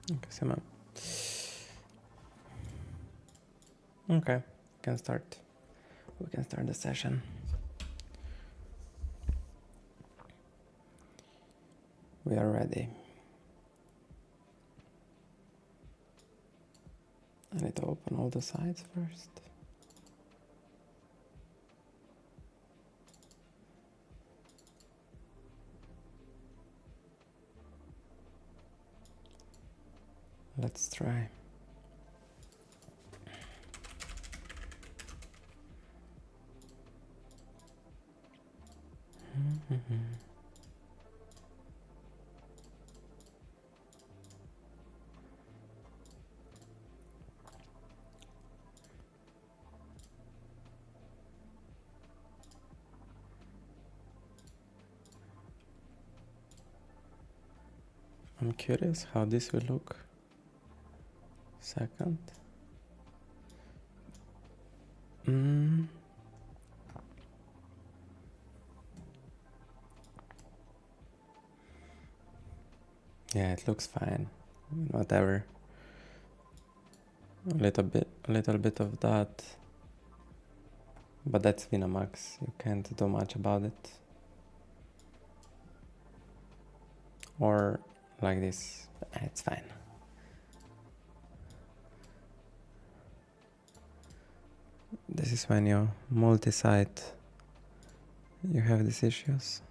Okay, Simon. Okay, we can start. We can start the session. We are ready. I need to open all the sides first. Let's try. I'm curious how this will look. Second. Yeah, it looks fine. Whatever. A little bit of that. But that's Vinamax. You can't do much about it. Or like this. It's fine. This is when you multi-site, you have these issues.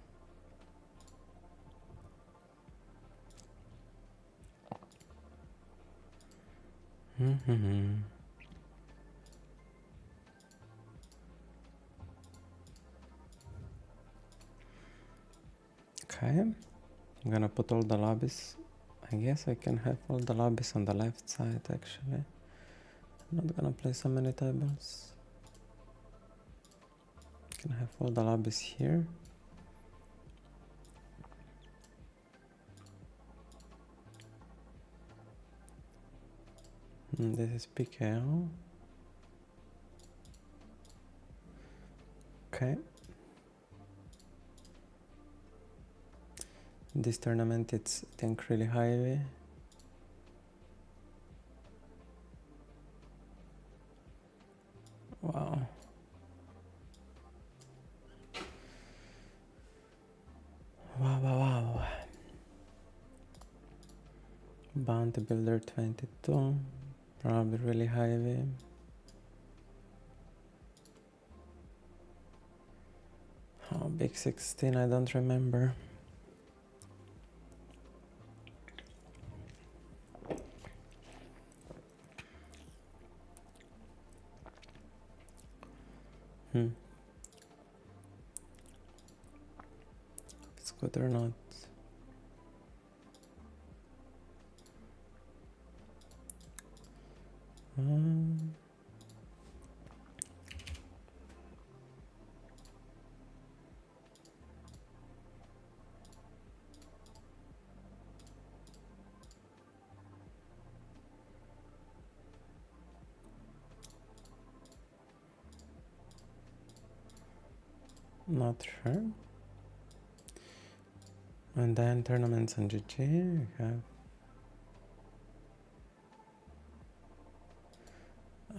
Okay, I'm gonna put all the lobbies. I guess I can have all the lobbies on the left side actually. I'm not gonna play so many tables. Can have all the lobbies here. And this is PKO. Okay. This tournament it's I think really heavy. Wow. Wow. Bounty Builder 22. Probably really heavy. Oh, big 16, I don't remember. It's good or not. Not sure. And then tournaments on GG, we have.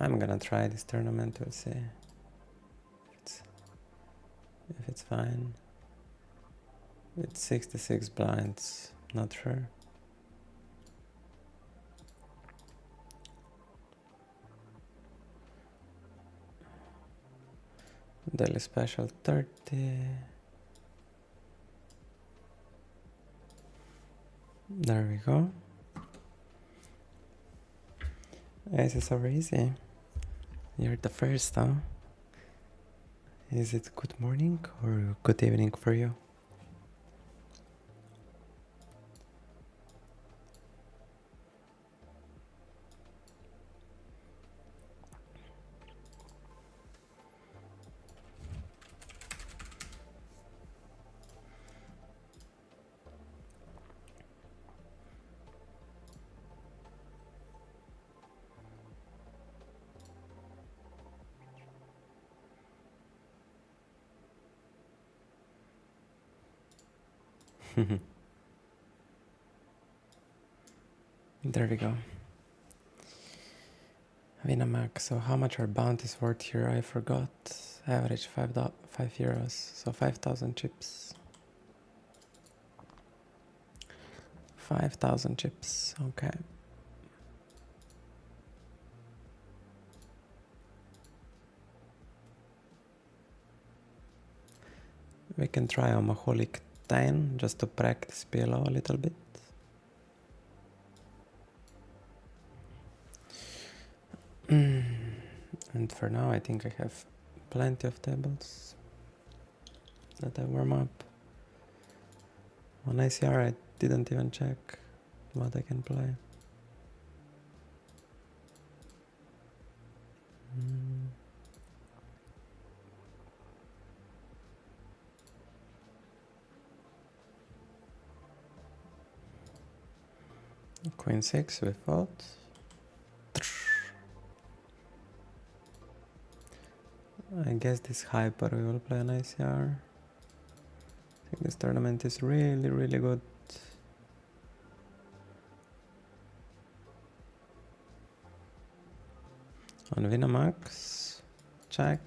I'm gonna try this tournament, we'll see if it's fine. It's 66 blinds, not sure. Daily special 30. There we go. This is so easy. You're the first, huh? Is it good morning or good evening for you? there we go. Winamax, so how much our bounties worth here? I forgot. Average 5 euros, so 5,000 chips. 5,000 chips, okay. We can try a Maholic 10 just to practice PLO a little bit. And for now I think I have plenty of tables that I warm up. On ICR I didn't even check what I can play. Queen 6 we fought. I guess this hyper we will play on ICR. I think this tournament is really, really good. On Winamax, check.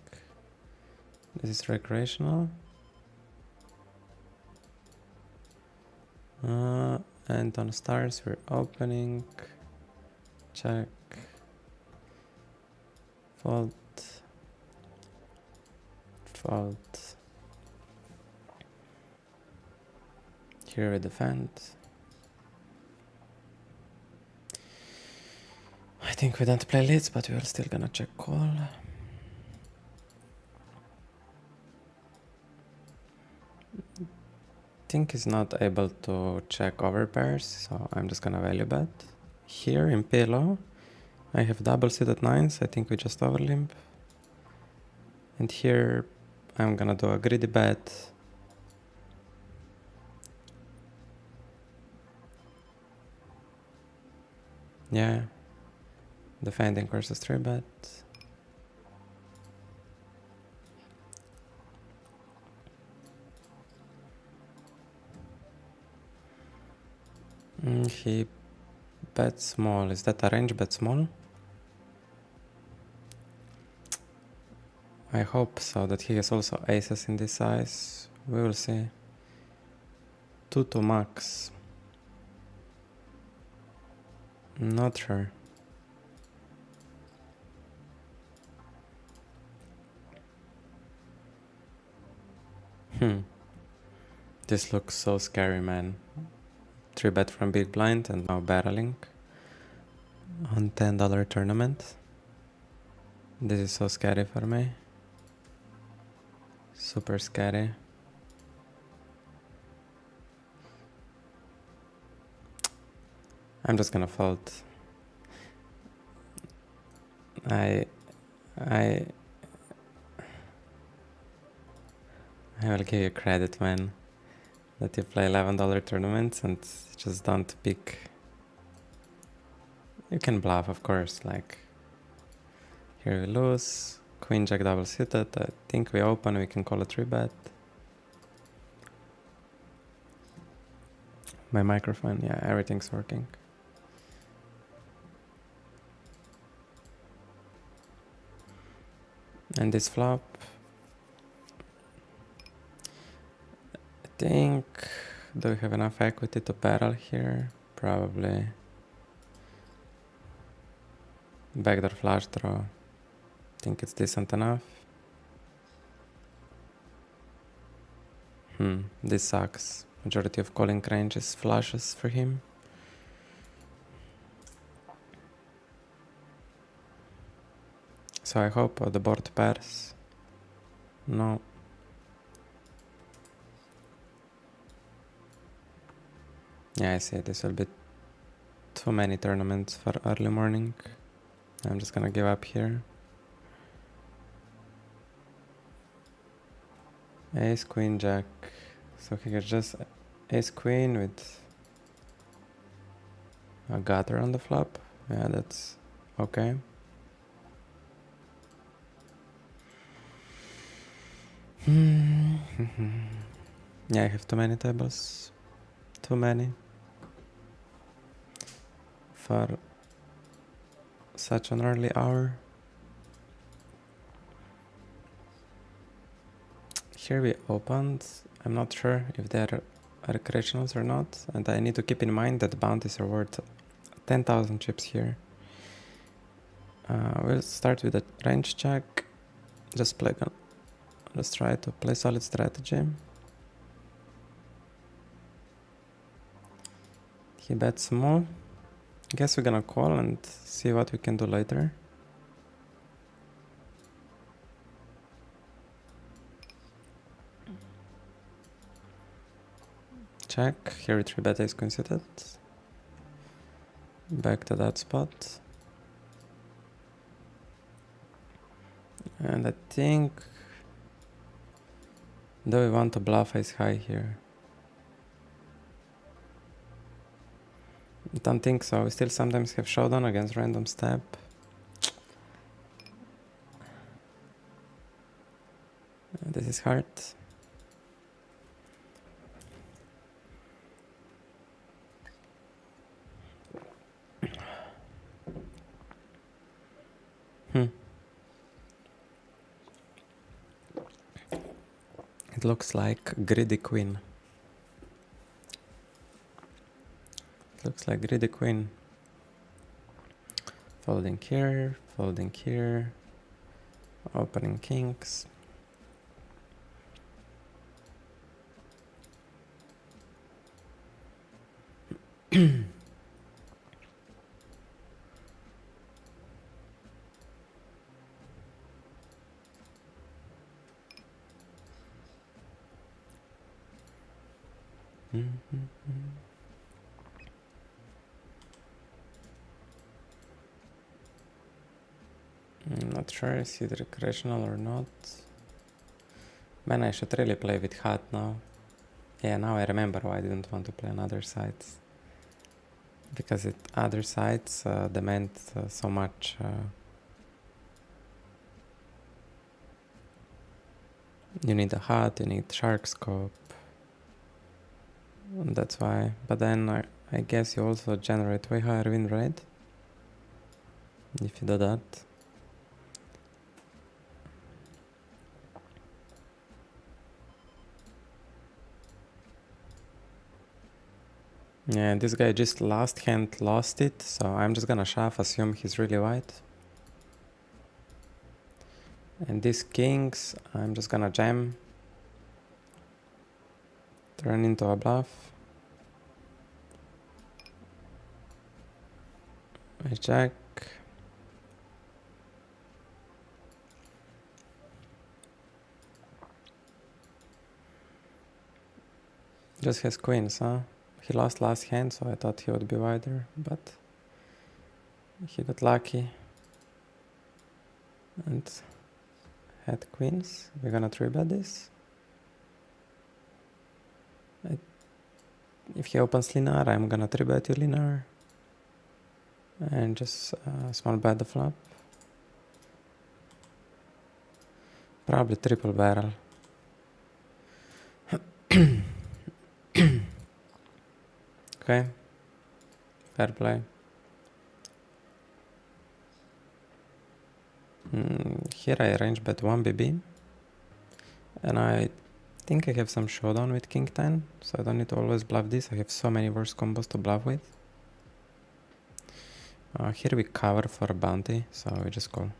This is recreational. And on stars we're opening. Check. Fold. Fold. Here we defend. I think we don't play leads, but we're still gonna check call. Think he's not able to check overpairs, so I'm just gonna value bet. Here in PLO, I have double suited nines. I think we just overlimp. And here I'm gonna do a greedy bet. Yeah, defending versus 3-bet. He bet small. Is that a range bet small? I hope so, that he has also aces in this size. We will see. 2 to max. Not sure. This looks so scary, man. 3-bet from big blind and now barreling on $10 tournament. This is so scary for me. Super scary. I'm just gonna fold. I will give you credit, man, that you play $11 tournaments and just don't pick. You can bluff, of course, like here we lose, queen jack double suited, I think we open, we can call a 3-bet. My microphone, yeah, everything's working. And this flop, I think, do we have enough equity to barrel here? Probably. Backdoor flush draw, I think it's decent enough. This sucks. Majority of calling range is flushes for him. So I hope the board pairs. No. Yeah, I see. This will be too many tournaments for early morning. I'm just gonna give up here. Ace, queen, jack. So he gets just ace, queen with a gutter on the flop. Yeah, that's okay. Yeah, I have too many tables. Too many. for such an early hour. Here we opened. I'm not sure if they're recreationals or not, and I need to keep in mind that bounties are worth 10,000 chips here. We'll start with a range check. Let's try to play solid strategy. He bets small. Guess we're gonna call and see what we can do later. Check. Here 3-bet is considered. Back to that spot. And I think... do we want to bluff ace high here? Don't think so. We still sometimes have showdown against random step. This is hard. It looks like greedy queen. Looks like greedy queen. Folding here, opening kings. I'm not sure is it recreational or not. Man, I should really play with hat now. Yeah, now I remember why I didn't want to play on other sides. Because other sides demand so much. You need a hat, you need shark scope. And that's why. But then I guess you also generate way higher win rate if you do that. Yeah, this guy just last hand lost it, so I'm just gonna shove, assume he's really wide. And these kings, I'm just gonna jam. Turn into a bluff. I jack. Just has queens, huh? He lost last hand, so I thought he would be wider, but he got lucky and had queens. We're gonna 3-bet this. If he opens linear, I'm gonna 3-bet you linear and just small bet the flop. Probably triple barrel. Okay, fair play. Here I range bet 1 BB, and I think I have some showdown with king 10, so I don't need to always bluff this. I have so many worse combos to bluff with. Here we cover for a bounty, so we just call.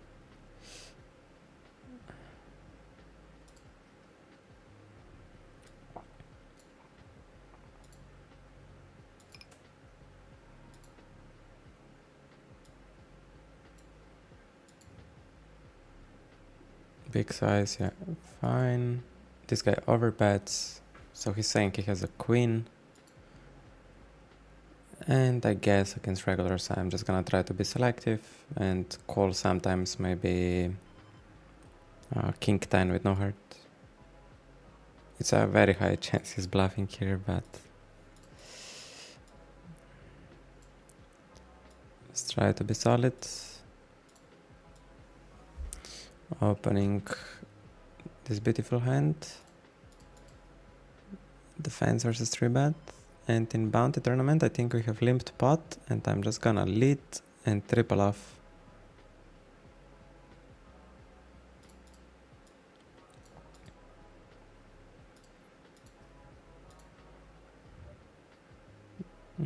Big size, yeah, fine. This guy overbets, so he's saying he has a queen. And I guess against regulars I'm just gonna try to be selective and call sometimes maybe king 10 with no heart. It's a very high chance he's bluffing here, but let's try to be solid. Opening this beautiful hand. Defense versus 3-bet. And in bounty tournament, I think we have limped pot, and I'm just gonna lead and triple off.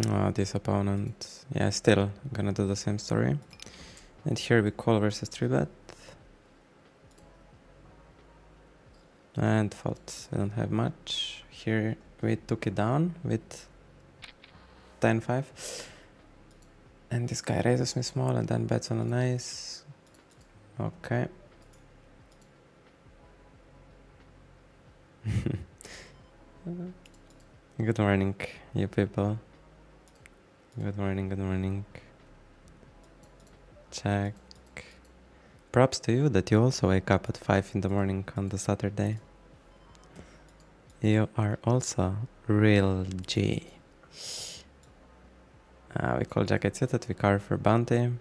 Oh, this opponent. Yeah, still gonna do the same story. And here we call versus 3-bet. And fault. We don't have much. Here we took it down with 10-5. And this guy raises me small and then bets on an ace. Okay. Good morning, you people. Good morning, good morning. Check. Props to you that you also wake up at 5 in the morning on the Saturday. You are also real G. We call jacket suited, we carve for bounty.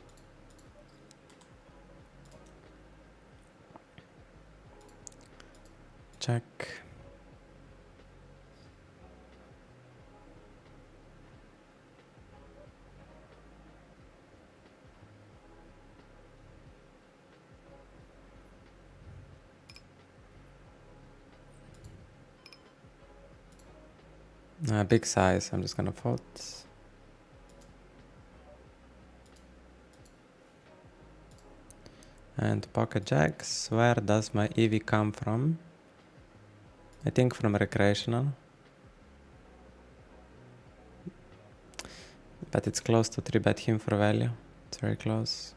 Check. Big size, I'm just gonna fold. And pocket jacks, where does my EV come from? I think from recreational. But it's close to 3-bet him for value. It's very close.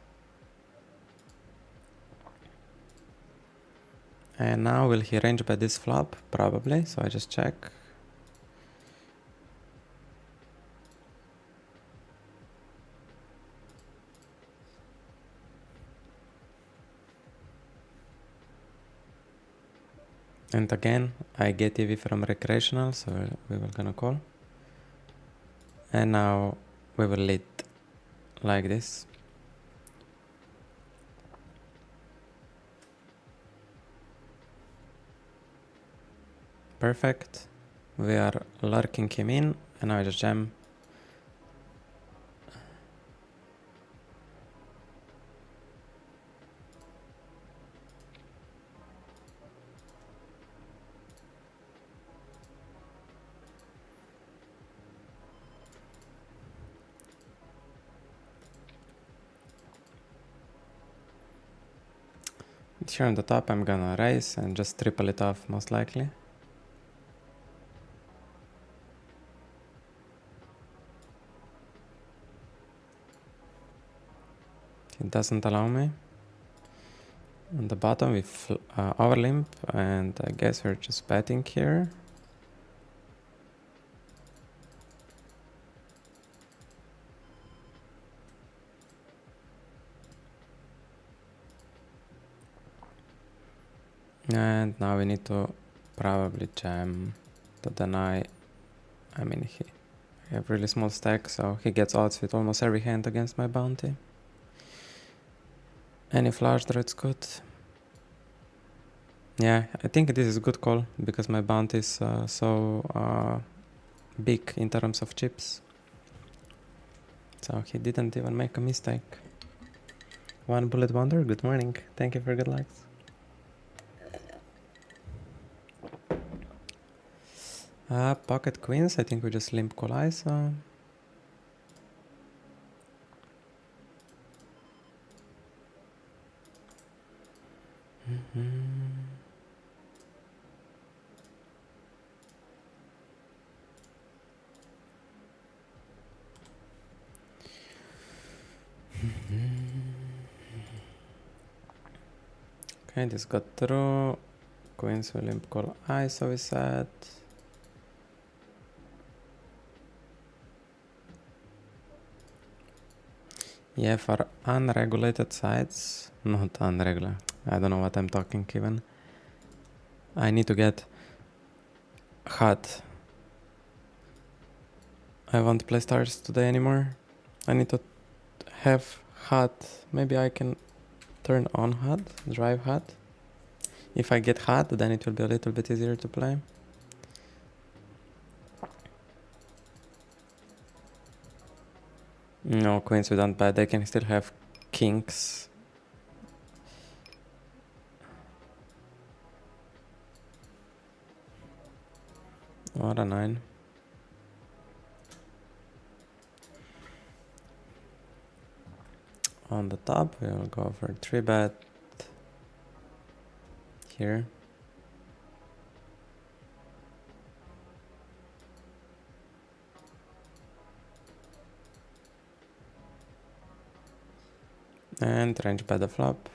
And now will he range bet this flop? Probably, so I just check. And again, I get EV from recreational, so we will gonna call. And now we will lead like this. Perfect. We are lurking him in, and now I just jam. Here on the top I'm gonna raise and just triple it off most likely. It doesn't allow me. On the bottom we overlimp, and I guess we're just betting here. And now we need to probably jam to deny. I mean, I have really small stack, so he gets odds with almost every hand against my bounty. Any flush draw, it's good. Yeah, I think this is a good call because my bounty is so big in terms of chips. So he didn't even make a mistake. One bullet wonder, good morning. Thank you for good likes. Pocket queens, I think we just limp call ISO. Okay, this got through. Queens will limp call ISO, we said. Yeah, for unregulated sides, not unregular, I don't know what I'm talking even. I need to get hot. I won't play stars today anymore. I need to have hot. Maybe I can turn on hot, drive hot. If I get hot, then it will be a little bit easier to play. No, queens we don't bet. They can still have kings. What a 9. On the top, we'll go for 3 bet here. And range bet the flop.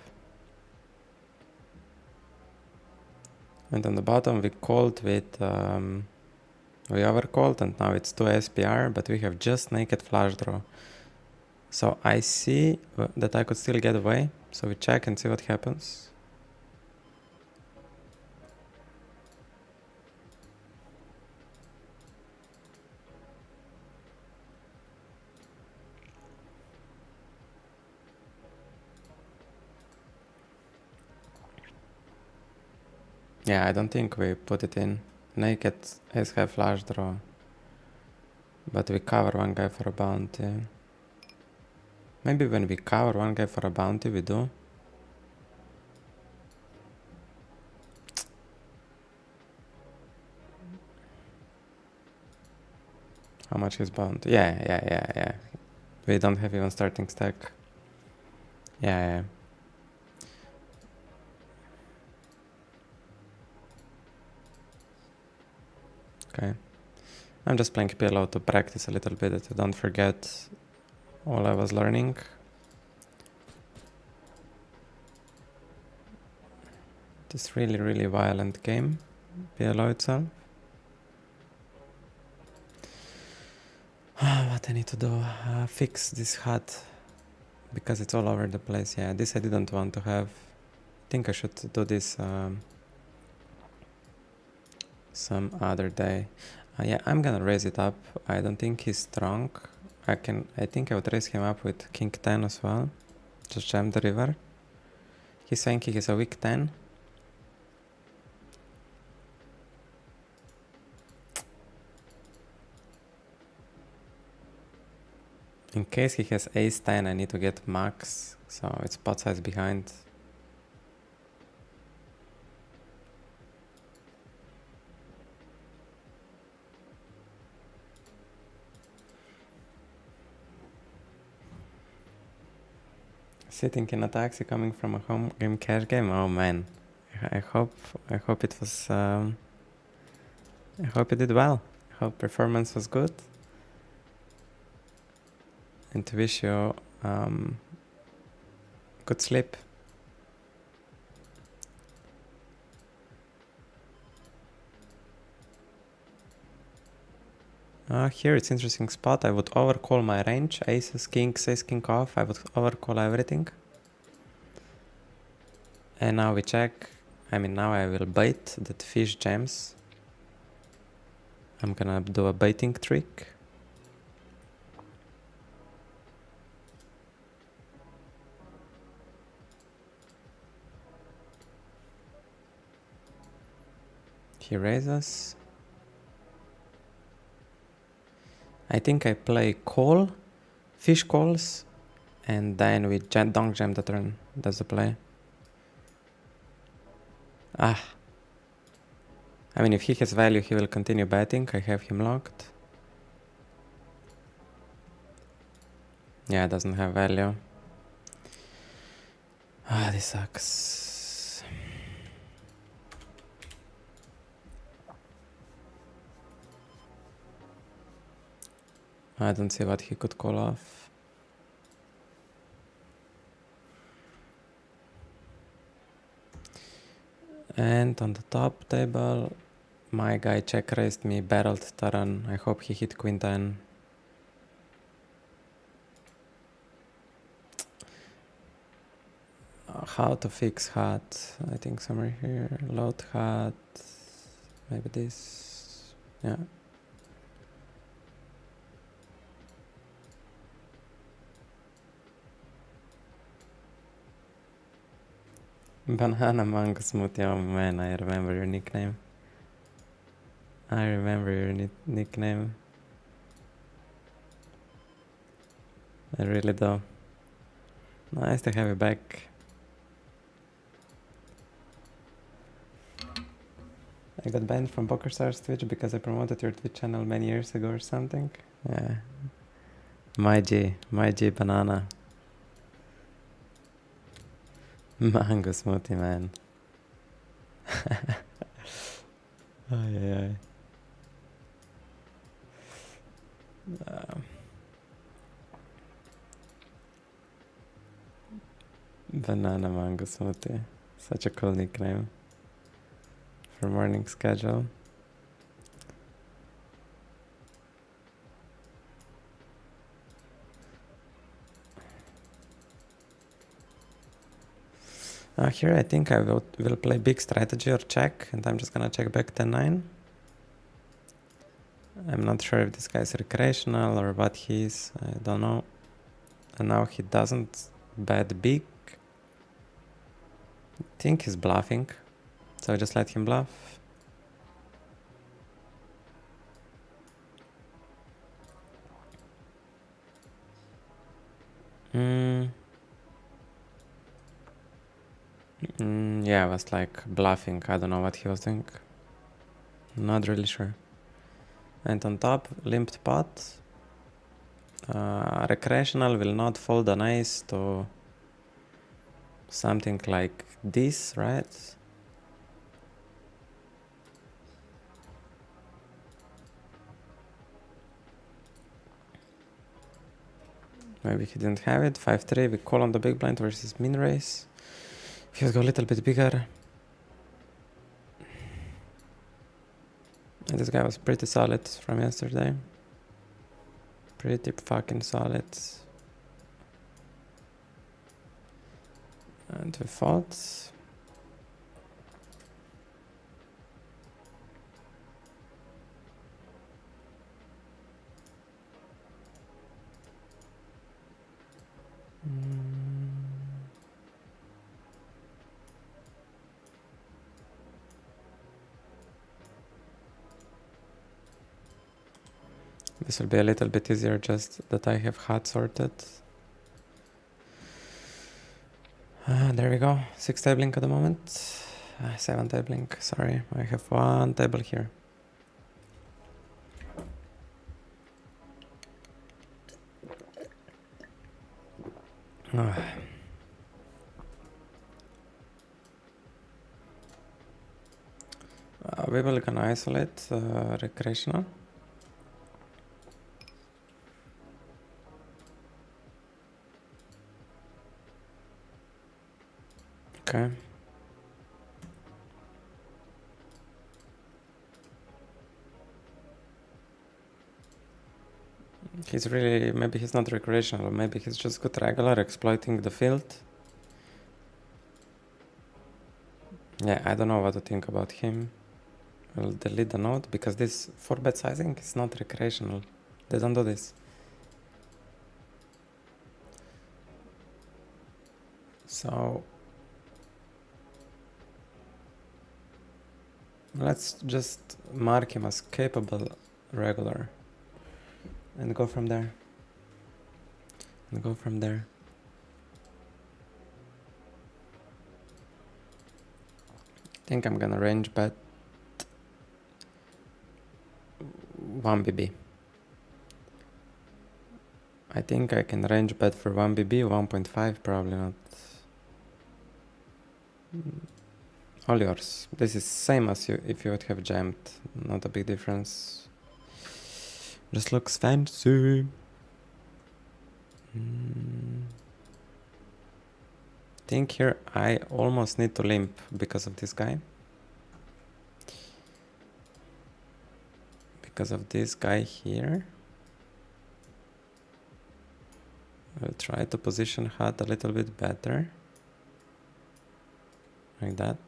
And on the bottom we called with, we overcalled and now it's 2 SPR, but we have just naked flush draw. So I see that I could still get away. So we check and see what happens. Yeah, I don't think we put it in. Naked ace-high flush draw. But we cover one guy for a bounty. Maybe when we cover one guy for a bounty, we do. How much is bounty? Yeah. We don't have even starting stack. Yeah. Okay. I'm just playing PLO to practice a little bit, to don't forget all I was learning. This really violent game, PLO itself. What I need to do, fix this HUD, because it's all over the place. Yeah, this I didn't want to have. I think I should do this some other day. Yeah, I'm gonna raise it up. I don't think he's strong. I think I would raise him up with king 10 as well. Just jam the river. He's saying he has a weak 10. In case he has ace 10, I need to get max, so it's pot size behind. Sitting in a taxi coming from a home game cash game. Oh man, I hope it was. I hope it did well. I hope performance was good. And to wish you good sleep. Here it's interesting spot. I would overcall my range. Aces, kings, ace, king off. I would overcall everything. And now we check. I mean, now I will bait that fish jams. I'm gonna do a baiting trick. He raises. I think I play call, fish calls, and then we donk jam the turn. That's the play. I mean, if he has value, he will continue betting. I have him locked. Yeah, doesn't have value. This sucks. I don't see what he could call off. And on the top table, my guy check raised me, barreled turn. I hope he hit queen 10. How to fix hat? I think somewhere here. Load hat. Maybe this. Yeah. Banana mango smoothie. Oh man, I remember your nickname. I remember your nickname. I really do. Nice to have you back. I got banned from PokerStars Twitch because I promoted your Twitch channel many years ago or something. Yeah. My G banana. Mango smoothie, man. Ay, ay, ay. Banana mango smoothie. Such a cool nickname for morning schedule. Here I think I will play big strategy or check, and I'm just gonna check back 10-9. I'm not sure if this guy is recreational or what he is, I don't know. And now he doesn't bet big. I think he's bluffing, so I just let him bluff. Yeah, I was like bluffing. I don't know what he was doing. Not really sure. And on top, limped pot. Recreational will not fold an ace to something like this, right? Maybe he didn't have it. 5-3, we call on the big blind versus min raise. He's go a little bit bigger. And this guy was pretty solid from yesterday. Pretty fucking solid. And we fought. This will be a little bit easier just that I have hot sorted. There we go. 6 tabling at the moment. 7 tabling, sorry. I have 1 table here. We will gonna isolate recreational. Okay. He's really, maybe he's not recreational, maybe he's just good regular, exploiting the field. Yeah, I don't know what to think about him. I'll delete the note because this 4-bet sizing is not recreational. They don't do this. So let's just mark him as capable regular and go from there. I think I'm gonna range bet 1 BB. I think I can range bet for 1 BB, 1.5 probably not. All yours. This is same as if you would have jammed. Not a big difference. Just looks fancy. Think here I almost need to limp because of this guy. Because of this guy here. I'll try to position HUD a little bit better. Like that.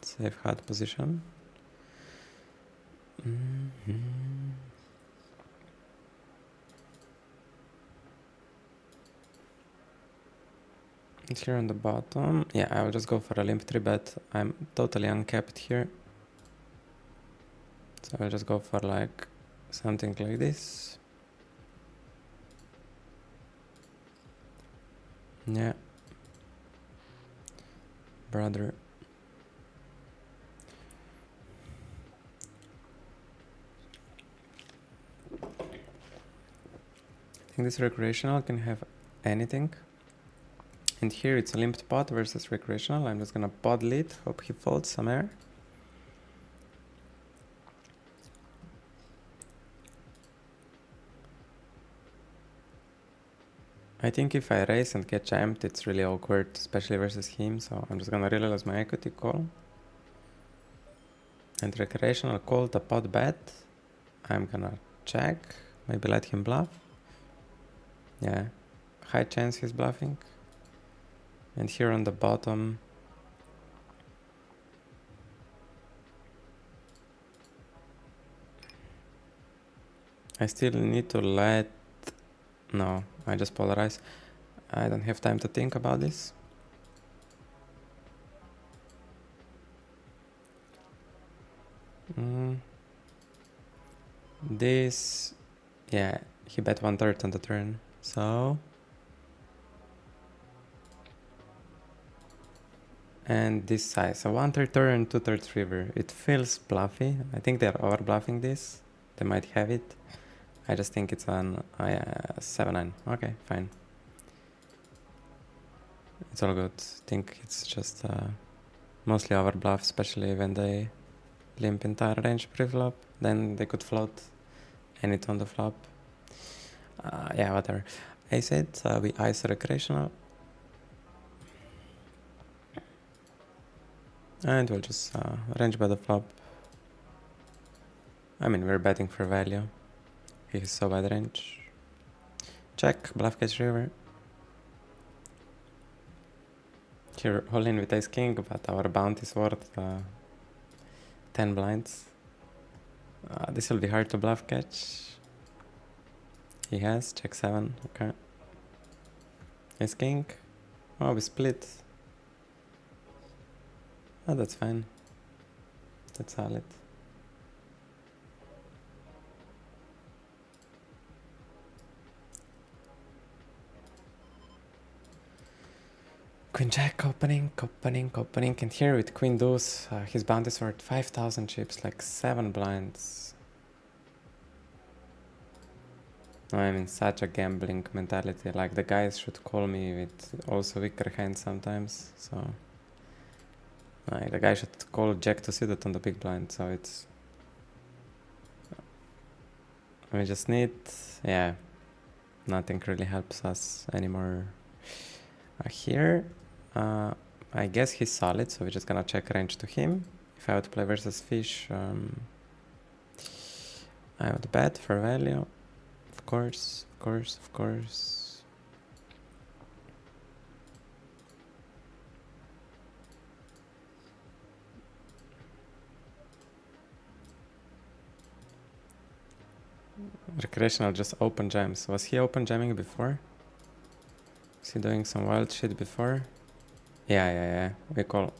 Save HUD position. It's here on the bottom. Yeah, I will just go for a limp 3-bet. I'm totally uncapped here. So I'll just go for like something like this. Yeah. Brother. I think this recreational can have anything. And here it's a limped pot versus recreational. I'm just gonna pod lead, hope he folds some air. I think if I raise and get jammed, it's really awkward, especially versus him, so I'm just gonna realize my equity call. And recreational call the pot bet. I'm gonna check, maybe let him bluff. Yeah, high chance he's bluffing. And here on the bottom, I still need to let... No, I just polarize. I don't have time to think about this. This... Yeah, he bet 1/3 on the turn, so... And this size, so 1/3 turn, 2/3 river. It feels bluffy. I think they're over bluffing this. They might have it. I just think it's an 7-9. Okay, fine. It's all good. I think it's just mostly over bluff, especially when they limp entire range pre-flop. Then they could float any on the flop. Yeah, whatever. I said we ice recreational. And we'll just range by the flop. I mean, we're betting for value. He is so bad range. Check, bluff catch river. Here, all in with ace king, but our bounty is worth 10 blinds. This will be hard to bluff catch. He has, check 7, okay. Ace king. Oh, we split. Oh, that's fine. That's solid. Queen jack opening, and here with queen deuce, his bounties worth 5,000 chips, like 7 blinds. I'm in such a gambling mentality, like the guys should call me with also weaker hands sometimes, so... the guy should call jack to suited on the big blind, so it's... We just need... yeah, nothing really helps us anymore. Here, I guess he's solid, so we're just gonna check range to him. If I would play versus fish, I would bet for value. Of course. Recreational just open jams. Was he open jamming before? Was he doing some wild shit before? Yeah. We call.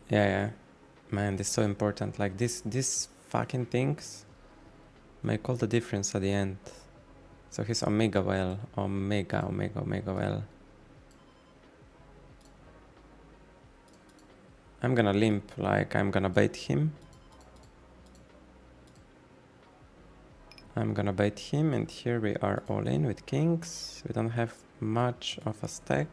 Yeah. Man, this is so important. Like these fucking things make all the difference at the end. So he's omega well. Omega well. I'm gonna limp, like I'm gonna bait him. And here we are all in with kings. We don't have much of a stack.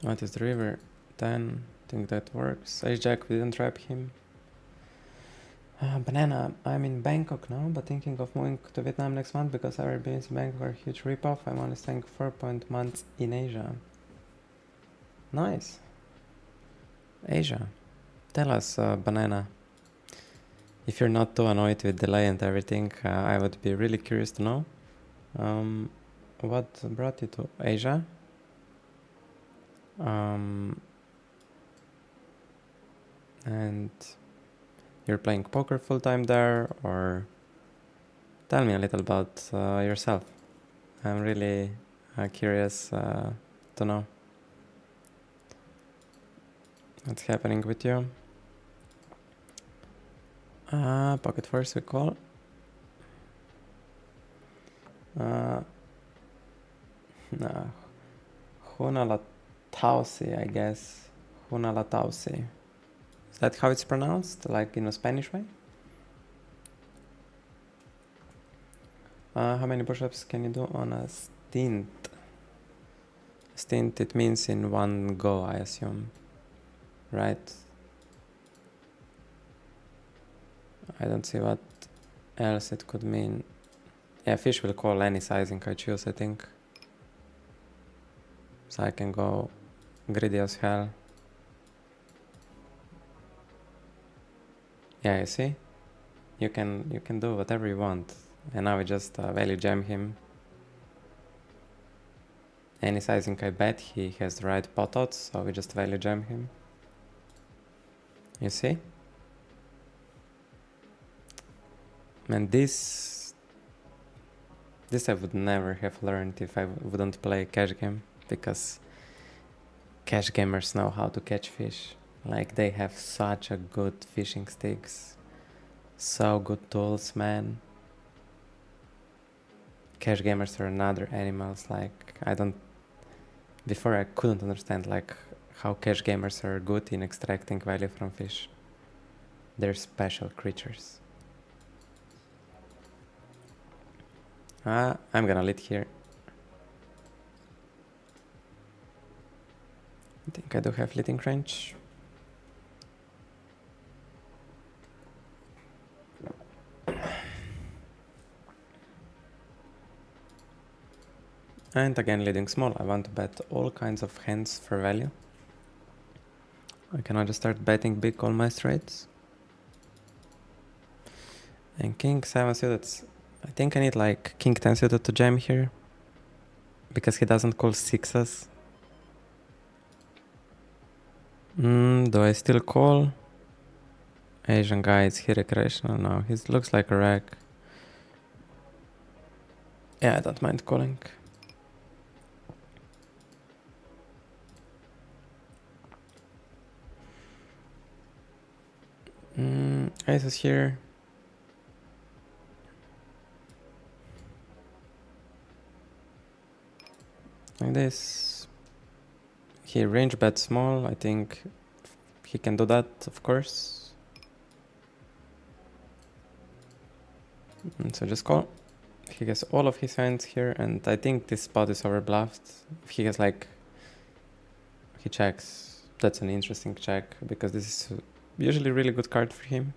What is the river? 10. I think that works. Ace jack, we didn't trap him. Banana, I'm in Bangkok now, but thinking of moving to Vietnam next month because our Airbnbs in Bangkok are a huge ripoff. I'm only staying 4 months in Asia. Nice. Asia. Tell us, Banana. If you're not too annoyed with delay and everything, I would be really curious to know. What brought you to Asia? And you're playing poker full time there, or tell me a little about yourself. I'm really curious to know what's happening with you. Pocket first we call. No. Hunalatausi, I guess. Hunalatausi. Is that how it's pronounced? Like in a Spanish way? How many push-ups can you do on a stint? Stint, it means in one go, I assume. Right? I don't see what else it could mean. Yeah, fish will call any sizing I choose, I think. So I can go greedy as hell. Yeah, you see? You can do whatever you want. And now we just value jam him. Any sizing I bet, he has the right pot odds, so we just value jam him. You see? And this I would never have learned if I wouldn't play cash game, because cash gamers know how to catch fish. Like, they have such a good fishing sticks. So good tools, man. Cash gamers are another animals. Like, before I couldn't understand like how cash gamers are good in extracting value from fish. They're special creatures. I'm gonna lead here. I think I do have leading range. And again, leading small. I want to bet all kinds of hands for value. I cannot just start betting big all my straights. And king 7 suited. I think I need like king 10 suited to jam here, because he doesn't call sixes. Do I still call? Asian guy, is he recreational? No, he looks like a rack. Yeah, I don't mind calling. Aces here. Like this. He range bet small. I think he can do that, of course. So just call. He has all of his hands here, and I think this spot is overbluffed. If he has like... he checks. That's an interesting check, because this is usually a really good card for him.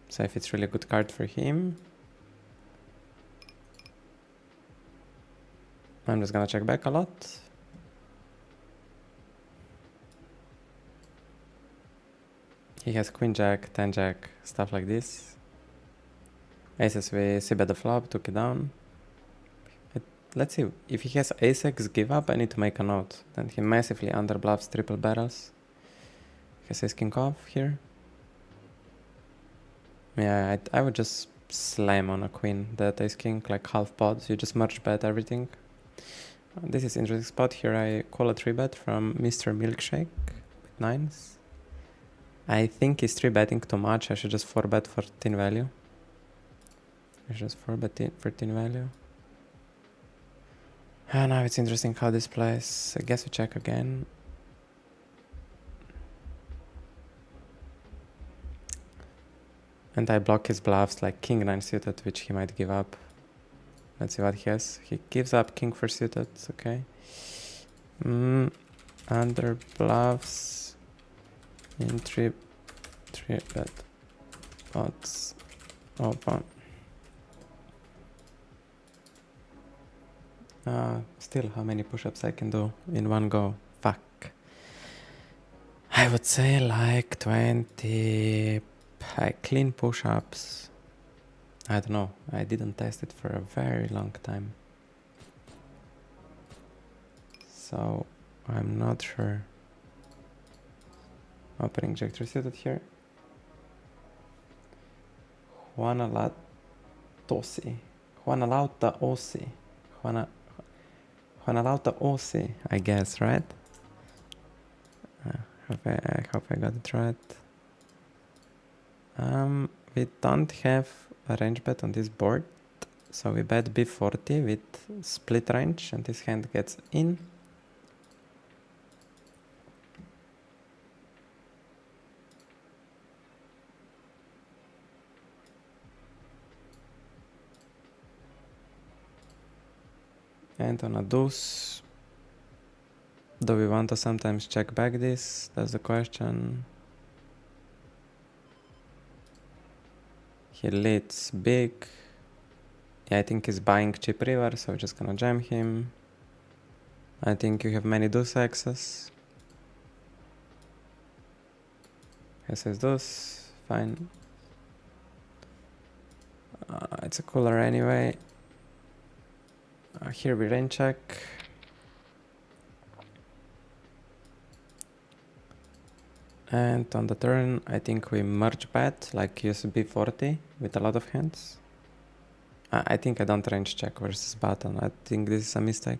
So if it's really a good card for him, I'm just gonna check back a lot. He has queen jack, 10 jack, stuff like this. Aces we c-bet the flop, took it down. Let's see, if he has ace-x give up, I need to make a note. Then he massively underbluffs triple barrels. He has ace-king off here. Yeah, I would just slam on a queen, that ace-king, like half pot. You just merge bet everything. This is interesting spot. Here I call a 3-bet from Mr. Milkshake with 9s. I think he's 3-betting too much. I should just 4-bet for 10 value. I should just 4-bet for 10 value. Now it's interesting how this plays. I guess we check again. And I block his bluffs like king 9 suited, which he might give up. Let's see what he has. He gives up king 4 suited, okay. Under bluffs in 3-bet pots open. Still, how many push-ups I can do in one go? Fuck. I would say like 20 clean push-ups. I don't know. I didn't test it for a very long time. So I'm not sure. Opening jack 3 suited here. Juanalauta Ossi. Juanalauta Ossi, I guess, right? I hope I got it right. We don't have a range bet on this board, so we bet b40 with split range, and this hand gets in. And on a deuce, do we want to sometimes check back this? That's the question. He leads big. Yeah, I think he's buying cheap river, so we're just gonna jam him. I think you have many deuce access. He says deuce, fine. It's a cooler anyway. Here we range check. And on the turn, I think we merge bet, like use b40 with a lot of hands. I think I don't range check versus button. I think this is a mistake.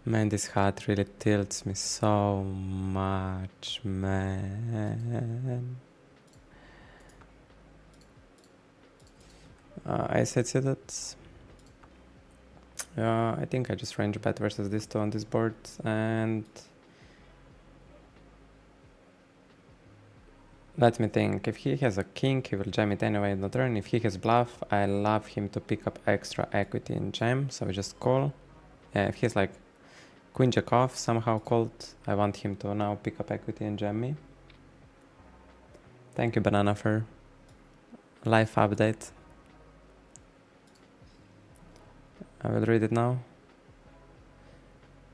Man, this hat really tilts me so much, man. I said that. I think I just range bet versus these two on this board, and let me think. If he has a king, he will jam it anyway in the turn. If he has bluff, I love him to pick up extra equity in jam, so we just call. If he's like queen jack off, somehow called, I want him to now pick up equity and jam me. Thank you, Banana, for life update. I will read it now.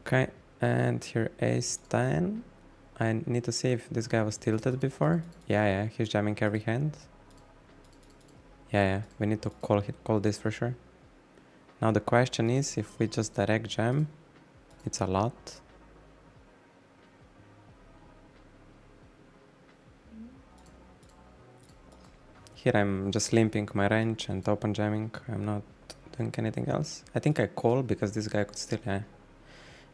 Okay, and here ace 10. I need to see if this guy was tilted before. Yeah, he's jamming every hand. Yeah, we need to call this for sure. Now the question is, if we just direct jam, it's a lot. Here I'm just limping my range and open jamming. I'm not doing anything else. I think I call because this guy could still, yeah.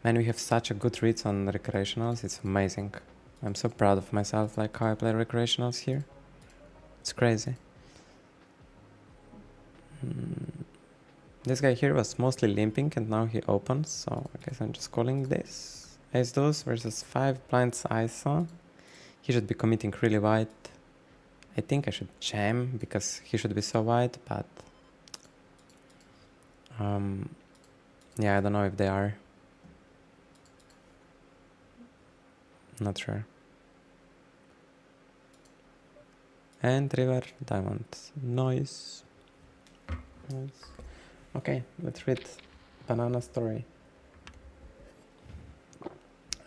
Man, we have such a good reads on recreationals. It's amazing. I'm so proud of myself, like how I play recreationals here. It's crazy. This guy here was mostly limping and now he opens, so I guess I'm just calling this. Ace deuce versus 5 blinds ISO. He should be committing really wide. I think I should jam because he should be so wide, but yeah, I don't know if they are. Not sure. And river, diamond, noise. Okay, let's read Banana story.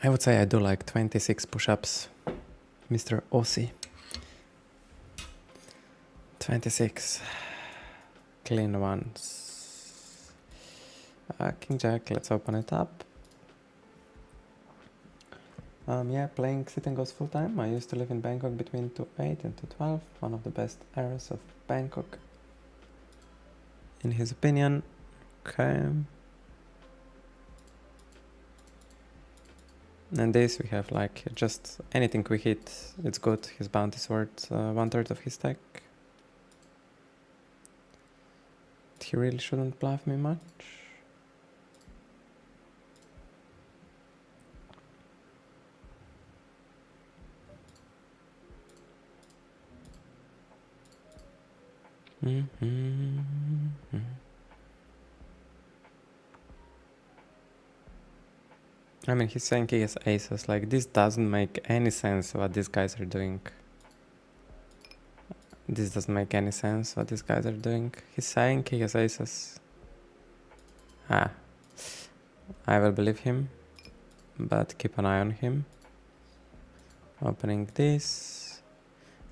I would say I do like 26 push-ups, Mr. Ossi. 26 clean ones. King Jack, let's open it up. Yeah, playing sit and goes full time. I used to live in Bangkok between 2008 and 2012, one of the best eras of Bangkok, in his opinion. Okay. And this we have like just anything we hit, it's good. His bounty sword, 1/3 of his stack. He really shouldn't bluff me much. I mean, he's saying he has aces. Like, this doesn't make any sense what these guys are doing. This doesn't make any sense what these guys are doing. He's saying he has aces. I will believe him, but keep an eye on him. Opening this.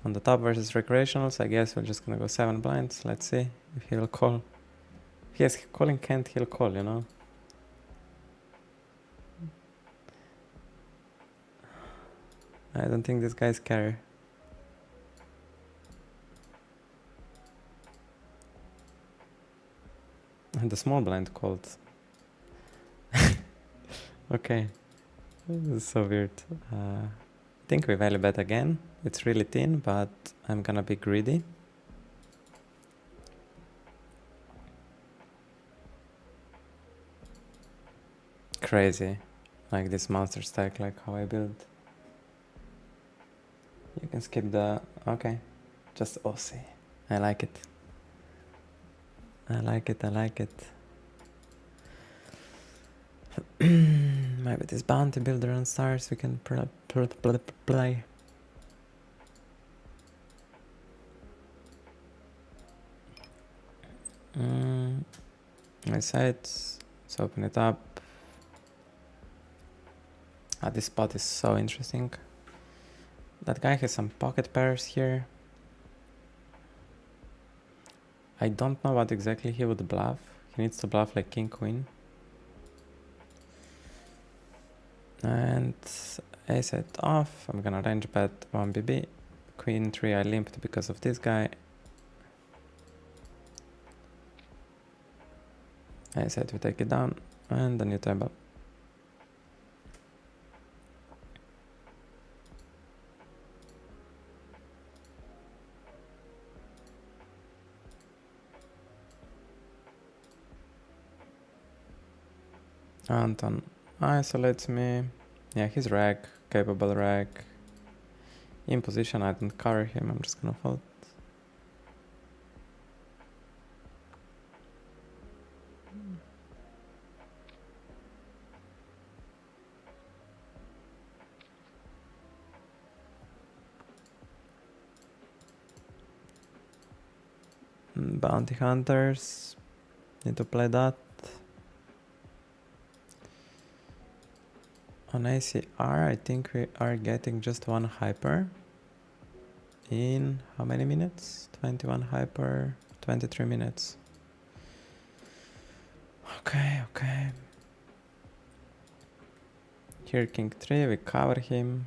On the top versus recreationals, I guess we're just gonna go 7 blinds. Let's see if he will call. If he has calling can't, he'll call, you know. I don't think this guy's carry. And the small blind called. Okay. This is so weird. I think we value bet again. It's really thin, but I'm gonna be greedy. Crazy. Like this monster stack, like how I build. You can skip the... Okay. Just OC. I like it. I like it, I like it. Maybe this bounty builder on stars we can play. I said, let's open it up. This spot is so interesting. That guy has some pocket pairs here. I don't know what exactly he would bluff. He needs to bluff like king queen. And ace set off. I'm gonna range bet 1BB. Queen 3 I limped because of this guy. Ace set we take it down. And the new table. Anton isolates me. Yeah, he's rag, capable rag. In position, I don't cover him, I'm just gonna fold. Bounty hunters, need to play that. On ACR, I think we are getting just one hyper in how many minutes? 21 hyper, 23 minutes. Okay, okay. Here king 3, we cover him.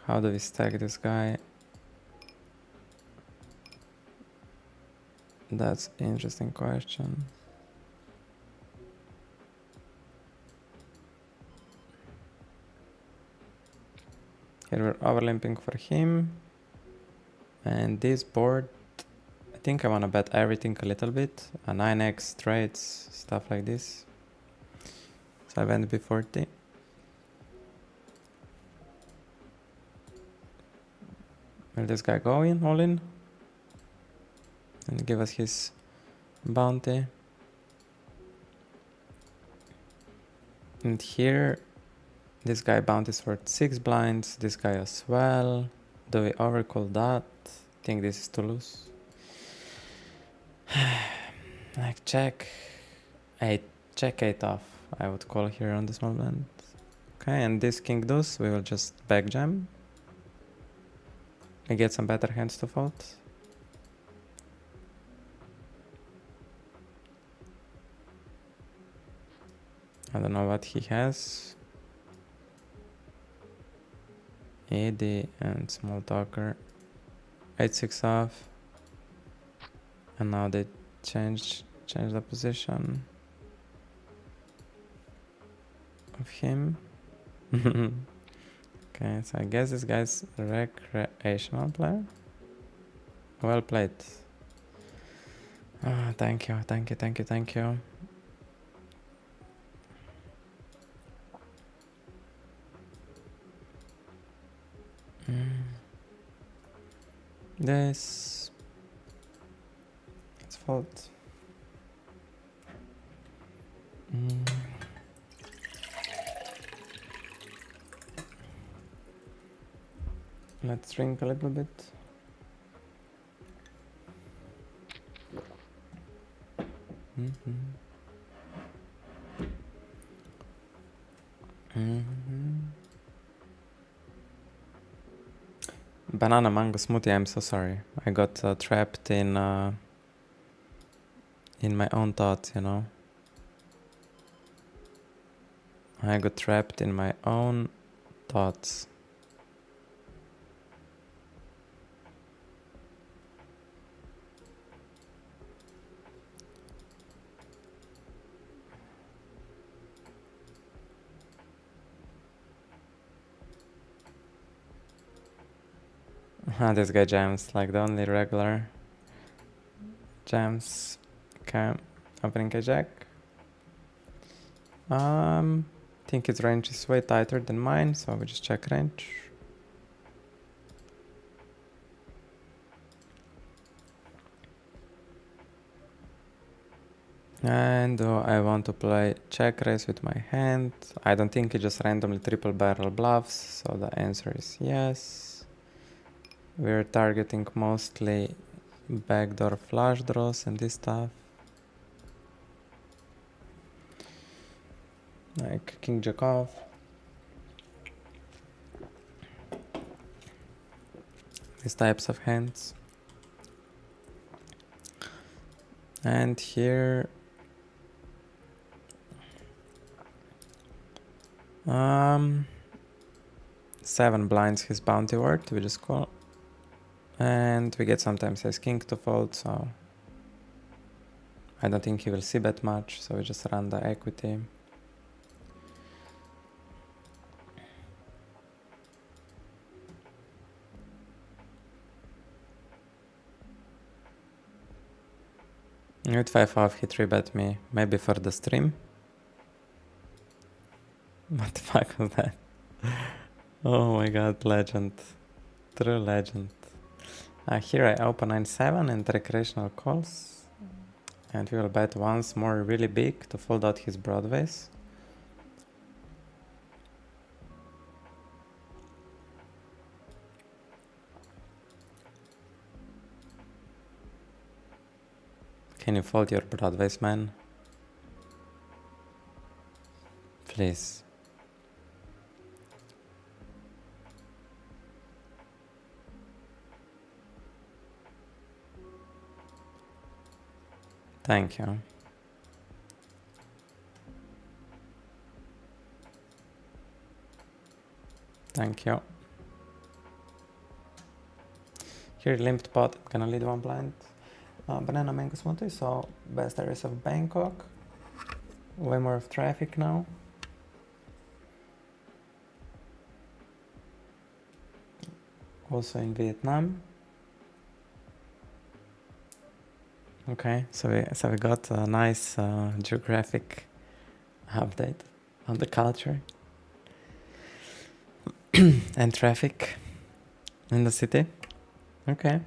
How do we stack this guy? That's an interesting question. Here we're overlapping for him. And this board, I think I want to bet everything a little bit. A 9x straights, stuff like this. So I went B40. Will this guy go in, all in? And give us his bounty. And here, this guy bounties for 6 blinds, this guy as well. Do we overcall that? I think this is to lose. Like check 8, check 8 off. I would call here on the small blind. Okay, and this king deuce, we will just back jam. I get some better hands to fold. I don't know what he has. AD and small talker. 8-6 off. And now they change the position of him. Okay, so I guess this guy's a recreational player. Well played. Oh, thank you, thank you, thank you, thank you. This... It's fault. Let's drink a little bit. Banana mango smoothie, I'm so sorry. I got trapped in my own thoughts, you know. I got trapped in my own pots. This guy jams, like the only regular jams. Okay, opening a jack. Think his range is way tighter than mine, so we just check range. And I want to play check raise with my hand. I don't think he just randomly triple barrel bluffs, so the answer is yes. We're targeting mostly backdoor flush draws and this stuff. Like king jack off. These types of hands. And here 7 blinds his bounty worth, we just call. And we get sometimes ace king to fold, so I don't think he will see bet much, so we just run the equity. With 5 off, he 3-bet me, maybe for the stream. What the fuck was that? Oh my god, legend. True legend. Here I open 9-7 and recreational calls. And we will bet once more really big to fold out his broadways. Can you fold your broadways, man? Please. Thank you. Thank you. Here limped pot, I'm gonna lead 1 blind. Banana mango smoothie, so best areas of Bangkok. Way more of traffic now. Also in Vietnam. Okay, so we got a nice geographic update on the culture and traffic in the city. Okay.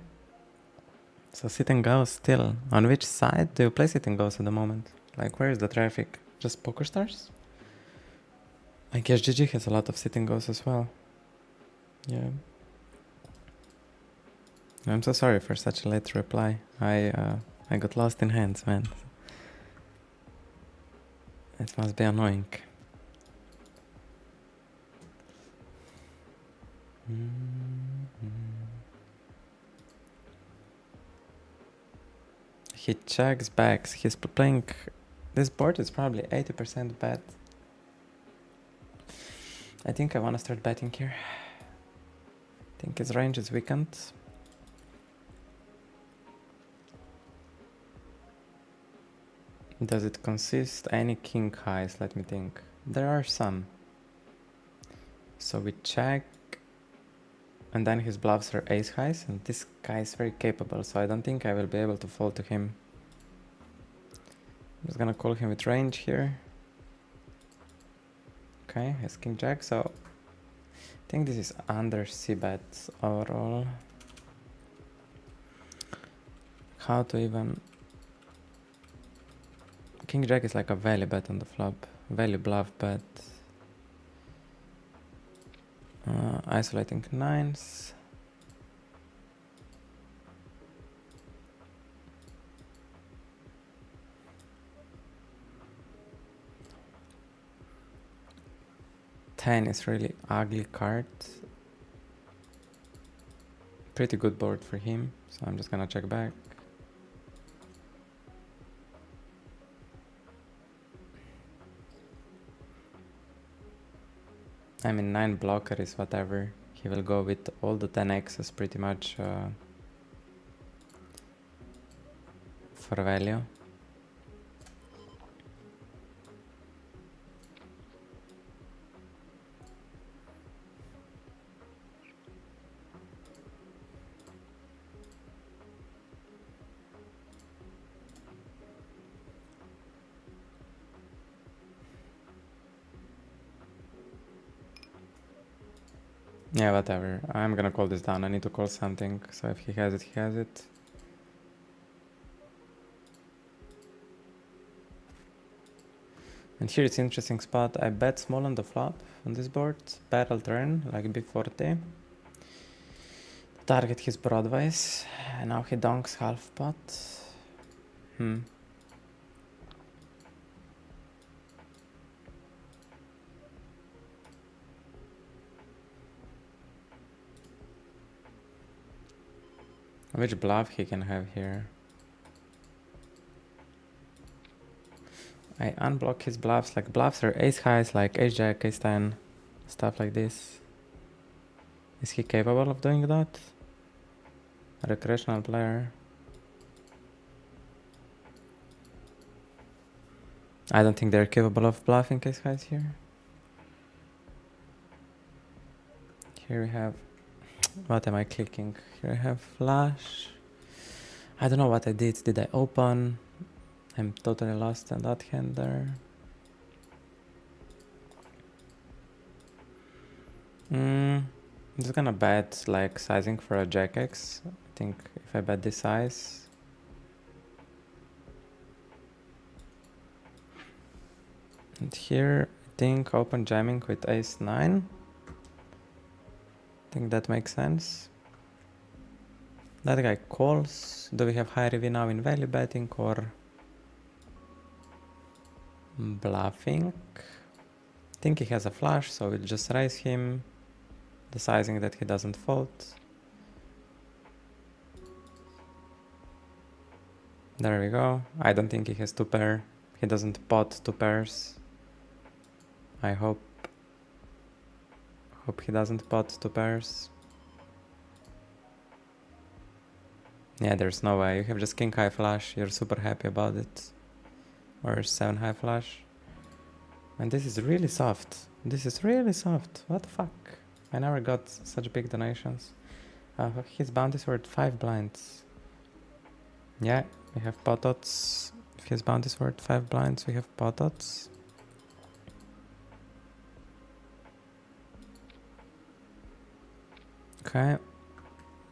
So sit and go still. On which side do you play sit and goes at the moment? Like, where is the traffic? Just Poker Stars? I guess GG has a lot of sit and goes as well. Yeah. I'm so sorry for such a late reply. I got lost in hands, man. It must be annoying. He checks backs. He's playing. This board is probably 80% bet. I think I want to start betting here. I think his range is weakened. Does it consist any king highs? Let me think. There are some. So we check. And then his bluffs are ace highs, and this guy is very capable, so I don't think I will be able to fold to him. I'm just gonna call him with range here. Okay, has king jack, so I think this is under c-bet overall. How to even... King jack is like a value bet on the flop, value bluff bet. Isolating 9s. Ten is really ugly card. Pretty good board for him, so I'm just gonna check back. I mean, 9 blocker is whatever. He will go with all the 10 X's pretty much for value. Yeah, whatever. I'm gonna call this down. I need to call something. So if he has it, he has it. And here it's interesting spot. I bet small on the flop on this board. Barrel turn, like B40. Target his broadways. And now he donks half pot. Which bluff he can have here? I unblock his bluffs. Like bluffs are ace highs, like ace jack, ace 10, stuff like this. Is he capable of doing that? A recreational player. I don't think they're capable of bluffing ace highs here. Here we have, what am I clicking? Here I have flush. I don't know what I did. Did I open? I'm totally lost on that hand there. I'm just gonna bet like sizing for a jack X. I think if I bet this size. And here, I think open jamming with ace 9. I think that makes sense. That guy calls. Do we have high EV now in value betting or bluffing? I think he has a flush, so we'll just raise him. The sizing that he doesn't fold. There we go. I don't think he has 2 pair. He doesn't pot 2 pairs. I hope he doesn't pot 2 pairs. Yeah, there's no way. You have just king high flush. You're super happy about it. Or 7 high flush. And this is really soft. This is really soft. What the fuck? I never got such big donations. His bounties were at 5 blinds. Yeah, we have potots. If his bounties were at 5 blinds, we have potots. Okay.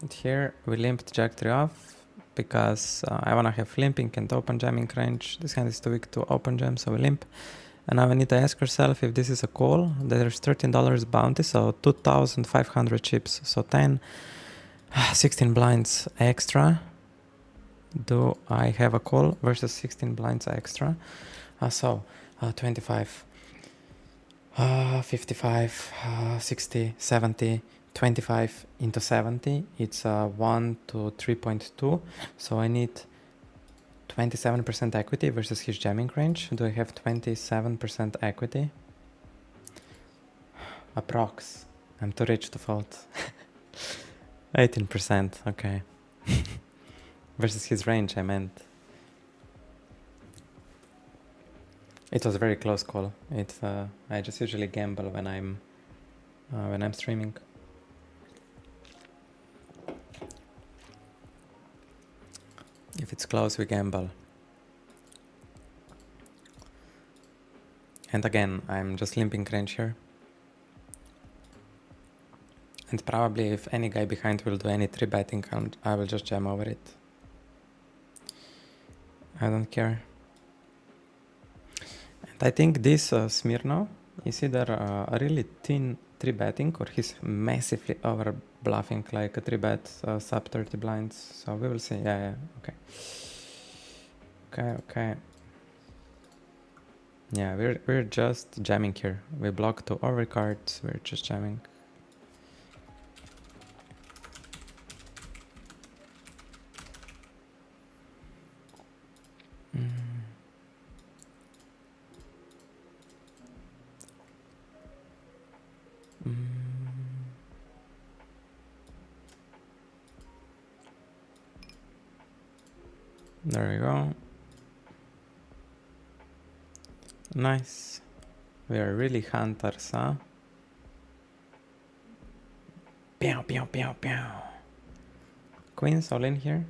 And here we limped jack 3 off because I wanna have limping and open jamming range. This hand is too weak to open jam, so we limp. And now we need to ask ourselves if this is a call. There's $13 bounty, so 2,500 chips. So 10, 16 blinds extra. Do I have a call versus 16 blinds extra? 25, 55, 60, 70, 25 into 70. It's 1 to 3.2. So I need 27% equity versus his jamming range. Do I have 27% equity? Approx. I'm too rich to fold. 18%, okay. Versus his range, I meant. It was a very close call. I just usually gamble when I'm streaming. If it's close, we gamble. And again, I'm just limping range here. And probably if any guy behind will do any 3-betting, I will just jam over it. I don't care. And I think this Smirno is either a really thin 3-betting or he's massively over bluffing like a 3-bet sub 30 blinds. So we will see. Yeah, okay. Okay. Yeah, we're just jamming here. We block 2 overcards. We're just jamming. There we go. Nice. We are really hunters, huh? Pew, pew, pew, pew. Queens all in here.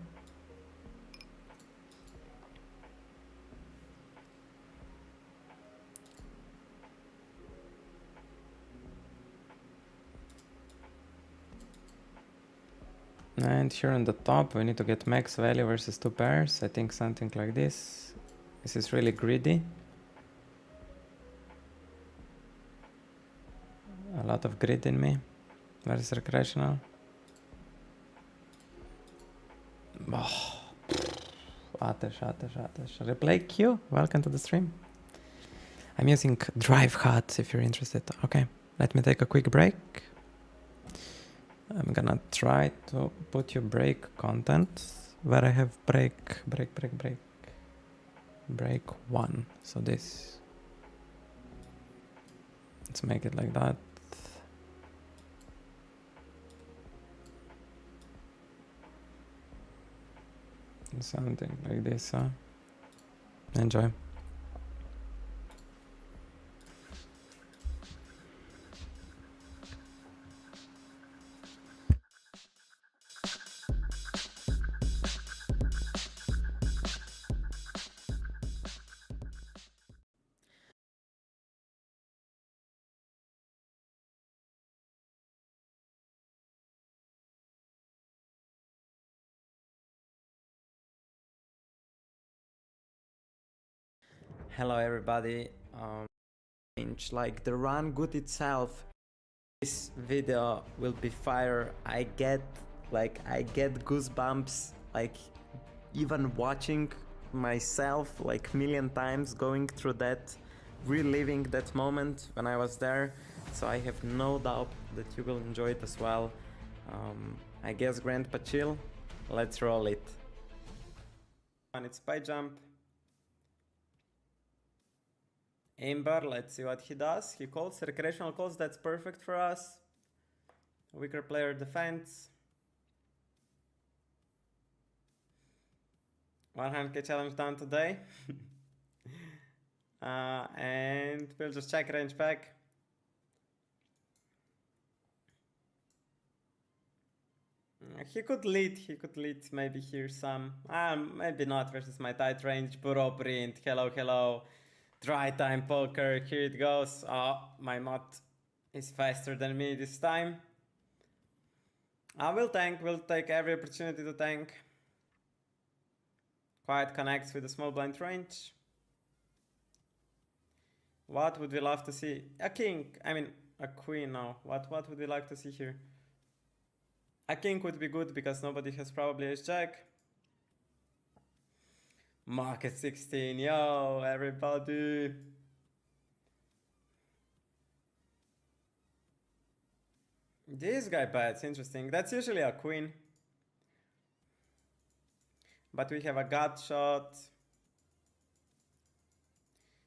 And here on the top, we need to get max value versus 2 pairs. I think something like this. This is really greedy. A lot of greed in me. Versus recreational. Oh. Atesh. Replay Q, welcome to the stream. I'm using Drive Hut if you're interested. Okay, let me take a quick break. I'm gonna try to put you break content where I have break 1. So this. Let's make it like that. Something like this, huh? Enjoy. Hello everybody. Like the run good itself, this video will be fire. I get goosebumps, like even watching myself like million times, going through that, reliving that moment when I was there. So I have no doubt that you will enjoy it as well. I guess Grandpa chill. Let's roll it. And it's spy jump. Amber, let's see what he does. He calls recreational calls, that's perfect for us. Weaker player defense. 100k challenge done today. And we'll just check range back. He could lead maybe here some. Maybe not versus my tight range. Burrow print, hello. Dry time poker, here it goes. Oh, my mod is faster than me this time. I will tank, we'll take every opportunity to tank. Quiet connects with a small blind range. What would we love to see? A king, I mean a queen now. What would we like to see here? A king would be good because nobody has probably ace jack. Market 16, yo, everybody. This guy bets, interesting. That's usually a queen. But we have a gut shot.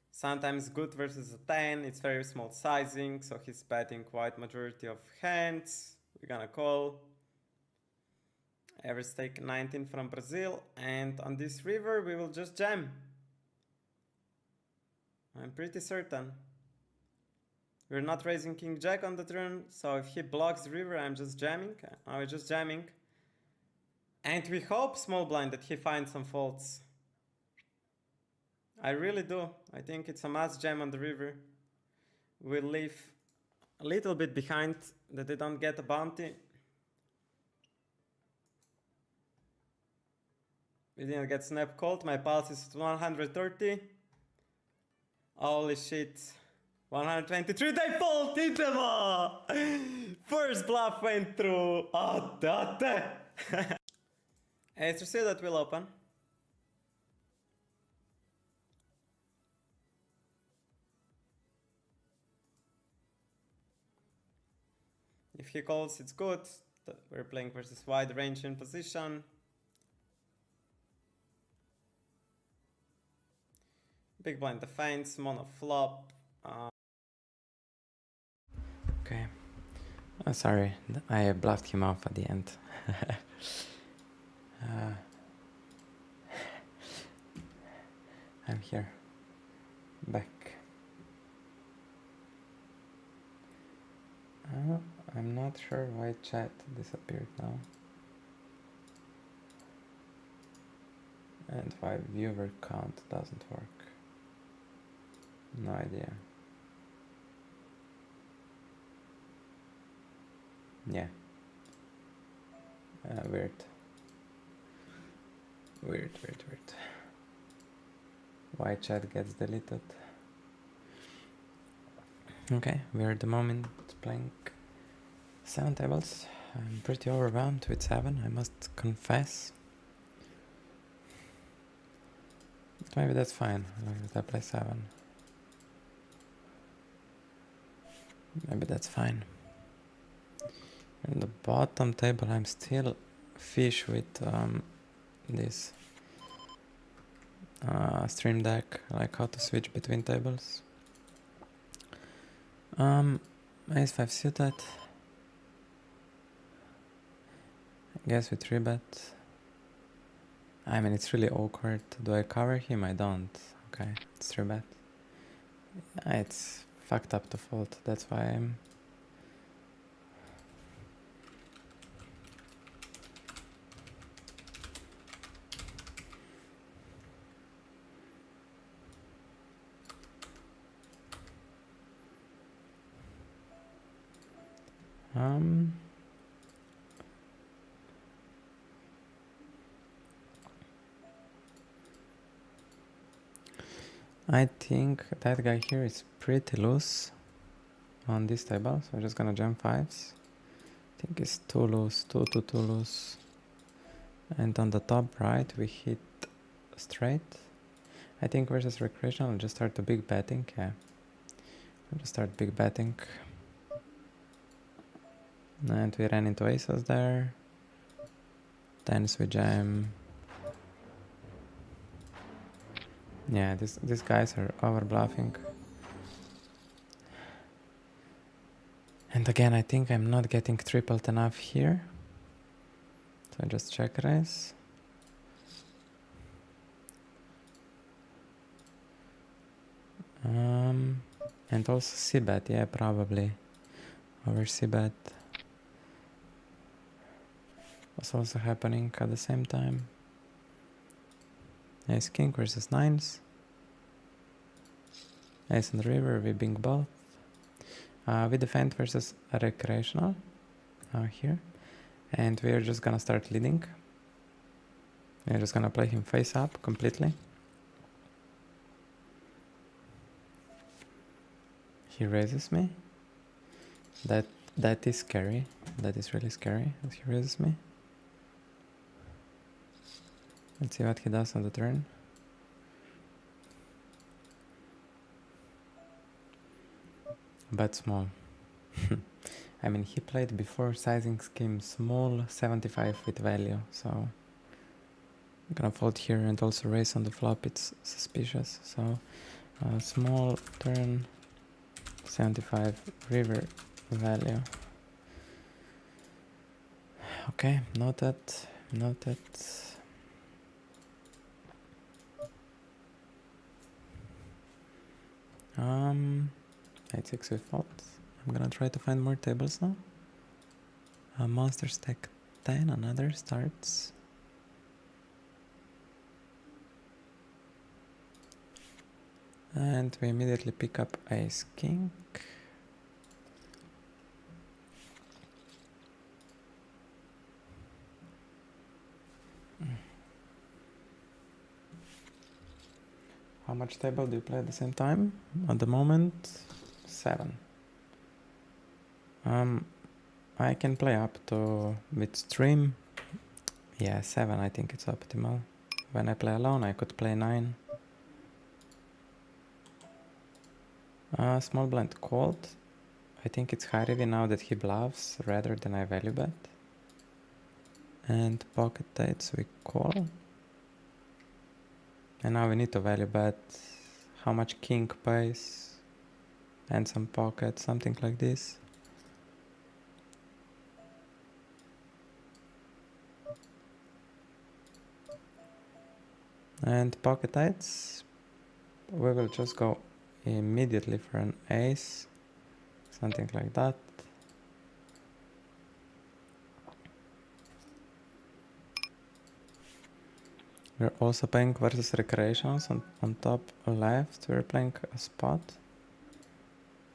Sometimes good versus a 10. It's very small sizing, so he's betting quite majority of hands. We're gonna call. Average stake 19 from Brazil, and on this river we will just jam. I'm pretty certain. We're not raising king jack on the turn, so if he blocks the river, I'm just jamming. I'm just jamming. And we hope, small blind, that he finds some faults. I really do. I think it's a must jam on the river. We'll leave a little bit behind that they don't get a bounty. We didn't get snap called. My pulse is 130. Holy shit. 123, they folded them all! First bluff went through. AtaThe. Ace receive that will open. If he calls, it's good. We're playing versus wide range in position. Big blind defense, mono flop. Okay. Oh, sorry, I bluffed him off at the end. I'm here. Back. I'm not sure why chat disappeared now. And why viewer count doesn't work. No idea. Yeah. Weird. Weird. Why chat gets deleted? Okay, we're at the moment playing 7 tables. I'm pretty overwhelmed with 7, I must confess. But maybe that's fine, as long as I play 7. Maybe that's fine. In the bottom table I'm still fish with this stream deck, like how to switch between tables. Ace 5 suited. I guess we 3-bet. I mean, it's really awkward. Do I cover him? I don't. Okay, it's 3-bet. It's fucked up to fold, that's why I'm... I think that guy here is pretty loose on this table, so I'm just gonna jam 5s. I think it's too loose, too loose. And on the top right we hit straight. I think versus recreational I'll just start the big betting. Yeah, I'll just start big betting. And we ran into aces there. Tens we jam. Yeah, these guys are over bluffing. And again, I think I'm not getting tripled enough here. So I just check raise. And also c-bet, yeah, probably. Over c-bet. What's also happening at the same time? Ace king versus 9s. Ace and river, we bing both. We defend versus recreational here. And we're just gonna start leading. We're just gonna play him face up completely. He raises me. That is scary. That is really scary as he raises me. Let's see what he does on the turn. Bet small. I mean, he played before sizing scheme small 75 with value, so I'm gonna fold here and also raise on the flop. It's suspicious. So small turn 75 river value. Okay, noted. Knight 6 with fault. I'm gonna try to find more tables now. Monster stack 10, another starts. And we immediately pick up ace king. How much table do you play at the same time? At the moment, 7. I can play up to with stream. Yeah, 7 I think it's optimal. When I play alone I could play 9. Small blind called. I think it's high ready now that he bluffs rather than I value bet. And pocket eights we call. And now we need to value bet how much king pays and some pocket, something like this. And pocket eights, we will just go immediately for an ace, something like that. We're also playing versus recreations on top left. We're playing a spot.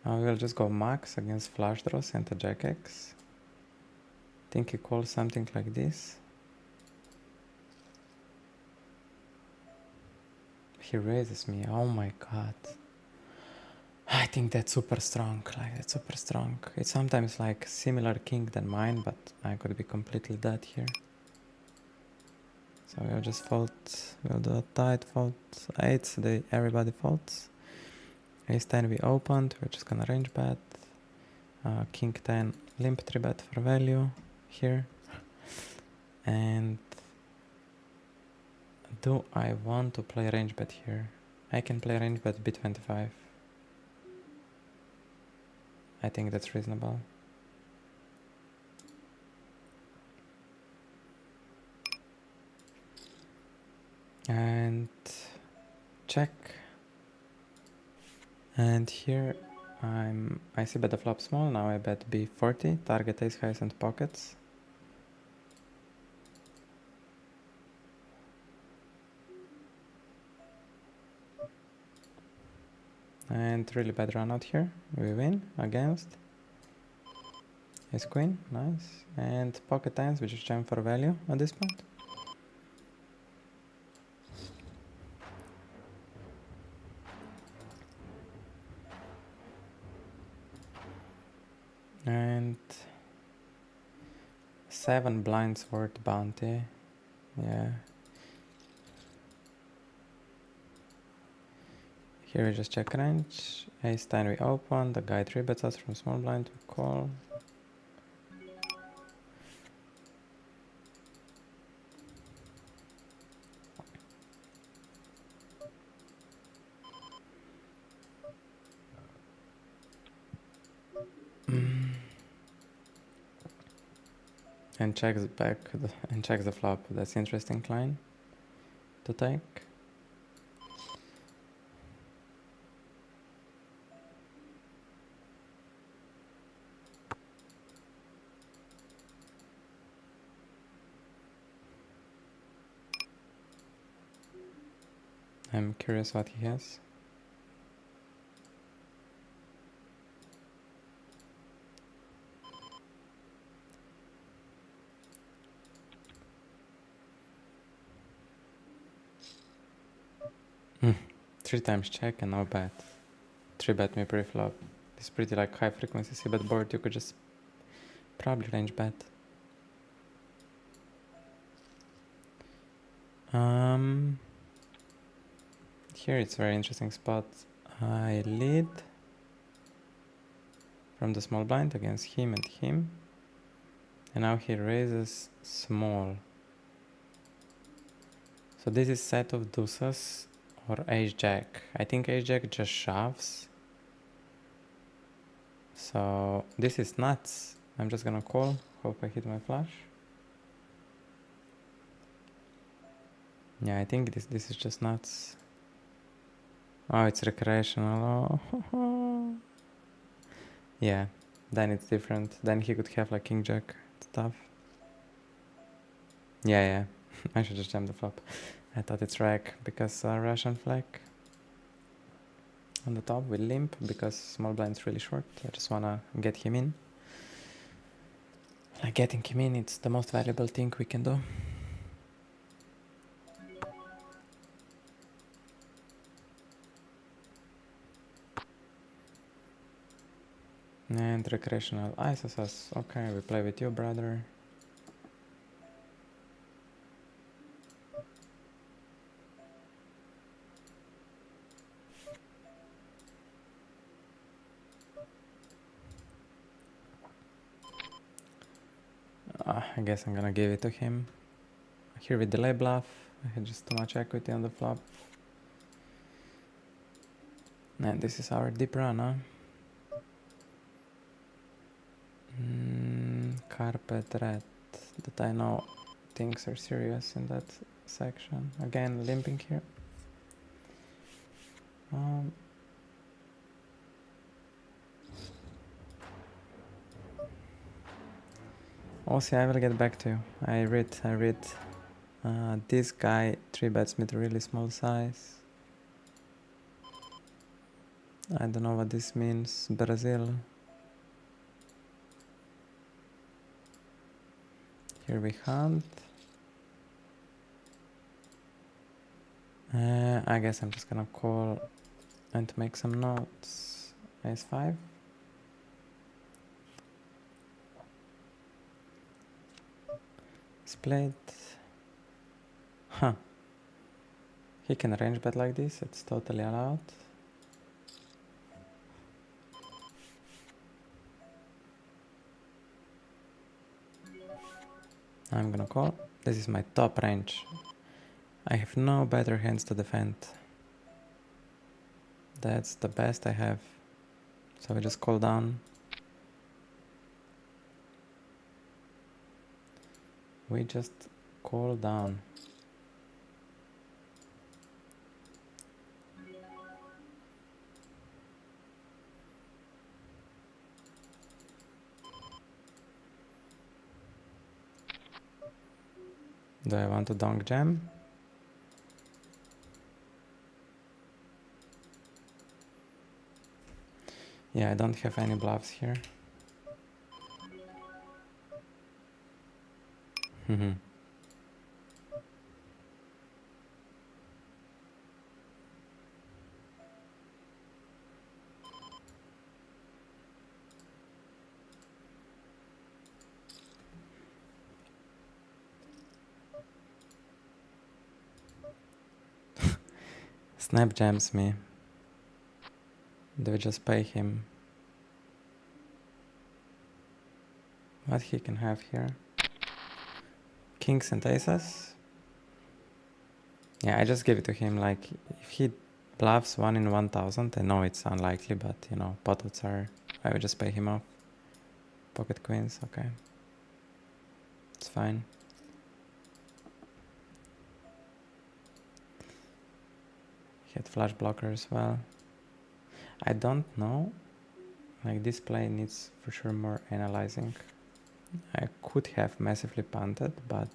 We will just go max against flush draws and a jack X. Think he calls something like this. He raises me. Oh my god. I think that's super strong. Like, that's super strong. It's sometimes like similar king than mine, but I could be completely dead here. So we'll just fold. We'll do a tight fold. 8, everybody folds. Ace 10 we opened. We're just gonna range bet. King 10 limp 3 bet for value here. And do I want to play range bet here? I can play range bet B25. I think that's reasonable. And check. And here I see bet the flop small. Now I bet B40. Target ace highs and pockets. And really bad run out here. We win against ace queen. Nice. And pocket tens, we just jam for value at this point. And 7 blinds worth bounty. Yeah. Here we just check range. Ace 10 we open. The guy 3 bets us from small blind. We call. And checks back and checks the flop. That's interesting line to take. I'm curious what he has. Three times check and no bet. 3 bet me pre-flop. It's pretty like high frequency c-bet board. You could just probably range bet. Here it's very interesting spot. I lead from the small blind against him and him. And now he raises small. So this is set of deuces or ace jack. I think ace jack just shoves. So this is nuts. I'm just gonna call. Hope I hit my flush. Yeah, I think this is just nuts. Oh, it's recreational. Oh. Yeah, then it's different. Then he could have like king jack stuff. Yeah. I should just jam the flop. I thought it's rag because Russian flag. On the top we limp because small blind's really short. I just wanna get him in. Like getting him in, it's the most valuable thing we can do. And recreational ISSS. Okay, we play with you, brother. I guess I'm gonna give it to him. Here with delay bluff. I had just too much equity on the flop. And this is our deep run, huh? Carpet red. That I know things are serious in that section. Again, limping here. Also, I will get back to you. I read. This guy 3-bets with really small size. I don't know what this means. Brazil. Here we hunt. I guess I'm just gonna call and make some notes. Ace 5. Split. Huh. He can range bet like this. It's totally allowed. I'm gonna call. This is my top range. I have no better hands to defend. That's the best I have. So we just call down. We just call down. Do I want to donk jam? Yeah, I don't have any bluffs here. Snap jams me. Do we just pay him? What he can have here? Kings and aces? Yeah, I just give it to him. Like, if he bluffs 1 in 1000, I know it's unlikely, but you know, pot odds are. I would just pay him off. Pocket queens, okay. It's fine. He had flush blocker as well. I don't know. Like, this play needs for sure more analyzing. I could have massively punted, but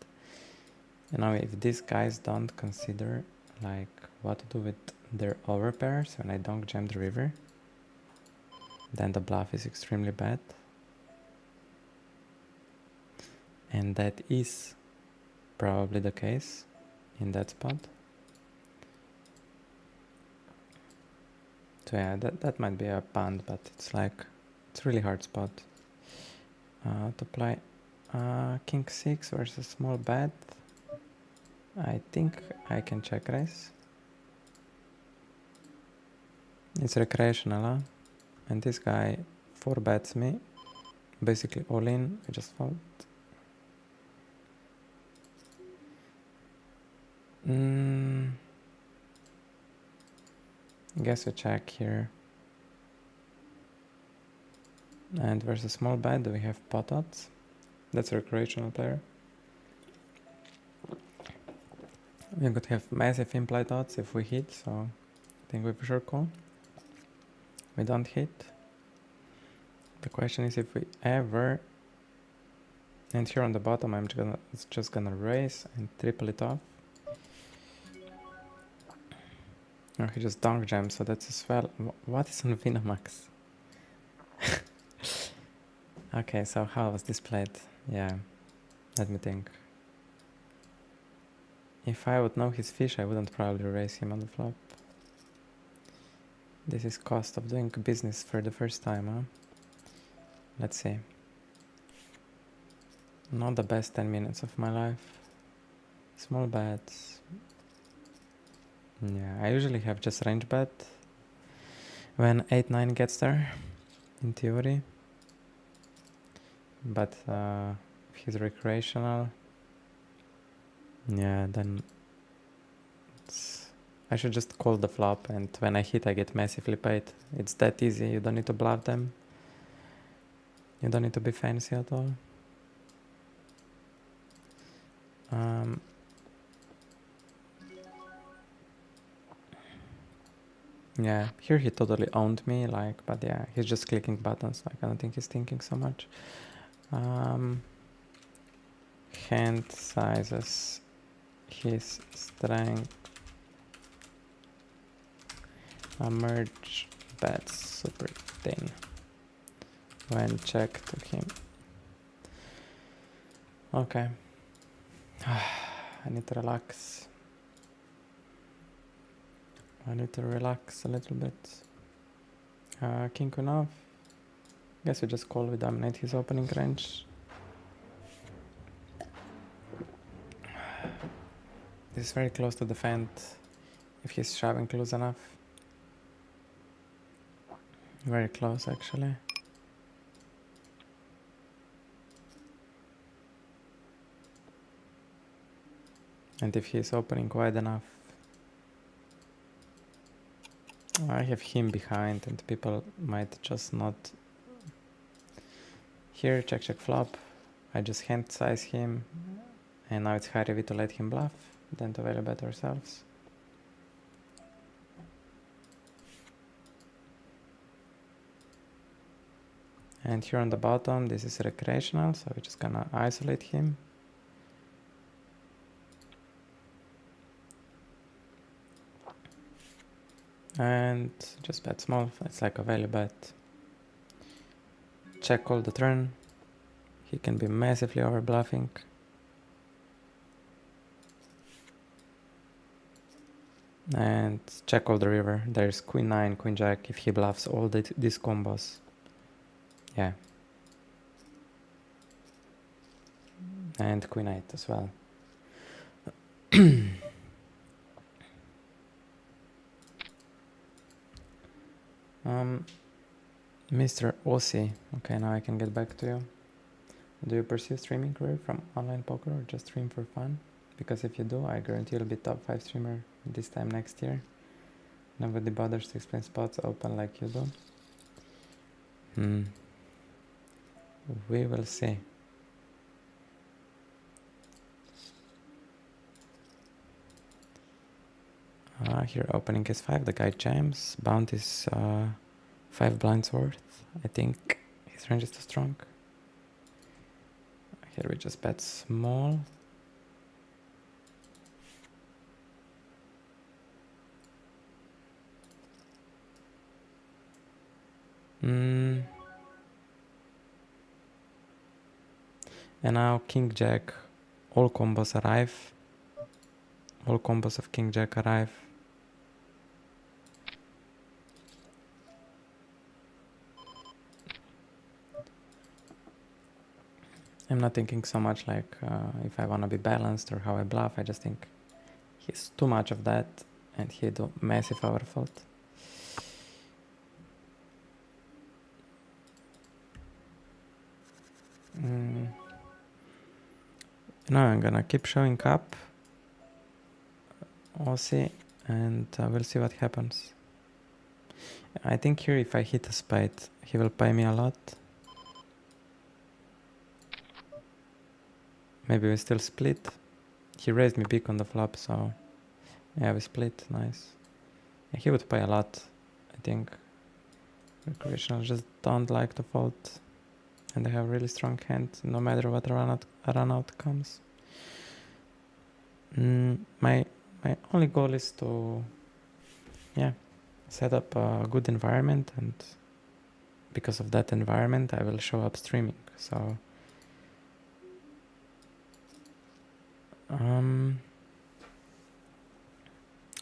you know, if these guys don't consider like what to do with their overpairs when I don't jam the river, then the bluff is extremely bad. And that is probably the case in that spot. So yeah, that might be a punt, but it's like, it's really hard spot to play. King 6 versus small bet. I think I can check raise. It's recreational, huh? And this guy 4-bets me. Basically all in, I just fold. Guess we check here. And versus small bet, do we have pot odds? That's a recreational player. We could have massive implied odds if we hit, so I think we for sure call. We don't hit. The question is if we ever, and here on the bottom I'm just gonna raise and triple it off. Oh, he just donk jams, so that's as well. What is on Vinamax? Okay, so how was this played? Yeah, let me think. If I would know his fish, I wouldn't probably raise him on the flop. This is cost of doing business for the first time, huh? Let's see. Not the best 10 minutes of my life. Small bets. Yeah, I usually have just range bet when 8-9 gets there, in theory. But if he's recreational, yeah, then I should just call the flop, and when I hit I get massively paid. It's that easy, you don't need to bluff them. You don't need to be fancy at all. Yeah, here he totally owned me, like, but yeah, he's just clicking buttons. Like, I don't think he's thinking so much. Hand sizes, his strength, merge bets super thin when check to him. Okay. I need to relax. I need to relax a little bit. King queen off. Guess we just call, we dominate his opening range. This is very close to defend if he's shoving close enough. Very close, actually. And if he's opening wide enough, I have him behind and people might just not. Here, check, check, flop. I just hand size him, and now it's high rev to let him bluff, then to value bet ourselves. And here on the bottom, this is recreational, so we're just gonna isolate him. And just bet small, it's like a value bet. Check call the turn. He can be massively over bluffing. And check call the river. There's queen 9, queen jack if he bluffs all these combos. Yeah. And queen 8 as well. Mr. Ossi, okay, now I can get back to you. Do you pursue streaming career from online poker or just stream for fun? Because if you do, I guarantee you'll be top 5 streamer this time next year. Nobody bothers to explain spots open like you do. We will see. Here opening is 5, the guy jams. Bound is 5 blinds worth. I think his range is too strong. Here we just bet small. And now king jack, all combos arrive. All combos of king jack arrive. I'm not thinking so much like if I want to be balanced or how I bluff. I just think he's too much of that and he do massive overfold. Now I'm gonna keep showing up Aussie and we'll see what happens. I think here if I hit a spade he will pay me a lot. Maybe we still split. He raised me big on the flop, so yeah, we split. Nice. Yeah, he would pay a lot, I think. Recreational just don't like to fold, and they have really strong hand no matter what run out comes. My only goal is to set up a good environment, and because of that environment I will show up streaming. So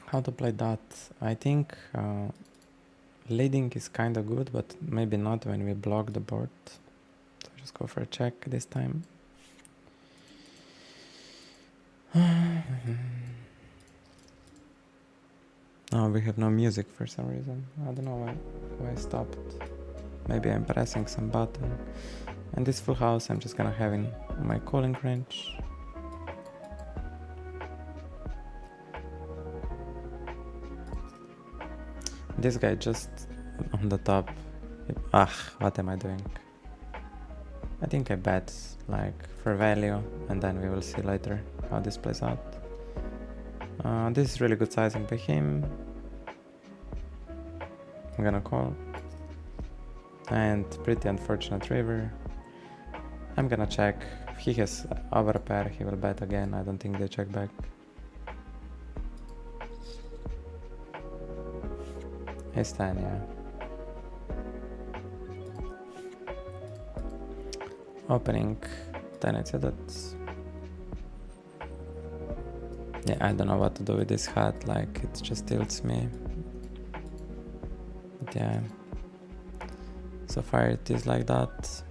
how to play that? I think leading is kind of good, but maybe not when we block the board. So just go for a check this time. Oh, we have no music for some reason. I don't know why I stopped. Maybe I'm pressing some button. And this full house I'm just gonna have in my calling range. This guy just on the top. What am I doing? I think I bet like for value and then we will see later how this plays out. This is really good sizing by him. I'm gonna call. And pretty unfortunate river. I'm gonna check. If he has overpair, he will bet again. I don't think they check back. He's 10, yeah. Opening 10, it's that's... Yeah, I don't know what to do with this hat, like it just tilts me. But yeah. So far it is like that.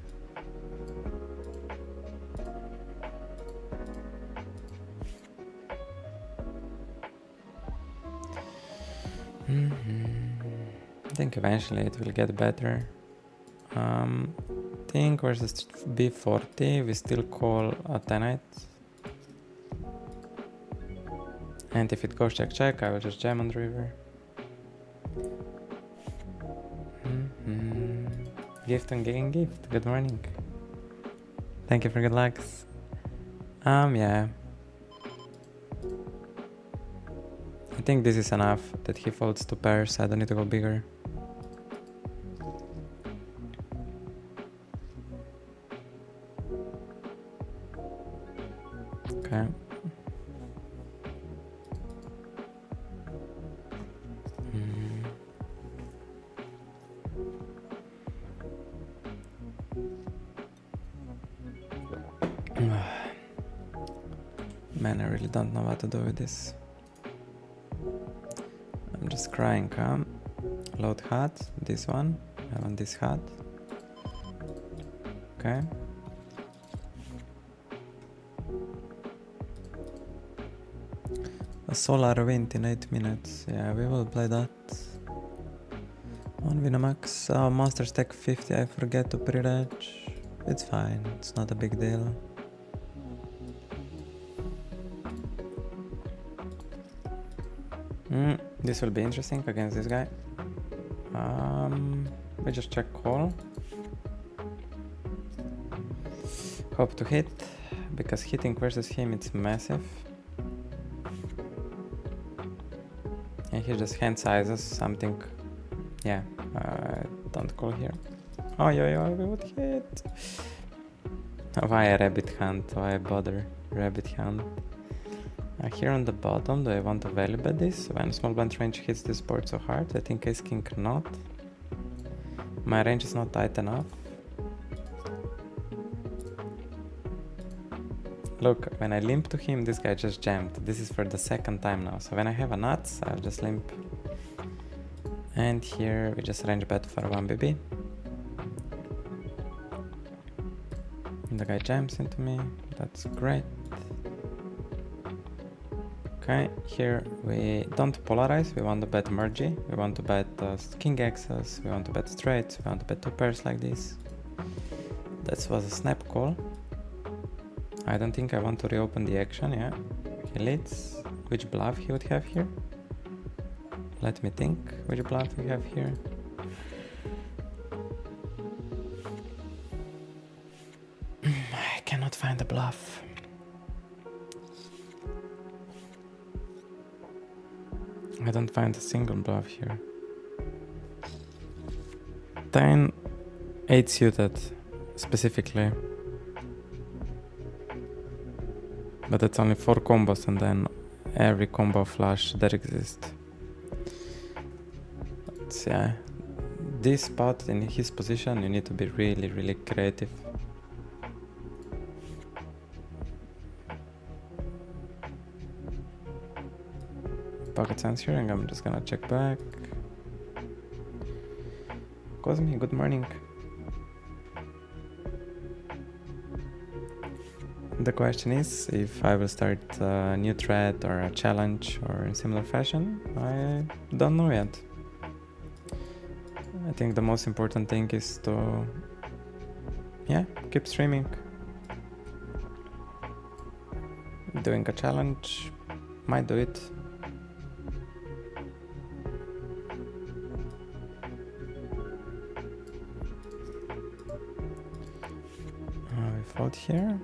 I think eventually it will get better. Think versus B40, we still call a 10-8. And if it goes check, I will just jam on the river. Gift and getting gift. Good morning. Thank you for good lucks. Yeah. I think this is enough that he folds 2 pairs. I don't need to go bigger. Okay. Man, I really don't know what to do with this. I'm just crying, Load hat, this one. I want this hat. Okay. A solar wind in 8 minutes. Yeah, we will play that. On Winamax. Monster stack 50. I forget to pre-reg. It's fine. It's not a big deal. This will be interesting against this guy. We just check call. Hope to hit, because hitting versus him it's massive. And he just hand sizes something. Yeah, don't call here. Oh, yeah, we would hit. Why a rabbit hunt? Why bother rabbit hunt? Here on the bottom, do I want to value bet this? When small blind range hits this board so hard, I think ace king not. My range is not tight enough. Look, when I limp to him, this guy just jammed. This is for the 2nd time now. So when I have a nuts, I'll just limp. And here we just range bet for 1 BB. And the guy jams into me. That's great. Okay, here we don't polarize, we want to bet mergy, we want to bet king X's, we want to bet straights, we want to bet 2 pairs like this. That was a snap call. I don't think I want to reopen the action, yeah. He leads. Which bluff he would have here? Let me think, which bluff we have here? I cannot find the bluff. I don't find a single bluff here. 10, 8 suited, specifically. But it's only 4 combos and then every combo flush that exists. But yeah, this spot in his position, you need to be really, really creative. Pocket sense here, and I'm just gonna check back. Cosme, good morning. The question is if I will start a new thread or a challenge or in similar fashion. I don't know yet. I think the most important thing is to, yeah, keep streaming. Doing a challenge, might do it. We fold here.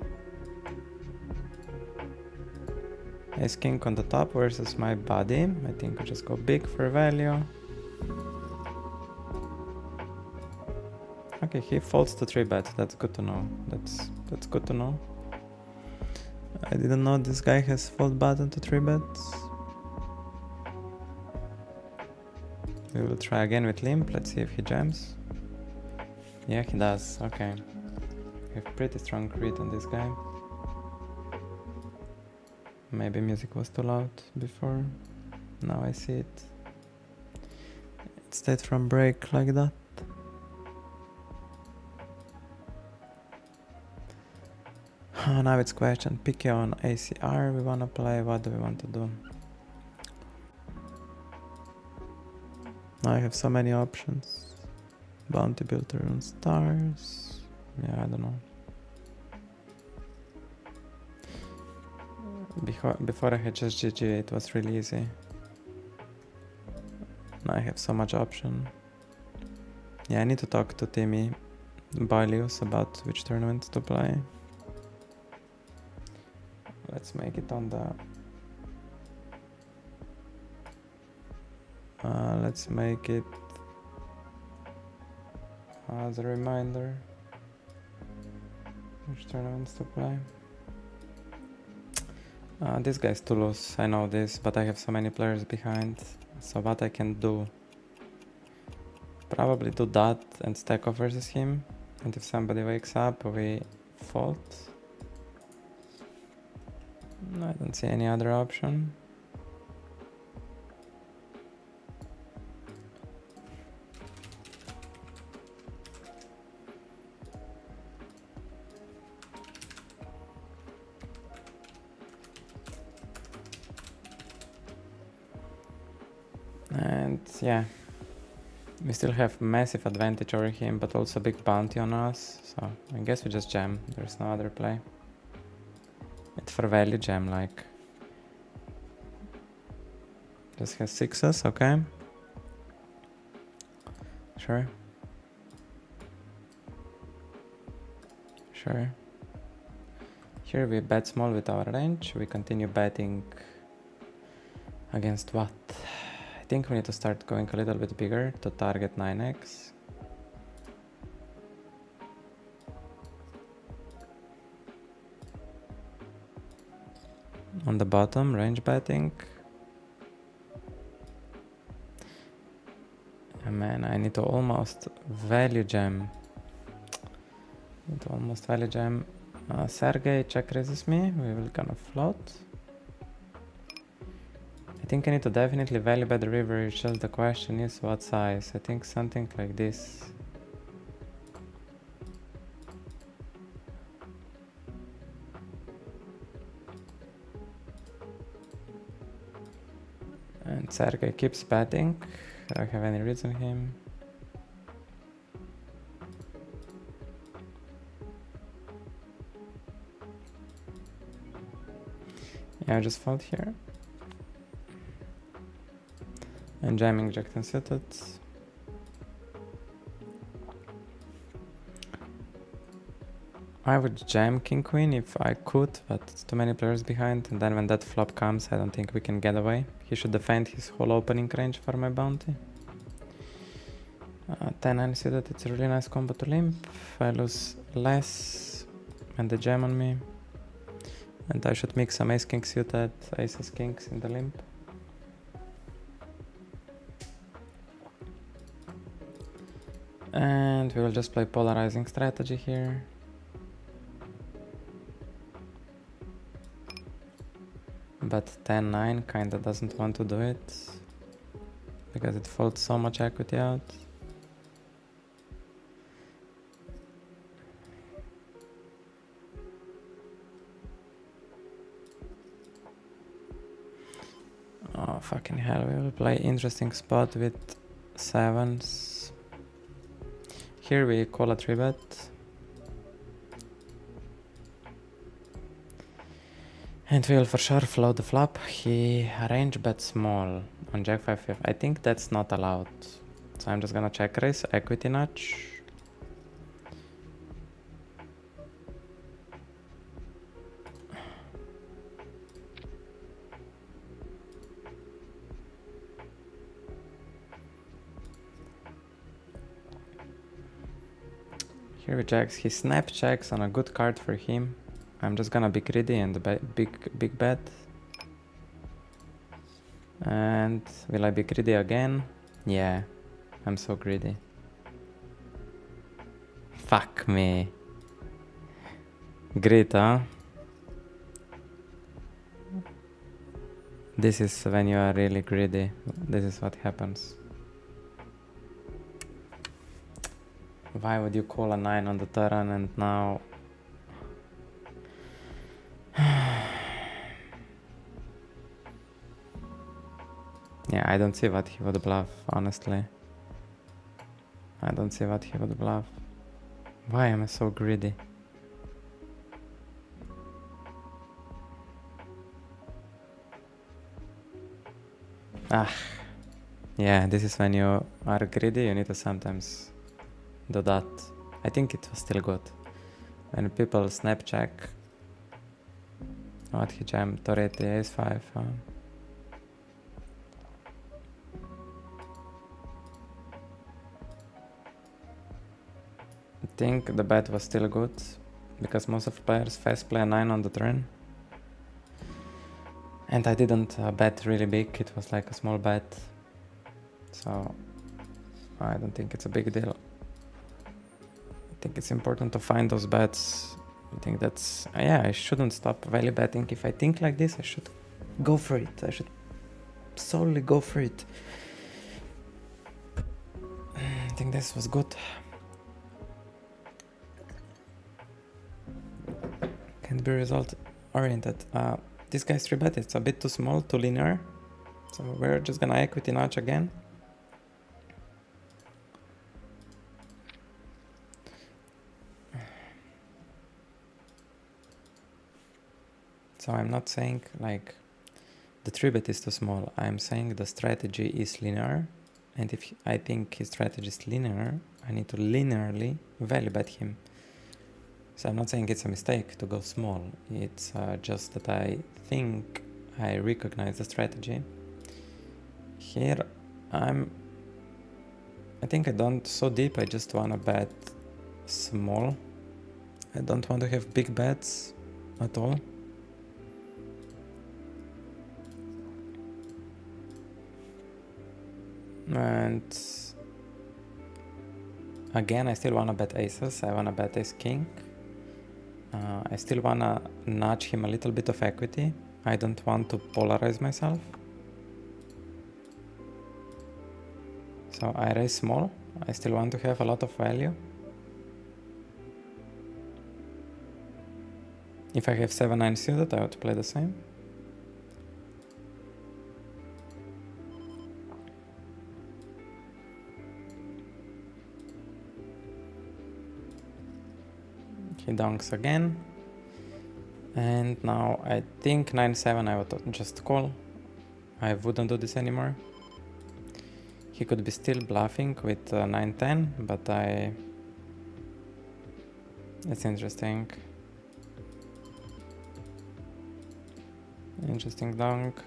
Ace king on the top versus my body. I think we just go big for value. Okay, he folds to 3-bet. That's good to know. That's good to know. I didn't know this guy has fold button to 3-bets. We will try again with limp. Let's see if he jams. Yeah, he does. Okay. We have pretty strong read on this guy. Maybe music was too loud before. Now I see it. It stayed from break like that. Now it's question. Pick on ACR we wanna play. What do we want to do? I have so many options. Bounty builder on stars. Yeah, I don't know. Before I had just GG, it was really easy. Now I have so much option. Yeah, I need to talk to Timmy Balius about which tournaments to play. Let's make it on the... let's make it as a reminder which tournaments to play. This guy's too loose, I know this, but I have so many players behind. So what I can do, probably do that and stack off versus him. And if somebody wakes up, we fold. No, I don't see any other option. And yeah, we still have massive advantage over him, but also big bounty on us. So I guess we just jam. There's no other play. It's for value jam, like. Just has 6s, okay. Sure. Sure. Here we bet small with our range. We continue betting against what? I think we need to start going a little bit bigger to target 9x. On the bottom, range betting. Man, I need to almost value jam. Sergey check raises me. We will gonna float. I think I need to definitely value bet the river. It's just the question is what size. I think something like this. And Sergey keeps betting. I don't have any reason him. Yeah, I just fold here. And jamming jack 10 suited. I would jam king queen if I could, but it's too many players behind, and then when that flop comes I don't think we can get away. He should defend his whole opening range for my bounty. 10-9 suited, it's a really nice combo to limp. I lose less and the jam on me. And I should mix some ace king suited, aces kings in the limp. And we will just play polarizing strategy here. But 10-9 kinda doesn't want to do it because it folds so much equity out. Oh fucking hell, we will play interesting spot with 7s. Here we call a 3-bet. And we will for sure float the flop. He range bet small on jack 5-5. I think that's not allowed. So I'm just gonna check raise, equity notch. Here he checks. He snap checks on a good card for him. I'm just gonna be greedy and big bet. And will I be greedy again? Yeah, I'm so greedy. Fuck me. Great, huh? This is when you are really greedy. This is what happens. Why would you call a 9 on the turn and now... Yeah, I don't see what he would bluff, honestly. I don't see what he would bluff. Why am I so greedy? Ah, yeah, this is when you are greedy, you need to sometimes do that. I think it was still good. When people snap check. What he jammed? Toreti ace 5. I think the bet was still good because most of the players fast play a 9 on the turn. And I didn't bet really big, it was like a small bet. So I don't think it's a big deal. I think it's important to find those bets. I think that's, yeah, I shouldn't stop value betting. If I think like this, I should go for it. I should solely go for it. I think this was good. Can't be result oriented. This guy's 3-bet, it's a bit too small, too linear. So we're just gonna equity notch again. So I'm not saying like the 3-bet is too small. I'm saying the strategy is linear. And if I think his strategy is linear, I need to linearly value bet him. So I'm not saying it's a mistake to go small. It's just that I think I recognize the strategy. Here I think I don't so deep, I just wanna bet small. I don't want to have big bets at all. And again, I still wanna bet aces. I wanna bet ace king. I still wanna nudge him a little bit of equity. I don't want to polarize myself. So I raise small. I still want to have a lot of value. If I have 7-9 suited, I would play the same. He donks again. And now I think 9-7 I would just call. I wouldn't do this anymore. He could be still bluffing with 9-10, but it's interesting. Interesting donk.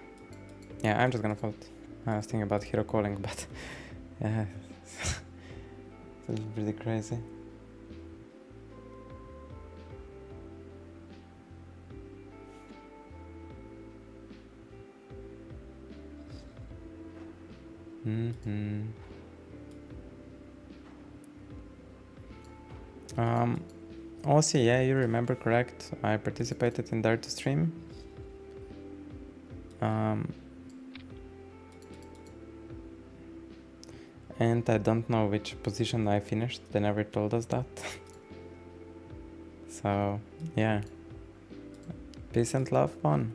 Yeah, I'm just gonna fold. I was thinking about hero calling, but yeah, it's pretty crazy. Also, yeah, you remember correct. I participated in Dare to Stream. And I don't know which position I finished. They never told us that. So, yeah. Peace and love, one.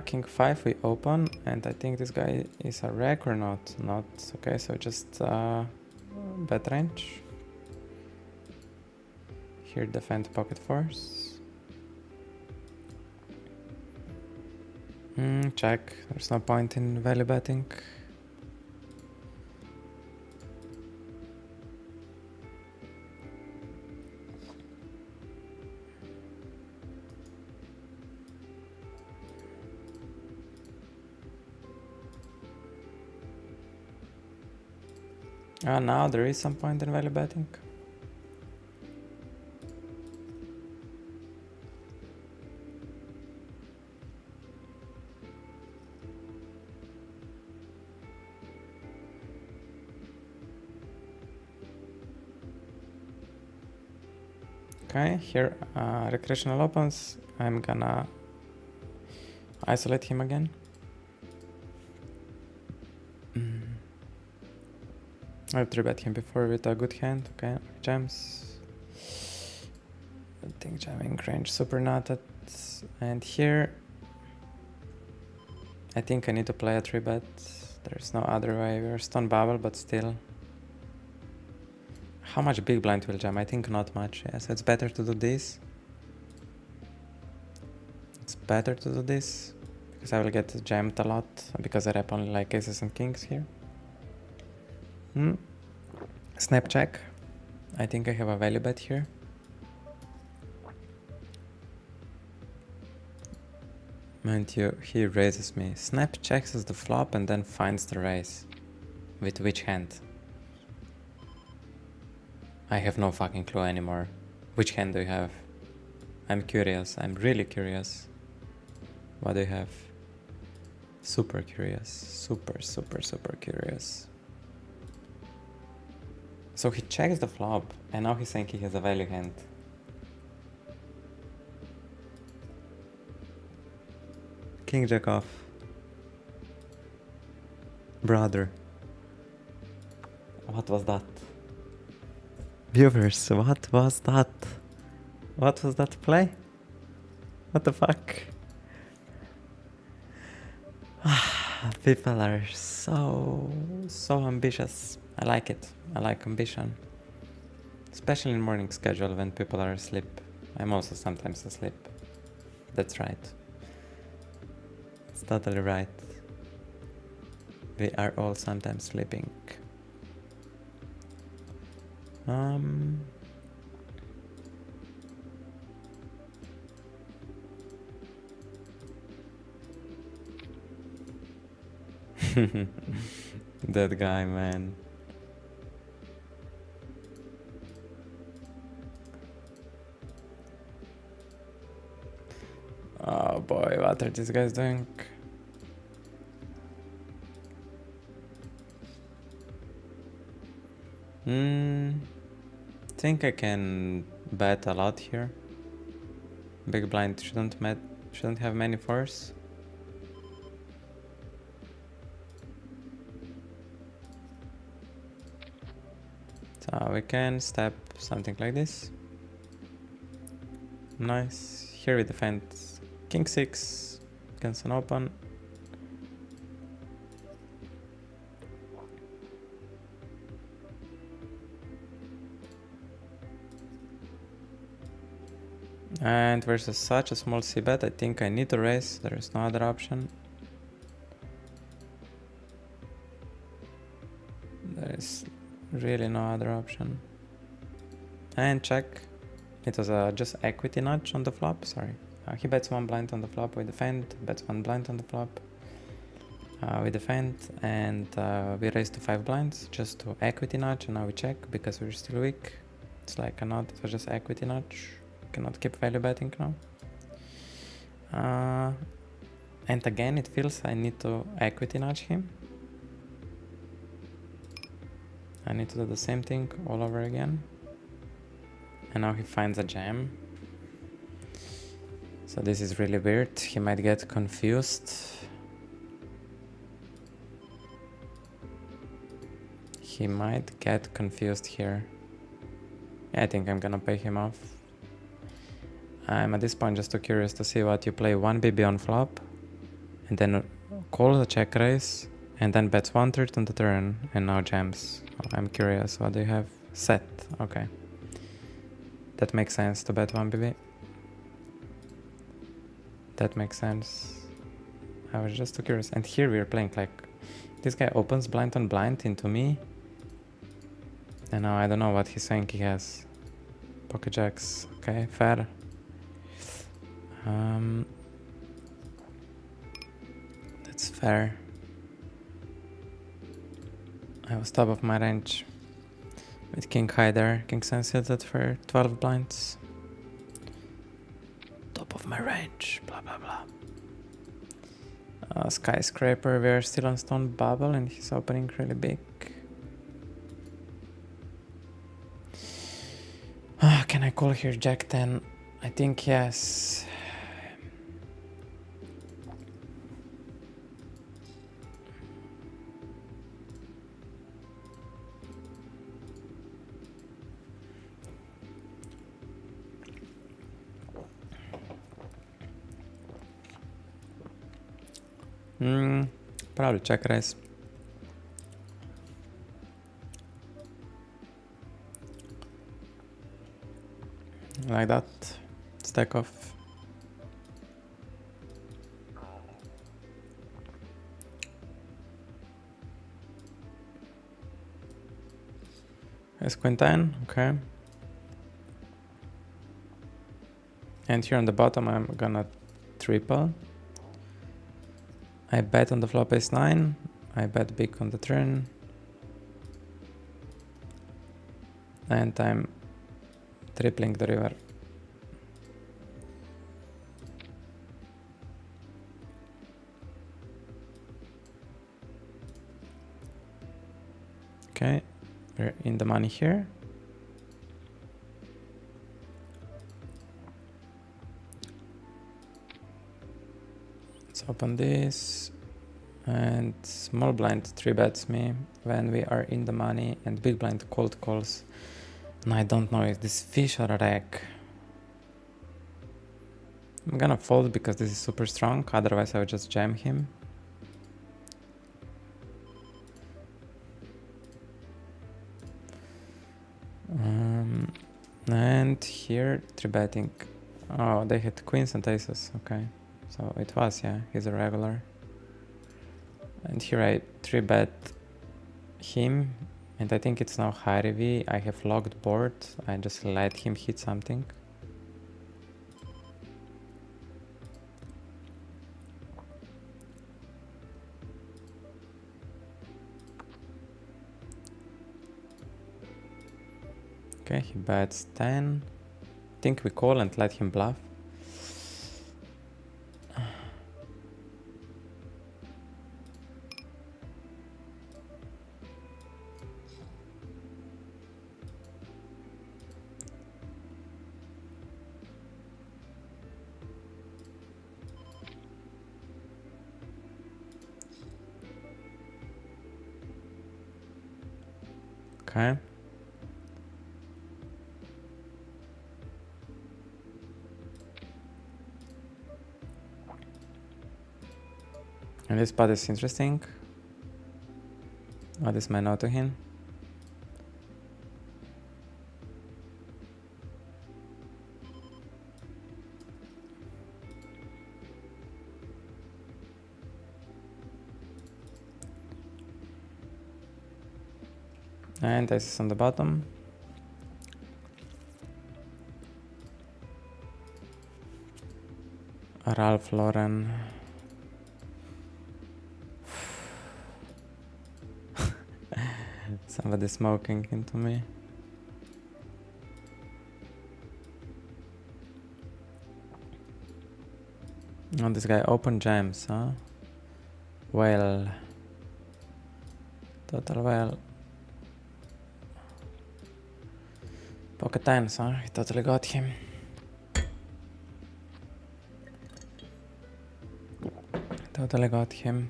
King 5 we open, and I think this guy is a reg or not. Not okay, so just bet range. Here defend pocket force. Check. There's no point in value betting. Now there is some point in value betting. Okay, here recreational opens. I'm gonna isolate him again. I've 3-bet him before with a good hand. Okay, jams. I think jamming range super nutted. And here I think I need to play a 3-bet. There's no other way. We're stone bubble, but still. How much big blind will jam? I think not much. Yes, it's better to do this. It's better to do this because I will get jammed a lot because I rep only like aces and kings here. Snap check. I think I have a value bet here. And he raises me. Snap checks as the flop and then finds the raise. With which hand? I have no fucking clue anymore. Which hand do you have? I'm curious. I'm really curious. What do you have? Super curious. Super curious. So he checks the flop and now he's saying he has a value hand. King jack off. Brother. What was that? Viewers, what was that? What was that play? What the fuck? People are so ambitious. I like it. I like ambition. Especially in morning schedule when people are asleep. I'm also sometimes asleep. That's right. It's totally right. We are all sometimes sleeping. That guy, man. Oh boy, what are these guys doing? Think I can bet a lot here. Big blind shouldn't have many fours. So we can step something like this. Nice. Here we defend king 6 against an open. And versus such a small c-bet, I think I need to raise. There is no other option. There is really no other option. And check. It was just equity nudge on the flop. Sorry. He bets 1 blind on the flop. We defend. Bets 1 blind on the flop. We defend. And we raise to 5 blinds just to equity nudge. And now we check because we're still weak. It's like a nod. It was just equity nudge. Cannot keep value betting now. And again, it feels I need to equity nudge him. I need to do the same thing all over again. And now he finds a jam. So this is really weird. He might get confused. He might get confused here. Yeah, I think I'm gonna pay him off. I'm at this point just too curious to see what you play 1 BB on flop. And then call the check raise. And then bets 1/3 on the turn. And now jams. I'm curious, what do you have? Set. Okay. That makes sense to bet 1 BB. That makes sense. I was just too curious. And here we're playing like... This guy opens blind on blind into me. And now I don't know what he's saying he has. Pocket jacks. Okay, fair. That's fair. I was top of my range. With king high there, king sensitive for 12 blinds. Top of my range, blah blah blah. Skyscraper, we're still on stone bubble and he's opening really big. Can I call here Jack 10? I think yes. Probably check raise. Like that. Stack off. Ace queen 10, okay. And here on the bottom I'm gonna triple. I bet on the flop ace 9. I bet big on the turn. And I'm tripling the river. Okay, we're in the money here. Let's open this. And small blind 3-bets me when we are in the money, and big blind cold calls. And I don't know if this fish or a rag. I'm gonna fold because this is super strong, otherwise I would just jam him. And here 3-betting. Oh, they had queens and aces, okay. So it was, yeah, he's a regular. And here I 3-bet him, and I think it's now high rev. I have locked board, I just let him hit something. Okay, he bets 10. I think we call and let him bluff. Okay. And this spot is interesting. What is my no to him? And this is on the bottom. Ralph Lauren. Somebody smoking into me. Oh, this guy open jams, huh? Well. Total well. Pocket tens, huh? He totally got him. Totally got him.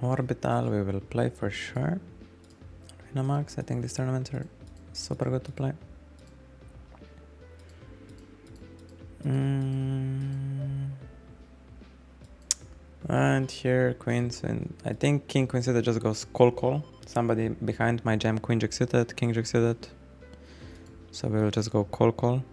Orbital, we will play for sure. Winamax, I think these tournaments are super good to play. And here queens, and I think king queen suited just goes call. Somebody behind my jam queen jack suited, king jack suited. So we will just go call.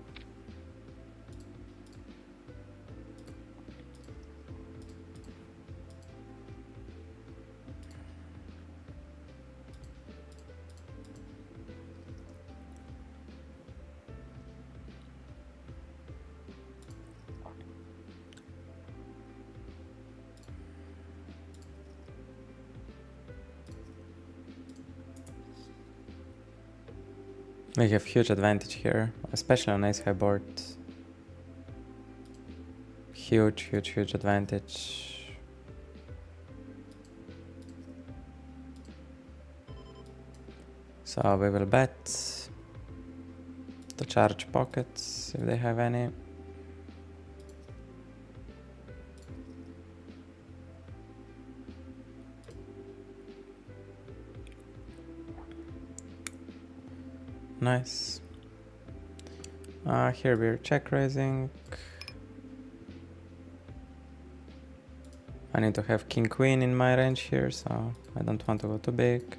We have huge advantage here, especially on ace high board. Huge advantage. So we will bet to charge pockets if they have any. Nice. Here we're check raising. I need to have king queen in my range here, so I don't want to go too big.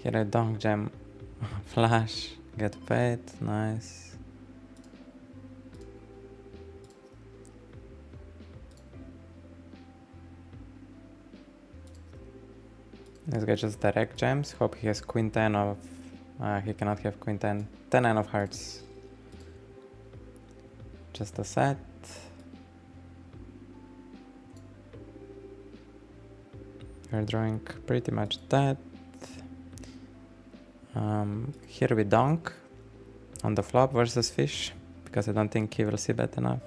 Here I donk jam flash, get paid, nice. This guy just direct jams, hope he has queen 10 of... he cannot have queen 10. 10 9 of hearts. Just a set. We're drawing pretty much that. Here we donk on the flop versus fish, because I don't think he will see bet enough.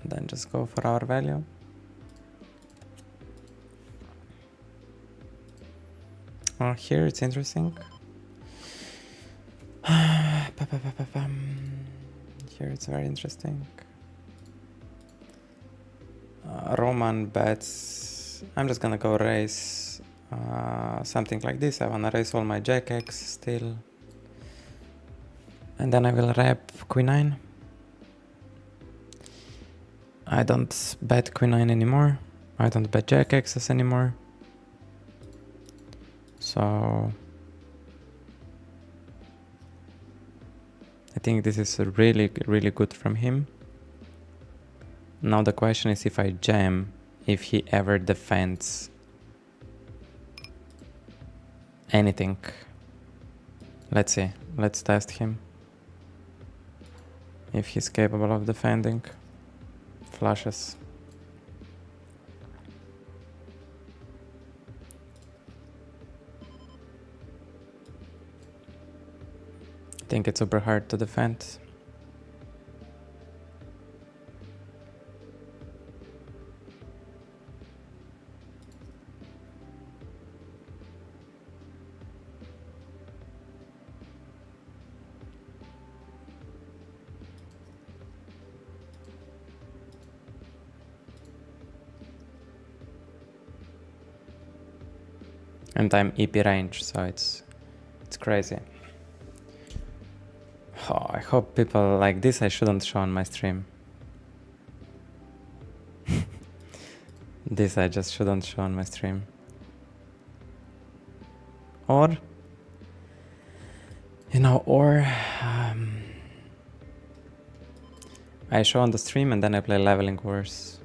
And then just go for our value. Here it's interesting. Here it's very interesting. Roman bets. I'm just gonna go raise something like this. I wanna raise all my jack X still. And then I will wrap queen 9. I don't bet queen 9 anymore. I don't bet jack X's anymore. So I think this is really good from him. Now the question is if I jam, if he ever defends anything. Let's see, let's test him. If he's capable of defending flushes. I think it's super hard to defend. And I'm EP range, so it's crazy. Oh, I hope people like this. I shouldn't show on my stream. This I just shouldn't show on my stream. Or, you know, or I show on the stream and then I play leveling worse.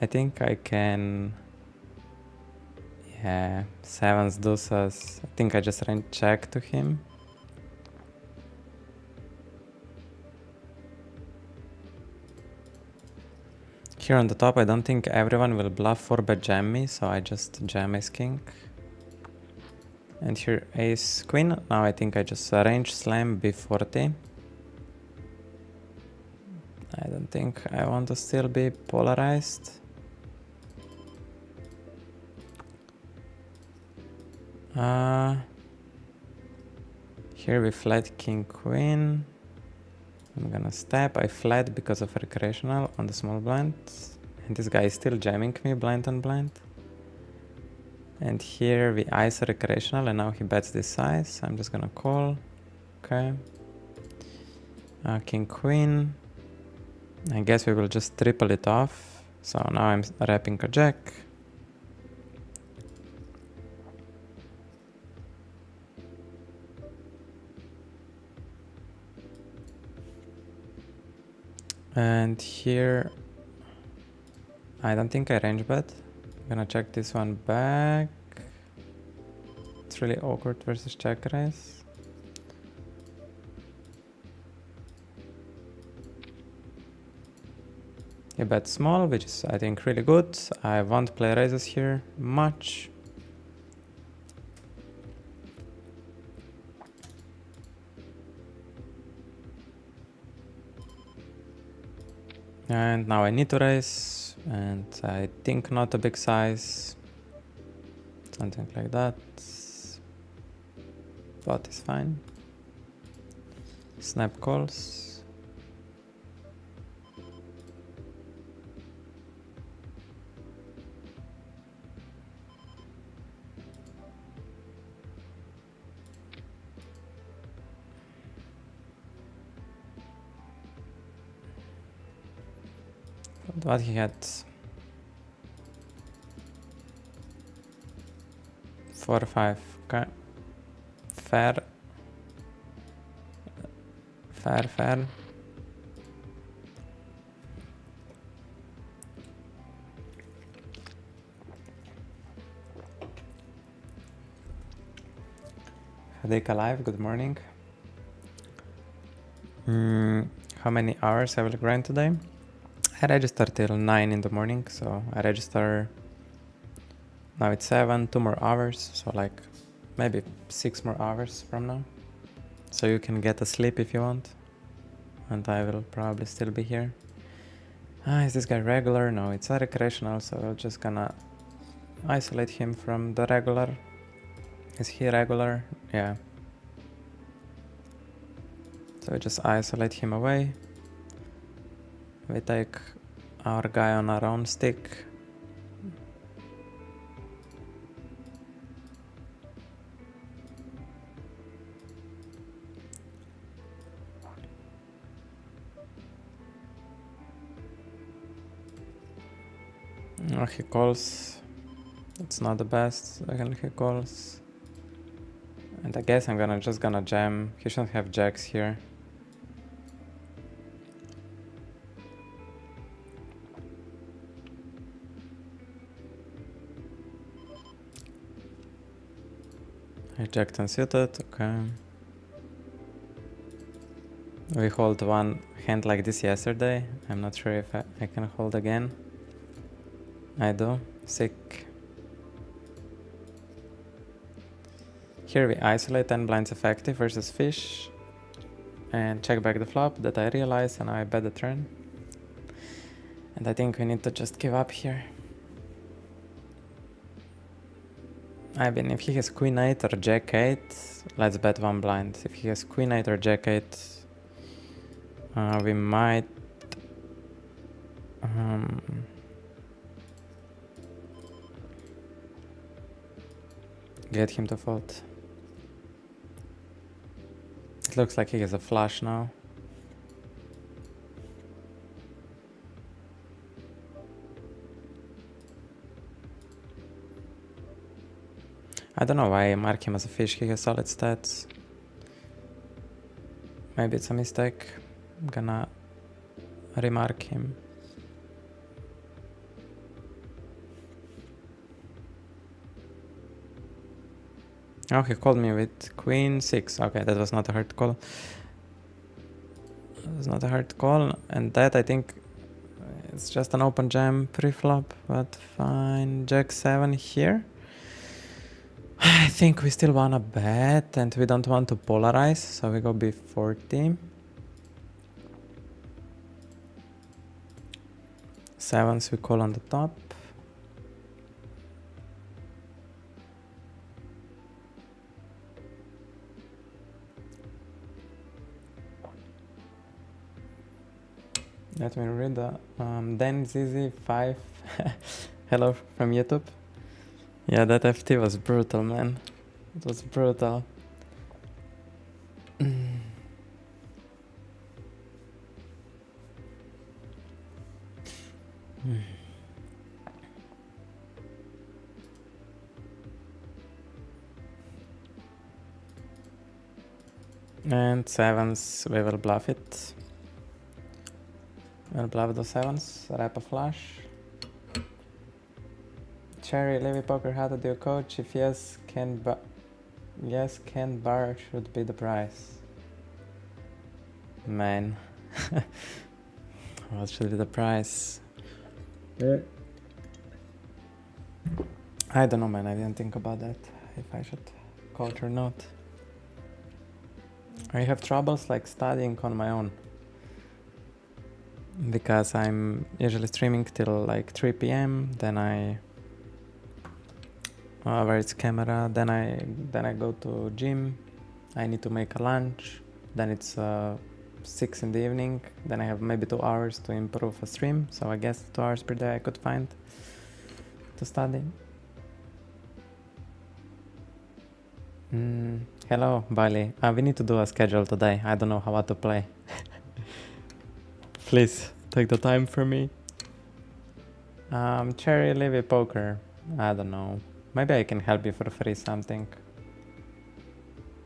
I think I can, yeah, sevens, deuces. I think I just ran check to him. Here on the top, I don't think everyone will bluff 4-bet jam me, so I just jam ace king. And here ace queen. Now I think I just range slam b40. I don't think I want to still be polarized. Here we flat king queen. I'm gonna step. I flat because of recreational on the small blind. And this guy is still jamming me blind on blind. And here we ice recreational and now he bets this size. I'm just gonna call. Okay. King queen. I guess we will just triple it off. So now I'm wrapping a jack. And here, I don't think I range bet. I'm gonna check this one back. It's really awkward versus check raise. He bet small, which is I think really good. I won't play raises here much. And now I need to raise, and I think not a big size, something like that. But is fine. Snap calls. What he had 4 or 5. Okay. Fair. Fair. Headache alive, good morning. How many hours I will grind today? I register till 9 in the morning, so I register, now it's 7, 2 more hours, so like maybe 6 more hours from now. So you can get a sleep if you want, and I will probably still be here. Is this guy regular? No, it's a recreational, so we're just gonna isolate him from the regular. Is he regular? Yeah. So we just isolate him away. We take our guy on our own stick. Oh, he calls. It's not the best. Again, he calls. And I guess I'm just gonna jam. He shouldn't have jacks here. I jacked unsuited, okay. We hold one hand like this yesterday. I'm not sure if I can hold again. I do. Sick. Here we isolate 10 blinds effective versus fish. And check back the flop that I realized, and now I bet the turn. And I think we need to just give up here. I mean, if he has queen 8 or jack 8, let's bet one blind. If he has queen 8 or jack 8, we might get him to fold. It looks like he has a flush now. I don't know why I mark him as a fish. He has solid stats. Maybe it's a mistake. I'm gonna remark him. Oh, he called me with queen 6. Okay, that was not a hard call. That was not a hard call. And that, I think, it's just an open jam pre-flop. But fine. Jack 7 here. I think we still wanna bet, and we don't want to polarize, so we go b40. 7s we call on the top. Let me read the Dan Zizi 5. Hello from YouTube. Yeah, that FT was brutal, man. It was brutal. And 7s, we will bluff it. I'll bluff the sevens, wrap a flush. Cherry, Levy Poker, how to do coach? If yes, can bar should be the price. Man. What should be the price? I don't know, man. I didn't think about that. If I should coach or not. I have troubles like studying on my own. Because I'm usually streaming till like 3 p.m. Then I where it's camera. Then I go to gym. I need to make a lunch. Then it's 6 in the evening. Then I have maybe 2 hours to improve a stream. So I guess 2 hours per day I could find to study. Hello, Bali. We need to do a schedule today. I don't know how to play. Please take the time for me. Cherry, Levy Poker. I don't know. Maybe I can help you for free something.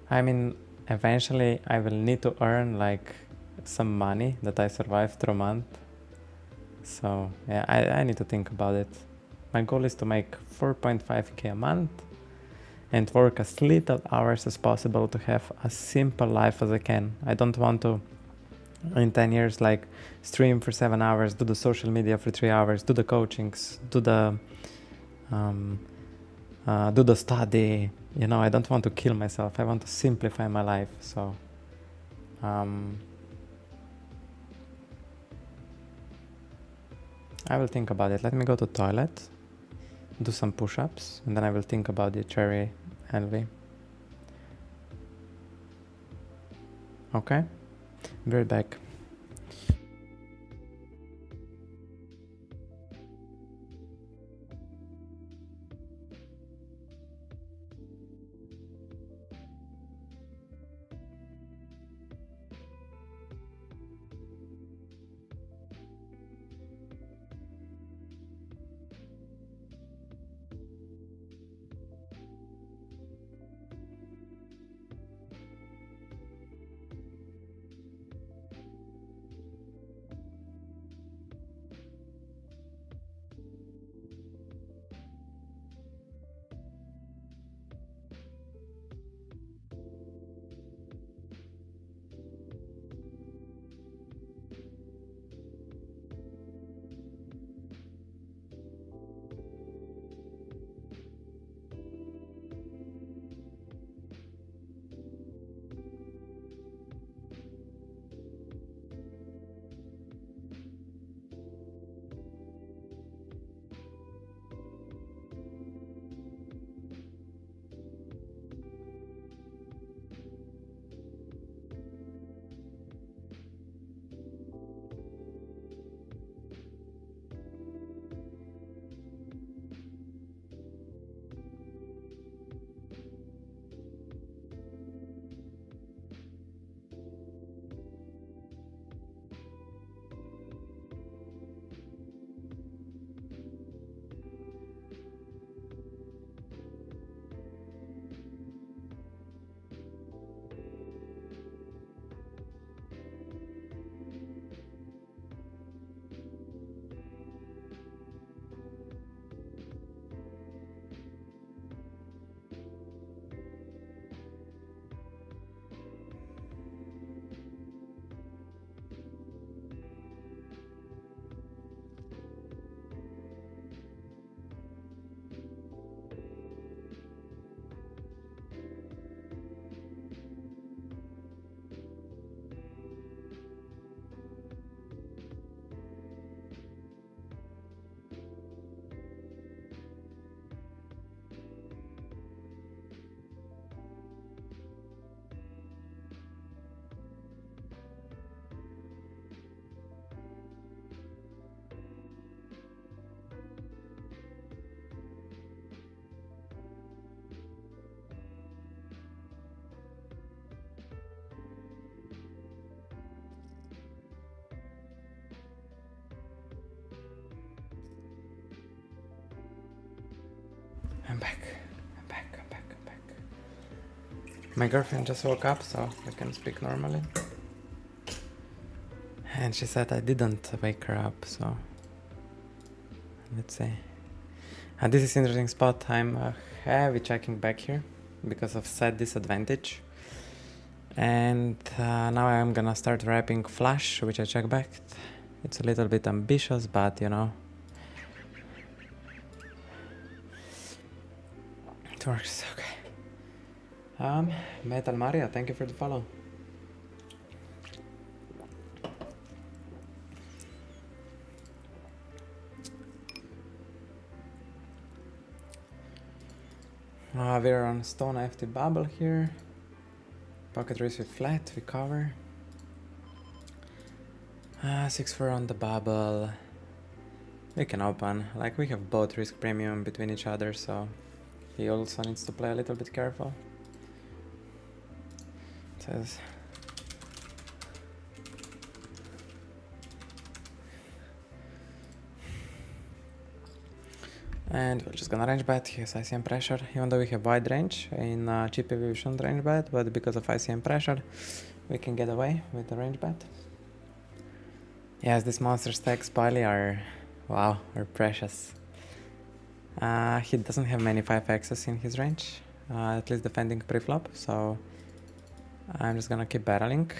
I mean, eventually I will need to earn like some money that I survive through a month. So yeah, I need to think about it. My goal is to make 4.5k a month and work as little hours as possible to have a simple life as I can. I don't want to in 10 years like stream for 7 hours, do the social media for 3 hours, do the coachings, do the study. You know, I don't want to kill myself. I want to simplify my life. So I will think about it. Let me go to toilet, do some push-ups, and then I will think about the cherry envy. Okay, be right back. I'm back. My girlfriend just woke up, so we can speak normally. And she said I didn't wake her up, so let's see. This is interesting spot. I'm heavy checking back here because of set disadvantage. And now I'm gonna start wrapping flush, which I check back. It's a little bit ambitious, but you know, it works. Okay. Metal Maria, thank you for the follow. We're on stone FT bubble here. Pocket race with flat, we cover. 6-4 on the bubble. We can open, like we have both risk premium between each other, so he also needs to play a little bit careful. It says and we're just gonna range bet. He has ICM pressure, even though we have wide range. In GPV we shouldn't range bet, but because of ICM pressure, we can get away with the range bet. Yes, these monster stacks Pali are, wow, are precious. He doesn't have many 5x's in his range, at least defending pre-flop, so I'm just gonna keep barreling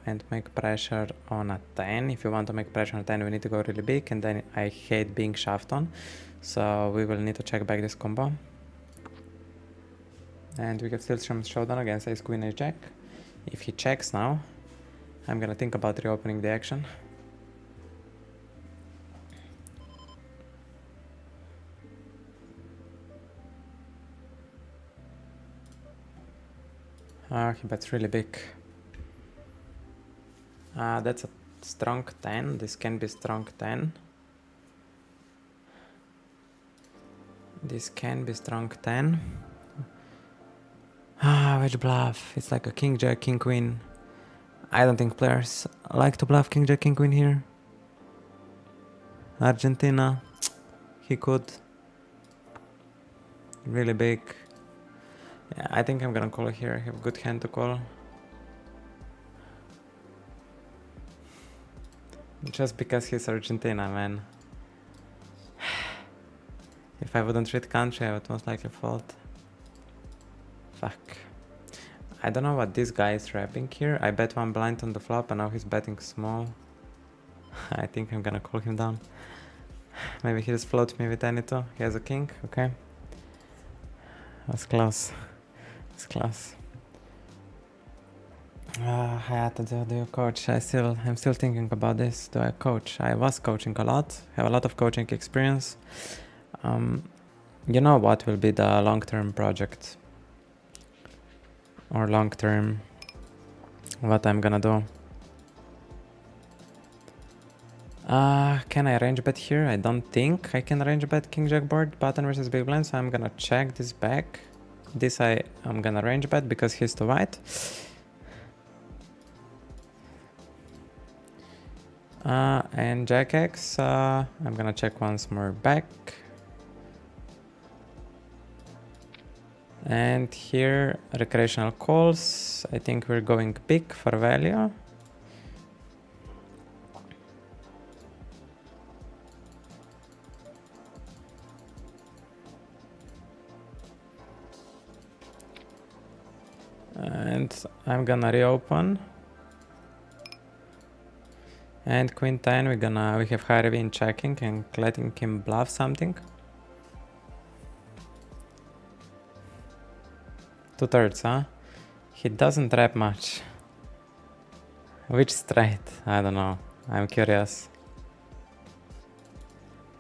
and make pressure on a 10. If you want to make pressure on a 10, we need to go really big, and then I hate being shoved on, so we will need to check back this combo. And we have still some showdown against ace queen ace jack. If he checks now, I'm gonna think about reopening the action. He bets really big. That's a strong 10. This can be strong 10. This can be strong 10. Which bluff? It's like a king jack, king queen. I don't think players like to bluff king jack, king queen here. Argentina, he could. Really big. Yeah, I think I'm gonna call here. I have a good hand to call. Just because he's Argentina, man. If I wouldn't read country, I would most likely fold. Fuck. I don't know what this guy is wrapping here. I bet one blind on the flop and now he's betting small. I think I'm gonna call him down. Maybe he just floats me with any two. He has a king, okay. That's close. It's close. Hayata, do you coach? I'm still thinking about this. Do I coach? I was coaching a lot. Have a lot of coaching experience. You know what will be the long-term project? Or long-term, what I'm gonna do? Can I range bet here? I don't think I can range bet king jack board, button versus big blind, so I'm gonna check this back. This I'm gonna range bet because he's too wide. And jack X, I'm gonna check once more back. And here, recreational calls. I think we're going big for value. And I'm gonna reopen. And queen 10, we have Harvey in checking and letting him bluff something. 2/3, huh? He doesn't rap much. Which straight? I don't know. I'm curious.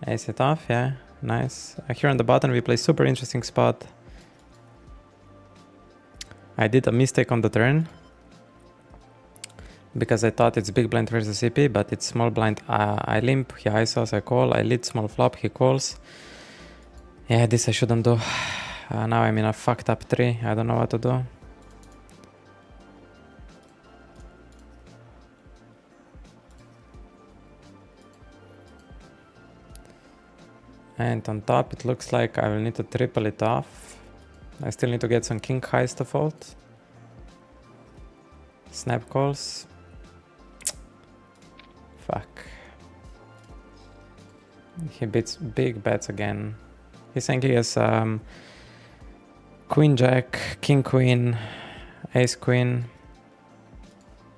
Ace it off, yeah, nice. Here on the bottom we play super interesting spot. I did a mistake on the turn because I thought it's big blind versus CP, but it's small blind. I limp, he ISOs, I call, I lead small flop, he calls. Yeah, this I shouldn't do. Now I'm in a fucked up tree, I don't know what to do. And on top it looks like I will need to triple it off. I still need to get some king highs to fold. Snap calls. He beats big bets again. He's saying he has Queen Jack, King Queen, Ace Queen.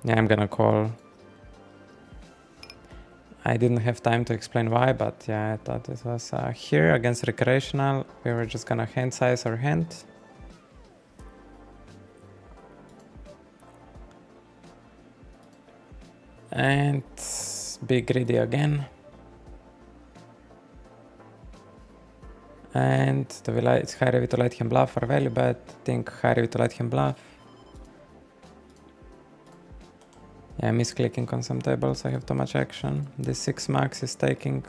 Yeah, I'm gonna call. I didn't have time to explain why, but yeah, I thought it was here against recreational. We were just gonna hand size our hand. And be greedy again. And it's high heavy to let him bluff or value bet. I think high heavy to let him bluff. Yeah, misclicking on some tables, I have too much action. This 6 max is taking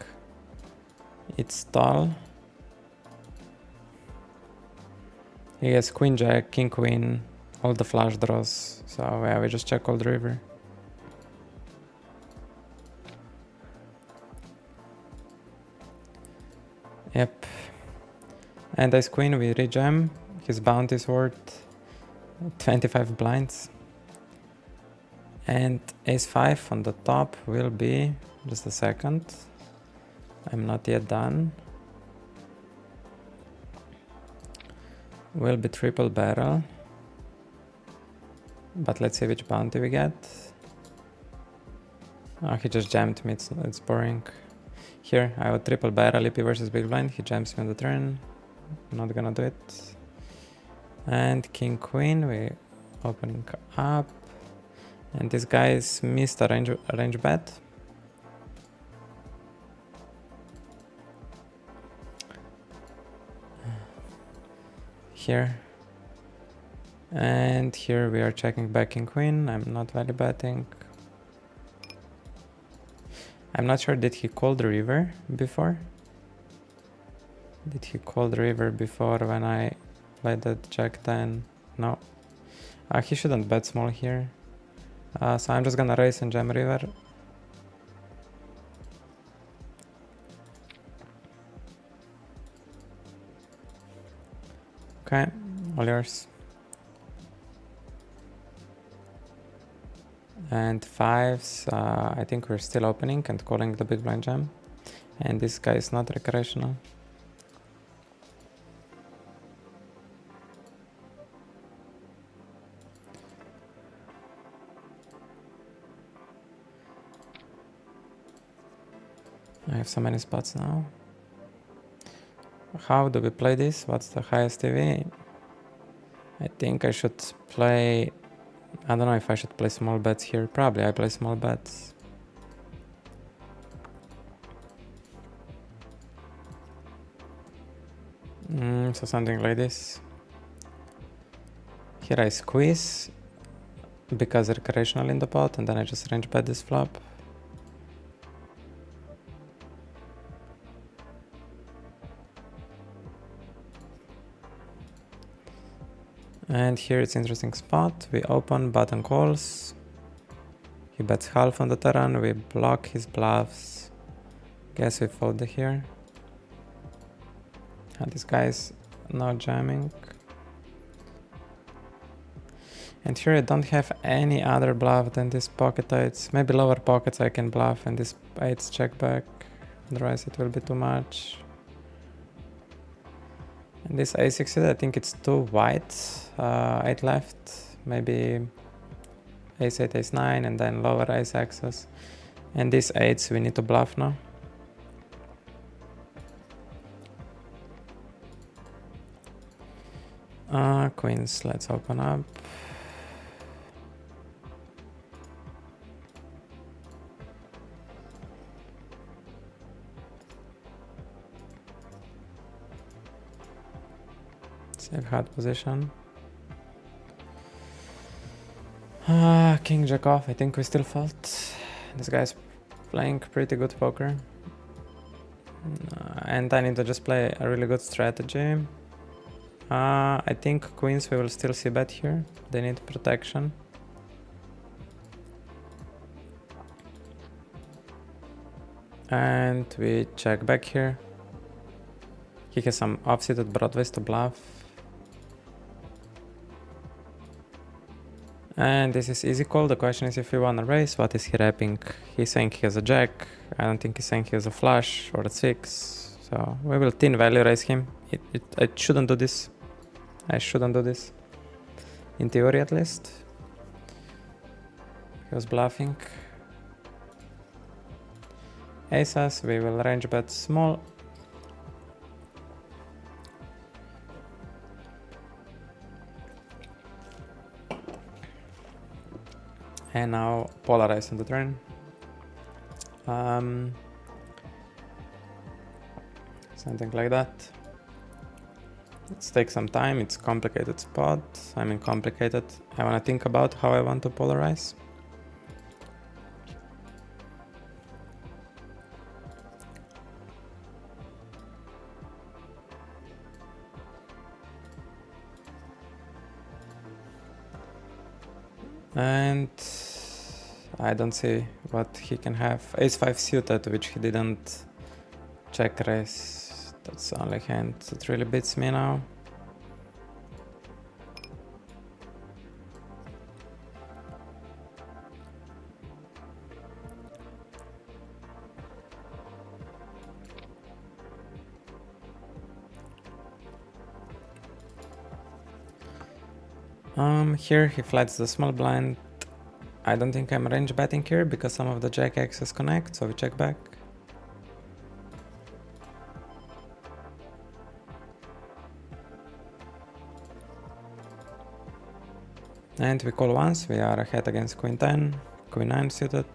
its stall. He has Queen Jack, King Queen, all the flush draws. So yeah, we just check all the river. Yep. And Ace Queen, we rejam. His bounty is worth 25 blinds. And Ace 5 on the top will be, just a second, I'm not yet done, will be triple barrel, but let's see which bounty we get. Oh, he just jammed me, it's boring. Here, I would triple barrel EP versus big blind, he jams me on the turn, not gonna do it. And King Queen, we opening up. And this guy's missed a range bet. Here. And here we are checking back King Queen. I'm not value betting. I'm not sure, did he call the river before? Did he call the river before when I played that Jack 10? No. He shouldn't bet small here. So I'm just gonna raise and jam river. Okay, all yours. And fives, I think we're still opening and calling the big blind jam. And this guy is not recreational. I have so many spots now. How do we play this? What's the highest EV? I think I should play... I don't know if I should play small bets here. Probably I play small bets. So something like this. Here I squeeze because recreational in the pot, and then I just range bet this flop. And here it's interesting spot. We open button calls. He bets half on the turn. We block his bluffs. Guess we fold here. And this guy's not jamming. And here I don't have any other bluff than this pocket eights. Maybe lower pockets I can bluff and this eights check back. Otherwise it will be too much. And this a6, I think it's too wide. 8 left, maybe ace 8, ace 9, and then lower ace axis. And these 8s we need to bluff now. Queens, let's open up. Save hard position. King jack off, I think we still fold. This guy's playing pretty good poker. And I need to just play a really good strategy. I think queens we will still see bet here. They need protection. And we check back here. He has some offsuited broadways to bluff. And this is easy call. The question is if we wanna raise, what is he wrapping? He's saying he has a jack. I don't think he's saying he has a flush or a 6. So we will thin value raise him. I shouldn't do this. I shouldn't do this. In theory at least. He was bluffing. Aces, we will range bet small. And now polarize on the turn. Something like that. Let's take some time. It's a complicated spot. I mean complicated. I want to think about how I want to polarize. And I don't see what he can have. Ace-5 suited, which he didn't check raise. That's the only hand that really beats me now. Here he flats the small blind. I don't think I'm range betting here because some of the jack X's connect, so we check back. And we call once. We are ahead against queen 10, queen 9 suited.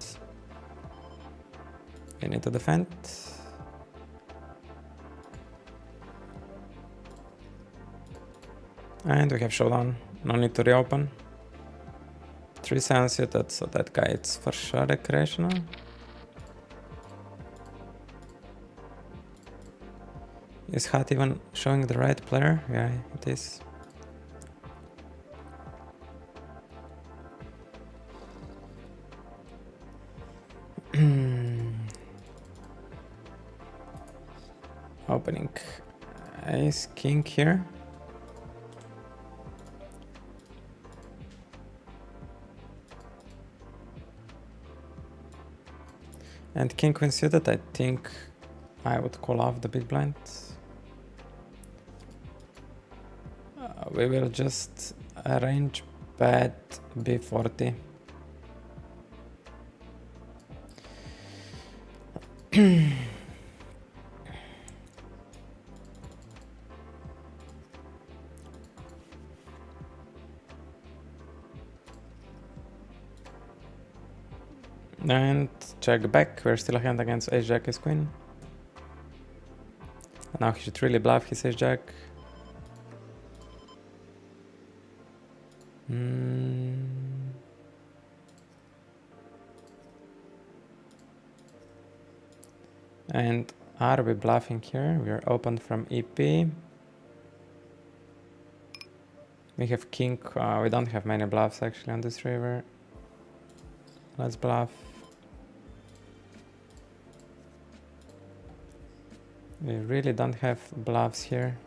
We need to defend. And we have showdown. No need to reopen. 3-7 suited, so that guy it's for sure recreational. Is Hat even showing the right player? Yeah, it is. Opening ace king here. And king queen suited, I think I would call off the big blind. We will just arrange bet b40. And check back, we're still a hand against ace jack is queen. Now he should really bluff his ace jack. And are we bluffing here? We are open from EP. We have king, we don't have many bluffs actually on this river. Let's bluff. We really don't have bluffs here.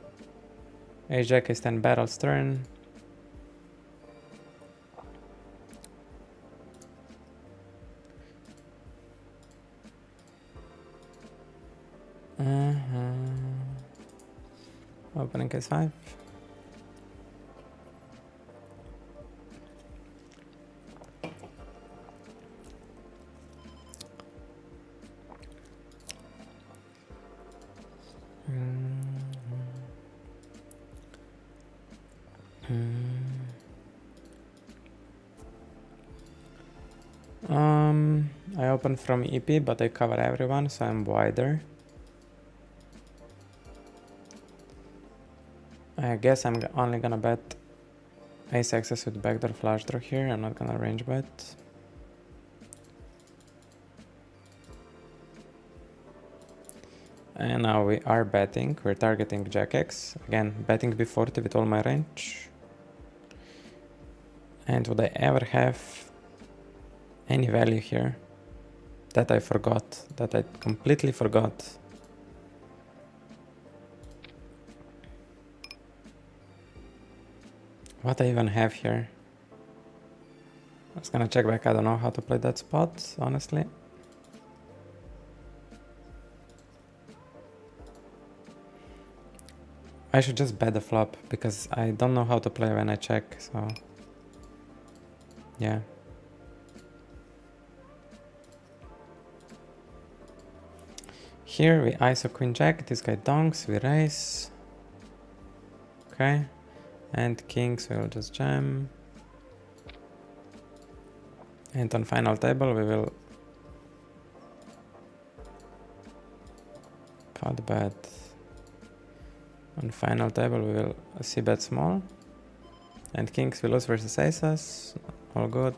Ace jack is 10 barrels turn. Opening case 5. I open from EP, but I cover everyone, so I'm wider. I guess I'm only gonna bet ace access with backdoor flush draw here. I'm not gonna range bet. And now we are betting. We're targeting jack X. Again, betting b40 with all my range. And would I ever have any value here? That I forgot. That I completely forgot. What I even have here? I was gonna check back, I don't know how to play that spot, honestly. I should just bet the flop, because I don't know how to play when I check, so... yeah. Here we ISO queen jack, this guy donks, we raise. Okay. And kings we will just jam. And on final table we will pot bet. On final table we will c-bet small. And kings we lose versus aces. All good.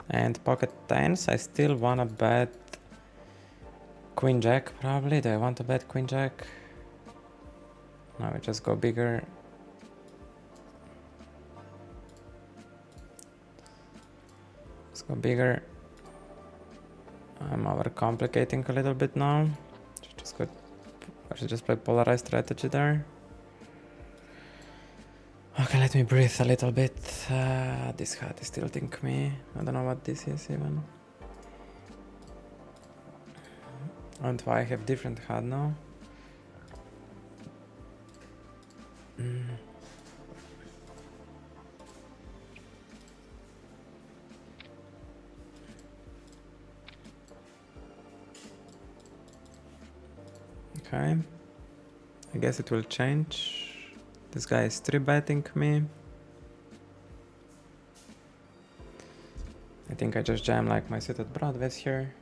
And pocket tens, I still wanna bet queen jack probably. Do I want to bet queen jack? No, we just go bigger. Let's go bigger. I'm overcomplicating a little bit now. I should just play polarized strategy there. Okay, let me breathe a little bit. This hat is tilting me. I don't know what this is even. And why I have different hat now. Okay. I guess it will change. This guy is 3-betting me. I think I just jam like my suited broadways here.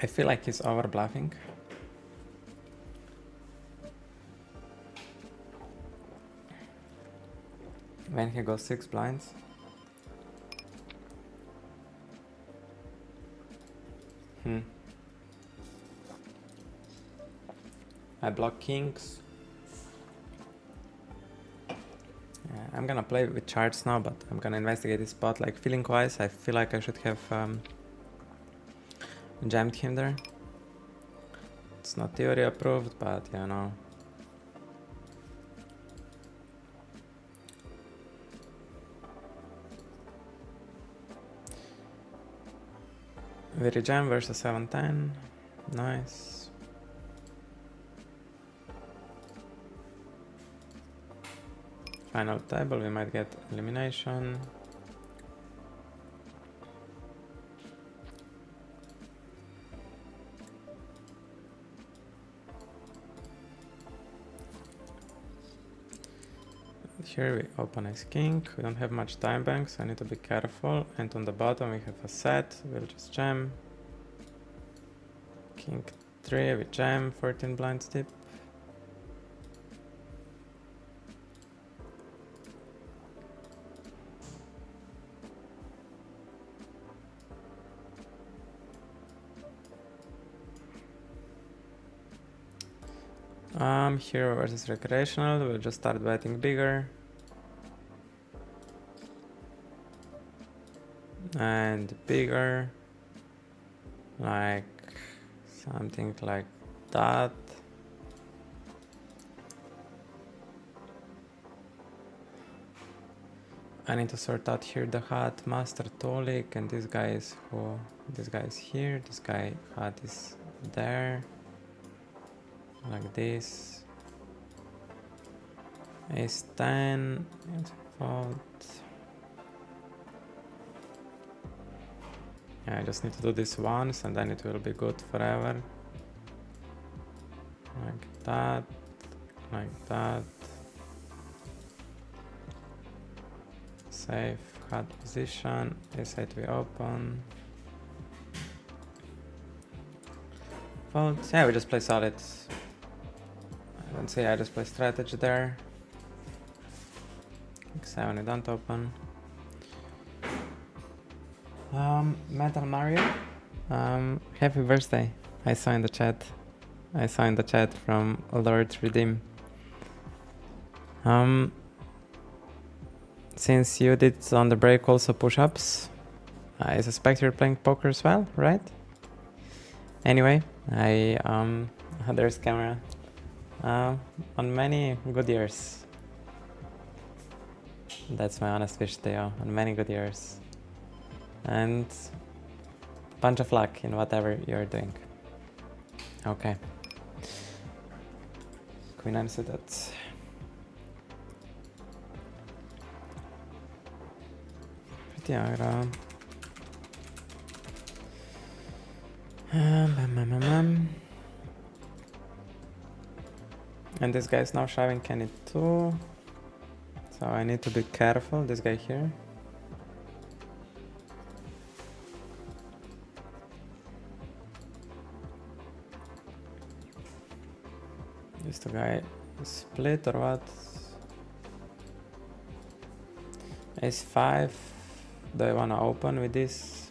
I feel like he's over bluffing. When he goes 6 blinds. I block kings. I'm gonna play with charts now, but I'm gonna investigate this spot. Like feeling wise, I feel like I should have jammed him there. It's not theory approved, but you know. We rejam versus 7-10. Nice. Final table, we might get elimination. Here we open ace king. We don't have much time bank, so I need to be careful. And on the bottom we have a set. We'll just jam. King 3, we jam. 14 blinds deep. Hero versus recreational, we'll just start betting bigger. And bigger. Like something like that. I need to sort out here the hat, Master Tolik, and this guy is who? This guy is here, this guy hat is there. Like this. Ace 10 and fold. Yeah, I just need to do this once and then it will be good forever. Like that, like that. Safe, hard position, this side we open. Fold, yeah, we just play solid. I don't say I just play strategy there. 7 we don't open. Metal Mario, happy birthday. I saw in the chat. I saw in the chat from Lord Redeem. Since you did on the break also push-ups, I suspect you're playing poker as well, right? Anyway, there's camera. On many good years. That's my honest wish, Theo, and many good years. And bunch of luck in whatever you're doing. Okay. Queen 9 suited. Pretty aggro. And this guy is now shoving Kenny too. So I need to be careful, this guy here. Is the guy split or what? Ace 5. Do I wanna open with this?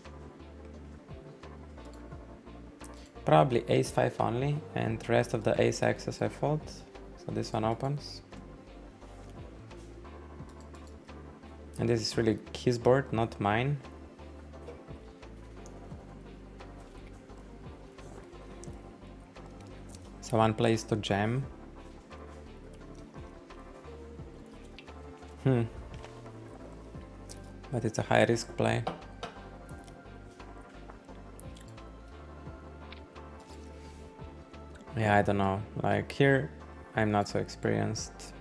Probably ace 5 only, and the rest of the ace axis I fold. So this one opens. And this is really his board, not mine. So one plays to jam. But it's a high risk play. Yeah, I don't know. Like here, I'm not so experienced.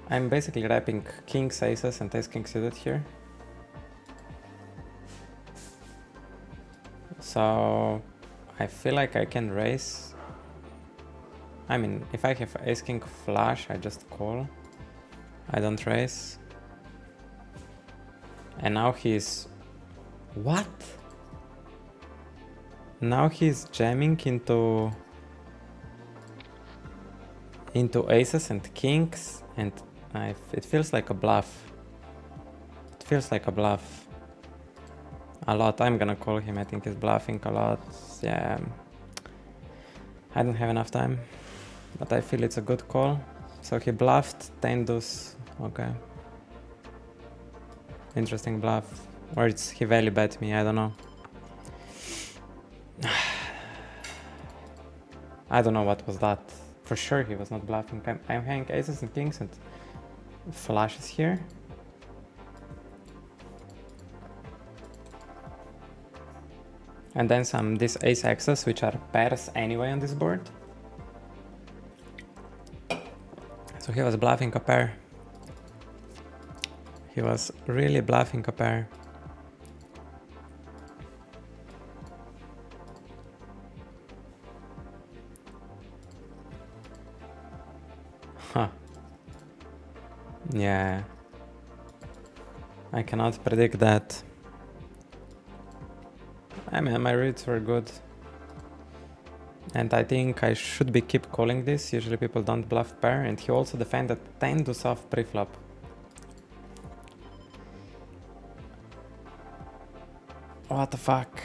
I'm basically wrapping kings, aces, and ace king suited here. So I feel like I can raise. I mean, if I have ace king flush, I just call. I don't raise. And now he's... What? Now he's jamming into aces and kings, and it feels like a bluff. It feels like a bluff. A lot. I'm gonna call him. I think he's bluffing a lot. Yeah. I don't have enough time, but I feel it's a good call. So he bluffed 10 deuce. Okay. Interesting bluff. Or it's he value bet me. I don't know. I don't know what was that. For sure he was not bluffing. I'm having aces and kings and flushes here. And then these ace axes, which are pairs anyway on this board. So he was bluffing a pair. He was really bluffing a pair. Huh. Yeah. I cannot predict that. I mean, my reads were good. And I think I should be keep calling this. Usually people don't bluff pair. And he also defended 10 deuce off pre-flop. What the fuck?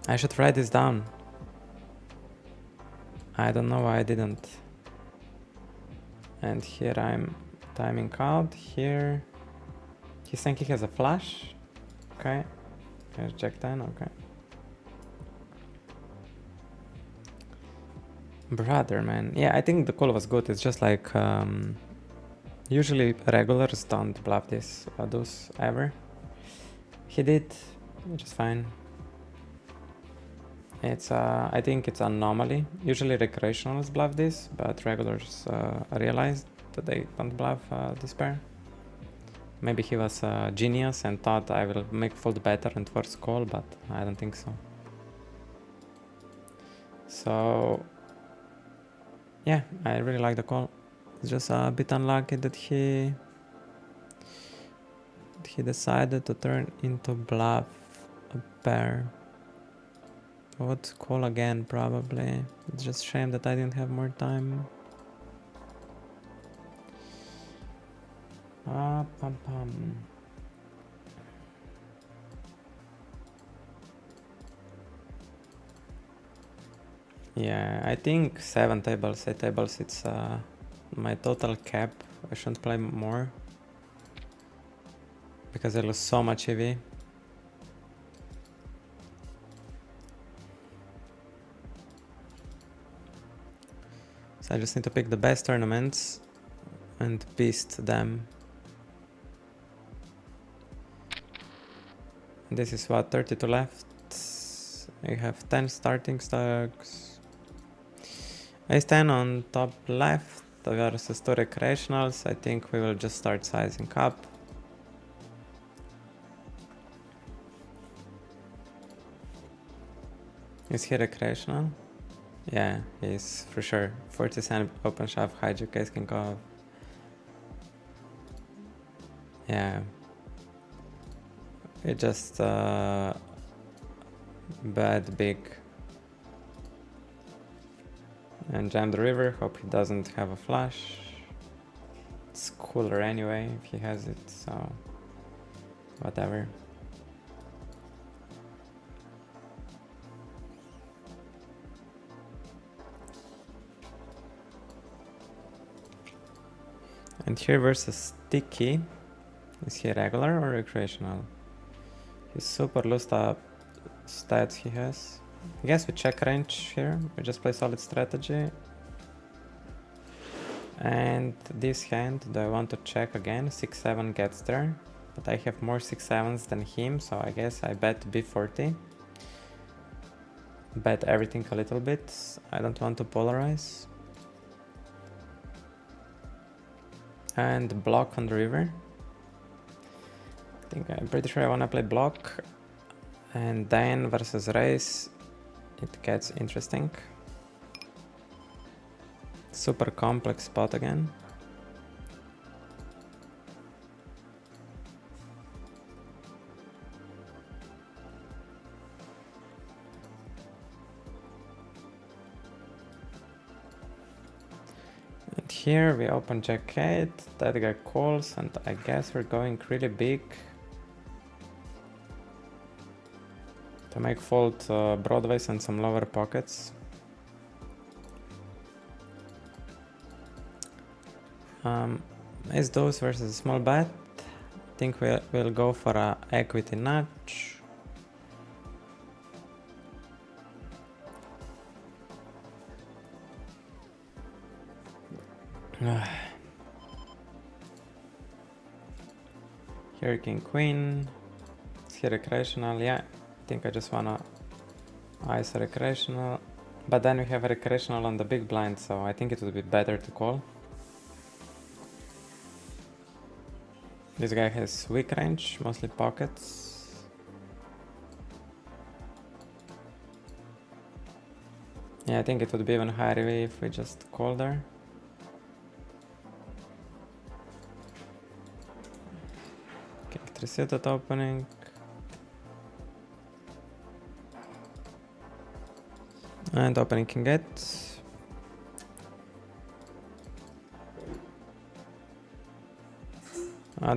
I should write this down. I don't know why I didn't. And here I'm timing out. Here he's saying he has a flush. Okay. Here's Jack 10. Okay. Brother, man. Yeah, I think the call was good. It's just like usually regulars don't bluff this deuce ever. He did, which is fine. It's I think it's an anomaly. Usually recreationals bluff this, but regulars realized that they don't bluff this pair. Maybe he was a genius and thought I will make fold better and force call, but I don't think so. So yeah, I really like the call. It's just a bit unlucky that he decided to turn into bluff a pair. I would call again probably. It's just a shame that I didn't have more time. Yeah, I think 7 tables, 8 tables, it's my total cap. I shouldn't play more because I lose so much EV. So I just need to pick the best tournaments and beast them. This is what, 32 left. I have 10 starting stocks. I stand on top left versus 2 recreationals. I think we will just start sizing up. Is he recreational? Yeah, he's for sure. 40 cent open shove, hijack, case king off. Yeah. It just bet big and jam the river. Hope he doesn't have a flush. It's cooler anyway if he has it, so whatever. And here versus Sticky. Is he regular or recreational? He's super loosed up stats he has. I guess we check range here. We just play solid strategy. And this hand, do I want to check again? 6-7 gets there. But I have more 6-7s than him, so I guess I bet B40. Bet everything a little bit. I don't want to polarize. And block on the river. I think I'm pretty sure I want to play block. And then versus race, it gets interesting. Super complex spot again. And here we open jack 8, that guy calls, and I guess we're going really big. To make fold broadways and some lower pockets. Ace deuce versus small bet. I think we'll go for a equity nudge. Here king queen. Is he recreational? Yeah. I think I just wanna ice a recreational, but then we have a recreational on the big blind, so I think it would be better to call. This guy has weak range, mostly pockets. Yeah, I think it would be even higher if we just call there. King 3 suited opening. And opening king 8.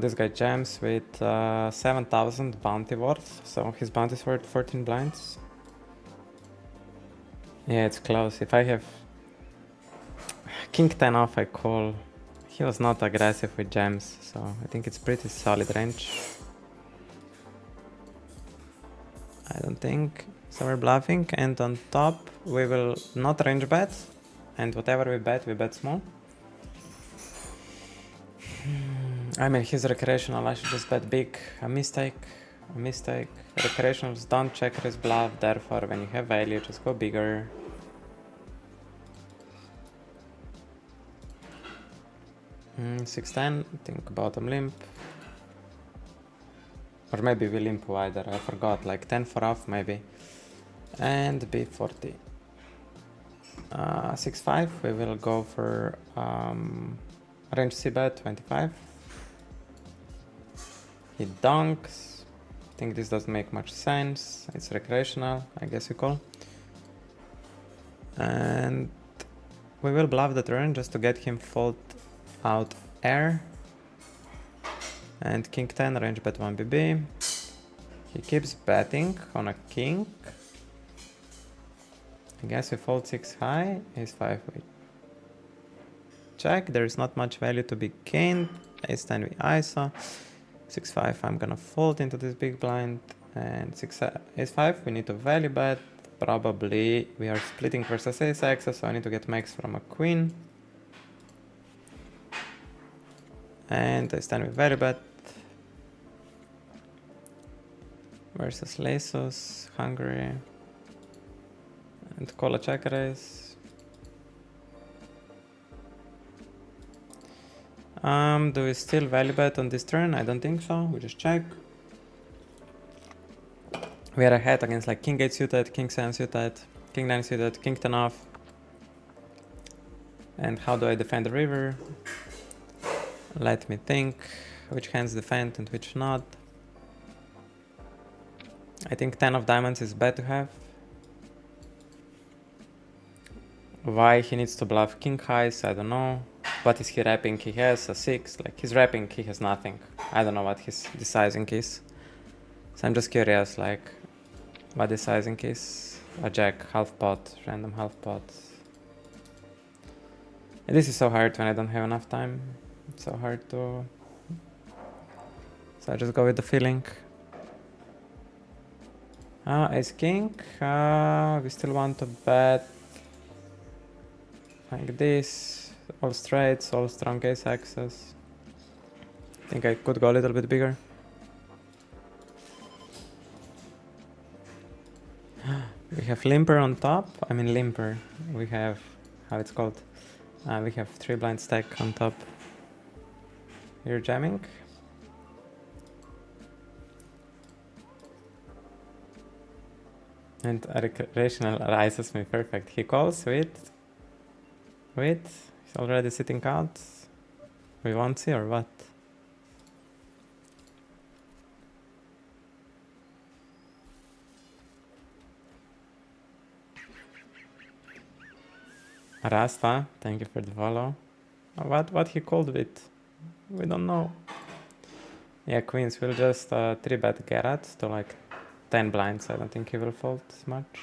This guy jams with 7,000 bounty worth, so his bounty is worth 14 blinds. Yeah, it's close. If I have king 10 off, I call. He was not aggressive with jams, so I think it's pretty solid range. I don't think. So we're bluffing, and on top we will not range bet, and whatever we bet small. I mean, he's recreational, I should just bet big. A mistake. Recreationals don't check his bluff, therefore when you have value, just go bigger. Mm, 6-10, I think bottom limp. Or maybe we limp wider, I forgot, like 10-4 off maybe. And B40. 6-5, we will go for range C bet 25. He donks. I think this doesn't make much sense. It's recreational, I guess we call. And we will bluff the turn just to get him fold out air. And king 10, range bet 1 BB. He keeps betting on a king. I guess we fold 6 high, ace 5 we check. There is not much value to be gained. Ace 10 we ISO. 6-5 I'm gonna fold into this big blind. And ace 5 we need to value bet. probably we are splitting versus ace axis, so I need to get max from a queen. And I stand with very bad versus Lesos, Hungary, and call a check raise. Do we still value bet on this turn? I don't think so. We just check. We are ahead against like king 8 suited, king 7 suited, king 9 suited, king 10 off. And how do I defend the river? Let me think which hands defend and which not. I think 10 of diamonds is bad to have. Why he needs to bluff king highs, I don't know. What is he wrapping? He has a 6. Like he's wrapping, he has nothing. I don't know what his decising is. So I'm just curious, like what decising is. A jack, half pot, random half pot. And this is so hard when I don't have enough time. It's so hard to... So I just go with the feeling. Ace king. We still want to bet like this. All straights, all strong ace axes. I think I could go a little bit bigger. We have limper on top. I mean limper. We have, how it's called? We have 3 blind stack on top. You're jamming. And rational arises me perfect. He calls with. He's already sitting out. We won't see or what? Rasta, thank you for the follow. What he called with? We don't know. Yeah, queens will just 3-bet Gerard to like 10 blinds. I don't think he will fold much.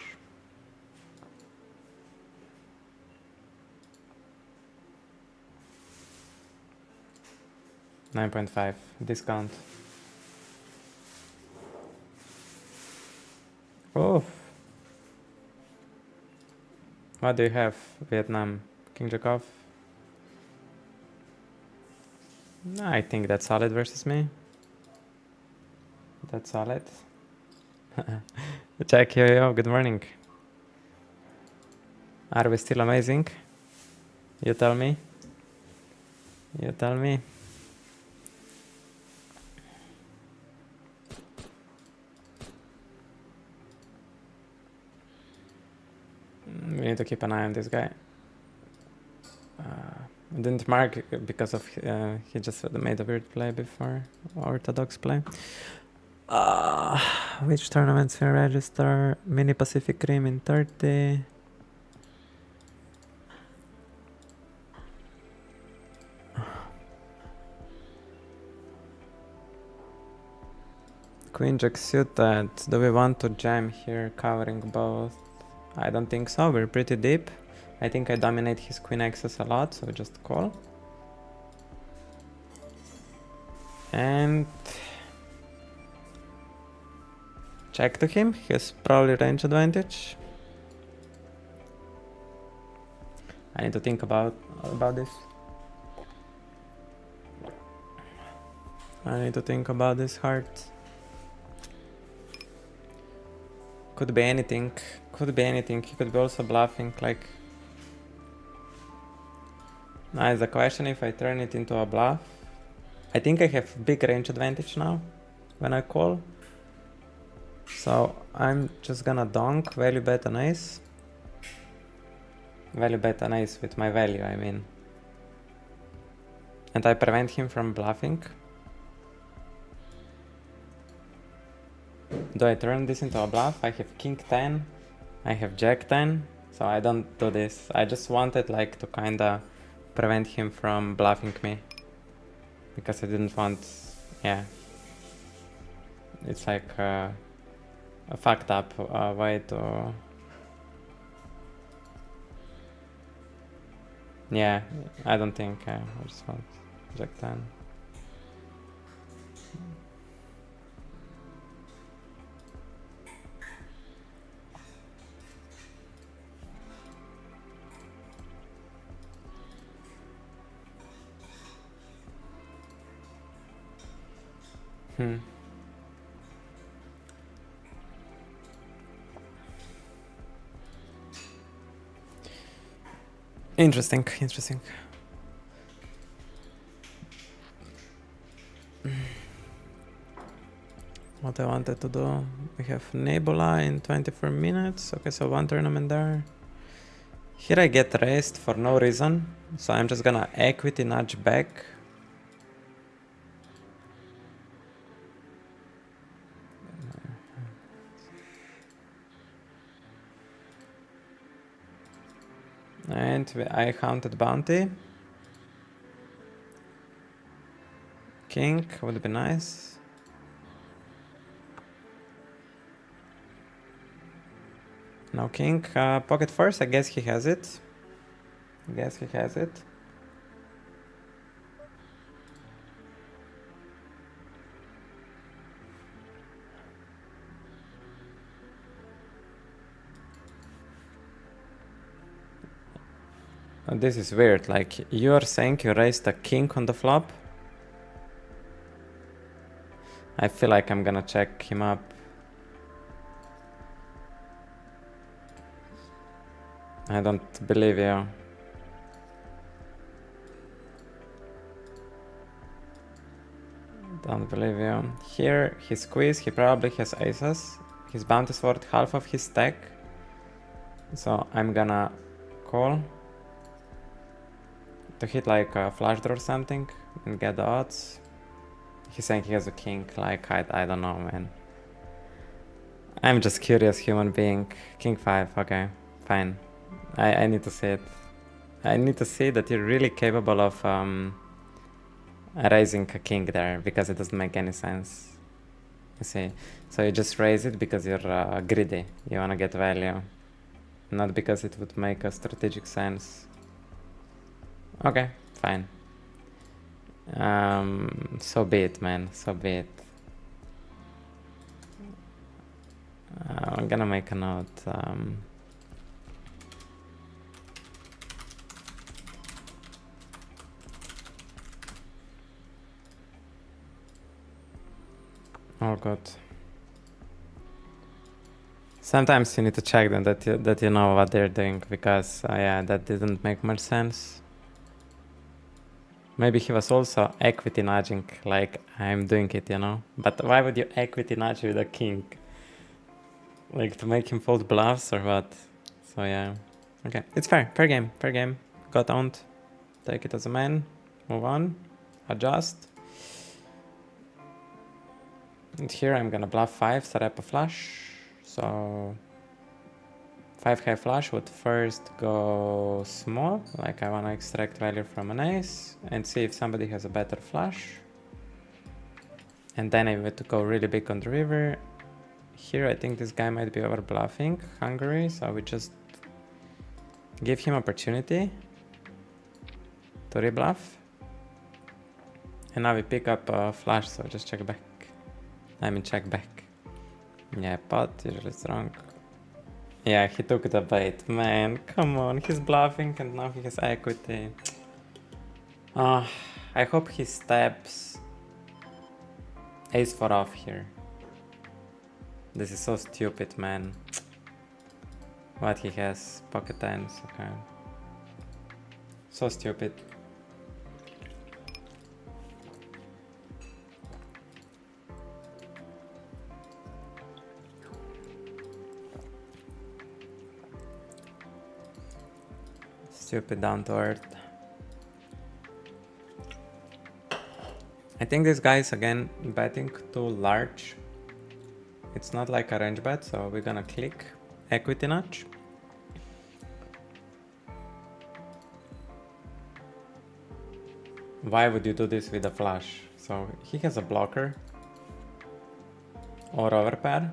$9.5 discount. Oh. What do you have, Vietnam? King Jack off? I think that's solid versus me. That's solid. Jack, yo, good morning. Are we still amazing? You tell me. You tell me. We need to keep an eye on this guy. Didn't mark because of he just made a weird play before orthodox play. Which tournaments we register? Mini Pacific Rim in 30. Queen Jack suited. Do we want to jam here covering both? I don't think so. We're pretty deep. I think I dominate his queen axis a lot, so just call. And check to him. He has probably range advantage. I need to think about this. I need to think about this hard. Could be anything. Could be anything. He could be also bluffing, like... Now is the question if I turn it into a bluff. I think I have big range advantage now when I call. So I'm just gonna donk, value bet an ace. Value bet an ace with my value, I mean. And I prevent him from bluffing. Do I turn this into a bluff? I have king 10. I have jack 10. So I don't do this. I just wanted like to kinda prevent him from bluffing me. Because I didn't want, yeah. It's like a fucked up way to... Yeah, I don't think I just want jack 10. Interesting, interesting. What I wanted to do, we have Nebula in 24 minutes. Okay, so one tournament there. Here I get raised for no reason, so I'm just gonna equity nudge back. And I counted bounty. King would be nice. No king. Pocket first, I guess he has it. This is weird, like you're saying you raised a king on the flop. I feel like I'm gonna check him up. I don't believe you. Don't believe you. Here he squeezed, he probably has aces. His bounty's worth half of his stack. So I'm gonna call to hit like a flush draw or something and get the odds. He's saying he has a king, like I don't know, man. I'm just curious human being. King 5, okay, fine. I need to see it. I need to see that you're really capable of raising a king there, because it doesn't make any sense. You see, so you just raise it because you're greedy. You wanna get value, not because it would make a strategic sense. Okay, fine. So be it, man. So be it. I'm gonna make a note. All good. Sometimes you need to check them that you know what they're doing, because yeah, that didn't make much sense. Maybe he was also equity nudging, like I'm doing it, you know. But why would you equity nudge with a king? Like to make him fold bluffs or what? So yeah, okay, it's fair. Fair game. Got owned. Take it as a man. Move on. Adjust. And here I'm gonna bluff 5, set up a flush. So 5 high flush would first go small, like I wanna extract value from an ace and see if somebody has a better flush. And then I would go really big on the river. Here I think this guy might be over bluffing Hungary, so we just give him opportunity to rebluff. And now we pick up a flush, so just check back. I mean check back. Yeah, pot, usually strong. Yeah, he took the bait, man, come on, he's bluffing and now he has equity. I hope he steps ace 4 off here. This is so stupid, man. What he has? Pocket tens, okay. So stupid. Stupid down to earth. I think this guy is again betting too large. It's not like a range bet, so we're gonna click equity notch. Why would you do this with a flush? So he has a blocker or overpair.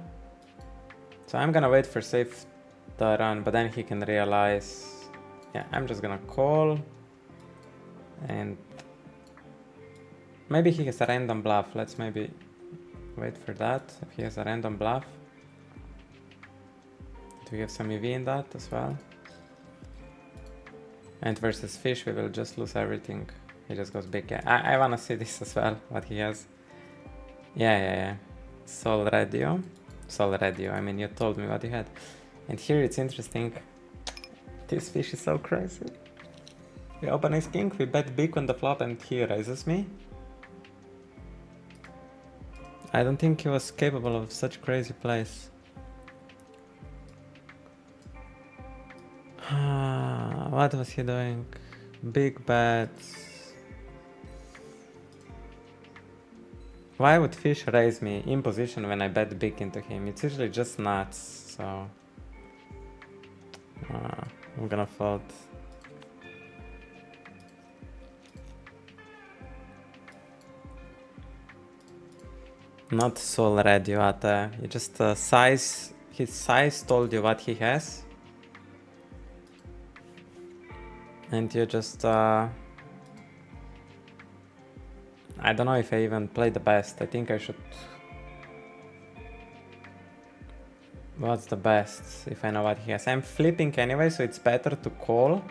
So I'm gonna wait for safe to run, but then he can realize, yeah, I'm just gonna call and maybe he has a random bluff. Let's maybe wait for that. If he has a random bluff. Do we have some EV in that as well? And versus fish, we will just lose everything. He just goes big. Yeah, I wanna see this as well, what he has. Yeah. Sol radio. I mean, you told me what you had. And here it's interesting. This fish is so crazy. We open ace king, we bet big on the flop, and he raises me. I don't think he was capable of such crazy plays. What was he doing? Big bets. Why would fish raise me in position when I bet big into him? It's usually just nuts, so... I'm gonna fold. Not Sol radio, Ata. You just size... His size told you what he has. And you just... I don't know if I even play the best. I think I should... What's the best if I know what he has? I'm flipping anyway, so it's better to call.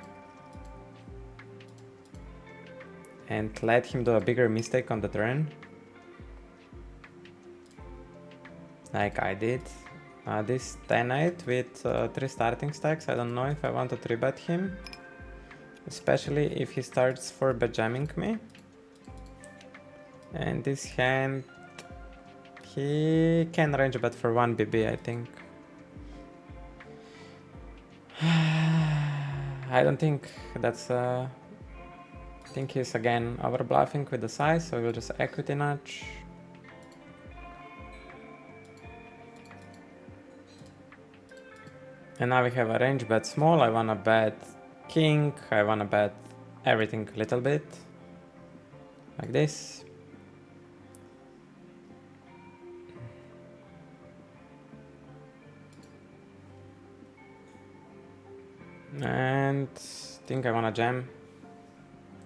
And let him do a bigger mistake on the turn. Like I did. This 10-8 with 3 starting stacks. I don't know if I want to 3-bet him. Especially if he starts 4-bet jamming me. And this hand... He can range bet for 1 BB, I think. I don't think that's... I think he's again over bluffing with the size, so we'll just equity notch. And now we have a range bet small. I wanna bet king, I wanna bet everything a little bit. Like this. And I think I wanna jam.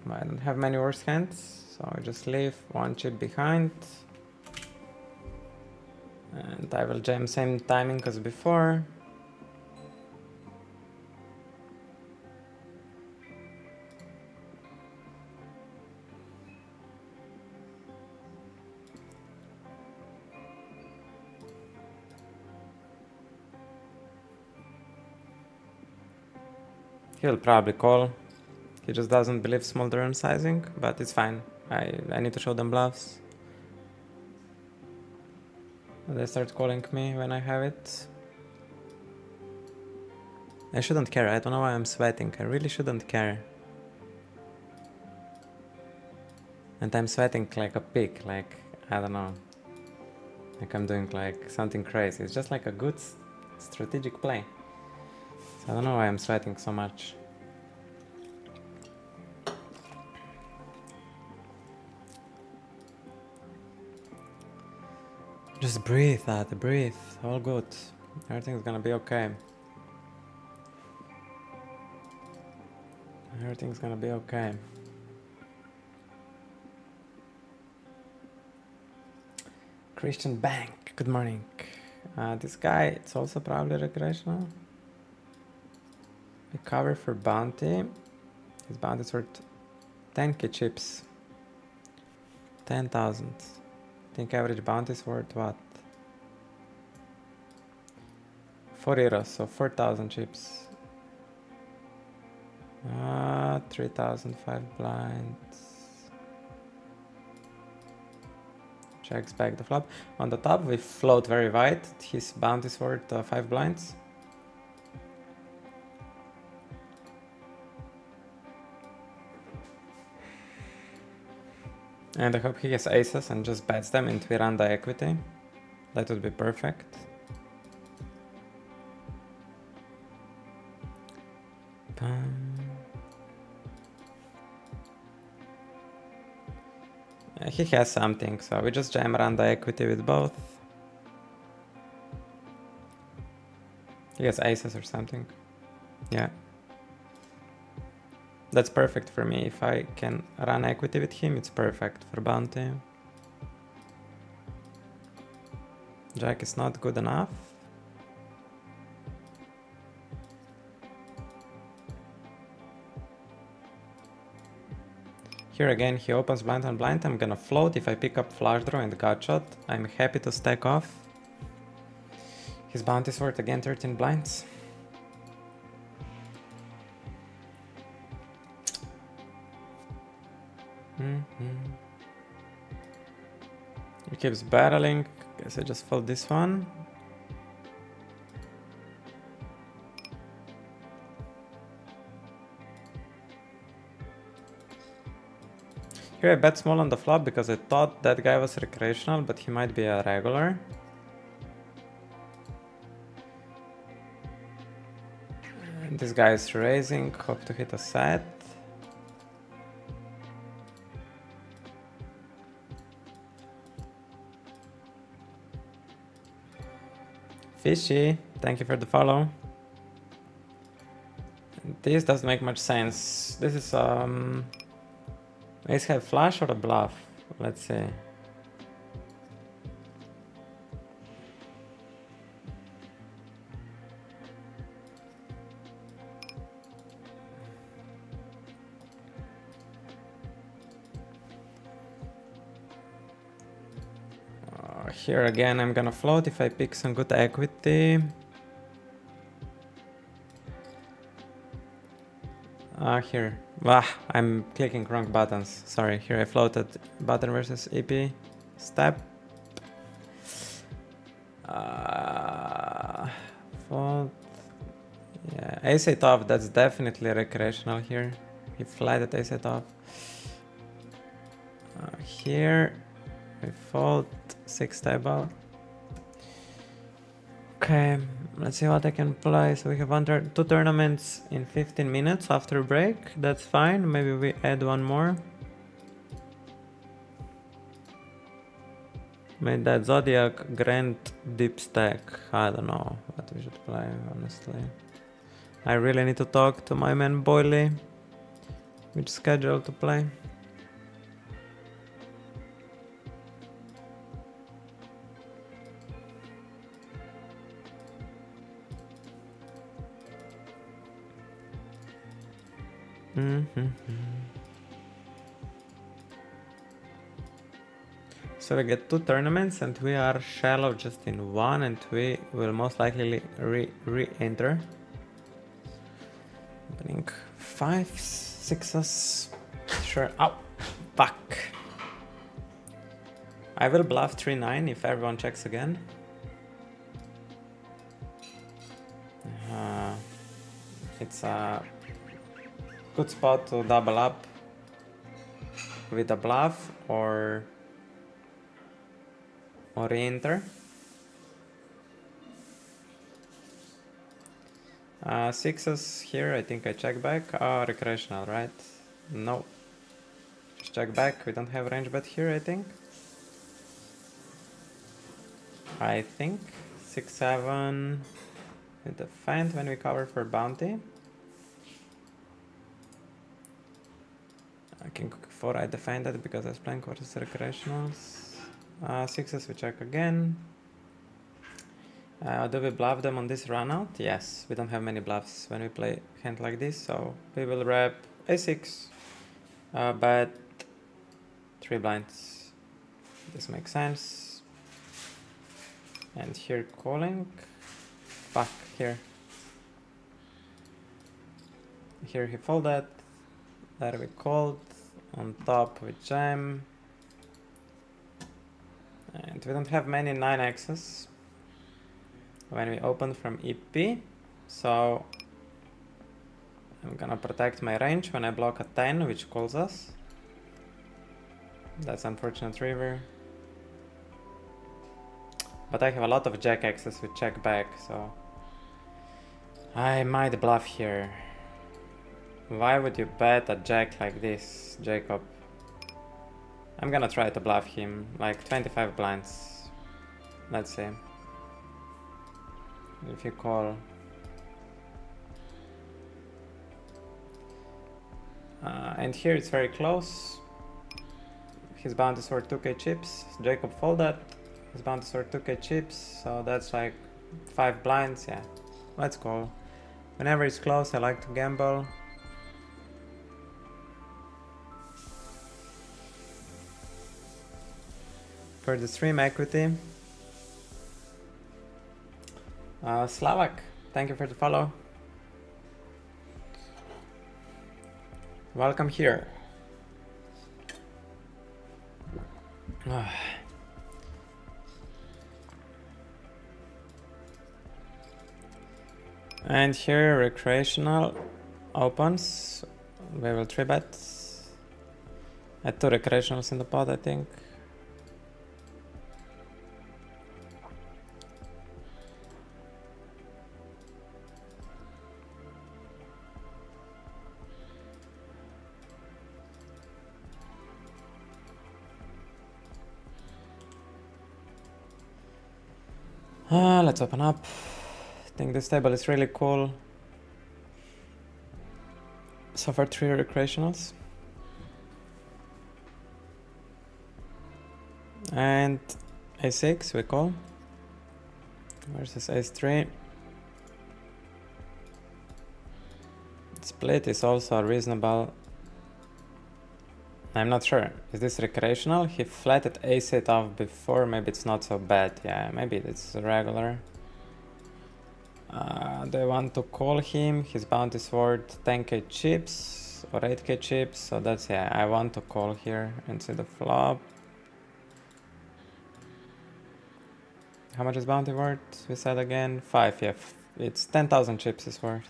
I don't have many worse hands, so I just leave 1 chip behind. And I will jam same timing as before. He'll probably call. He just doesn't believe small turn sizing, but it's fine. I need to show them bluffs. They start calling me when I have it. I shouldn't care. I don't know why I'm sweating. I really shouldn't care. And I'm sweating like a pig. Like, I don't know. Like I'm doing like something crazy. It's just like a good strategic play. So I don't know why I'm sweating so much. Just breathe, Ate, breathe. All good. Everything's gonna be okay. Everything's gonna be okay. Christian Bank, good morning. This guy, it's also probably recreational. We cover for bounty. His bounty is worth 10k chips. 10,000. I think average bounty is worth what? 4 euros, so 4,000 chips. 3,005 blinds. Checks back the flop. On the top, we float very wide. His bounty is worth 5 blinds. And I hope he has aces and just bets them and we run the equity. That would be perfect. He has something, so we just jam around the equity with both. He has aces or something. Yeah. That's perfect for me. If I can run equity with him, it's perfect for bounty. Jack is not good enough. Here again, he opens blind on blind. I'm gonna float. If I pick up flush draw and gut shot, I'm happy to stack off. His bounty's worth again 13 blinds. He keeps battling. Guess I just fold this one. Here I bet small on the flop because I thought that guy was recreational, but he might be a regular. And this guy is raising, hope to hit a set. Fishy, thank you for the follow. This doesn't make much sense. This is ace high flush or a bluff? Let's see. Here again, I'm gonna float if I pick some good equity. Here. I'm clicking wrong buttons. Sorry, here I floated button versus EP step. Fold. Yeah, ace 8 off, that's definitely recreational here. He flatted ace 8 off. Here, I fold 6 table. Okay, let's see what I can play. So we have 2 tournaments in 15 minutes after break. That's fine. Maybe we add one more. Made that Zodiac Grand Deep Stack. I don't know what we should play, honestly. I really need to talk to my man Boily. Which schedule to play. So we get 2 tournaments and we are shallow just in one, and we will most likely re-enter. Opening 5, 6s. Sure. Oh, fuck. I will bluff 3-9 if everyone checks again. It's a good spot to double up with a bluff or re-enter. 6s here, I think I check back. Oh, recreational, right? No. Just check back, we don't have range bet here, I think. 6-7 with the feint when we cover for bounty. I can 4-I defend that because I was playing versus recreationals. 6s we check again. Do we bluff them on this run out? Yes, we don't have many bluffs when we play hand like this, so we will rep a6, bet 3 blinds. This makes sense. And here calling. Fuck, here. Here he folded. There we called. On top we jam. And we don't have many 9x's when we open from EP, so I'm gonna protect my range when I block a 10, which calls us. That's unfortunate river. But I have a lot of jack x's with check back, so I might bluff here. Why would you bet a jack like this, Jacob? I'm gonna try to bluff him, like 25 blinds. Let's see. If you call. And here it's very close. His bounties were 2k chips. Jacob folded. His bounties were 2k chips, so that's like 5 blinds, yeah. Let's call. Whenever it's close, I like to gamble. for the stream equity. Slavak, thank you for the follow. Welcome here. And here recreational opens. We will 3-bet. Add 2 recreationals in the pot, I think. Let's open up. I think this table is really cool. So for 3 recreationals. And a6 we call. Versus ace3. Split is also reasonable. I'm not sure. Is this recreational? He flatted ace8 off before. Maybe it's not so bad. Yeah, maybe it's regular. Do I want to call him? His bounty is worth 10k chips or 8k chips. So that's, yeah, I want to call here and see the flop. How much is bounty worth? We said again 5. Yeah, it's 10,000 chips is worth.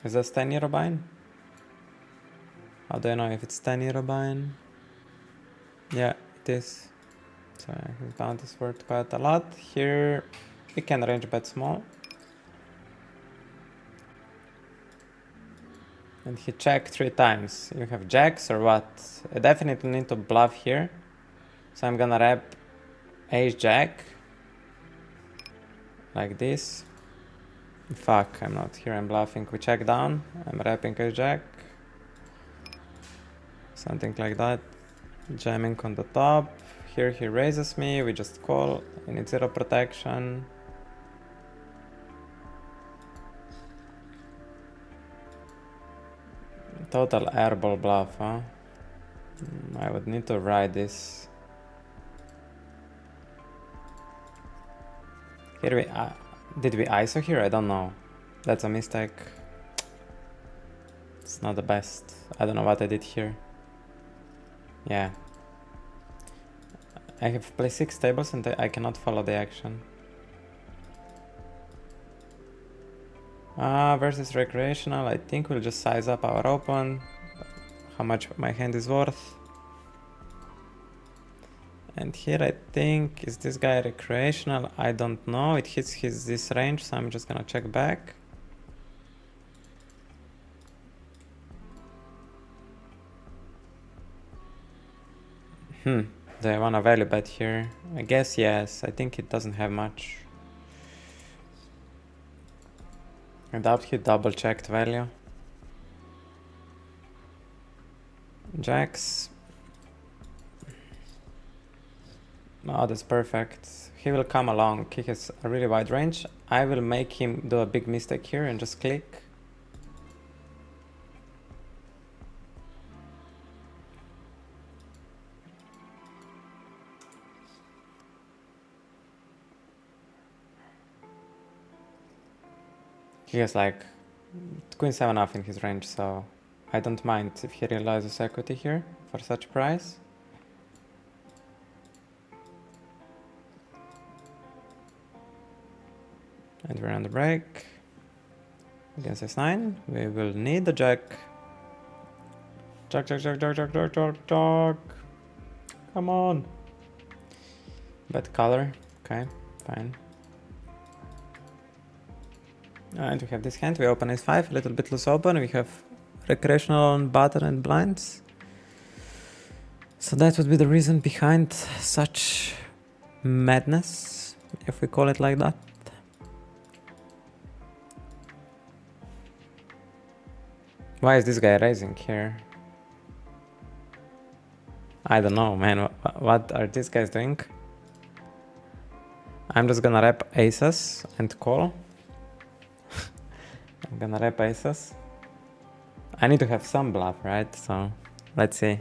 Is this 10 euro buying? How do I know if it's 10 euro buying? Yeah, it is. So his bounty is worth quite a lot. Here we can range bet small. And he checked 3 times. You have jacks or what? I definitely need to bluff here. So I'm gonna rep ace jack. Like this. Fuck, I'm not here, I'm bluffing. We check down. I'm repping ace jack. Something like that. Jamming on the top. Here he raises me, we just call. I need 0 protection. Total airball bluff, huh? I would need to ride this. Here we did we ISO here? I don't know. That's a mistake. It's not the best. I don't know what I did here. Yeah. I have played 6 tables and I cannot follow the action. Versus recreational, I think we'll just size up our open. How much my hand is worth. And here I think, is this guy recreational? I don't know. It hits this range, so I'm just gonna check back. Do I wanna value bet here? I guess yes. I think it doesn't have much. I doubt he double checked value. Jacks. Oh, that's perfect. He will come along. He has a really wide range. I will make him do a big mistake here and just click. He has like queen 7 off in his range, so I don't mind if he realizes equity here for such price. And we're on the break. Against S9, we will need the jack. Jack. Come on. Bet color. Okay, fine. And we have this hand. We open Ace5, a little bit loose open. We have recreational on button and blinds. So that would be the reason behind such madness, if we call it like that. Why is this guy raising here? I don't know, man. What are these guys doing? I'm just gonna rep aces and call. I'm gonna rep aces. I need to have some bluff, right? So let's see.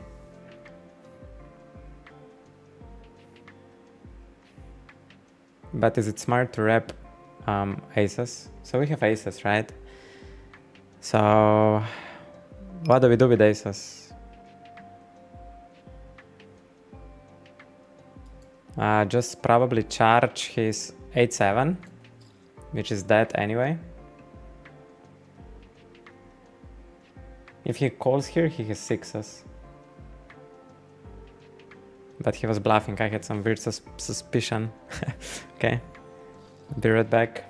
But is it smart to rep aces? So we have aces, right? So what do we do with aces? Just probably charge his 8-7, which is dead anyway. If he calls here, he has sixes. But he was bluffing, I had some weird suspicion. Okay, be right back.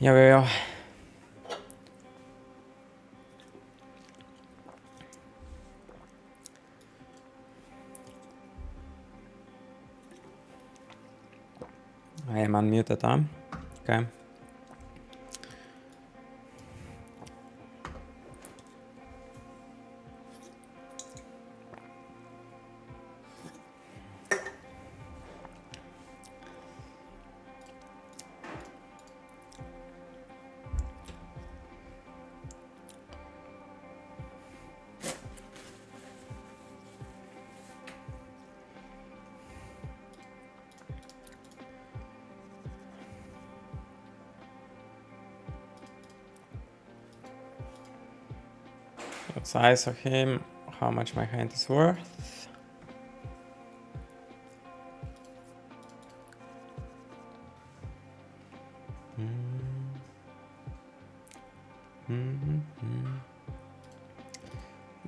Yo, yo, yo. I am unmuted, huh? Okay. Let's ISO him, how much my hand is worth.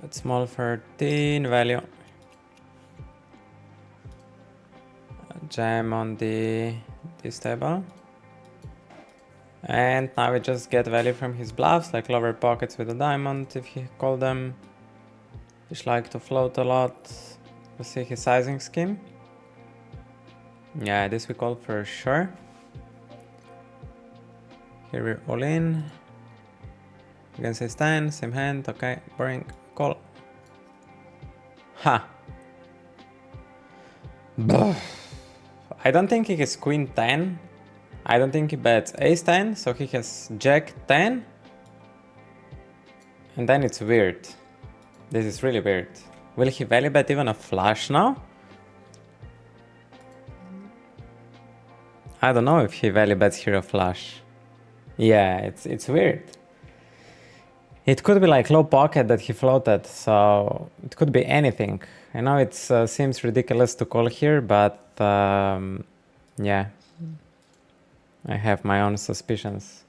But small 13 value. Jam on this table. And now we just get value from his bluffs, like lower pockets with a diamond, if he called them. Fish like to float a lot. We'll see his sizing scheme. Yeah, this we call for sure. Here we're all in. Against his 10, same hand, okay, boring, call. Ha! I don't think he has queen 10. I don't think he bets ace 10, so he has jack 10. And then it's weird. This is really weird. Will he value bet even a flush now? I don't know if he value bets here a flush. Yeah, it's weird. It could be like low pocket that he floated, so it could be anything. I know it seems ridiculous to call here, but yeah, I have my own suspicions.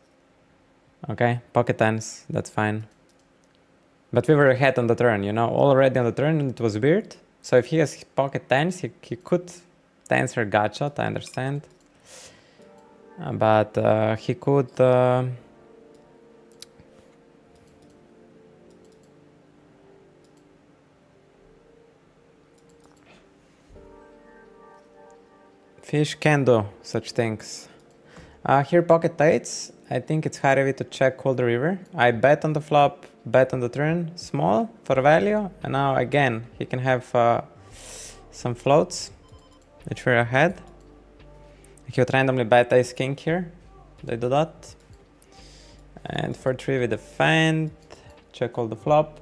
Okay, pocket tens, that's fine. But we were ahead on the turn, you know, already on the turn, and it was weird. So if he has pocket tens, he could tens her gut shot, I understand. But he could... Fish can do such things. Here pocket eights, I think it's high heavy to check call the river. I bet on the flop, bet on the turn, small for value, and now again he can have some floats, which we're ahead. He would randomly bet ace king here, they do that. And for 3 we defend, check all the flop.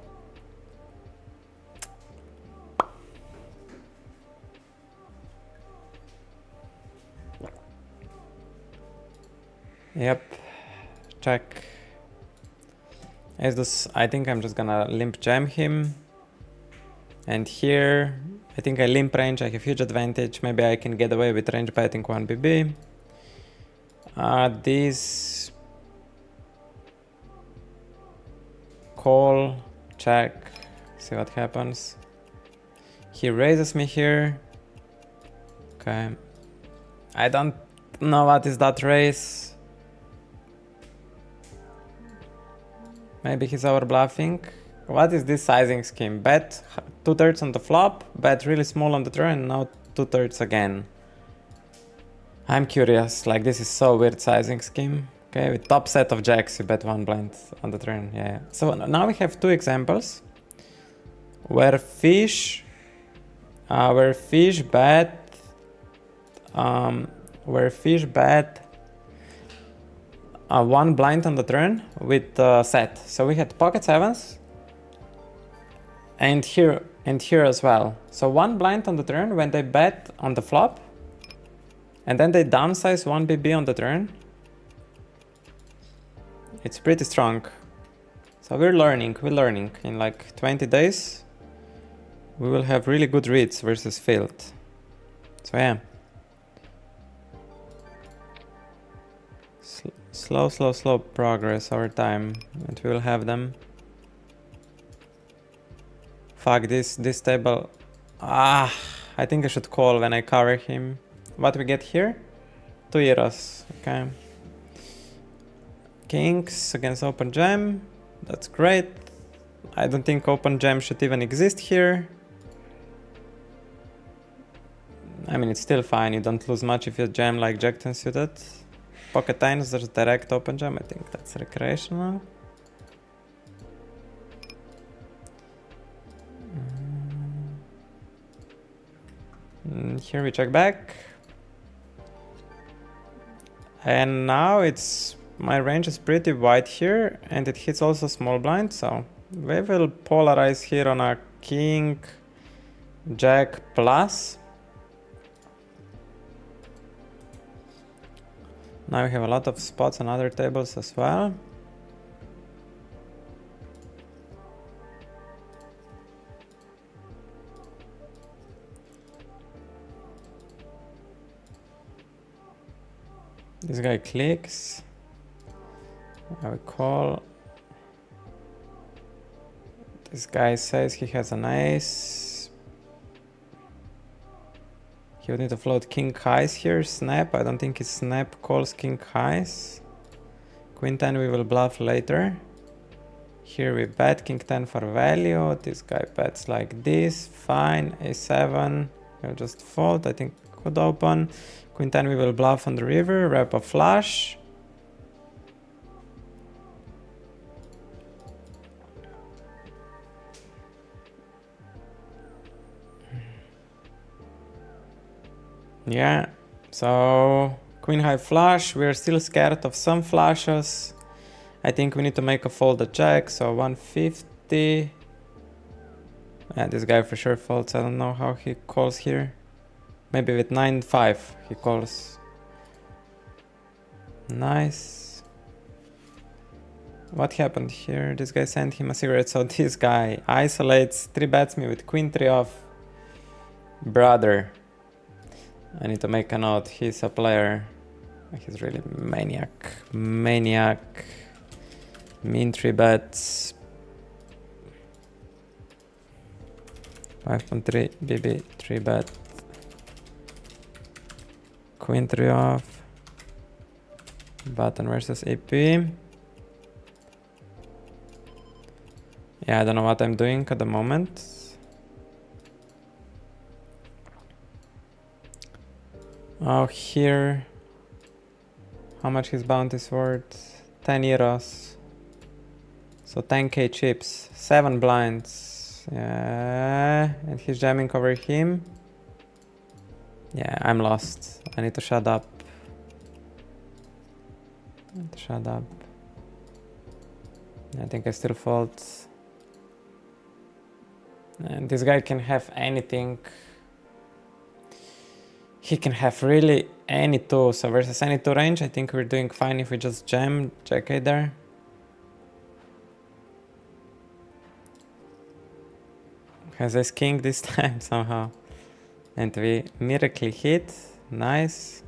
Yep, check. As this, I think I'm just gonna limp jam him. And here, I think I limp range, I have huge advantage. Maybe I can get away with range betting 1 BB. This call, check, see what happens. He raises me here. Okay. I don't know what is that raise. Maybe he's over bluffing. What is this sizing scheme? Bet 2/3 on the flop, bet really small on the turn, now 2/3 again. I'm curious, like this is so weird sizing scheme. Okay, with top set of jacks, you bet 1 blind on the turn, yeah. So now we have 2 examples where fish bet 1 blind on the turn with set. So we had pocket sevens and here as well. So 1 blind on the turn when they bet on the flop, and then they downsize 1 BB on the turn. It's pretty strong. So we're learning. In like 20 days, we will have really good reads versus field. So yeah. Slow progress over time, and we will have them. Fuck this table. I think I should call when I cover him. What we get here? 2 euros, okay. Kings against open jam, that's great. I don't think open jam should even exist here. I mean, it's still fine, you don't lose much if you jam like jack 10 suited. Pocket nines, there's direct open jam, I think that's recreational. Here we check back. And now my range is pretty wide here, and it hits also small blind, so we will polarize here on a king, jack plus. Now we have a lot of spots on other tables as well. This guy clicks. I will call. This guy says he has an ace. He would need to float king highs here. Snap. I don't think his snap calls king highs. Queen 10 we will bluff later. Here we bet king 10 for value. This guy bets like this. Fine. A7. We'll just fold. I think could open. Queen 10 we will bluff on the river. Wrap a flush. Yeah, so queen high flush. We're still scared of some flushes. I think we need to make a fold check. So 150. Yeah, this guy for sure folds. I don't know how he calls here. Maybe with 9-5 he calls. Nice. What happened here? This guy sent him a cigarette. So this guy isolates, 3-bets me with queen 3 off. Brother. I need to make a note. He's a player. He's really maniac. Maniac. Mean 3-bets. 5.3 BB 3-bet. Queen 3 off. Button versus EP. Yeah, I don't know what I'm doing at the moment. Oh, here. How much his bounty is worth? 10 euros. So 10k chips. 7 blinds. Yeah. And he's jamming over him. Yeah, I'm lost. I need to shut up. Shut up. I think I still fold. And this guy can have anything. He can have really any two. So versus any two range, I think we're doing fine if we just jam jack 8 there. Has ace king this time somehow. And we miraculously hit. Nice.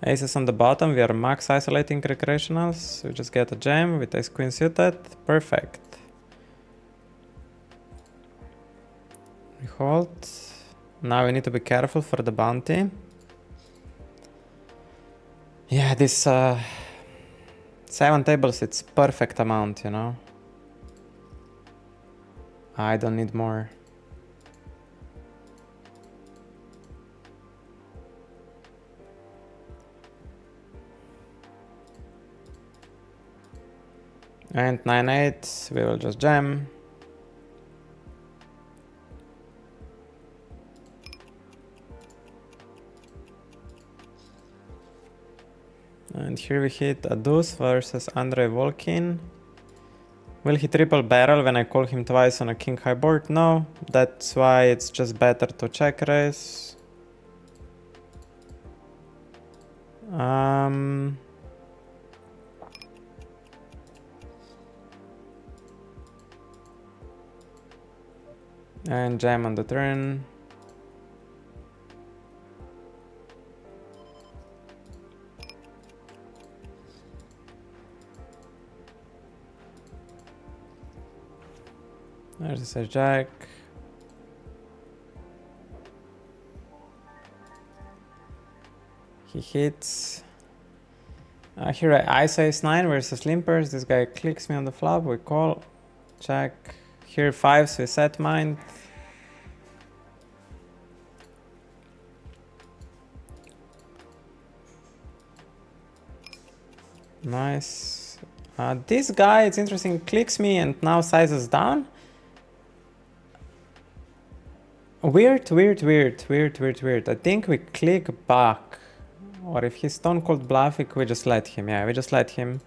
Aces on the bottom. We are max isolating recreationals. We just get a jam with ace queen suited. Perfect. We hold. Now we need to be careful for the bounty. Yeah, this 7 tables, it's perfect amount, you know. I don't need more. And 9-8, we will just jam. And here we hit a deuce versus Andrei Volkin. Will he triple barrel when I call him twice on a king high board? No, that's why it's just better to check raise. And jam on the turn. There's a jack. He hits. Here I ISO ace 9 versus limpers. This guy clicks me on the flop. We call. Check. Here 5s, we set mine. Nice. This guy, it's interesting, clicks me and now sizes down. Weird. I think we click back. Or if he's stone cold bluffing, we just let him. Yeah, we just let him.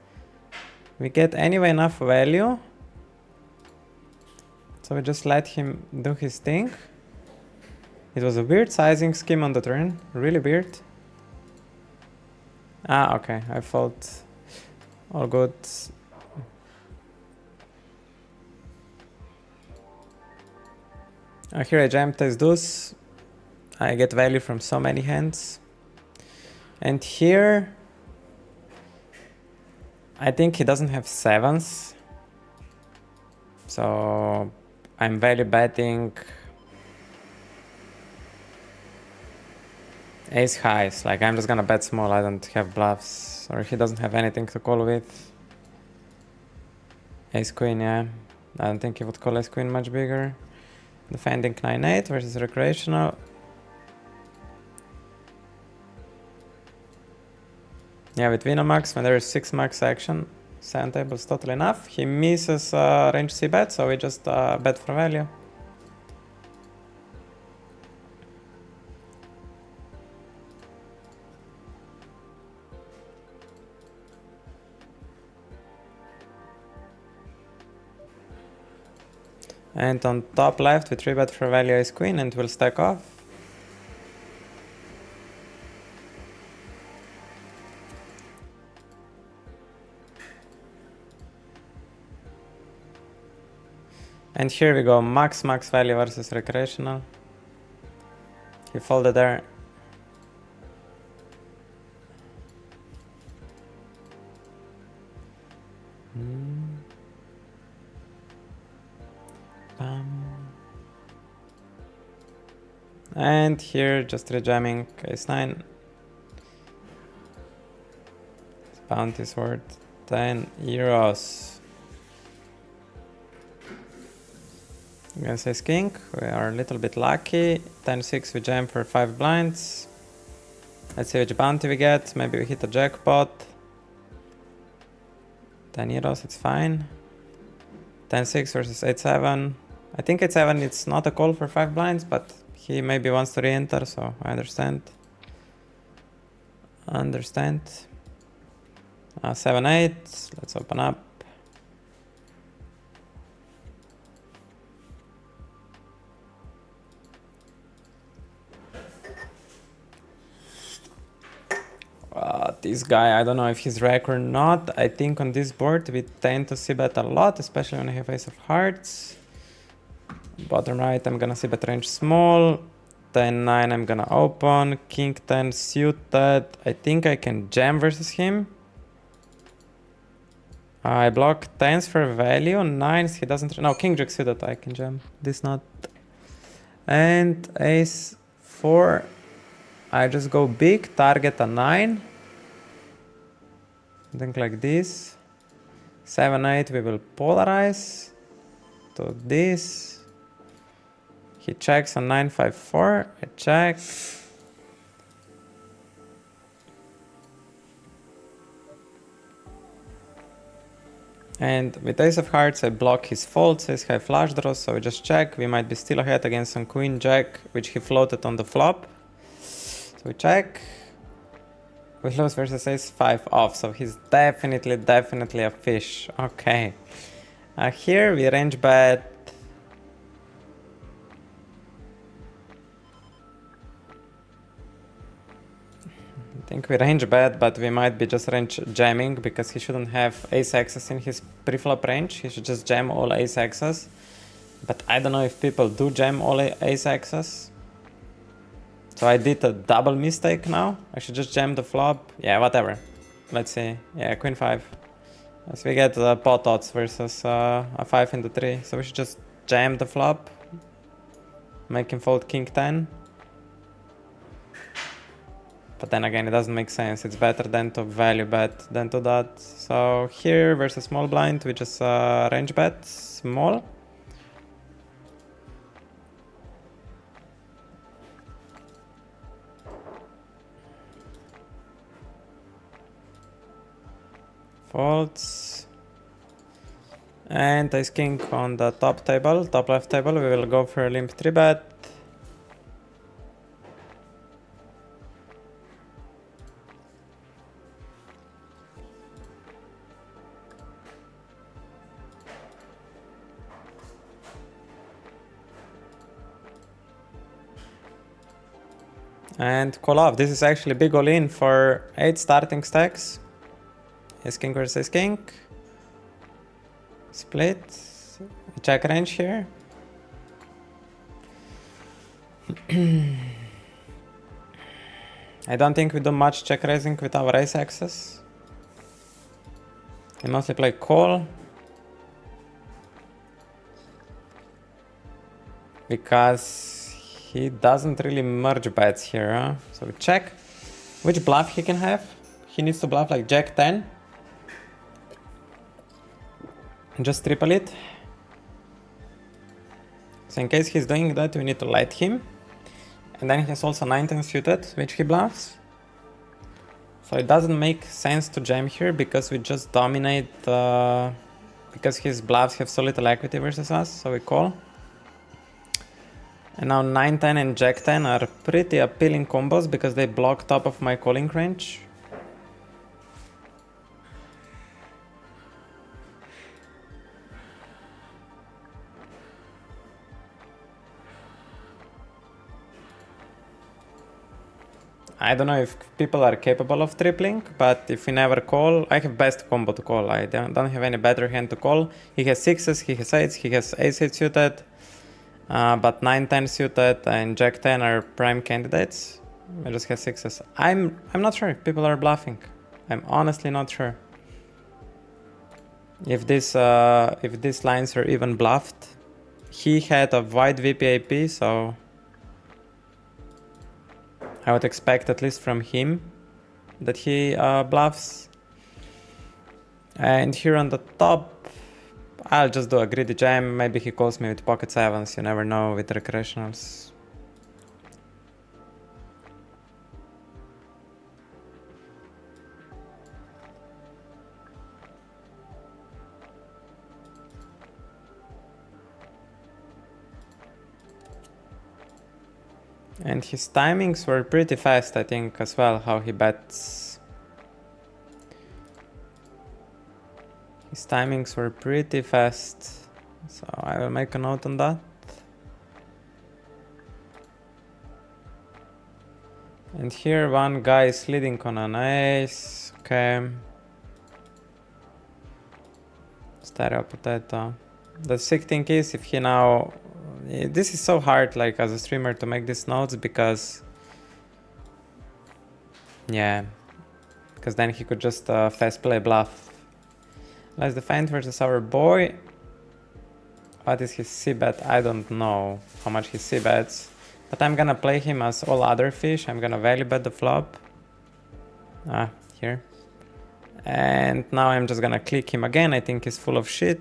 We get anyway enough value. So we just let him do his thing. It was a weird sizing scheme on the turn. Really weird. Okay. I thought all good. Here I jam test deuce. I get value from so many hands. And here, I think he doesn't have sevens. So I'm value betting ace highs. Like I'm just gonna bet small, I don't have bluffs. Or he doesn't have anything to call with. Ace queen, yeah. I don't think he would call ace queen much bigger. Defending 9-8 versus recreational. Yeah, with Vinomax, when there is 6 max action, 7 tables totally enough. He misses range C bet, so we just bet for value. And on top left, we 3-bet for value ace queen and we'll stack off. And here we go, max value versus recreational. He folded there. And here just rejamming ace 9. Bounty's worth 10 euros. Against ace king, we are a little bit lucky. 10-6 we jam for 5 blinds. Let's see which bounty we get. Maybe we hit a jackpot. 10 euros, it's fine. 10-6 versus 8-7. I think 8-7 it's not a call for 5 blinds, but he maybe wants to re-enter, so I understand. 7-8, let's open up. This guy, I don't know if he's rec or not. I think on this board we tend to see bet a lot, especially when I have ace of hearts. Bottom right, I'm gonna see bet range small. 10-9, I'm gonna open. King 10 suited. I think I can jam versus him. I block 10s for value. 9s, he doesn't. No, King Jack suited, I can jam. This not. And ace 4. I just go big, target a 9. Think like this. 7-8, we will polarize to this. He checks on 9-5-4. I check. And with ace of hearts, I block his folds, ace high flush draws, so we just check. We might be still ahead against some queen jack, which he floated on the flop. So we check. We lose versus ace 5 off, so he's definitely a fish. Okay. Here we range bet. I think we range bet, but we might be just range jamming because he shouldn't have ace X's in his preflop range. He should just jam all ace X's. But I don't know if people do jam all ace X's. So I did a double mistake now. I should just jam the flop. Yeah, whatever. Let's see. Yeah, queen 5. So we get pot odds versus a 5 in the 3. So we should just jam the flop. Make him fold king 10. But then again, it doesn't make sense. It's better than to value bet than to that. So here versus small blind, we just range bet small. Folds. And ace king on the top table, top left table, we will go for a limp 3-bet. And call off. This is actually big all-in for 8 starting stacks. Ace king versus ace king. Split. Check range here. I don't think we do much check raising with our ace axis. We mostly play call. Because he doesn't really merge bets here, huh? So we check which bluff he can have. He needs to bluff like Jack 10. And just triple it. So in case he's doing that, we need to light him. And then he has also 9-10 suited, which he bluffs. So it doesn't make sense to jam here because we just dominate, because his bluffs have so little equity versus us, so we call. And now 9-10 and Jack-10 are pretty appealing combos because they block top of my calling range. I don't know if people are capable of tripling, but if we never call, I have best combo to call. I don't have any better hand to call. He has 6s, he has 8s, he has ace-8 suited, but 9-10 suited and Jack-10 are prime candidates. I just have 6s. I'm not sure if people are bluffing. I'm honestly not sure. If these lines are even bluffed. He had a wide VPAP, so I would expect at least from him that he bluffs. And here on the top, I'll just do a greedy jam. Maybe he calls me with pocket 7s, you never know with recreationals. And his timings were pretty fast, I think, as well, how he bets. His timings were pretty fast, so I will make a note on that. And here one guy is leading on an ace, okay. Stereo potato. The sick thing is if he now... This is so hard, like, as a streamer to make these notes because... Yeah. Because then he could just fast play bluff. Let's defend versus our boy. What is his c-bet? I don't know how much he c-bets. But I'm gonna play him as all other fish. I'm gonna value bet the flop. Here. And now I'm just gonna click him again. I think he's full of shit.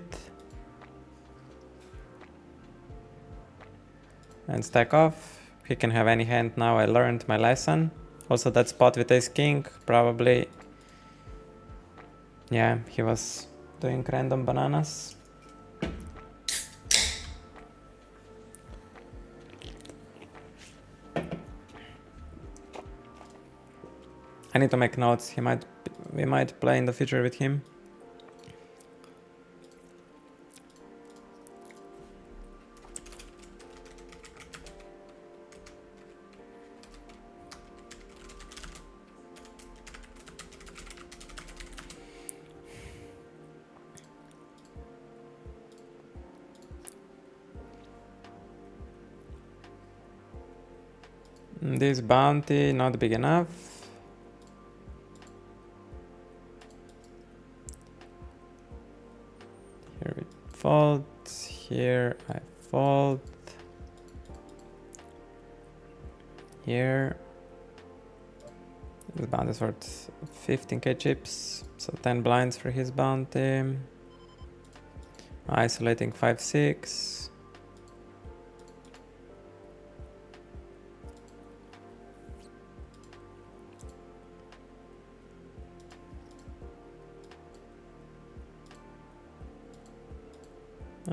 And stack off. He can have any hand now. I learned my lesson. Also that spot with ace king, probably. Yeah, he was doing random bananas. I need to make notes. We might play in the future with him. This bounty not big enough. Here we fold. Here I fold. Here. This bounty is worth 15k chips, so 10 blinds for his bounty. Isolating 5-6.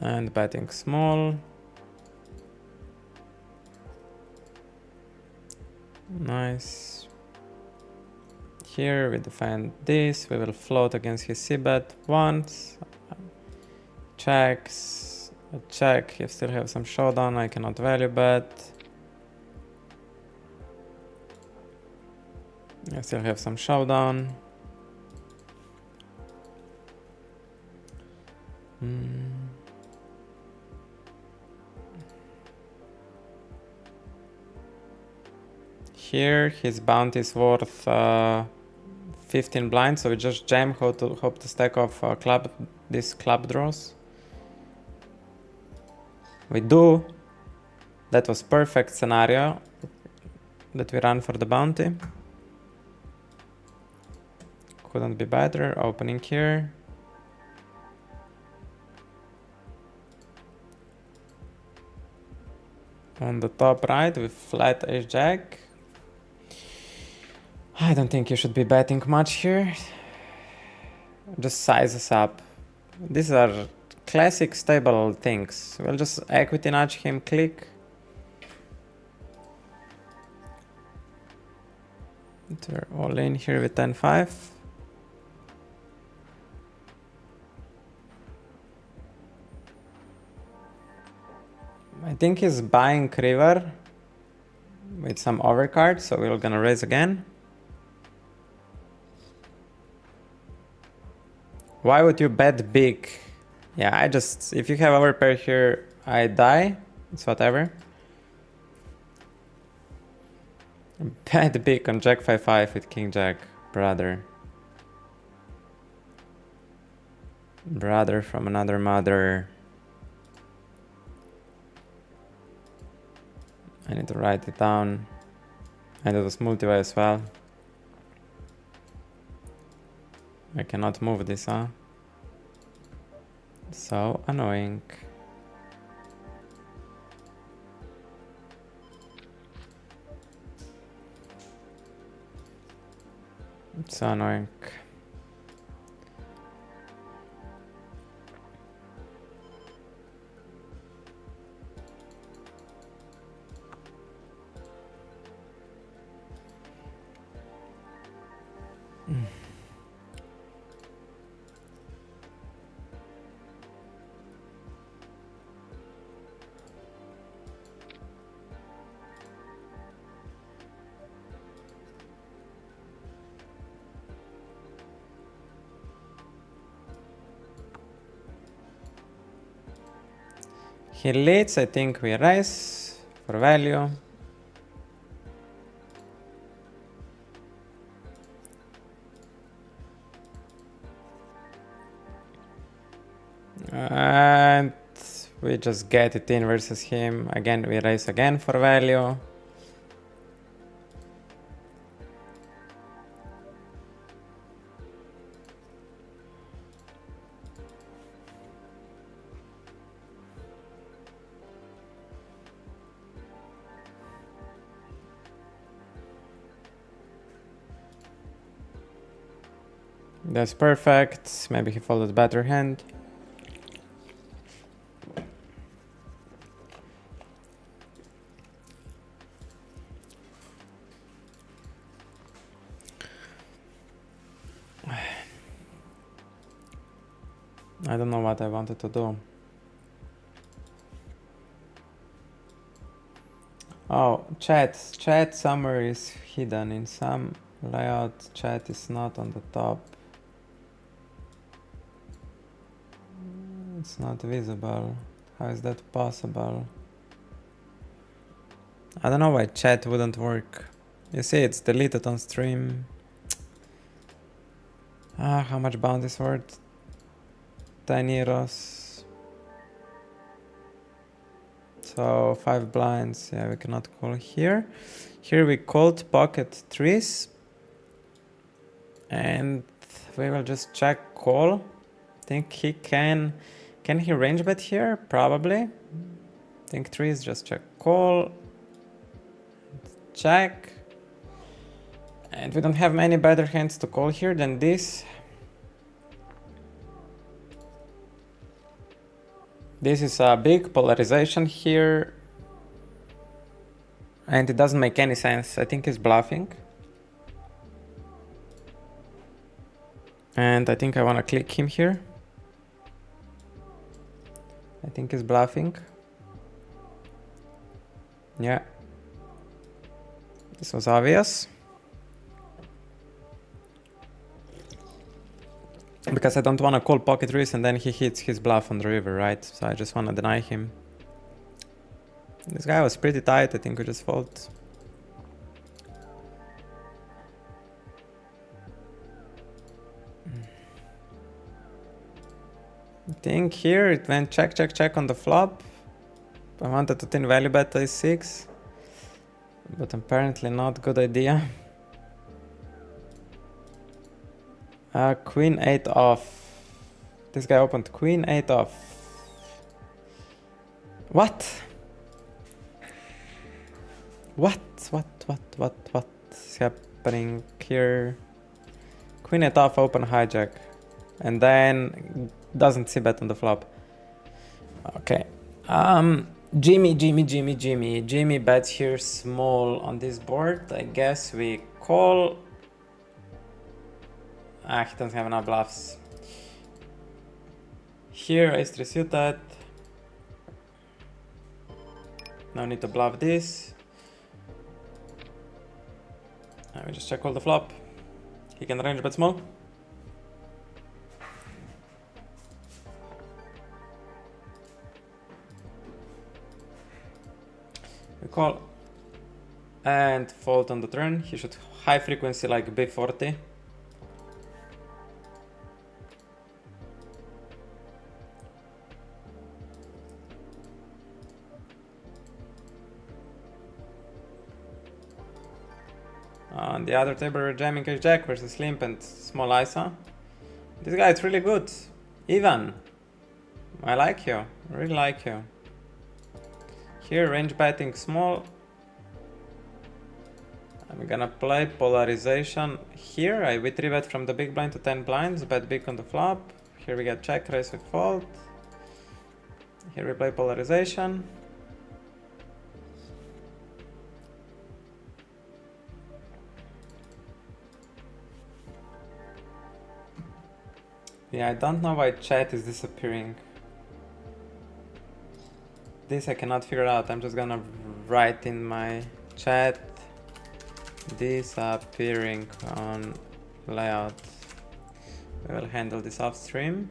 And betting small. Nice. Here we defend this. We will float against his c-bet once. Checks. A check. You still have some showdown. I cannot value bet. I still have some showdown. Here his bounty is worth 15 blinds, so we just jam, hope to stack off these club draws. We do. That was perfect scenario that we ran for the bounty. Couldn't be better. Opening here. On the top right with flat ace jack. I don't think you should be betting much here. Just size us up. These are classic stable things. We'll just equity nudge him, click. We're all in here with 10-5. I think he's buying river with some overcard, so we're gonna raise again. Why would you bet big? Yeah, if you have overpair here, I die. It's whatever. Bet big on jack 5-5 with king jack, brother. Brother from another mother. I need to write it down. And it was multi-way as well. I cannot move this, huh? So annoying. It's so annoying. He leads, I think we raise for value. And we just get it in versus him. Again, we raise again for value. That's perfect. Maybe he folded better hand. I don't know what I wanted to do. Oh, chat somewhere is hidden in some layout. Chat is not on the top. It's not visible. How is that possible? I don't know why chat wouldn't work. You see, it's deleted on stream. How much bounty is worth? 10 euros. So 5 blinds. Yeah, we cannot call here. Here we called pocket trees. And we will just check call. Think he can he range bet here? Probably. Think trees, just check call. Check. And we don't have many better hands to call here than this. This is a big polarization here. And it doesn't make any sense. I think he's bluffing. And I think I want to click him here. I think he's bluffing. Yeah. This was obvious. Because I don't want to call pocket raise and then he hits his bluff on the river, right? So I just want to deny him. This guy was pretty tight. I think we just fold. I think here it went check, check, check on the flop. I wanted to thin value bet a6, but apparently not good idea. Queen 8 off. This guy opened queen 8 off. What? What is happening here? Queen 8 off, open hijack. And then doesn't see bet on the flop. Okay. Jimmy bets here small on this board. I guess we call. He doesn't have enough bluffs. Here, ace-3 suited. No need to bluff this. We just check all the flop. He can range bet small. We call and fold on the turn. He should high frequency like B40. On the other table, we're jamming ace jack versus limp and small ISA. This guy is really good. Ivan, I like you. Really like you. Here, range betting small. I'm gonna play polarization. Here, I we 3-bet from the big blind to 10 blinds, bet big on the flop. Here we get check, raise, we fold. Here we play polarization. Yeah, I don't know why chat is disappearing. This I cannot figure out. I'm just gonna write in my chat disappearing on layout. We will handle this off stream.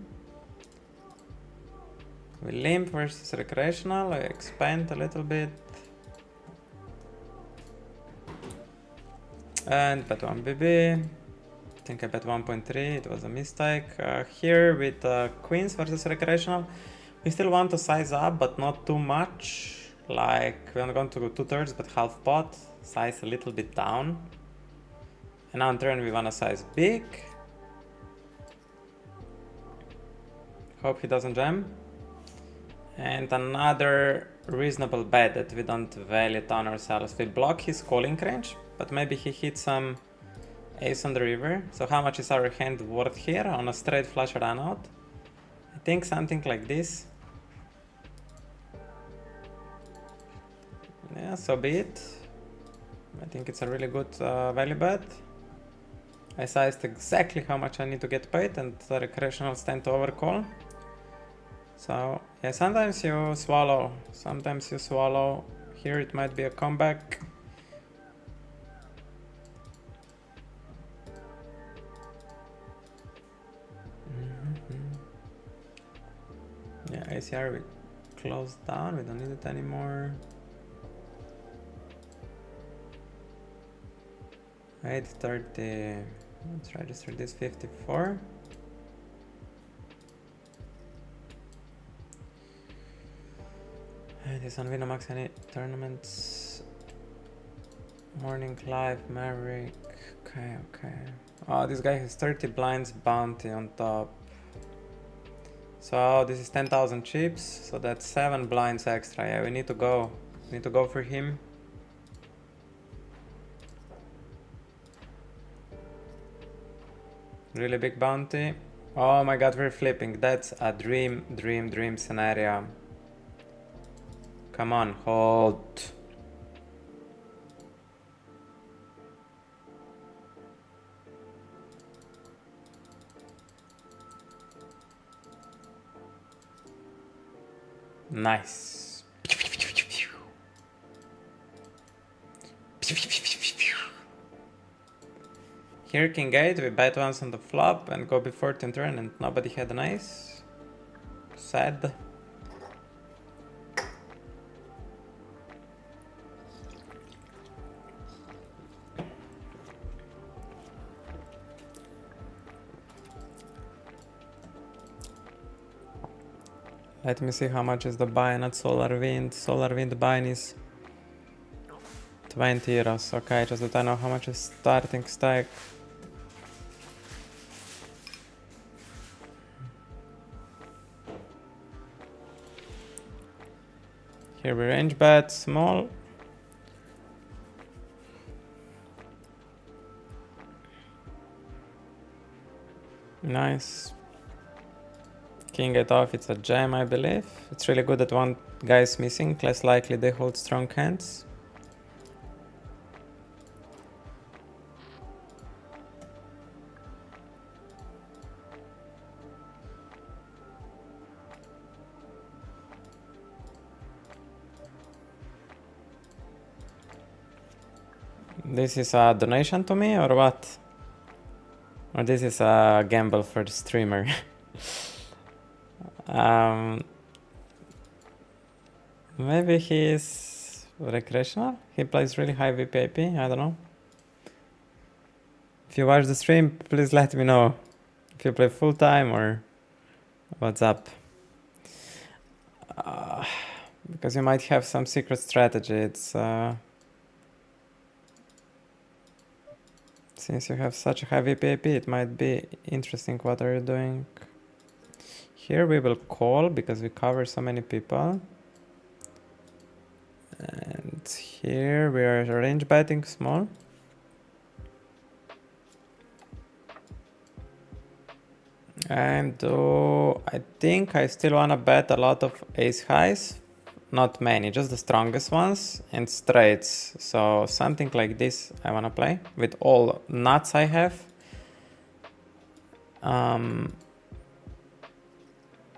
We limp versus recreational. I expand a little bit. And bet 1 BB. I think I bet 1.3, it was a mistake. Here with queens versus recreational, we still want to size up, but not too much. Like, we're not going to go 2/3, but half pot. Size a little bit down. And now on turn, we want to size big. Hope he doesn't jam. And another reasonable bet that we don't value it on ourselves. We'll block his calling range, but maybe he hits some ace on the river. So how much is our hand worth here on a straight flush run out? I think something like this. Yeah, so be it. I think it's a really good value bet. I sized exactly how much I need to get paid, and the recreationals tend to overcall. So yeah, sometimes you swallow, sometimes you swallow. Here it might be a comeback. Yeah, ACR we closed down, we don't need it anymore. 830, let's register this 54. And this on Winamax, any tournaments? Morning Live, Maverick, okay. Oh, this guy has 30 blinds bounty on top. So this is 10,000 chips, so that's 7 blinds extra. Yeah, we need to go for him. Really big bounty. Oh my god, we're flipping. That's a dream scenario. Come on, hold. Nice. Here king 8, we bet once on the flop and go before turn and nobody had an ace. Sad. Let me see how much is the buy-in at Solar Wind. Solar Wind buy-in is 20 euros. Okay, just that I know how much is starting stake. Here we range bet small. Nice. King it off, it's a gem, I believe. It's really good that one guy is missing, less likely they hold strong hands. This is a donation to me or what? Or this is a gamble for the streamer? Maybe he is recreational? He plays really high VPIP, I don't know. If you watch the stream, please let me know if you play full time or what's up. Because you might have some secret strategy. It's since you have such a high VPIP, it might be interesting. What are you doing? Here we will call because we cover so many people. And here we are range betting small. And I think I still wanna bet a lot of ace highs. Not many, just the strongest ones and straights. So something like this I wanna play with all nuts I have.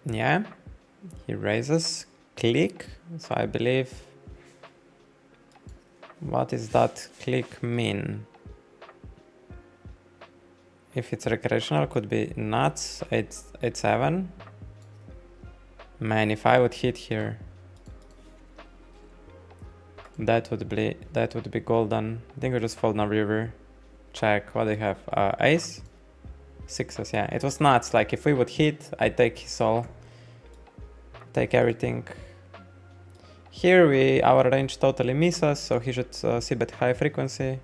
Yeah, he raises, click. So I believe, what does that click mean? If it's recreational, could be nuts, 8-7. Man, if I would hit here, that would be golden. I think we just fold now river. Check. What do you have? Ace? Sixes, yeah. It was nuts. Like if we would hit, I take his all. Take everything. Here our range totally misses, so he should see bet high frequency.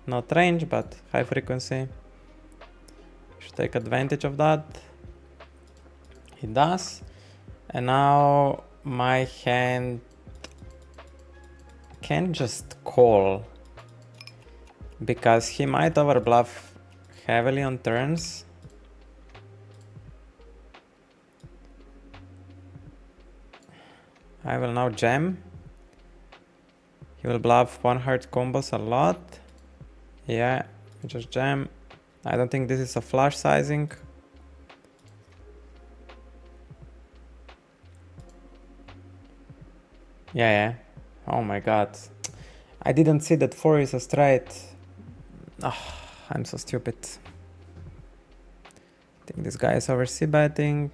Not range, but high frequency. Should take advantage of that. He does. And now my hand can just call because he might overbluff heavily on turns. I will now jam. He will bluff one heart combos a lot. Yeah, just jam. I don't think this is a flush sizing. Yeah. Oh my god. I didn't see that 4 is a straight. Oh, I'm so stupid. I think this guy is over c-betting.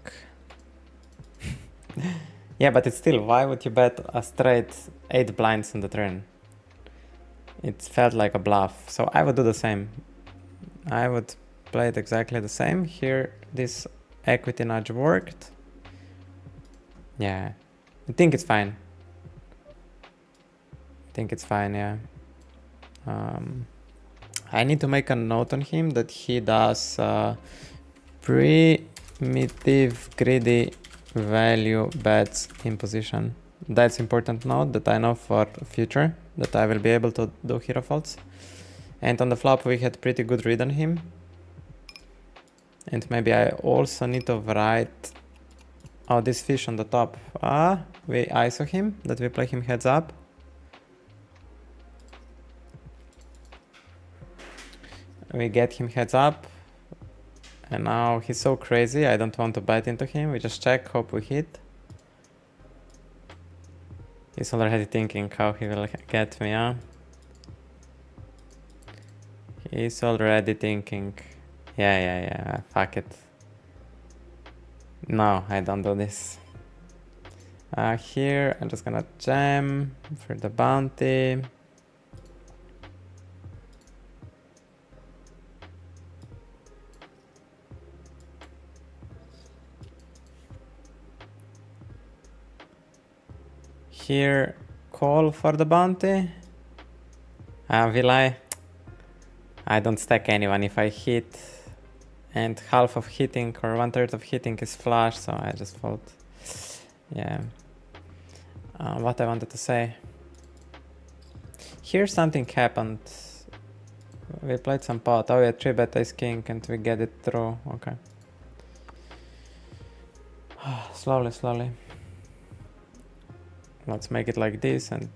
Yeah, but it's still, why would you bet a straight 8 blinds on the turn? It felt like a bluff, so I would do the same. I would play it exactly the same. Here, this equity nudge worked. Yeah, I think it's fine. Yeah. I need to make a note on him that he does primitive greedy value bets in position. That's important note that I know for future, that I will be able to do hero faults. And on the flop we had pretty good read on him. And maybe I also need to write, oh, this fish on the top. We ISO him, that we play him heads up. We get him heads up. And now he's so crazy, I don't want to bite into him. We just check, hope we hit. He's already thinking how he will get me, huh? He's already thinking. Yeah, fuck it. No, I don't do this. Here, I'm just gonna jam for the bounty. Here, call for the bounty. Will I don't stack anyone if I hit, and half of hitting or 1/3 of hitting is flush, so I just fold. Yeah. What I wanted to say. Here something happened. We played some pot. Oh yeah, 3-bet ace king and we get it through. Okay. Slowly, slowly. Let's make it like this and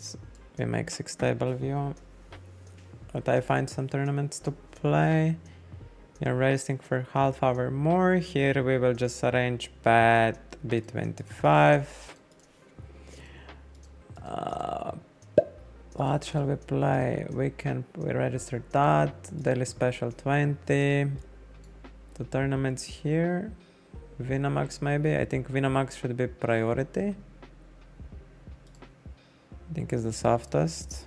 we make 6 table view. But I find some tournaments to play. You're racing for half hour more. Here we will just arrange bet B25. What shall we play? We register that. Daily special 20. The tournaments here. Winamax maybe. I think Winamax should be priority. I think it's the softest.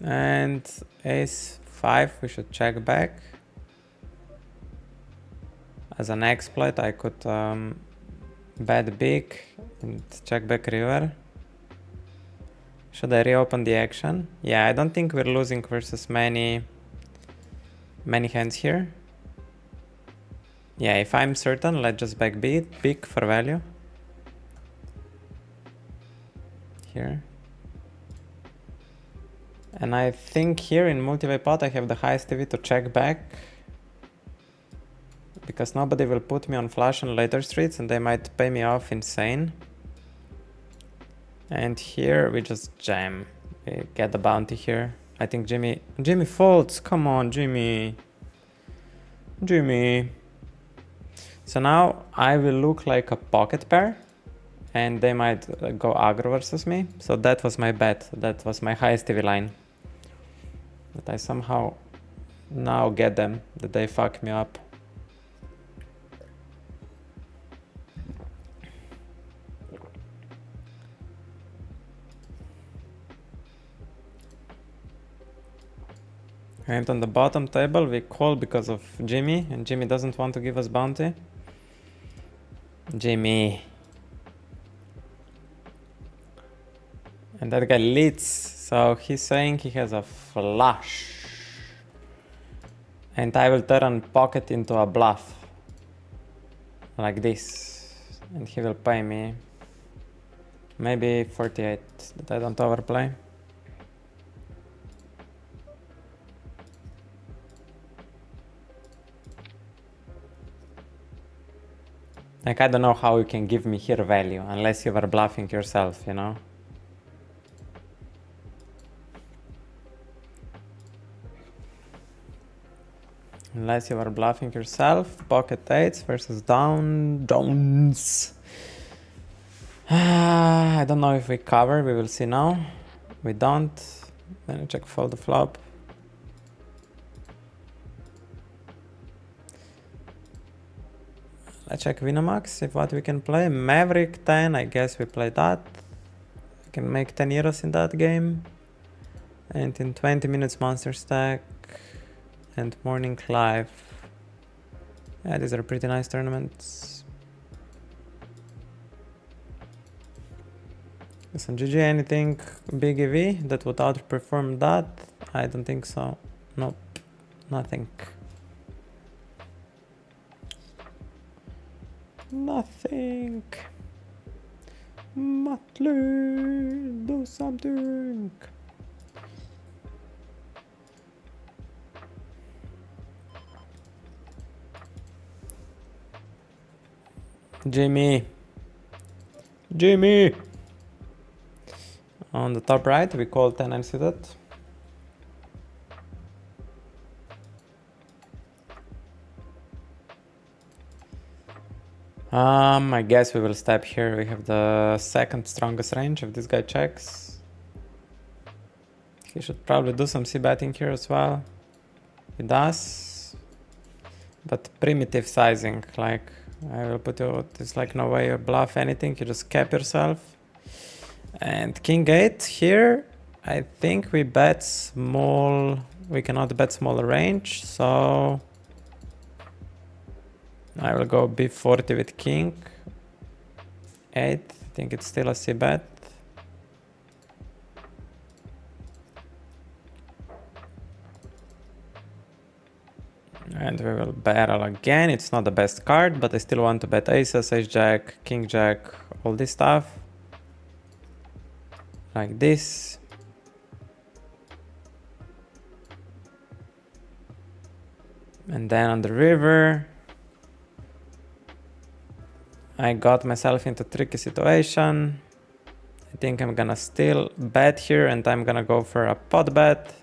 And ace 5 we should check back. As an exploit I could bet big and check back river. Should I reopen the action? Yeah, I don't think we're losing versus many hands here. Yeah, if I'm certain, let's just back big for value. Here. And I think here in multi-way pot I have the highest TV to check back. Because nobody will put me on flush on later streets and they might pay me off insane. And here we just jam. We get the bounty here. I think Jimmy folds. Come on, Jimmy. So now I will look like a pocket pair and they might go aggro versus me. So that was my bet. That was my highest TV line. But I somehow now get them that they fuck me up. And on the bottom table we call because of Jimmy, and Jimmy doesn't want to give us bounty. Jimmy. And that guy leads, so he's saying he has a flush. And I will turn pocket into a bluff. Like this. And he will pay me maybe 48, that I don't overplay. Like, I don't know how you can give me here value unless you are bluffing yourself, you know? Unless you are bluffing yourself. Pocket 8s versus downs. I don't know if we cover, we will see now. We don't. Then I check fold the flop. Let's check Winamax, if what we can play. Maverick 10, I guess we play that. I can make 10 euros in that game. And in 20 minutes Monster Stack and Morning Live. Yeah, these are pretty nice tournaments. Listen, GG, anything big EV that would outperform that? I don't think so. Nope, nothing. Nothing. Matley, do something. Jimmy. On the top right, we call 10 unsuited. I guess we will step here. We have the second strongest range. If this guy checks, he should probably do some c-betting here as well. He does, but primitive sizing. Like, I will put you, there's like no way you bluff anything. You just cap yourself. And king 8 here, I think we bet small. We cannot bet smaller range, so I will go b40 with king 8. I think it's still a c bet. And we will barrel again. It's not the best card, but I still want to bet aces, ace jack, king jack, all this stuff. Like this. And then on the river, I got myself into a tricky situation. I think I'm gonna still bet here and I'm gonna go for a pot bet.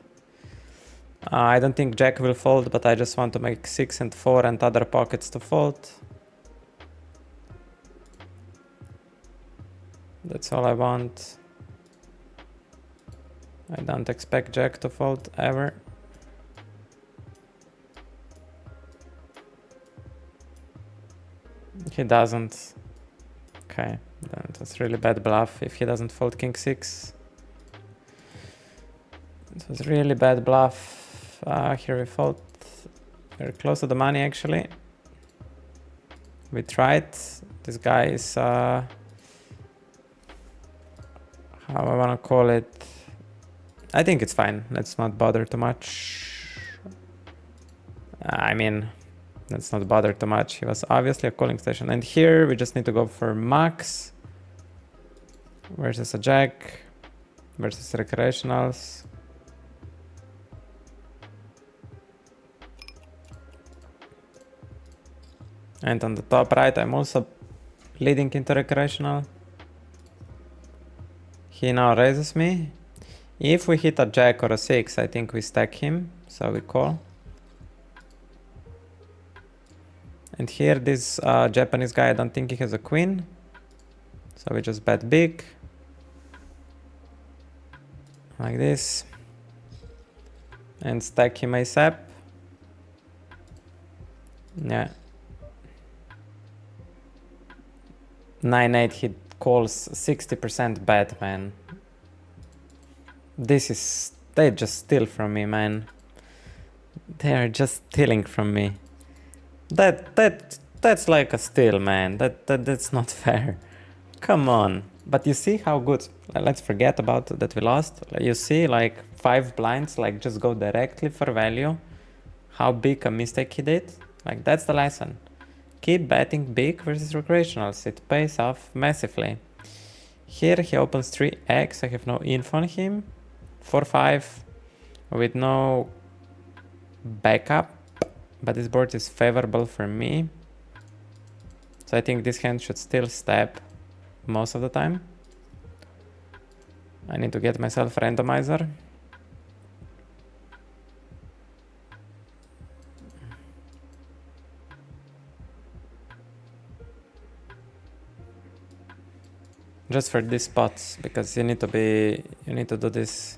I don't think jack will fold, but I just want to make 6 and 4 and other pockets to fold. That's all I want. I don't expect jack to fold ever. He doesn't. Okay, that's really bad bluff if he doesn't fold king 6. It was really bad bluff. Here we fold. Very close to the money actually. We tried. This guy is how I wanna call it. I think it's fine. Let's not bother too much. I mean, let's not bother too much. He was obviously a calling station. And here we just need to go for max versus a jack versus recreationals. And on the top right, I'm also leading into recreational. He now raises me. If we hit a jack or a 6, I think we stack him, so we call. And here this Japanese guy, I don't think he has a queen. So we just bet big. Like this. And stack him ASAP. Yeah. 9-8, he calls 60% bet, man. This is... they just steal from me, man. They are just stealing from me. That's like a steal, man. That's not fair. Come on. But you see how good... let's forget about that we lost. You see, like, 5 blinds, like, just go directly for value. How big a mistake he did. Like, that's the lesson. Keep betting big versus recreationals. It pays off massively. Here he opens 3x. I have no info on him. 4-5 with no backup. But this board is favorable for me. So I think this hand should still step most of the time. I need to get myself a randomizer. Just for these spots, because you need to do this.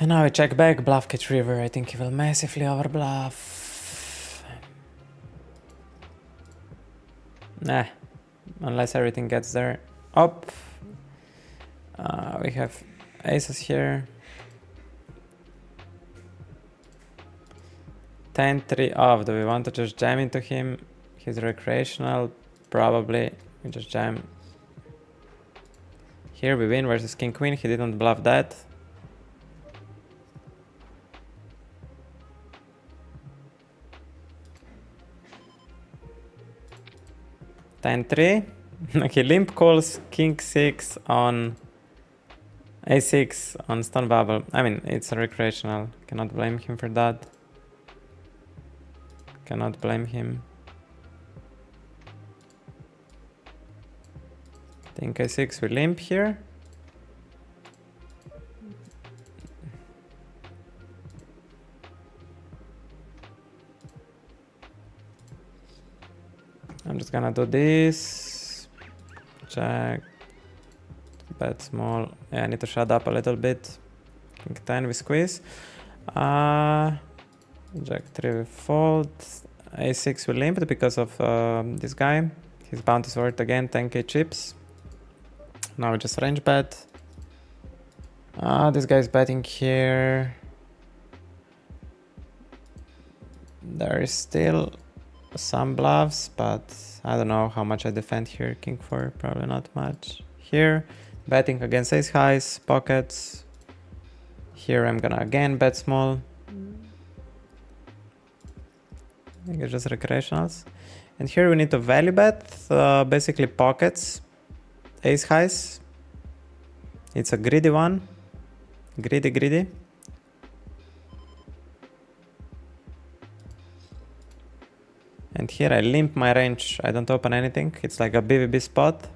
And now we check back, bluff catch river. I think he will massively overbluff. Nah, unless everything gets there. Up. We have aces here. 10-3 off. Do we want to just jam into him? He's recreational, probably. We just jam. Here we win versus king queen. He didn't bluff that. Ten three. Okay, limp calls king 6 on a6 on stone bubble. I mean, it's a recreational. Cannot blame him for that. Cannot blame him. I think a6 will limp here. I'm just gonna do this. Check. Bet small. Yeah, I need to shut up a little bit. King 10 we squeeze. Jack 3 we fold. A6 we limp because of this guy. His bounty's worth again 10k chips. Now we just range bet. This guy's betting here. There is still some bluffs, but I don't know how much I defend here. King 4, probably not much. Here, betting against ace highs, pockets. Here I'm gonna again bet small. I think it's just recreationals. And here we need to value bet, basically pockets, ace highs. It's a greedy one. Greedy. And here I limp my range. I don't open anything. It's like a BVB spot.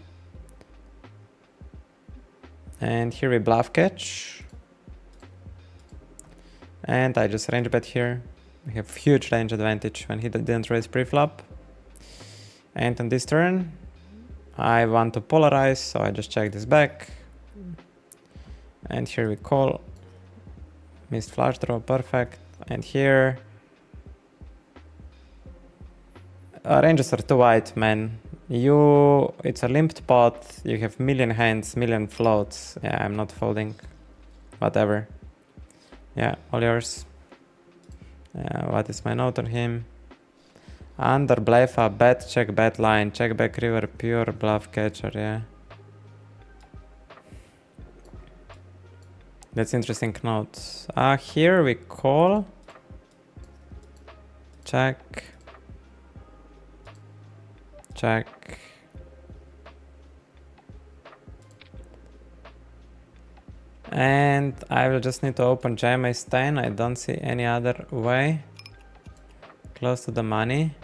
And here we bluff catch. And I just range bet here. We have huge range advantage when he didn't raise pre-flop. And on this turn, I want to polarize, so I just check this back. And here we call. Missed flush draw, perfect. And here, ranges are too wide, man. It's a limped pot. You have million hands, million floats. Yeah, I'm not folding. Whatever. Yeah, all yours. What is my note on him? Under bluff, bet, check bet line, check back river, pure bluff catcher, yeah. That's interesting note. Here we call. Check. Check. And I will just need to open jam ace 10. I don't see any other way. Close to the money.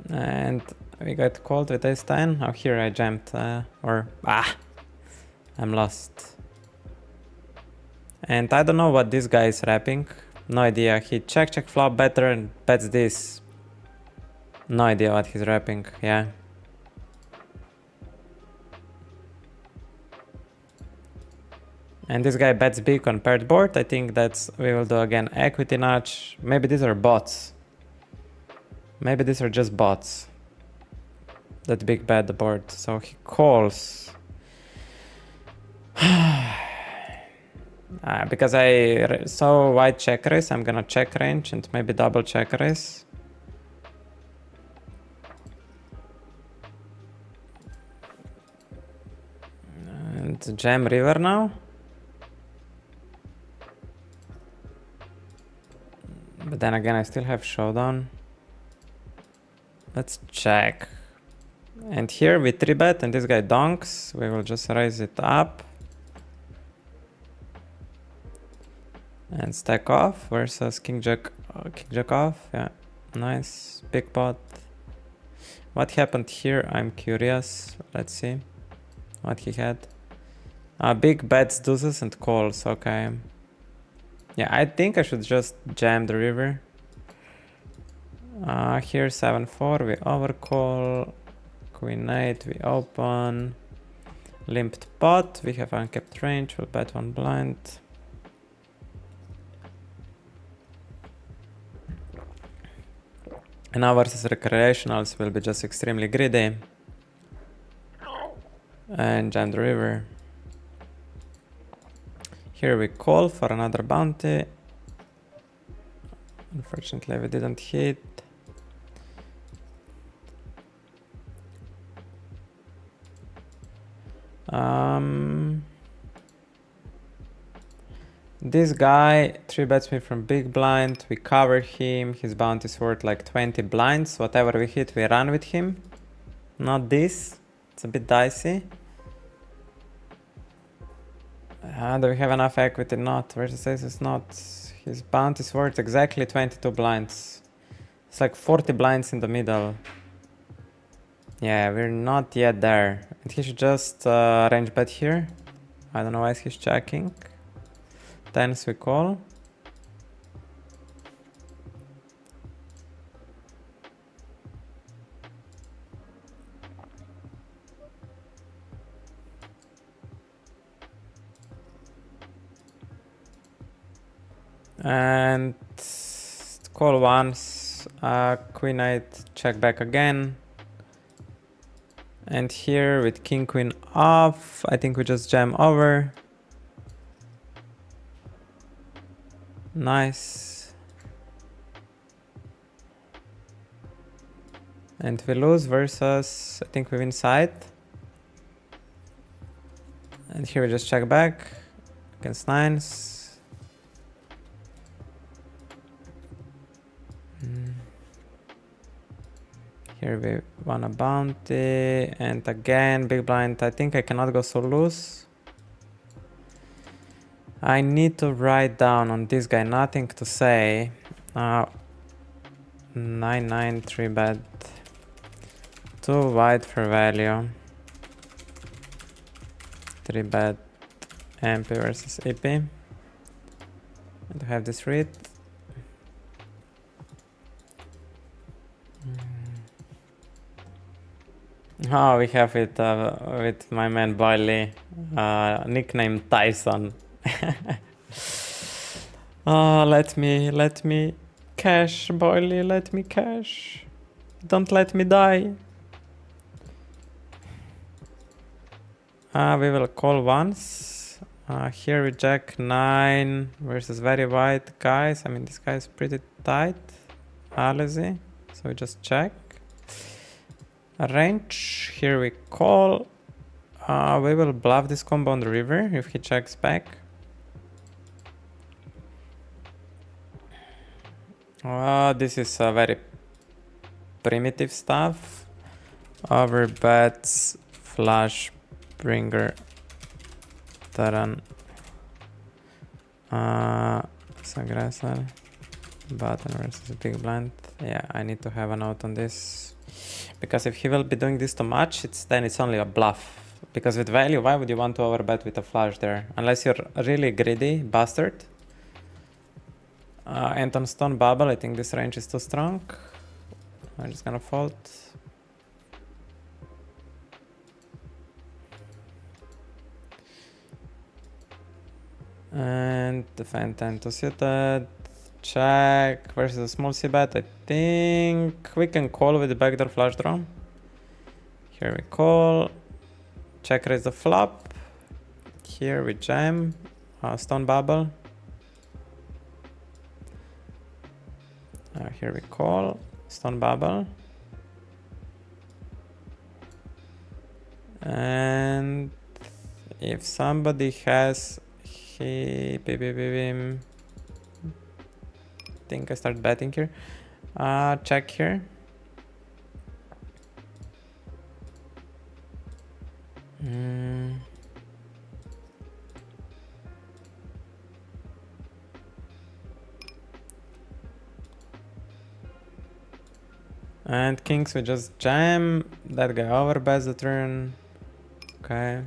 And we got called with ace 10. Oh, here I jammed, I'm lost. And I don't know what this guy is wrapping. No idea. He check flop better and bets this. No idea what he's wrapping, yeah. And this guy bets big on paired board. I think that's, we will do again equity notch. Maybe these are bots. Maybe these are just bots that big bet the board. So he calls. Because I saw white check raise, I'm gonna check range and maybe double check raise. And jam river now. But then again, I still have showdown. Let's check. And here we 3-bet and this guy donks. We will just raise it up. And stack off versus king jack off. Yeah, nice. Big pot. What happened here? I'm curious. Let's see what he had. Big bets, deuces and calls. Okay. Yeah, I think I should just jam the river. Here 7-4, we overcall. Queen 8, we open. Limped pot, we have uncapped range, we'll bet one blind. And now versus recreationals will be just extremely greedy. And jam the river. Here we call for another bounty. Unfortunately, we didn't hit. This guy 3-bets me from big blind. We cover him. His bounty is worth like 20 blinds. Whatever we hit, we run with him. Not this. It's a bit dicey. Do we have enough equity? Not. Versus ace is not. His bounty is worth exactly 22 blinds. It's like 40 blinds in the middle. Yeah, we're not yet there. And he should just range bet here. I don't know why he's checking. Tens we call. And call once. Queen 8, check back again. And here with king queen off, I think we just jam over. Nice. And we lose versus, I think we win side. And here we just check back against nines. Here we won a bounty. And again, big blind. I think I cannot go so loose. I need to write down on this guy, nothing to say. 9-9, 3 bet. 2 wide for value. 3 bet MP versus EP. And to have this read. Oh, we have it with my man Boily, nickname Tyson. Oh, let me cash, Boily, let me cash. Don't let me die. We will call once. Here we jack 9 versus very wide guys. I mean, this guy is pretty tight. Lazy. So we just check. Range. Here we call. We will bluff this combo on the river if he checks back. This is very primitive stuff. Overbets, flush, bringer, turn, aggressor, button versus big blind. Yeah, I need to have a note on this, because if he will be doing this too much, then it's only a bluff. Because with value, why would you want to overbet with a flush there? Unless you're really greedy bastard. And on stone bubble, I think this range is too strong. I'm just gonna fold. And defend 10 to suited. Check versus a small c-bet. I think we can call with the backdoor flush draw. Here we call. Check raise the flop. Here we jam. Stone bubble. Here we call. Stone bubble. And if somebody has I think I start betting here. Check here. And kings, we just jam. That guy overbets the turn. Okay.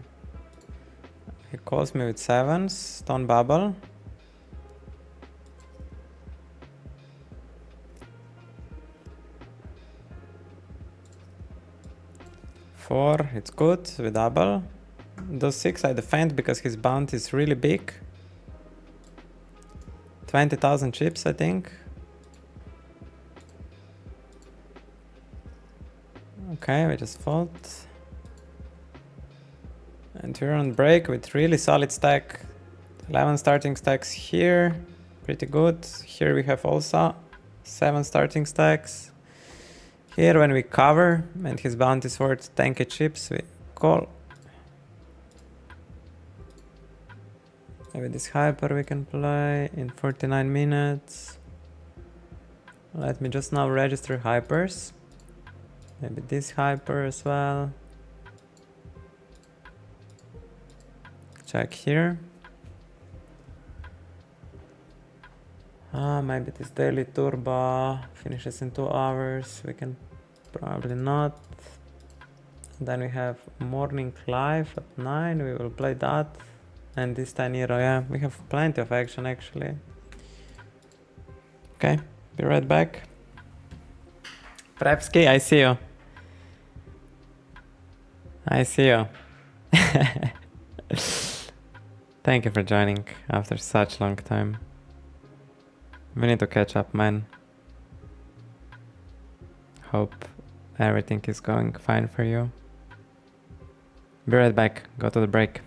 He calls me with sevens. Stone bubble. Four, it's good. We double. Those 6 I defend because his bounty is really big. 20,000 chips, I think. Okay, we just fold. And we're on break with really solid stack. 11 starting stacks here. Pretty good. Here we have also 7 starting stacks. Here when we cover and his bounty is worth 10k chips, we call. Maybe this hyper we can play in 49 minutes. Let me just now register hypers. Maybe this hyper as well. Check here. Maybe this daily turbo finishes in 2 hours. We can probably not. Then we have morning live at 9. We will play that. And this 10 euro, yeah, we have plenty of action actually. Okay, be right back. Prepski, I see you. I see you. Thank you for joining after such long time. We need to catch up, man. Hope everything is going fine for you. Be right back. Go to the break.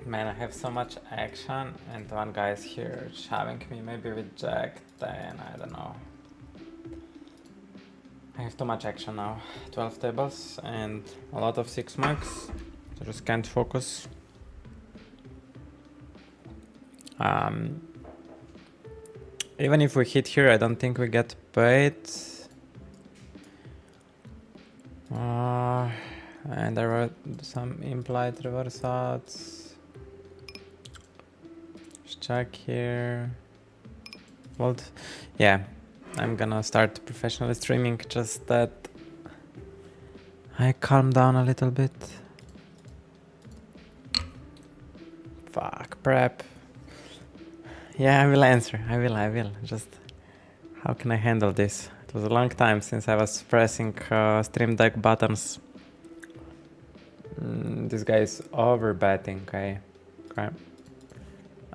Man, I have so much action, and one guy is here shoving me, maybe with Jack 10, I don't know. I have too much action now. 12 tables and a lot of 6 marks. I just can't focus. Even if we hit here, I don't think we get paid. And there were some implied reverse outs. Just check here. Well, yeah, I'm gonna start professionally streaming, just that I calm down a little bit. Fuck, prep. Yeah, I will answer. I will. Just how can I handle this? It was a long time since I was pressing stream deck buttons. This guy is over betting. Okay.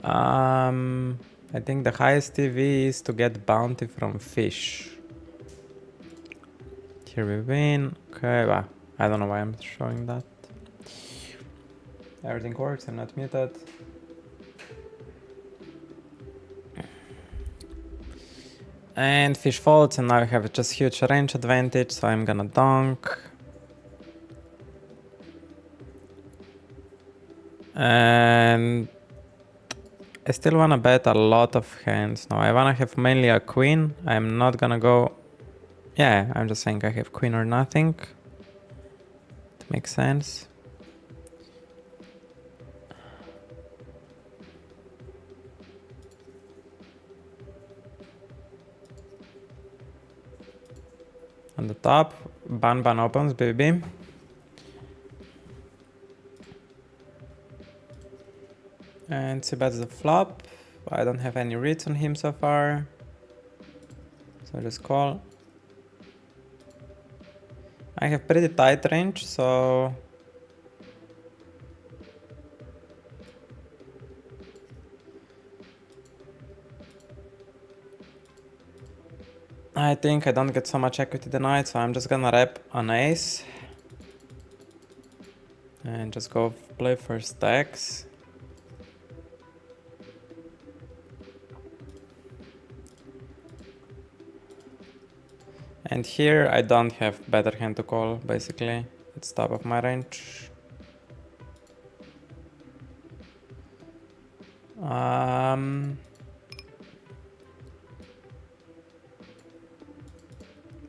I think the highest TV is to get bounty from fish. Here we win. Okay, well, I don't know why I'm showing that. Everything works. I'm not muted. And fish folds, and now I have just huge range advantage, so I'm gonna donk. And I still wanna bet a lot of hands. Now I wanna have mainly a queen. I'm not gonna go... Yeah, I'm just saying I have queen or nothing. It makes sense. On the top, ban opens, baby. And see bets the flop. I don't have any reads on him so far. So just call. I have pretty tight range, so... I think I don't get so much equity tonight, so I'm just gonna rep an ace. And just go play for stacks. And here I don't have better hand to call, basically. It's top of my range.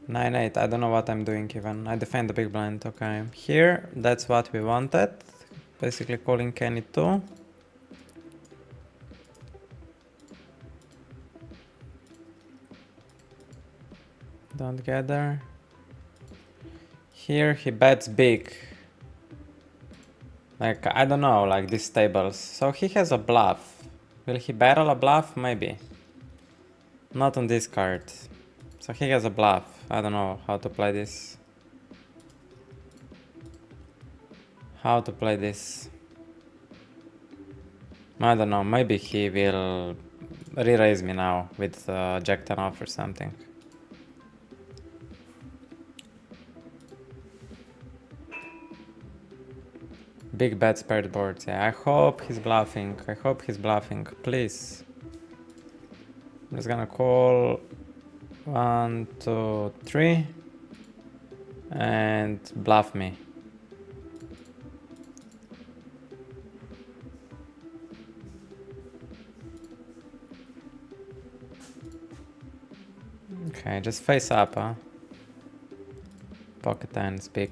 9-8, I don't know what I'm doing even. I defend the big blind, okay. Here, that's what we wanted. Basically calling Kenny too. Don't gather. Here he bets big. Like, I don't know, like these tables. So he has a bluff. Will he barrel a bluff? Maybe. Not on this card. So he has a bluff. I don't know how to play this. How to play this. I don't know, maybe he will re-raise me now with Jack 10 off or something. Big bets paired boards, yeah. I hope he's bluffing. I hope he's bluffing, please. I'm just gonna call 1, 2, 3 and bluff me. Okay, just face up, huh? Pocket tens, big.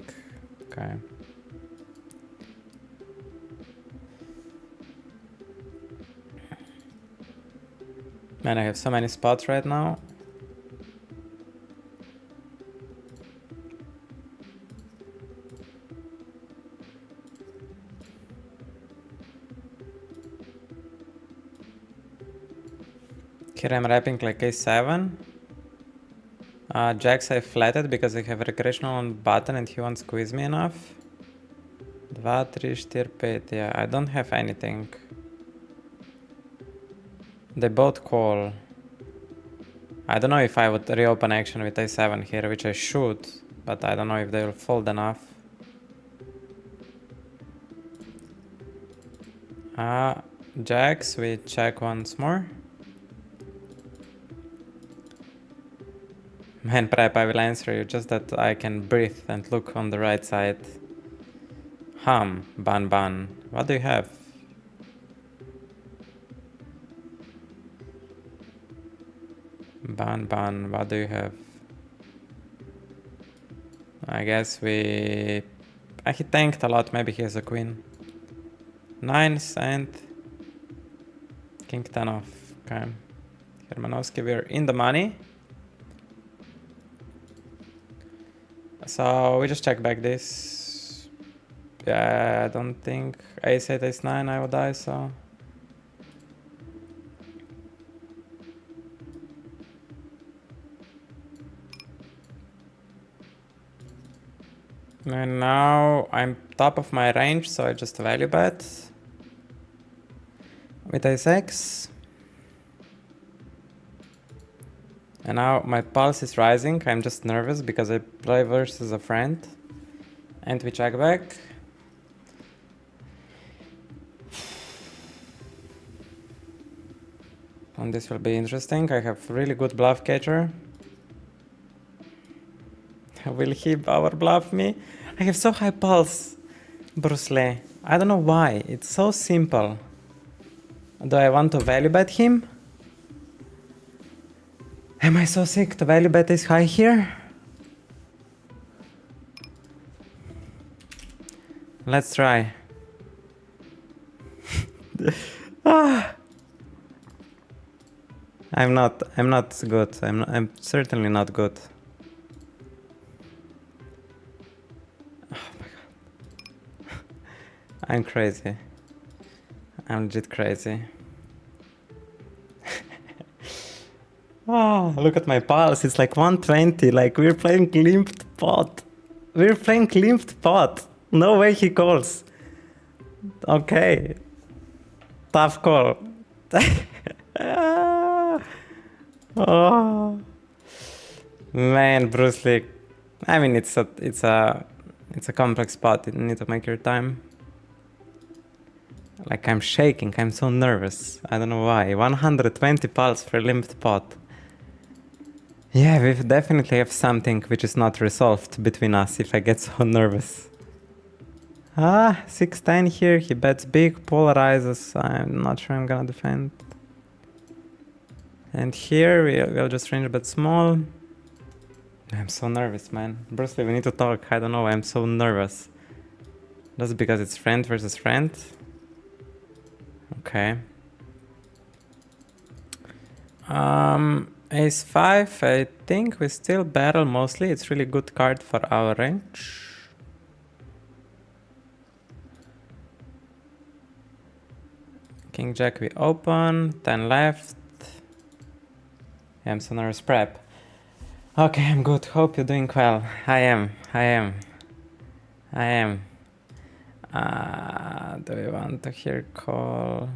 Okay. Man, I have so many spots right now. Here I'm wrapping like a7. Jacks I flatted because I have recreational on button and he won't squeeze me enough. 2, 3, 4, 5. Yeah, I don't have anything. They both call. I don't know if I would reopen action with a7 here, which I should, but I don't know if they will fold enough. Jacks, we check once more. Man, prep, I will answer you, just that I can breathe and look on the right side. Ban. What do you have? Ban, what do you have? I guess he tanked a lot, maybe he has a queen. Nines and king 10 off. Okay. Hermanowski, we're in the money. So we just check back this. Yeah, I don't think ace 8, ace 9 I would die, so. And now I'm top of my range, so I just value bet with ace-x. And now my pulse is rising. I'm just nervous because I play versus a friend. And we check back. And this will be interesting. I have really good bluff catcher. Will he power bluff me? I have so high pulse, Bruce Lee. I don't know why. It's so simple. Do I want to value bet him? Am I so sick to value bet is high here? Let's try. I'm not good. I'm certainly not good. I'm crazy. I'm legit crazy. Oh, look at my pulse. It's like 120. Like we're playing limped pot. We're playing limped pot. No way he calls. Okay. Tough call. Oh. Man, Bruce Lee. I mean, it's a complex pot. You need to make your time. Like I'm shaking, I'm so nervous. I don't know why. 120 pulse for limped pot. Yeah, we definitely have something which is not resolved between us if I get so nervous. 6-10 here, he bets big, polarizes. I'm not sure I'm gonna defend. And here we'll just range bet small. I'm so nervous, man. Bruce Lee, we need to talk. I don't know, I'm so nervous. Just because it's friend versus friend. Okay. Ace 5, I think we still battle mostly. It's really good card for our range. King Jack we open, 10 left. Yeah, I'm so nervous. Prep. Okay, I'm good. Hope you're doing well. I am. Do we want to here call?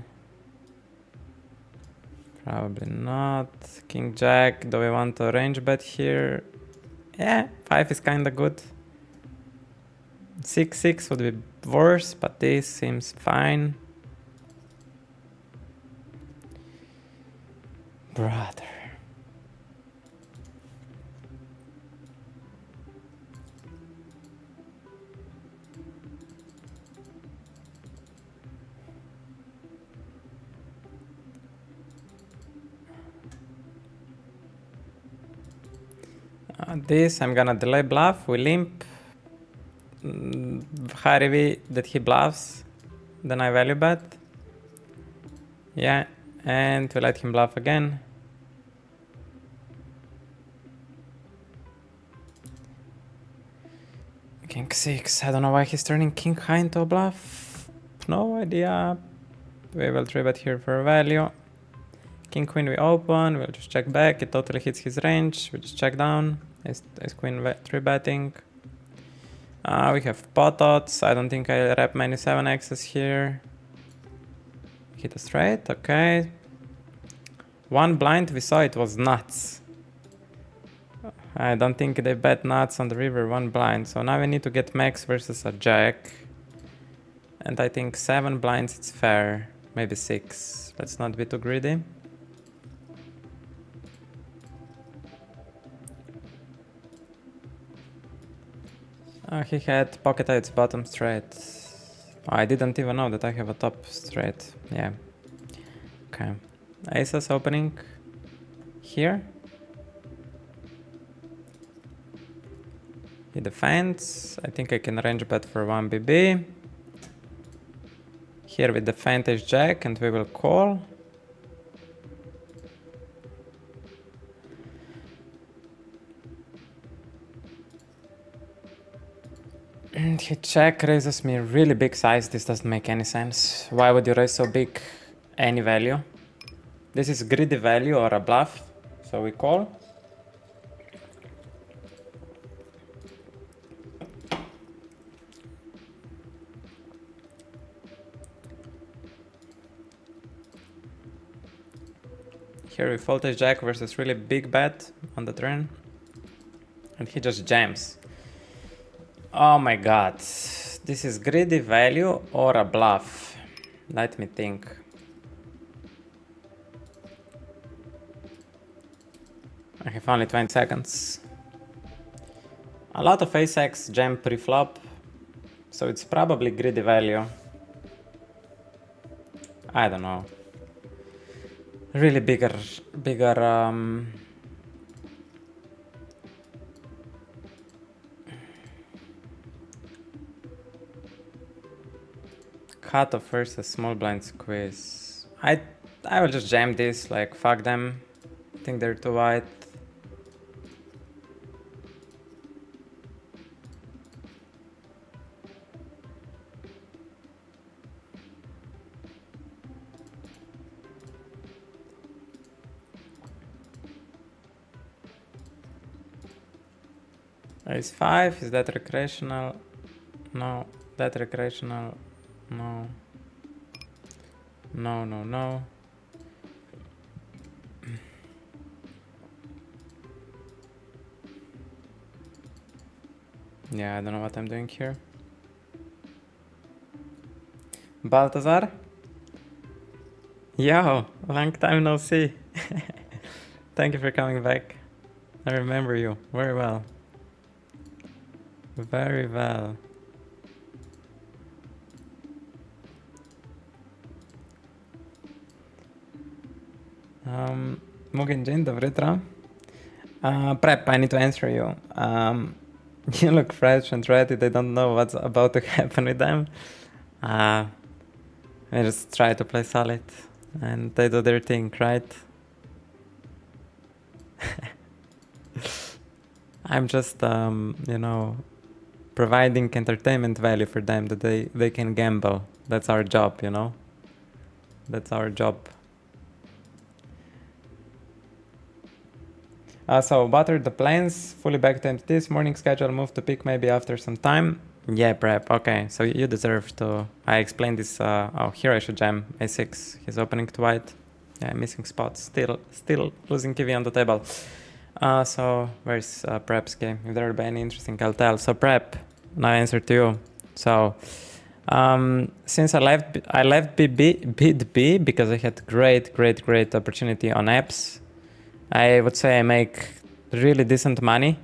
Probably not. King Jack, do we want to range bet here? Yeah, 5 is kinda good. 6-6 would be worse, but this seems fine. Brother. This I'm gonna delay bluff. We limp. High rev that he bluffs. Then I value bet. Yeah, and we let him bluff again. King 6. I don't know why he's turning king high into a bluff. No idea. We will 3-bet here for a value. King queen we open. We'll just check back. It totally hits his range. We just check down. Ace queen 3-betting. We have pot odds. I don't think I rep many 7x's here. Hit a straight. Okay. One blind we saw it was nuts. I don't think they bet nuts on the river. One blind. So now we need to get max versus a jack. And I think 7 blinds, it's fair. Maybe 6. Let's not be too greedy. He had pocket eights bottom straight. Oh, I didn't even know that I have a top straight. Yeah. Okay. Aces opening here. He defends. I think I can range bet for 1 BB. Here with the feint ace jack, and we will call. And he check raises me really big size. This doesn't make any sense. Why would you raise so big any value? This is greedy value or a bluff. So we call. Here we fold ace jack versus really big bet on the turn. And he just jams. Oh my god. This is greedy value or a bluff. Let me think. I have only 20 seconds. A lot of ace-x jam pre-flop. So it's probably greedy value. I don't know. Really bigger cutoff versus small blind squeeze. I will just jam this, like fuck them. I think they're too wide. Ace 5, is that recreational? No. That recreational? No. No, no, no. Yeah, I don't know what I'm doing here. Baltazar? Yo, long time no see. Thank you for coming back. I remember you very well. Very well. Mugen, dzień dobry jutro. Prep, I need to answer you. You look fresh and ready. They don't know what's about to happen with them. I just try to play solid, and they do their thing, right? I'm just, you know, providing entertainment value for them that they can gamble. That's our job, you know? That's our job. So buttered the planes, fully back to MTTs, morning schedule, move to pick maybe after some time. Yeah, prep, okay, so you deserve to... I explained this, oh, here I should jam, A6, he's opening to white. Yeah, missing spots, still losing TV on the table. So where's Prep's game? If there will be any interesting, I'll tell. So Prep, now answer to you. So, since I left bid B because I had great opportunity on apps. I would say I make really decent money.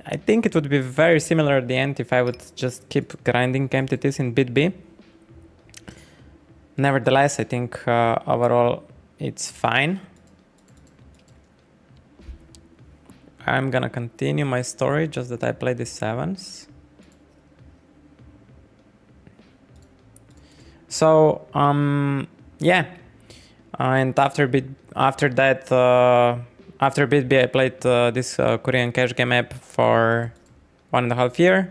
I think it would be very similar at the end if I would just keep grinding MTTs in bid B. Nevertheless, I think overall it's fine. I'm gonna continue my story, just that I play the sevens. So, yeah. And after bid B, I played this Korean cash game app for 1.5 years.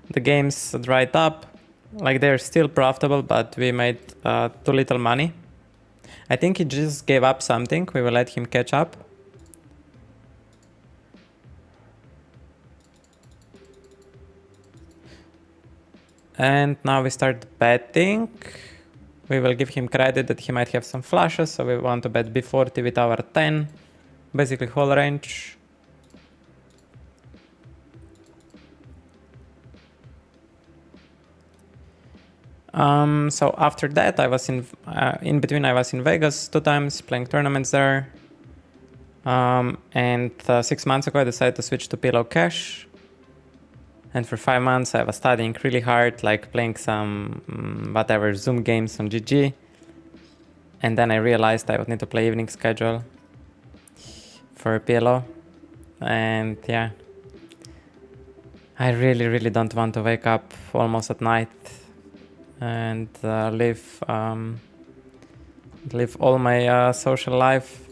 The games dried up, like they're still profitable, but we made too little money. I think he just gave up something. We will let him catch up. And now we start betting. We will give him credit that he might have some flushes, so we want to bet B40 with our 10. Basically whole range. So after that, I was in between. I was in Vegas 2 times playing tournaments there. And 6 months ago, I decided to switch to Pillow Cash. And for 5 months, I was studying really hard, like playing some whatever Zoom games on GG. And then I realized I would need to play evening schedule for Pillow. And yeah, I really don't want to wake up almost at night and live all my social life.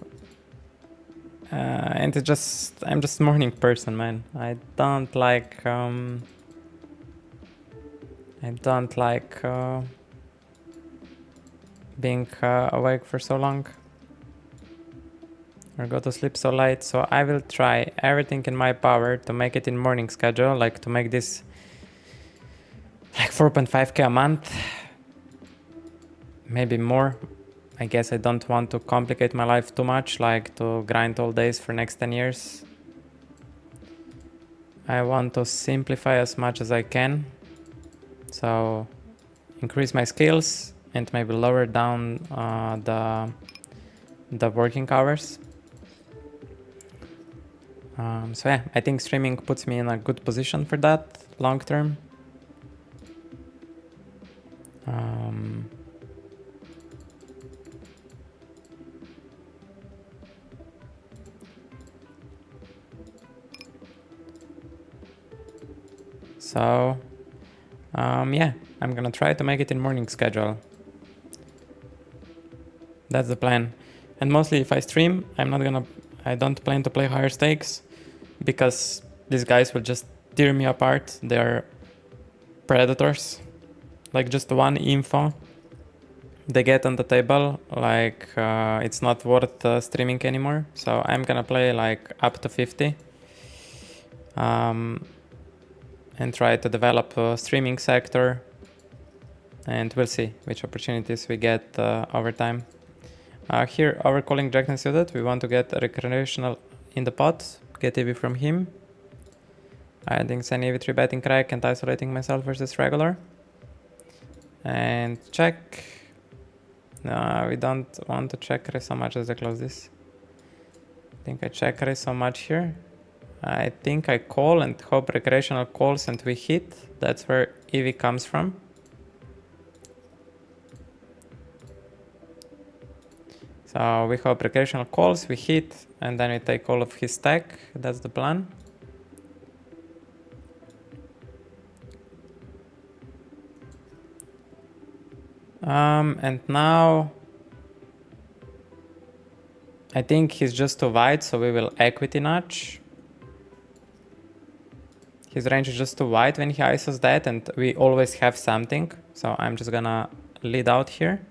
And I'm just a morning person, man. I don't like being awake for so long or go to sleep so late. So I will try everything in my power to make it in morning schedule, like to make this like 4.5k a month, maybe more. I guess I don't want to complicate my life too much, like to grind all days for next 10 years. I want to simplify as much as I can. So increase my skills and maybe lower down the working hours. So yeah, I think streaming puts me in a good position for that long term. So yeah, I'm gonna try to make it in morning schedule. That's the plan. And mostly if I stream, I don't plan to play higher stakes because these guys will just tear me apart. They're predators. Like just one info they get on the table, like it's not worth streaming anymore. So I'm gonna play like up to 50 and try to develop a streaming sector, and we'll see which opportunities we get over time. Here, overcalling Jack and suited, we want to get a recreational in the pot, get EV from him. Adding some EV3 betting crack and isolating myself versus regular. And check. No, we don't want to check raise so much as I close this. I think I check raise so much here. I think I call and hope recreational calls and we hit. That's where EV comes from. So we hope recreational calls, we hit, and then we take all of his stack. That's the plan. And now I think he's just too wide, so we will equity nudge. His range is just too wide when he ISOs that, and we always have something. So I'm just gonna lead out here.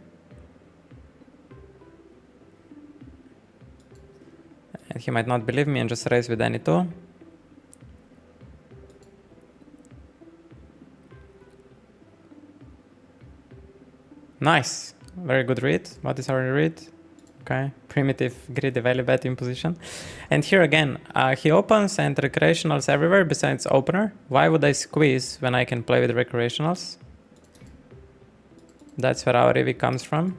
And he might not believe me and just raise with any two. Nice, very good read. What is our read? Okay, primitive greedy value bet in position. And here again, he opens and recreationals everywhere besides opener. Why would I squeeze when I can play with recreationals? That's where our EV comes from.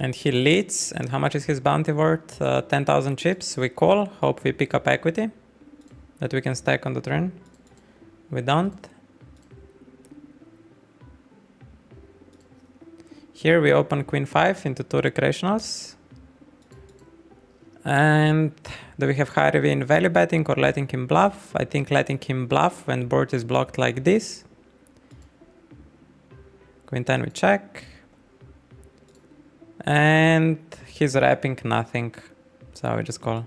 And he leads, and how much is his bounty worth? 10,000 chips. We call, hope we pick up equity that we can stack on the turn. We don't. Here we open queen 5 into 2 recreationals. And do we have high EV in value betting or letting him bluff? I think letting him bluff when board is blocked like this. Queen 10 we check. And he's wrapping nothing, so we just call.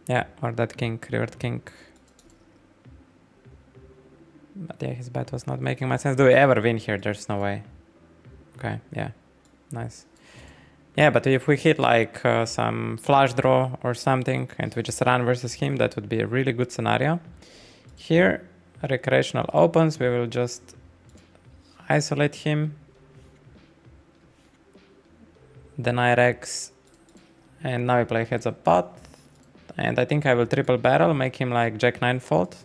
Yeah, or that king, revert king. But yeah, his bet was not making much sense. Do we ever win here? There's no way. Okay, yeah, nice. Yeah, but if we hit like some flush draw or something and we just run versus him, that would be a really good scenario. Here, recreational opens, we will just isolate him. then I Rex, and now we play heads up pot. And I think I will triple barrel, make him like Jack 9 fold.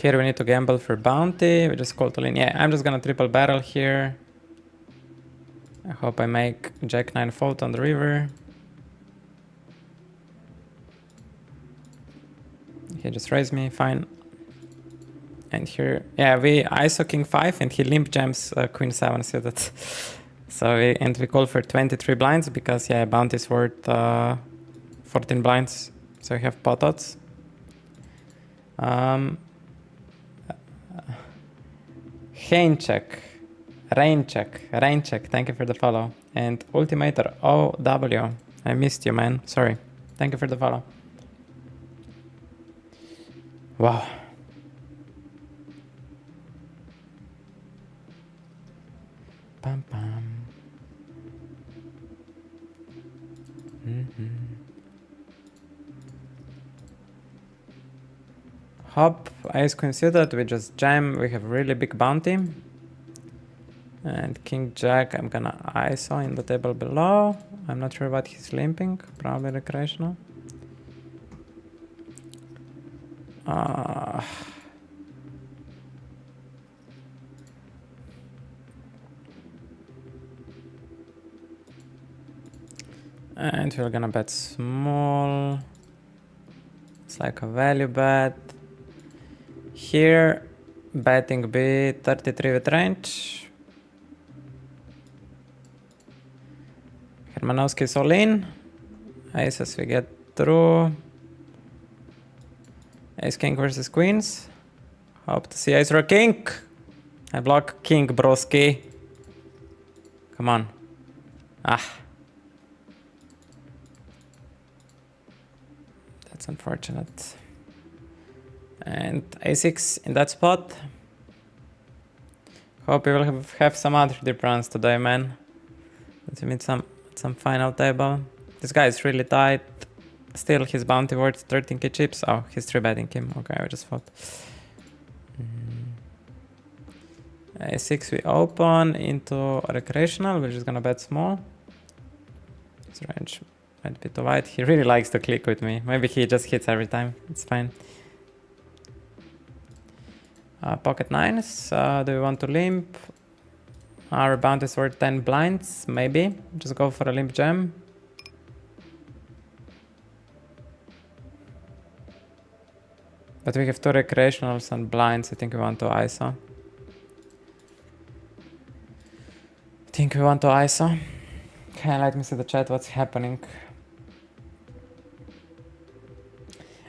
Here we need to gamble for bounty. We just call to lean. Yeah, I'm just gonna triple barrel here. I hope I make Jack 9 fold on the river. He just raised me, fine. And here, yeah, we ISO King 5 and he limp jams Queen 7 suited. So we call for 23 blinds because, yeah, bounty is worth 14 blinds. So we have pot odds. Rain check, thank you for the follow. And Ultimator OW, I missed you, man, sorry. Thank you for the follow. Wow. Pam pam. Hop, Ace Queen suited, we just jam, we have really big bounty. And King Jack, I'm gonna ISO in the table below. I'm not sure what he's limping, probably recreational. And we're gonna bet small. It's like a value bet. Here, betting B 33 with range. Hermanowski's all in. Aces we get through. Ace King versus Queens. Hope to see Ace or King. I block King, broski. Come on. That's unfortunate. And A6 in that spot. Hope we will have some other deep runs today, man. Let's meet some final table. This guy is really tight. Still, his bounty worth 13k chips. Oh, he's 3-betting him. Okay, I just thought. A6 we open into recreational. We're just gonna bet small. His range might be too wide. He really likes to click with me. Maybe he just hits every time. It's fine. Pocket nines. Do we want to limp? Our bounty is worth 10 blinds. Maybe. Just go for a limp jam. But we have two recreationals and blinds. I think we want to ISO. Okay, let me see the chat. What's happening?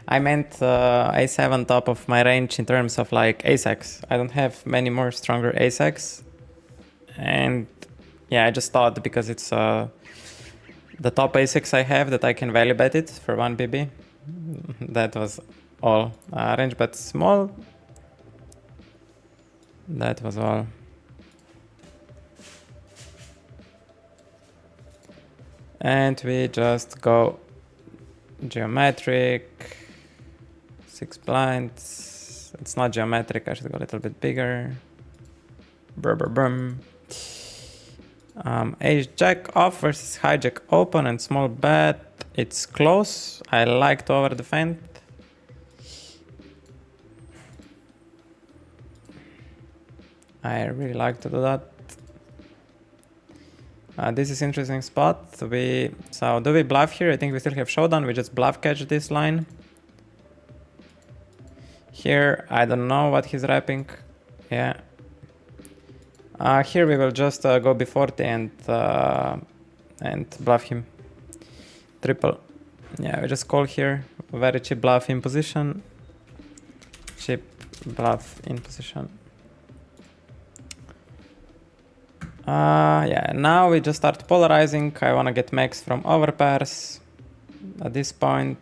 I meant A7 top of my range in terms of like ace-x. I don't have many more stronger ace-x. And yeah, I just thought because it's the top ace-x I have that I can value bet it for 1 BB. That was all. Range bet small. That was all. And we just go geometric. 6 blinds. It's not geometric. I should go a little bit bigger. Ace jack off versus hijack open and small bet. It's close. I like to over defend. I really like to do that. This is interesting spot. So do we bluff here? I think we still have showdown. We just bluff catch this line. Here, I don't know what he's wrapping. Yeah. Here we will just go B40 and bluff him. Triple. Yeah, we just call here. Very cheap bluff in position. Cheap bluff in position. Yeah, now we just start polarizing. I want to get max from overpairs at this point.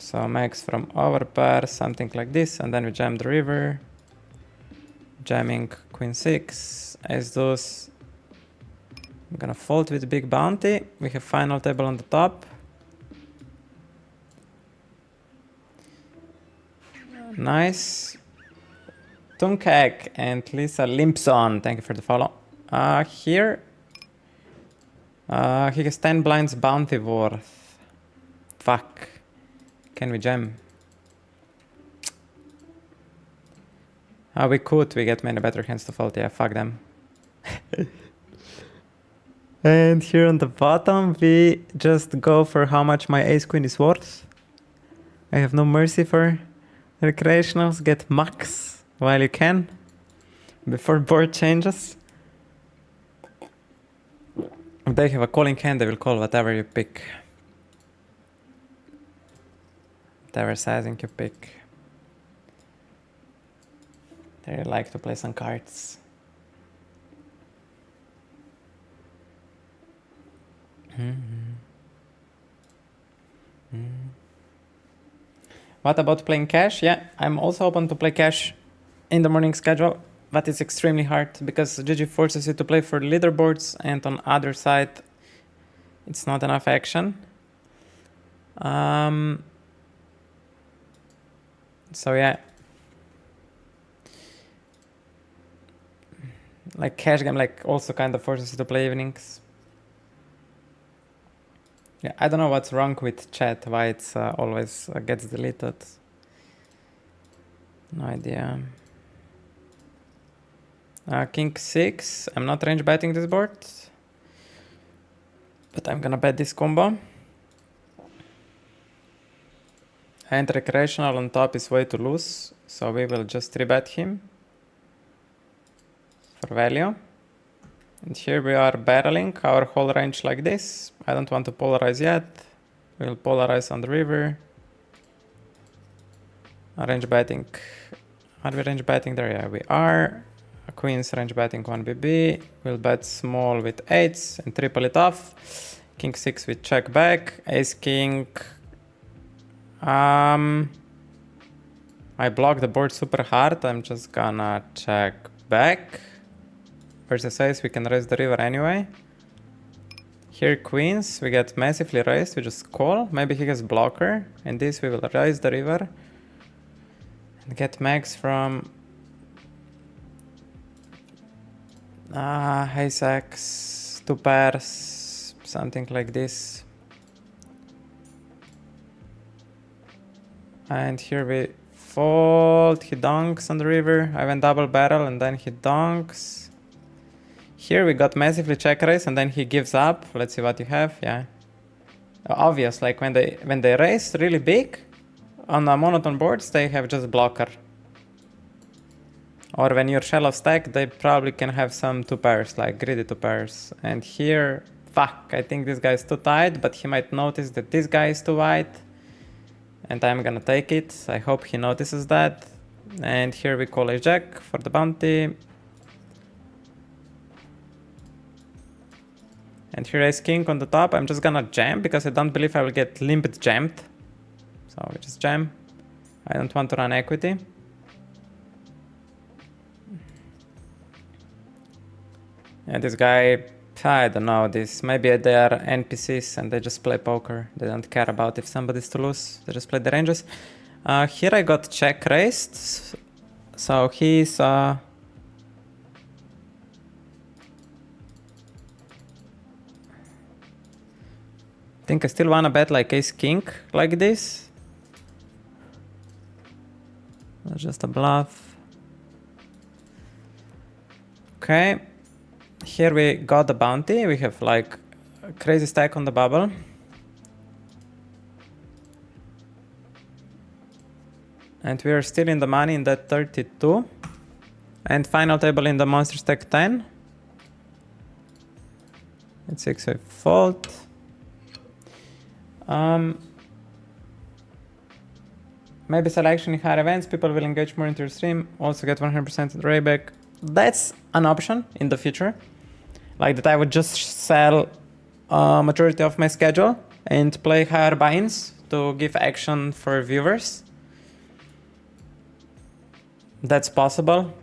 So max from overpairs, something like this, and then we jam the river. Jamming queen 6, ace deuce, I'm gonna fold with big bounty. We have final table on the top. Nice. Tunkek and Lisa Limpson, thank you for the follow. Here, he has 10 blinds bounty worth. Fuck. Can we jam? We could, we get many better hands to fold, yeah, fuck them. And here on the bottom, we just go for how much my ace queen is worth. I have no mercy for recreationals, get max while you can, before board changes. If they have a calling hand, they will call whatever you pick. Whatever sizing you pick. They like to play some cards. What about playing cash? Yeah, I'm also open to play cash in the morning schedule, but it's extremely hard because GG forces you to play for leaderboards, and on other side, it's not enough action. So yeah, like cash game like also kind of forces you to play evenings. Yeah, I don't know what's wrong with chat, why it's always gets deleted. No idea. King 6, I'm not range betting this board, but I'm gonna bet this combo. And recreational on top is way too loose, so we will just 3-bet him for value. And here we are barreling our whole range like this. I don't want to polarize yet. We'll polarize on the river. Range betting. Are we range betting there? Yeah, we are. Queen's range betting 1BB. We'll bet small with 8s and triple it off. King 6 with check back. Ace King. I block the board super hard. I'm just gonna check back. Versus ace, we can raise the river anyway. Here queens, we get massively raised, we just call. Maybe he has blocker. And this we will raise the river. And get max from ace X, 2 pairs, something like this. And here we fold, he donks on the river. I went double barrel and then he donks. Here we got massively check raise and then he gives up. Let's see what you have, yeah. Obvious, like when they raise really big on monotone boards, they have just blocker. Or when you're shallow stack, they probably can have some 2 pairs, like greedy 2 pairs. And here, fuck, I think this guy is too tight, but he might notice that this guy is too wide. And I'm gonna take it. I hope he notices that. And here we call a jack for the bounty. And here ace king on the top. I'm just gonna jam because I don't believe I will get limped jammed. So we just jam. I don't want to run equity. And this guy, I don't know, this maybe they are NPCs and they just play poker. They don't care about if somebody's to lose. They just play the ranges. Here I got check raised. So he's I think I still wanna bet like ace king like this. That's just a bluff. Okay. Here we got the bounty. We have like a crazy stack on the bubble. And we are still in the money in that 32. And final table in the monster stack 10. It's 6 we fold. Maybe selection in higher events, people will engage more into your stream, also get 100% rayback. That's an option in the future. Like that I would just sell majority of my schedule and play higher buy-ins to give action for viewers. That's possible.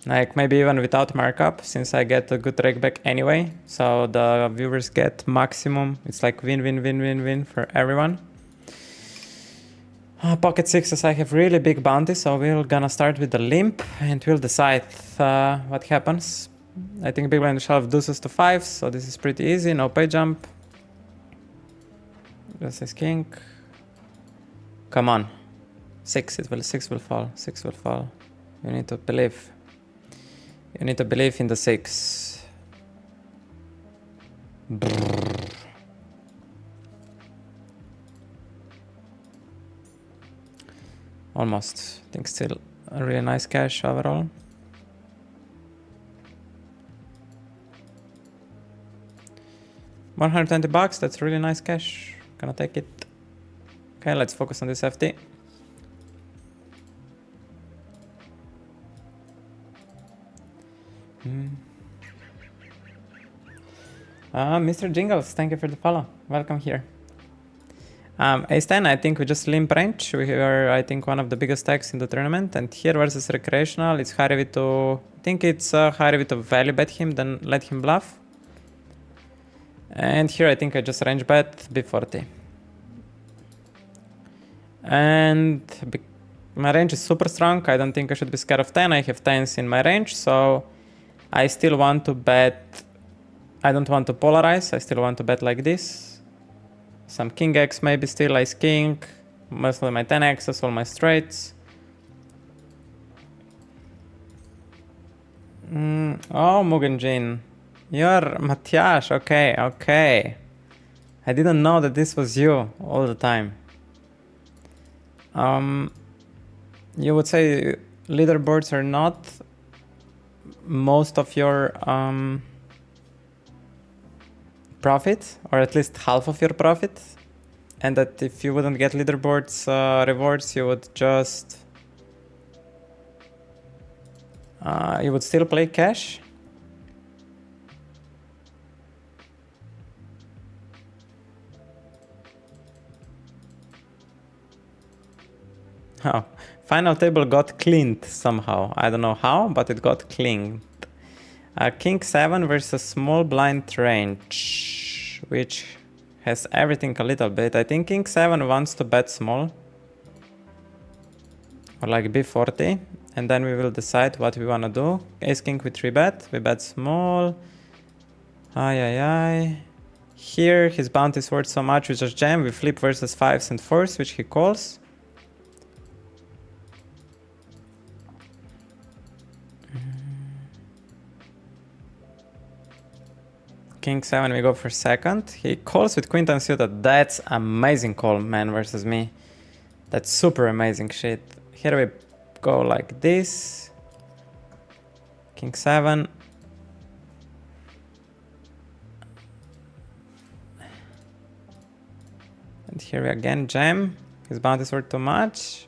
Like maybe even without markup, since I get a good rake back anyway. So the viewers get maximum. It's like win for everyone. Pocket sixes, I have really big bounty, so we're gonna start with the limp and we'll decide what happens. I think big blind shove deuces to fives, so this is pretty easy, no pay jump. This is king. Come on. Six will fall, six will fall. You need to believe. You need to believe in the six. Brrr. Almost. I think still a really nice cash overall. $120, that's really nice cash. Gonna take it. Okay, let's focus on this FT. Mr. Jingles, thank you for the follow. Welcome here. Ace-10, I think we just limp range. We are, I think, one of the biggest stacks in the tournament. And here versus recreational, it's high rev to... I think it's high rev to value bet him, then let him bluff. And here I think I just range bet B40. And my range is super strong. I don't think I should be scared of 10. I have 10s in my range, so I still want to bet. I don't want to polarize. I still want to bet like this. Some king X maybe still, ace king. Mostly my 10x's, all my straights. Oh, Mugenjin. You're Matiash. Okay, okay. I didn't know that this was you all the time. You would say leaderboards are not most of your profit, or at least half of your profit, and that if you wouldn't get leaderboards rewards, you would just you would still play cash. Oh, final table got cleaned somehow. I don't know how, but it got cleaned. King 7 versus small blind range, which has everything a little bit. I think King 7 wants to bet small, or like B40, and then we will decide what we want to do. Ace King with 3-bet, we bet small. Here his bounty is worth so much, we just jam, we flip versus 5s and 4s, which he calls. King 7, we go for second. He calls with queen 10 suited. That's amazing call, man, versus me. That's super amazing shit. Here we go like this. King 7. And here we again jam. His bounties were too much.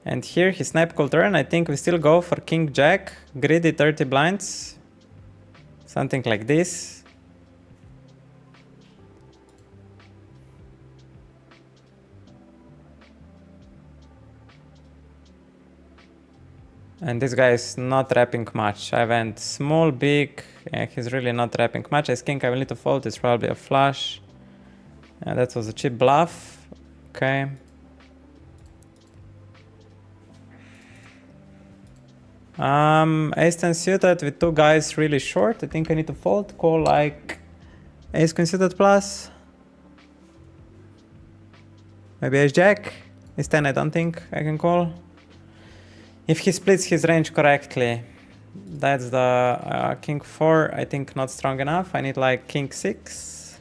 And here he snap call turn. I think we still go for King Jack. Greedy 30 blinds. Something like this. And this guy is not wrapping much. I went small, big. Yeah, he's really not wrapping much. Ace King I will need to fold. It's probably a flush. And that was a cheap bluff. Okay. Ace 10 suited with two guys really short. I think I need to fold. Call like ace queen suited plus. Maybe ace jack. Ace 10 I don't think I can call. If he splits his range correctly. That's the king 4. I think not strong enough. I need like king 6.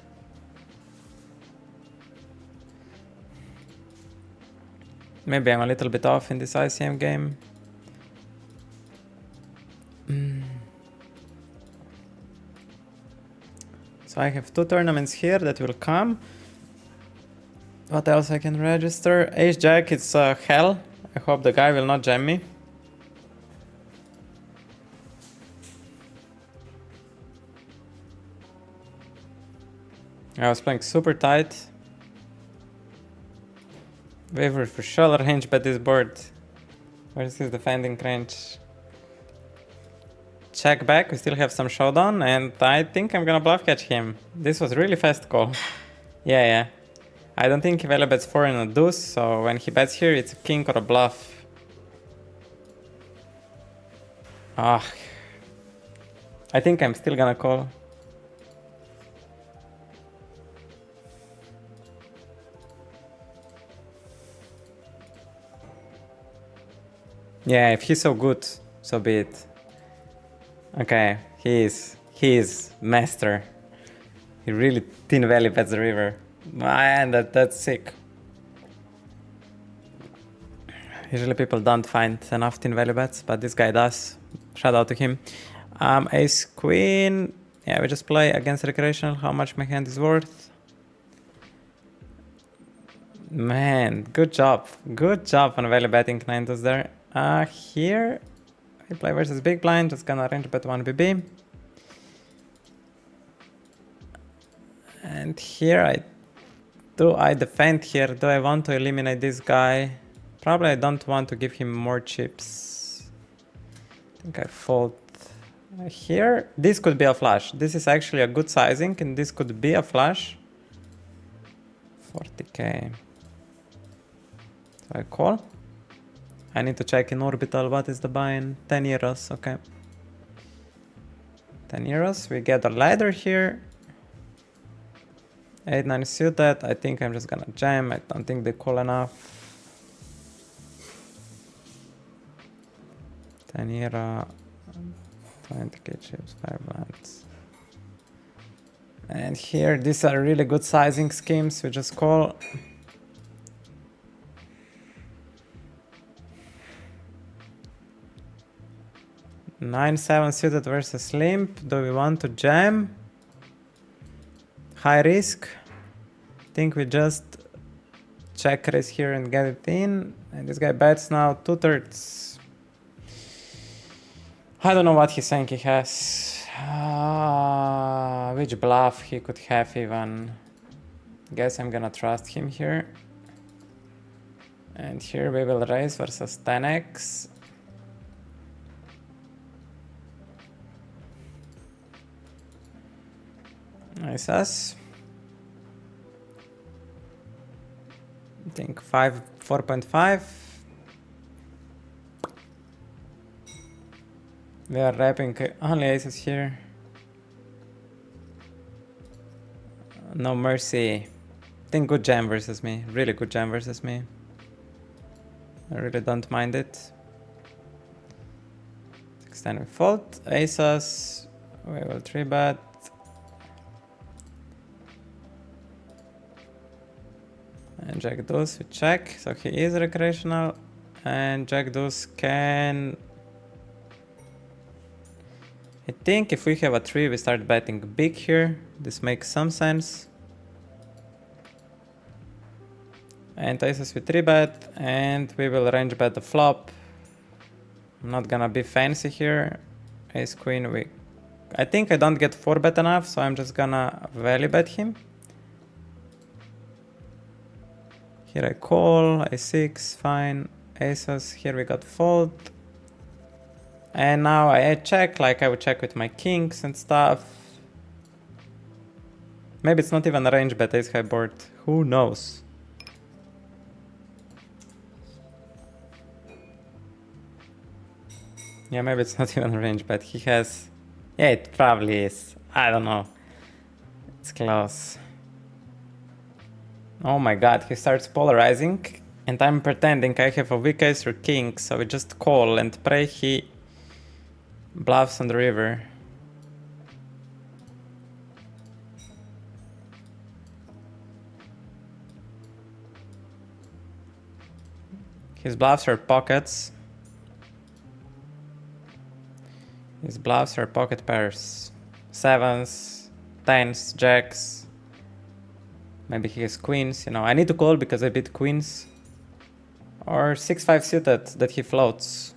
Maybe I'm a little bit off in this ICM game. So I have two tournaments here that will come. What else I can register? Ace Jack, it's hell. I hope the guy will not jam me. I was playing super tight. Waver for sure range bet this board. Where's his defending range? check back, we still have some showdown, and I think I'm gonna bluff catch him. This was really fast call. Yeah. I don't think he value bets 4 and a deuce, so when he bets here, it's a king or a bluff. Ah, I think I'm still gonna call. Yeah, if he's so good, so be it. Okay, he is master. He really thin value bets the river. Man, that's sick. Usually people don't find enough thin value bets, but this guy does. Shout out to him. Ace queen. Yeah, we just play against recreational. How much my hand is worth? Man, good job. Good job on value betting 9 deuce there. Here we play versus big blind. Just gonna range bet 1 BB. And here I defend here. Do I want to eliminate this guy? Probably I don't want to give him more chips. I think I fold here. This could be a flush. This is actually a good sizing, and this could be a flush. 40k. So I call. I need to check in orbital what is the buy-in. 10 euros, okay. 10 euros. We get a ladder here. 8-9 suited. I think I'm just gonna jam. I don't think they call enough. 10 euro. 20k chips, 5 blinds. And here, these are really good sizing schemes. We just call. Nine, 7 suited versus limp. Do we want to jam? High risk. I think we just check raise here and get it in. And this guy bets now 2/3. I don't know what he's saying he has. Which bluff he could have even. Guess I'm gonna trust him here. And here we will raise versus 10x. Nice us. I think 4.5. We are wrapping only aces here. No mercy. I think good jam versus me. Really good jam versus me. I really don't mind it. Extend we fold. Aces. We will 3-bet. And Jack deuce we check. So he is recreational. And Jack deuce can. I think if we have a 3, we start betting big here. This makes some sense. And aces we 3-bet, and we will range bet the flop. I'm not gonna be fancy here. Ace queen, I think I don't get 4-bet enough, so I'm just gonna value bet him. Here I call, a6, fine. Aces, here we got fold. And now I check, like I would check with my kings and stuff. Maybe it's not even a range bet, ace high board. Who knows? Yeah, maybe it's not even a range bet. He has... Yeah, it probably is. I don't know. It's close. Oh my god, he starts polarizing. And I'm pretending I have a weak ace or king. So we just call and pray he bluffs on the river. His bluffs are pockets. His bluffs are pocket pairs. 7s, 10s, jacks. Maybe he has queens, you know. I need to call because I beat queens. Or 6-5 suited that he floats.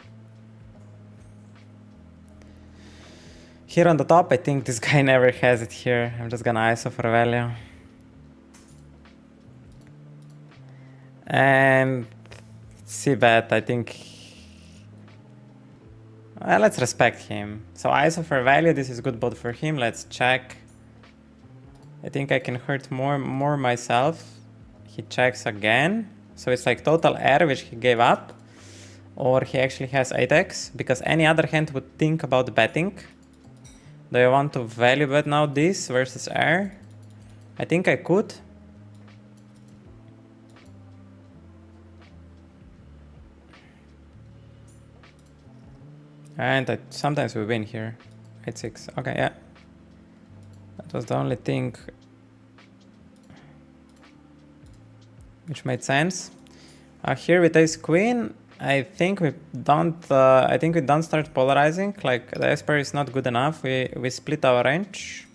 Here on the top, I think this guy never has it here. I'm just gonna ISO for value. And C-bet, I think Let's respect him. So ISO for value, this is good both for him. Let's check. I think I can hurt more myself. He checks again. So it's like total air which he gave up. Or he actually has 8x, because any other hand would think about betting. Do I want to value bet now this versus air? I think I could. And sometimes we win here. 8-6. Okay, yeah. That was the only thing which made sense. Here with ace queen, I think we don't start polarizing. Like the ace pair is not good enough. We split our range.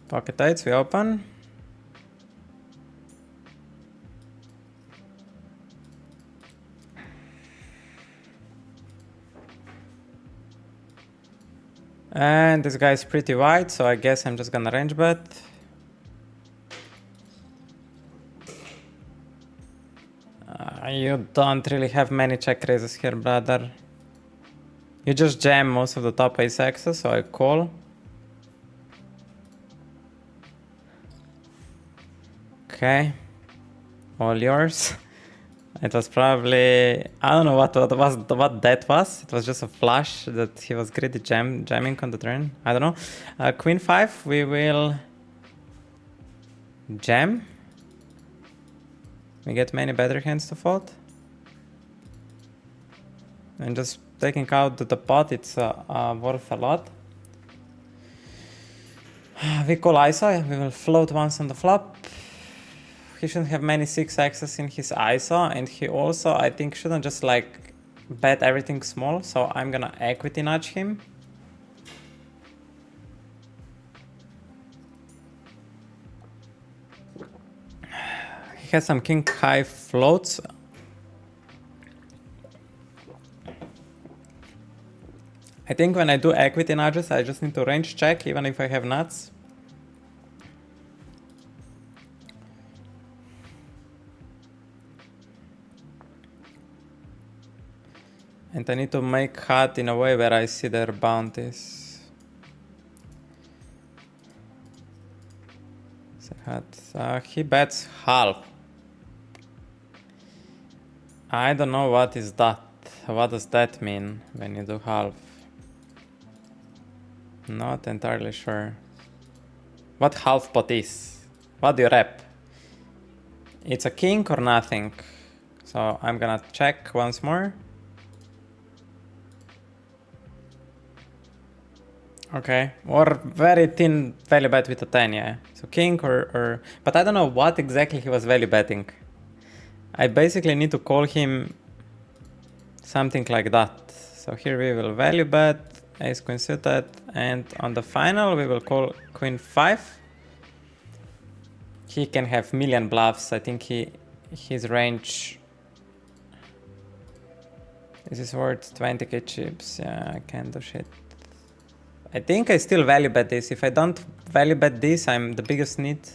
Pocket eights, we open. And this guy is pretty wide, so I guess I'm just gonna range bet. You don't really have many check raises here, brother. You just jam most of the top ace X's, so I call. Okay, all yours. It was probably, I don't know what that was. It was just a flush that he was greedy jamming on the turn. I don't know. Queen 5, we will jam. We get many better hands to fold. And just taking out the pot, it's worth a lot. We call ISO, we will float once on the flop. He shouldn't have many 6x's in his ISO, and he also, I think, shouldn't just like bet everything small, so I'm gonna equity nudge him. He has some king high floats. I think when I do equity nudges, I just need to range check, even if I have nuts. And I need to make hot in a way where I see their bounties. So hot. He bets half. I don't know what is that. What does that mean when you do half? Not entirely sure. What half pot is? What do you rep? It's a king or nothing. So I'm gonna check once more. Okay, or very thin value bet with a 10, yeah. So king or... But I don't know what exactly he was value betting. I basically need to call him something like that. So here we will value bet, ace queen suited, and on the final we will call queen 5. He can have million bluffs. I think his range... This is worth 20k chips. Yeah, I can't do shit. I think I still value bet this. If I don't value bet this, I'm the biggest need.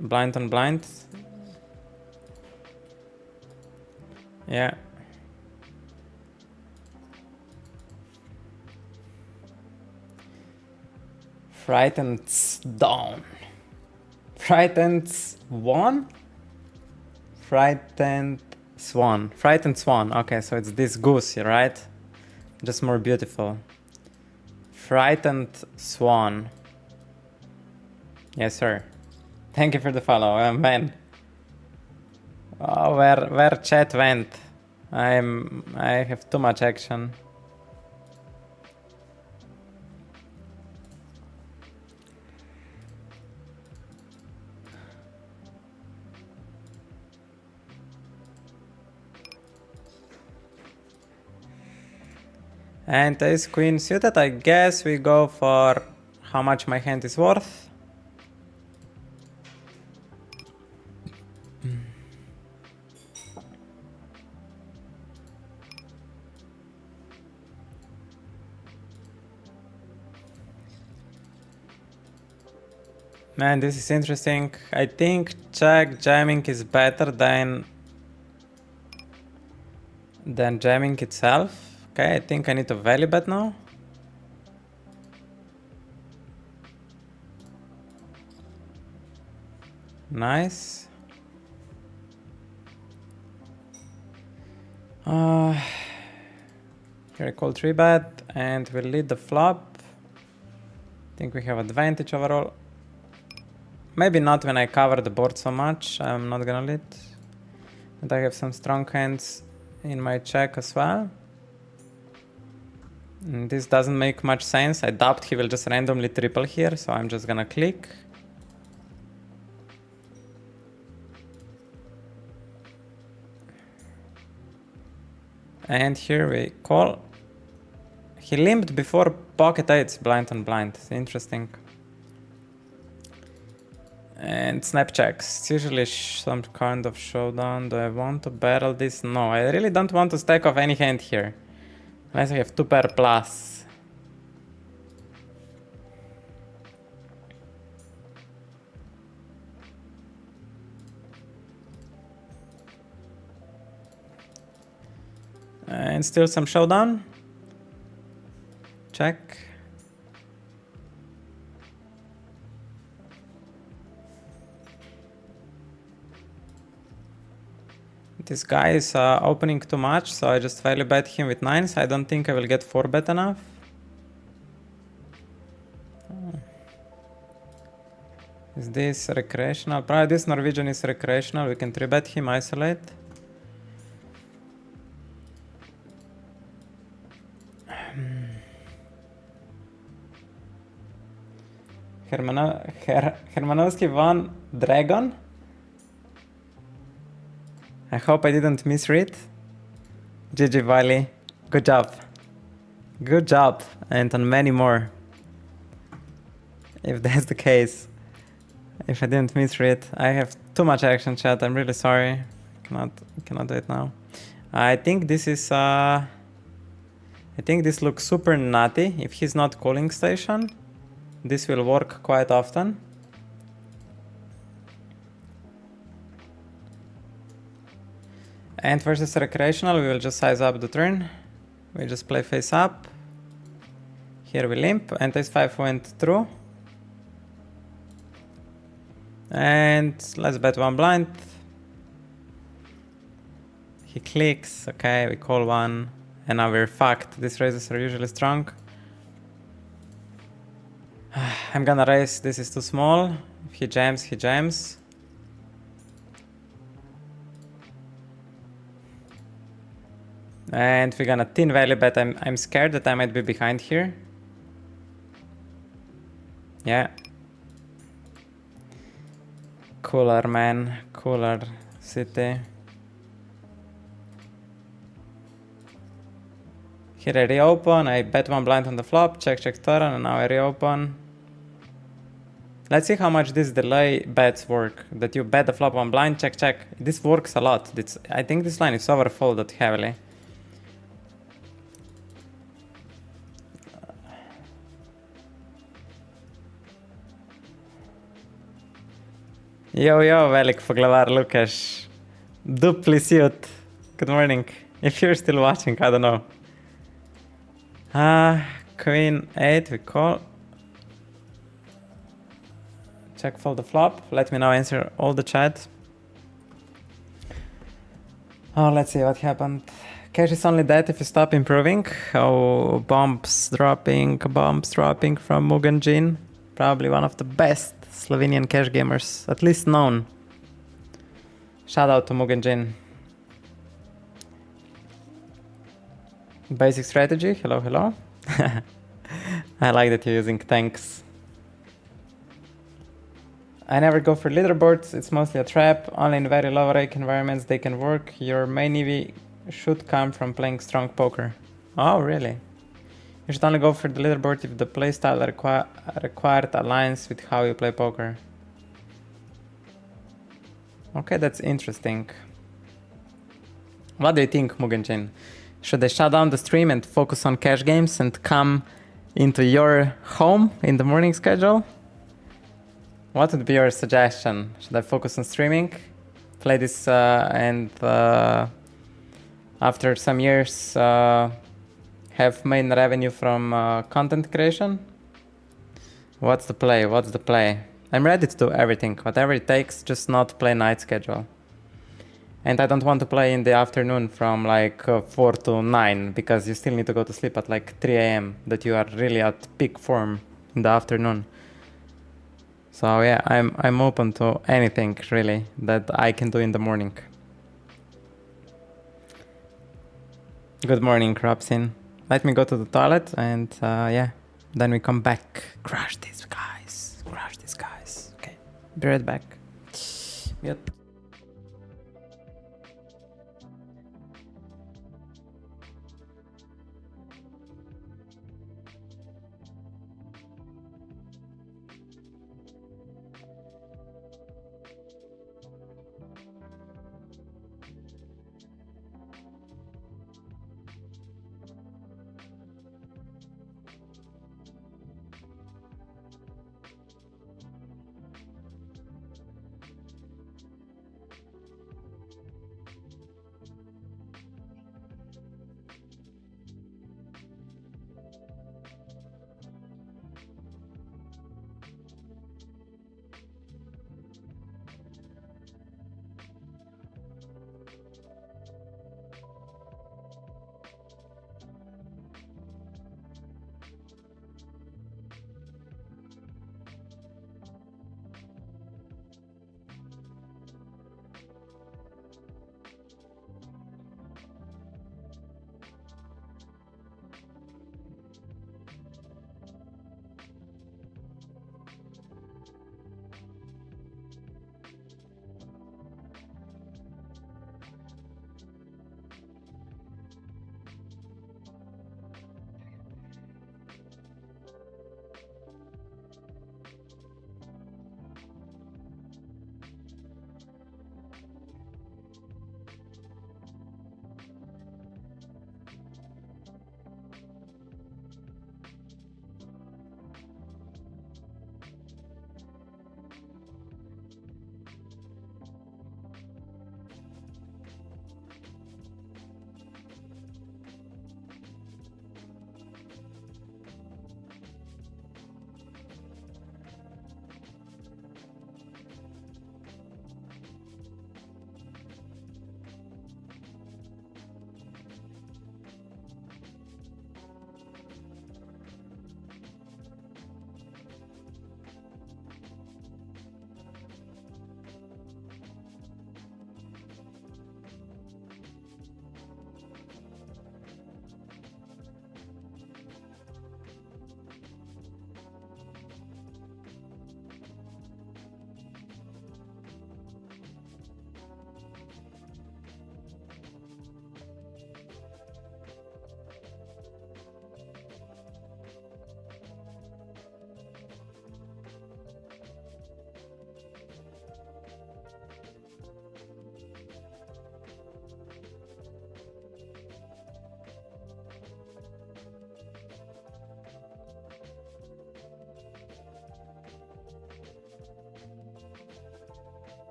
Blind on blind. Yeah. Frightened down. Frightened swan? Frightened swan. Frightened swan. Okay, so it's this goose here, right? Just more beautiful. Frightened swan. Yes, sir. Thank you for the follow, man. Oh, where chat went? I have too much action. And ace queen suited, I guess we go for how much my hand is worth. Man, this is interesting. I think check jamming is better than jamming itself. Okay, I think I need to value bet now. Nice. Here I call 3-bet and we'll lead the flop. I think we have advantage overall. Maybe not when I cover the board so much. I'm not gonna lead. And I have some strong hands in my check as well. And this doesn't make much sense. I doubt he will just randomly triple here, so I'm just gonna click. And here we call. He limped before pocket eights, blind on blind. It's interesting. And snap checks. It's usually some kind of showdown. Do I want to barrel this? No, I really don't want to stack off any hand here. Unless I have 2 pair plus. And still some showdown. Check. This guy is opening too much, so I just value bet him with 9s. I don't think I will get 4-bet enough. Is this recreational? Probably this Norwegian is recreational. We can 3-bet him, isolate. Hermanowski won Dragon. I hope I didn't misread. GG Valley. Good job. Good job. And on many more. If that's the case. If I didn't misread. I have too much action, chat. I'm really sorry. Cannot do it now. I think this is I think this looks super nutty. If he's not calling station, this will work quite often. And versus recreational, we will just size up the turn. We just play face up. Here we limp, and ace 5 went through. And let's bet 1 blind. He clicks, okay, we call 1. And now we're fucked. These raises are usually strong. I'm gonna raise, this is too small. If he jams, he jams. And we're gonna thin value bet. I'm scared that I might be behind here. Yeah. Cooler, man. Cooler city. Here I reopen. I bet 1 blind on the flop. Check, check turn. And now I reopen. Let's see how much these delay bets work. That you bet the flop 1 blind. Check, check. This works a lot. I think this line is overfolded heavily. Yo, Velik Foglavar Lukasz. Dupli suit. Good morning. If you're still watching, I don't know. Queen 8, we call. Check fold the flop. Let me now answer all the chat. Oh, let's see what happened. Cash is only dead if you stop improving. Oh, bombs dropping from Mugenjin. Probably one of the best Slovenian cash gamers, at least known. Shout out to Mugenjin. Basic strategy, hello, hello. I like that you're using tanks. I never go for leaderboards, it's mostly a trap. Only in very low rake environments they can work. Your main EV should come from playing strong poker. Oh, really? You should only go for the leaderboard if the playstyle required aligns with how you play poker. Okay, that's interesting. What do you think, Mugenjin? Should I shut down the stream and focus on cash games and come into your home in the morning schedule? What would be your suggestion? Should I focus on streaming? Play this and after some years have main revenue from content creation? What's the play? What's the play? I'm ready to do everything, whatever it takes, just not play night schedule. And I don't want to play in the afternoon from like 4 to 9 because you still need to go to sleep at like 3 a.m. that you are really at peak form in the afternoon. So yeah, I'm open to anything really that I can do in the morning. Good morning, Robsin. Let me go to the toilet and yeah, then we come back. Crush these guys. Crush these guys. Okay, be right back. Yep.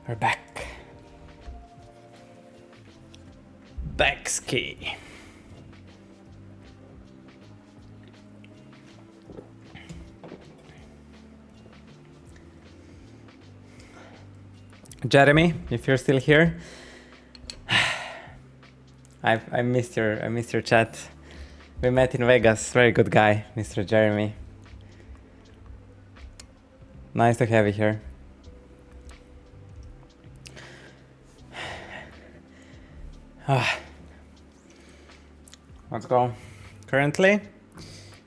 We're back. Backski. Jeremy, if you're still here, I missed your chat. We met in Vegas. Very good guy, Mr. Jeremy. Nice to have you here. Let's go. Currently,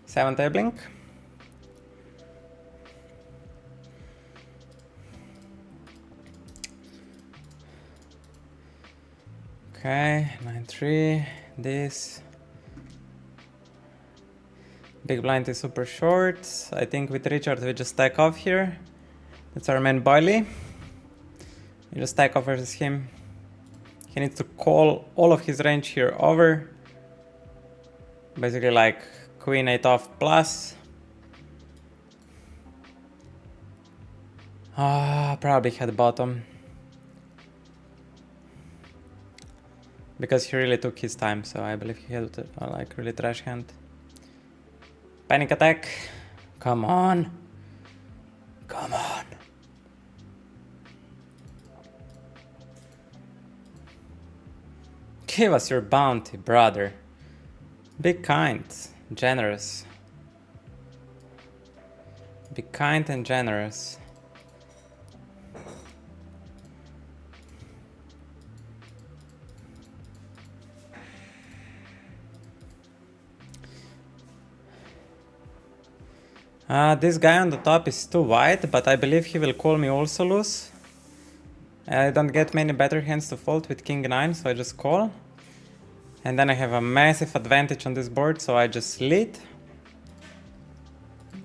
7 tabling. Okay, 9-3. This big blind is super short. I think with Richard we just stack off here. That's our man Boily. We just stack off versus him. He needs to call all of his range here over. Basically like queen 8 off plus. Probably had bottom. Because he really took his time, so I believe he had like really trash hand. Panic attack. Come on. Come on. Give us your bounty, brother. Be kind, generous. Be kind and generous. This guy on the top is too wide, but I believe he will call me also loose. I don't get many better hands to fold with king 9, so I just call. And then I have a massive advantage on this board, so I just lead.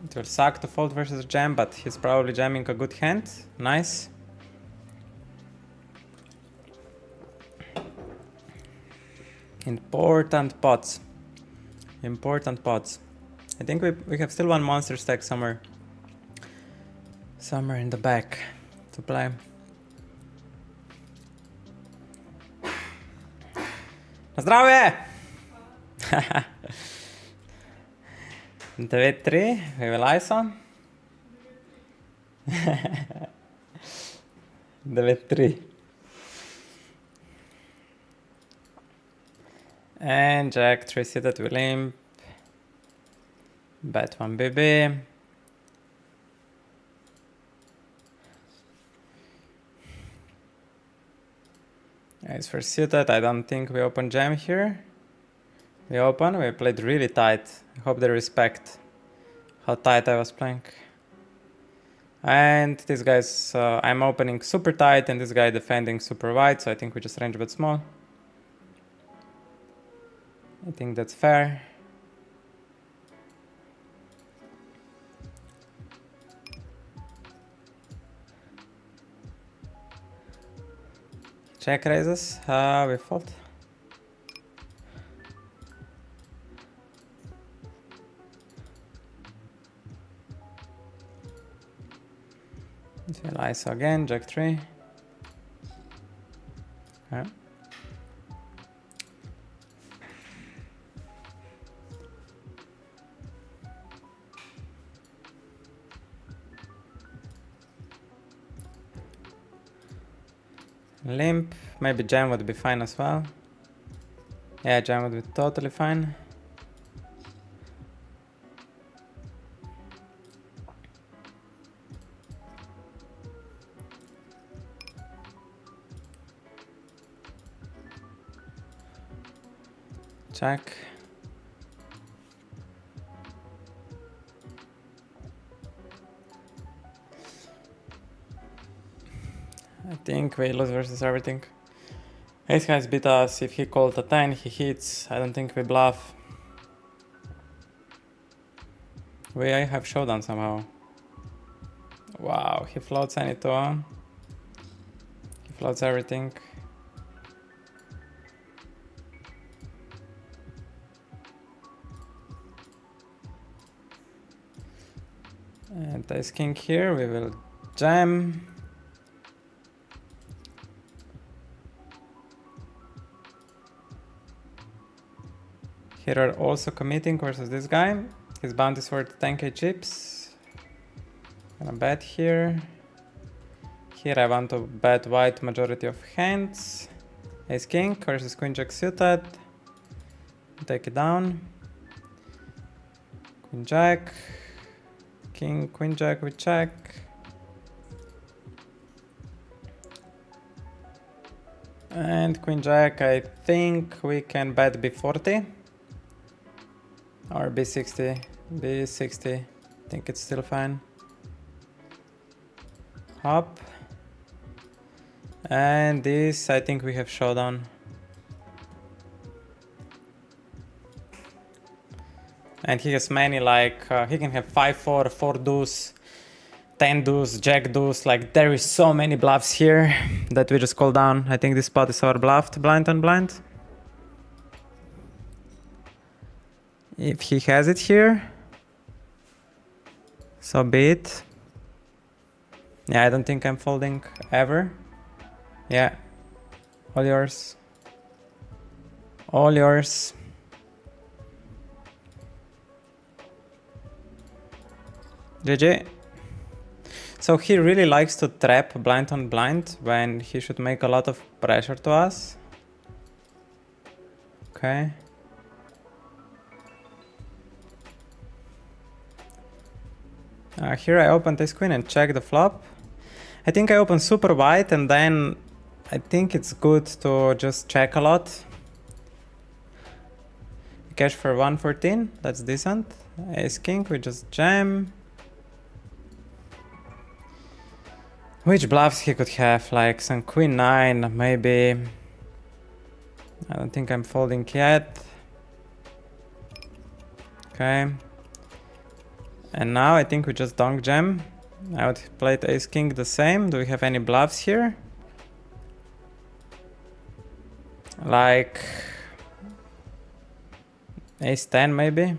It will suck to fold versus jam, but he's probably jamming a good hand. Nice. Important pots. Important pots. I think we have still one monster stack somewhere in the back to play. Na zdravie! 9-3, we will ISO. 9-3. And Jack 3 seated will limp. Bet 1 BB. Ace for suited. I don't think we open jam here. We open. We played really tight. I hope they respect how tight I was playing. And this guy's I'm opening super tight and this guy defending super wide, so I think we just range bet small. I think that's fair. Check raises, we fold. We'll ISO again, Jack 3. Okay. Limp, maybe jam would be fine as well. Yeah, jam would be totally fine. Check. I think we lose versus everything. Ace guys beat us. If he called a 10, he hits. I don't think we bluff. We have showdown somehow. Wow, he floats anyto. He floats everything. And ace king here, we will jam. Here are also committing versus this guy. His bounty is worth 10k chips. Gonna bet here. Here I want to bet white majority of hands. Ace king versus queen jack suited. Take it down. Queen jack. King, queen jack, we check. And queen jack, I think we can bet b40. Or b60, b60, I think it's still fine. Hop. And this, I think we have showdown. And he has many, like, he can have 5-4, 4 deuce, 10 deuce, jack deuce, like there is so many bluffs here that we just call down. I think this spot is our bluffed, blind on blind. If he has it here, so be it. Yeah, I don't think I'm folding ever. Yeah, all yours. All yours. GG. So he really likes to trap blind on blind when he should make a lot of pressure to us. Okay. Here I opened ace queen and check the flop. I think I opened super wide, and then I think it's good to just check a lot. Cash for 114, that's decent. Ace king, we just jam. Which bluffs he could have? Like some queen 9, maybe. I don't think I'm folding yet. Okay. And now I think we just donk jam. I would play the ace king the same. Do we have any bluffs here? Like ace 10 maybe?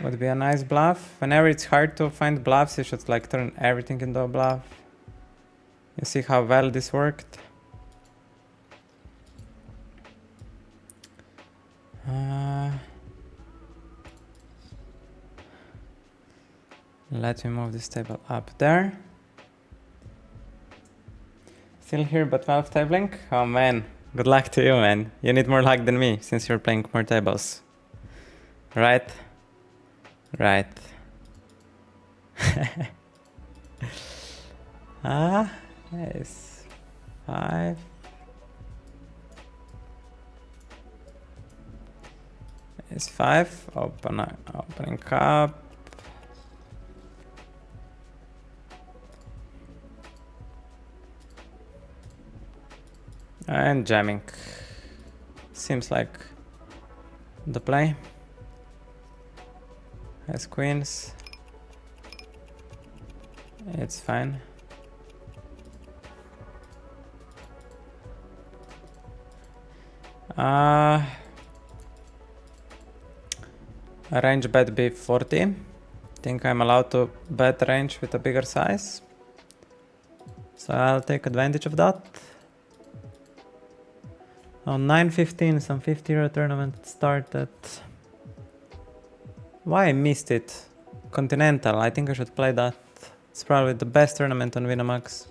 Would be a nice bluff. Whenever it's hard to find bluffs, you should like turn everything into a bluff. You see how well this worked? Let me move this table up there. Still here but 12 tabling? Oh man, good luck to you, man. You need more luck than me since you're playing more tables. Right? Right. Ace 5. Ace 5, opening up. And jamming. Seems like the play. Has queens. It's fine. Range bet B40. Think I'm allowed to bet range with a bigger size. So I'll take advantage of that. On 9:15, some 50 euro tournament started. Why I missed it? Continental, I think I should play that. It's probably the best tournament on Winamax.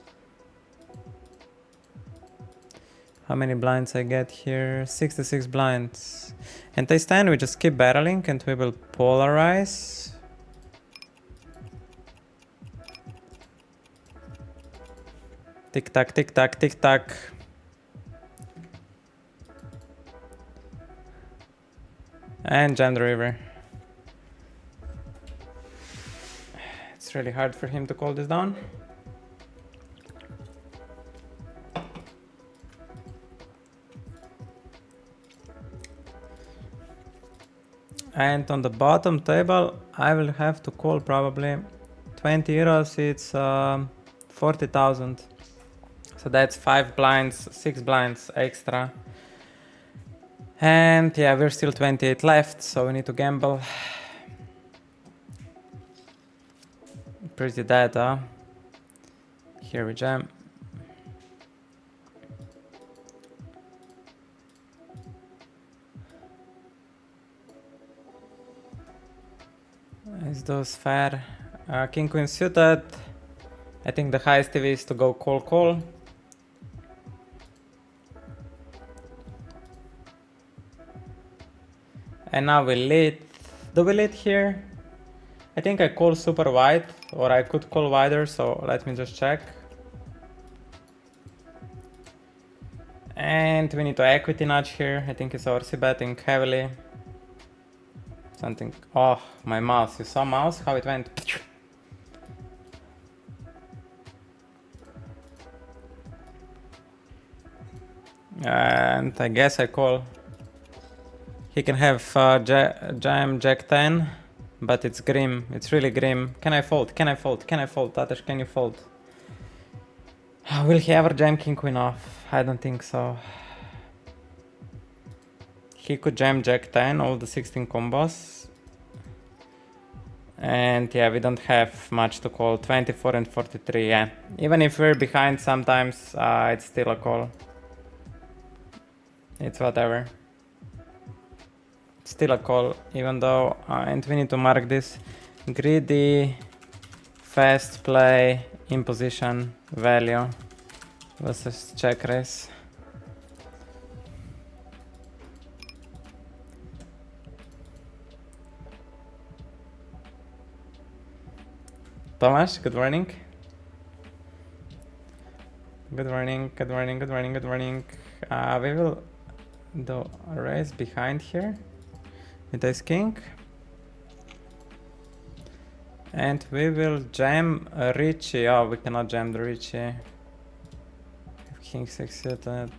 How many blinds I get here? 66 blinds. And they stand, we just keep barreling and we will polarize. Tick tock, tick tock, tick tock. And jam the river. It's really hard for him to call this down. And on the bottom table, I will have to call probably 20 euros. It's 40,000. So that's 5 blinds, 6 blinds extra. And yeah, we're still 28 left, so we need to gamble. Pretty dead, huh? Here we jam. Is those fair? King queen suited. I think the highest TV is to go call. And now we lead. Do we lead here? I think I call super wide, or I could call wider, so let me just check. And we need to equity nudge here. I think it's our c-betting heavily. Something. Oh, my mouse. You saw mouse? How it went? And I guess I call. He can have jam jack 10, but it's grim. It's really grim. Can I fold? Can I fold? Can I fold? Tatash, can you fold? Will he ever jam king queen off? I don't think so. he could jam Jack 10, all the 16 combos. And yeah, we don't have much to call. 24 and 43, yeah. Even if we're behind sometimes, it's still a call. It's whatever. It's still a call, even though, and we need to mark this. Greedy, fast play, in position, value versus check raise. Tomasz, good morning. Good morning, good morning, good morning, good morning. We will do a raise behind here with ace king. And we will jam Richie. Oh, we cannot jam the Richie. If king succeeded.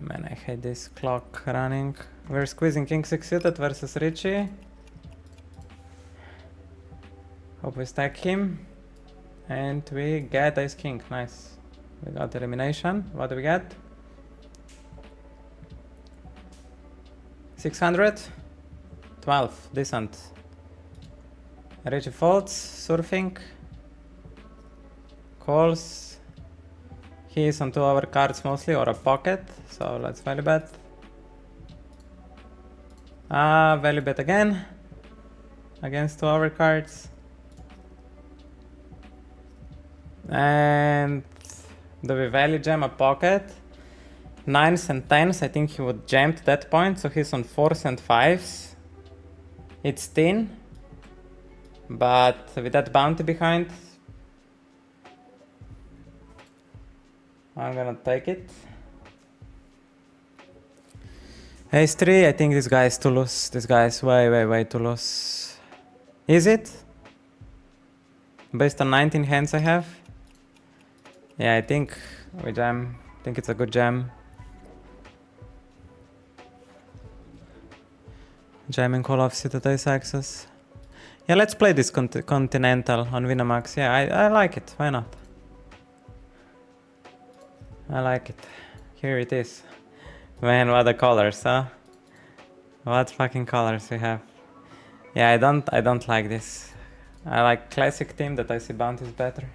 Man, I hate this clock running. We're squeezing king succeeded versus Richie. Hope we stack him. And we get ace king. Nice. We got elimination. What do we get? 600? 12. Decent. Richie folds. Surfing. Calls. He is on 2 our cards mostly, or a pocket. So let's value bet. Value bet again. Against 2 our cards. And do we value jam a pocket? 9s and 10s, I think he would jam to that point, so he's on 4s and 5s. It's thin, but with that bounty behind, I'm gonna take it. Ace 3, I think this guy is too loose. This guy is way too loose. Is it? Based on 19 hands I have? Yeah, I think we jam. I think it's a good jam. Jamming call off suited ace axis. Yeah, let's play this continental on Winamax. Yeah, I like it. Why not? I like it. Here it is. Man, what the colors, huh? What fucking colors we have. Yeah, I don't like this. I like classic team that I see bounties better.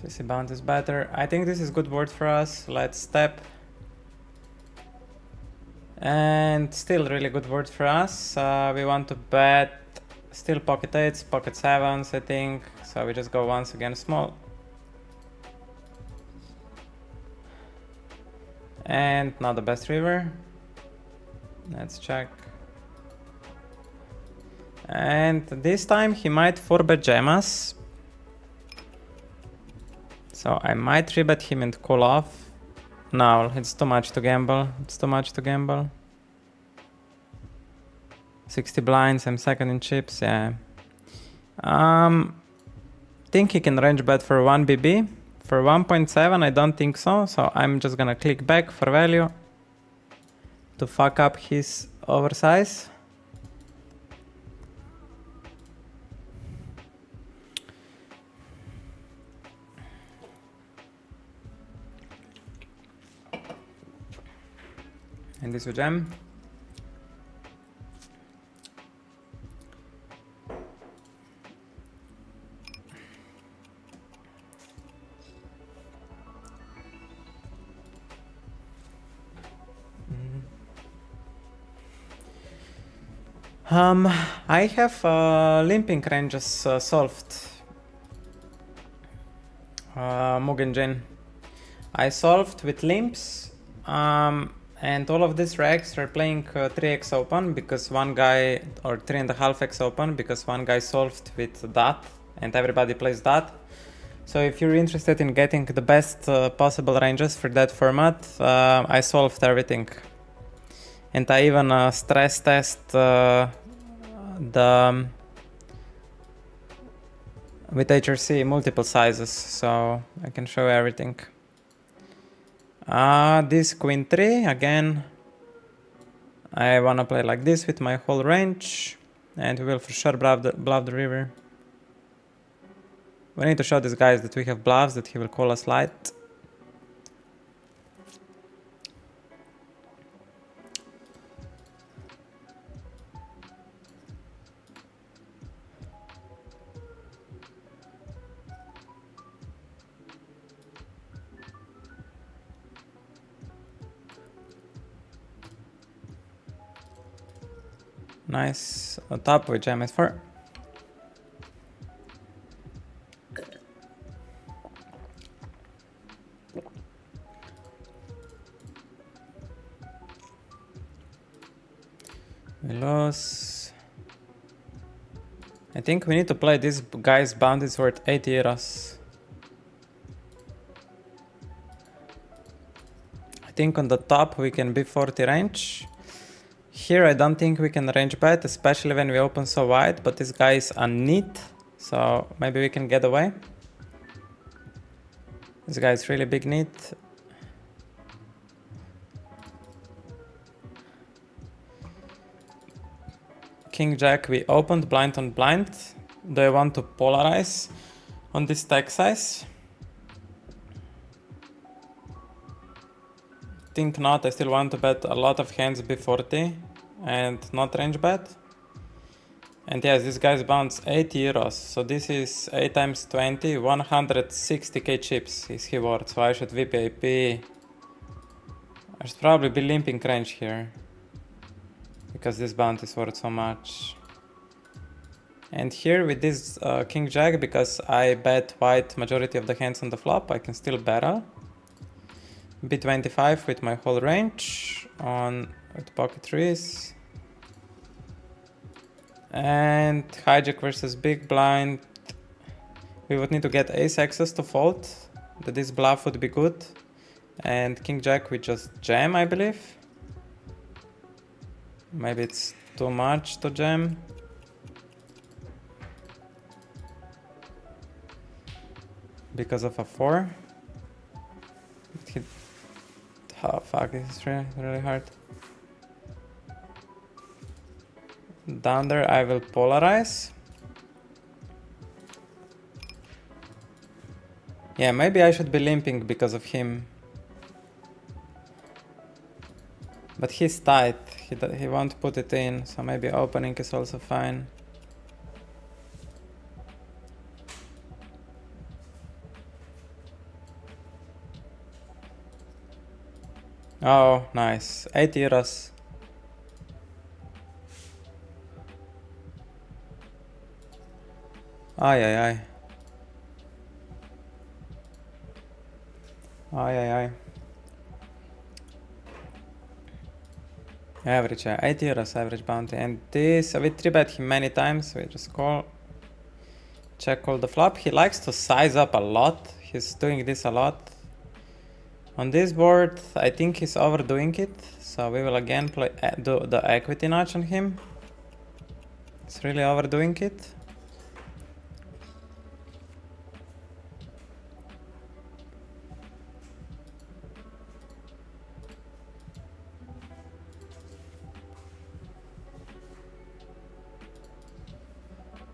CC bounty is better. I think this is good board for us. Let's step. And still really good board for us. We want to bet still pocket 8s, pocket 7s, I think. So we just go once again small. And not the best river. Let's check. And this time he might 4-bet jam us. So I might 3-bet him and call off. No, it's too much to gamble. It's too much to gamble. 60 blinds, I'm second in chips, yeah. Think he can range bet for 1 BB. For 1.7, I don't think so. So I'm just gonna click back for value to fuck up his oversize. And this will jam. I have limping ranges solved. Mugenjin. I solved with limps. And all of these regs are playing 3x open because one guy, or 3.5x open because one guy solved with that and everybody plays that. So if you're interested in getting the best possible ranges for that format, I solved everything. And I even stress test with HRC multiple sizes, so I can show everything. This queen 3, again, I wanna play like this with my whole range, and we will for sure bluff the river. We need to show these guys that we have bluffs, that he will call us light. Nice. On top we jam S4. We lose. I think we need to play this guy's bounties worth 80 euros. I think on the top we can be 40 range. Here I don't think we can range bet, especially when we open so wide, but this guy is a neat, so maybe we can get away. This guy is really big neat. King Jack, we opened blind on blind. Do I want to polarize on this stack size? Think not. I still want to bet a lot of hands B40 and not range bet. And yes, this guy's bounce 80 euros. So this is 8 times 20, 160k chips is he worth. So I should VPIP. I should probably be limping range here, because this bounty is worth so much. And here with this King Jack, because I bet white majority of the hands on the flop, I can still barrel. B25 with my whole range on with pocket threes. And hijack versus big blind. We would need to get ace access to fold. That this bluff would be good. And King Jack we just jam, I believe. Maybe it's too much to jam. Because of a 4. Oh fuck, this is really hard. Down there I will polarize. Yeah, maybe I should be limping because of him. But he's tight, he won't put it in, so maybe opening is also fine. Oh, nice. 8 euros. Ay, ay, ay. Ay, ay, ay. Average, 8 euros average bounty. And this, we 3-bet him many times. We just call. Check all the flop. He likes to size up a lot. He's doing this a lot. On this board, I think he's overdoing it. So we will again play do the equity notch on him. He's really overdoing it.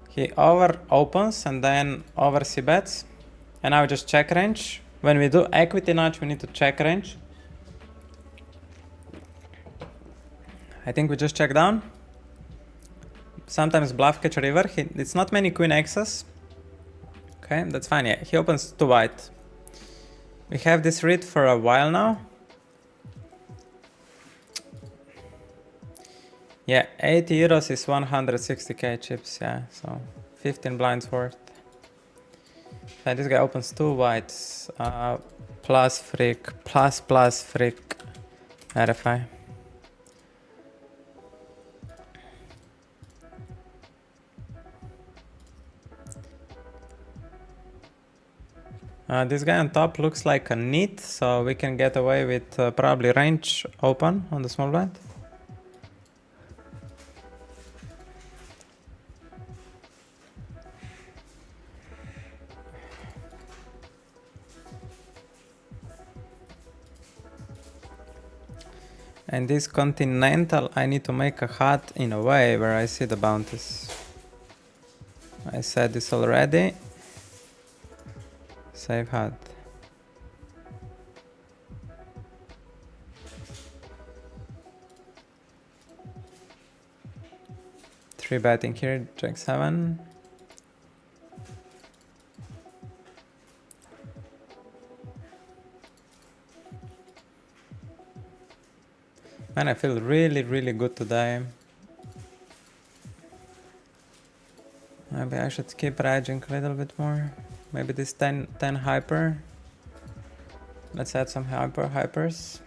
He over opens and then over c bets. And now we just check range. When we do equity notch, we need to check range. I think we just check down. Sometimes bluff catch river. It's not many queen X's. Okay, that's fine. Yeah, he opens too wide. We have this read for a while now. Yeah, 80 euros is 160k chips. Yeah, so 15 blinds worth. And this guy opens two whites. Plus freak, plus freak. RFI. This guy on top looks like a neat, so we can get away with probably range open on the small blind. And this continental, I need to make a hut in a way where I see the bounties. I said this already. Save HUD. Three betting here, Jack 7. Man, I feel really good today. Maybe I should keep raging a little bit more. Maybe this 10 hyper. Let's add some hypers.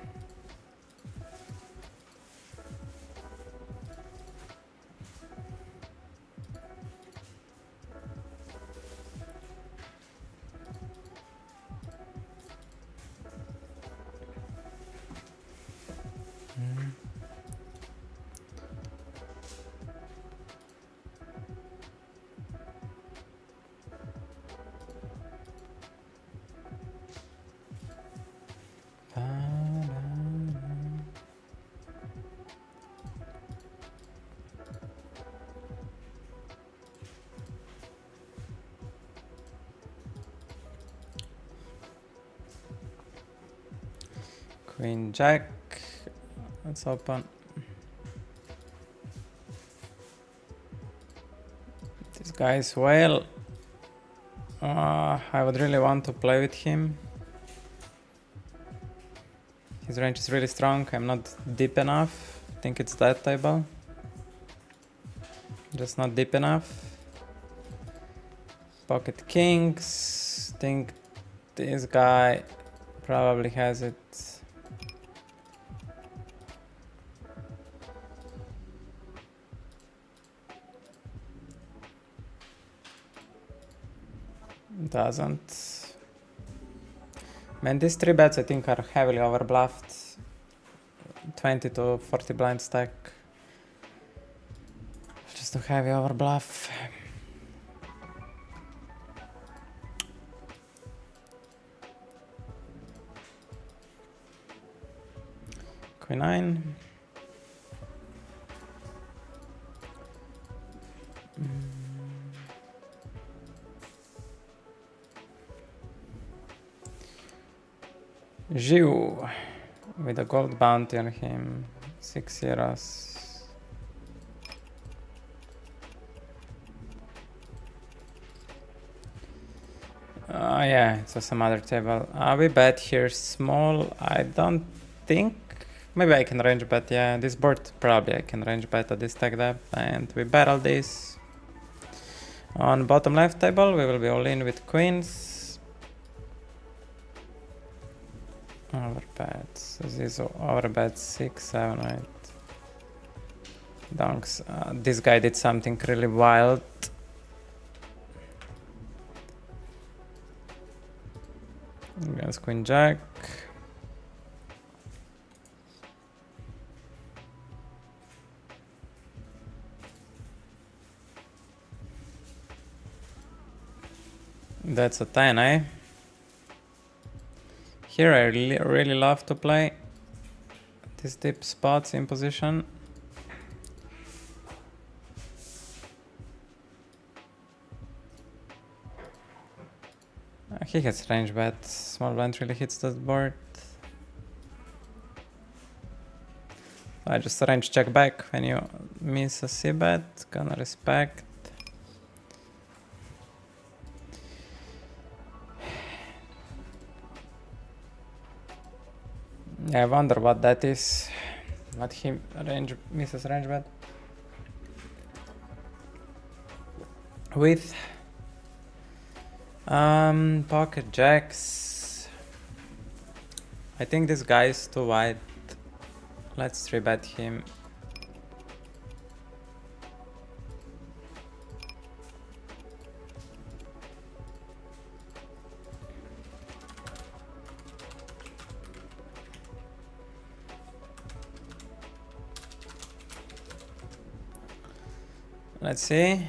Queen Jack. Let's open. This guy is whale. I would really want to play with him. His range is really strong. I'm not deep enough. I think it's that table. Just not deep enough. Pocket kings. Think this guy probably has it. Doesn't. Man, these 3 bets I think are heavily overbluffed. 20 to 40 blind stack. Just a heavy overbluff. Queen 9. Jiu with a gold bounty on him, 6 euros. Yeah, it's some other table. We bet here small. I don't think. Maybe I can range bet. Yeah, this board probably I can range bet at this stack depth, and we bet all this. On bottom left table, we will be all in with queens. Overbets. This is overbet 6, 7, 8. Donks. This guy did something really wild. Against Queen Jack. That's a 10, eh? Here I really love to play these deep spots in position. He has range bet. Small blind really hits that board. I just range check back when you miss a C bet. Gonna respect. Yeah, I wonder what that is. What he misses range bet with. Pocket jacks. I think this guy is too wide. Let's 3-bet him. Let's see.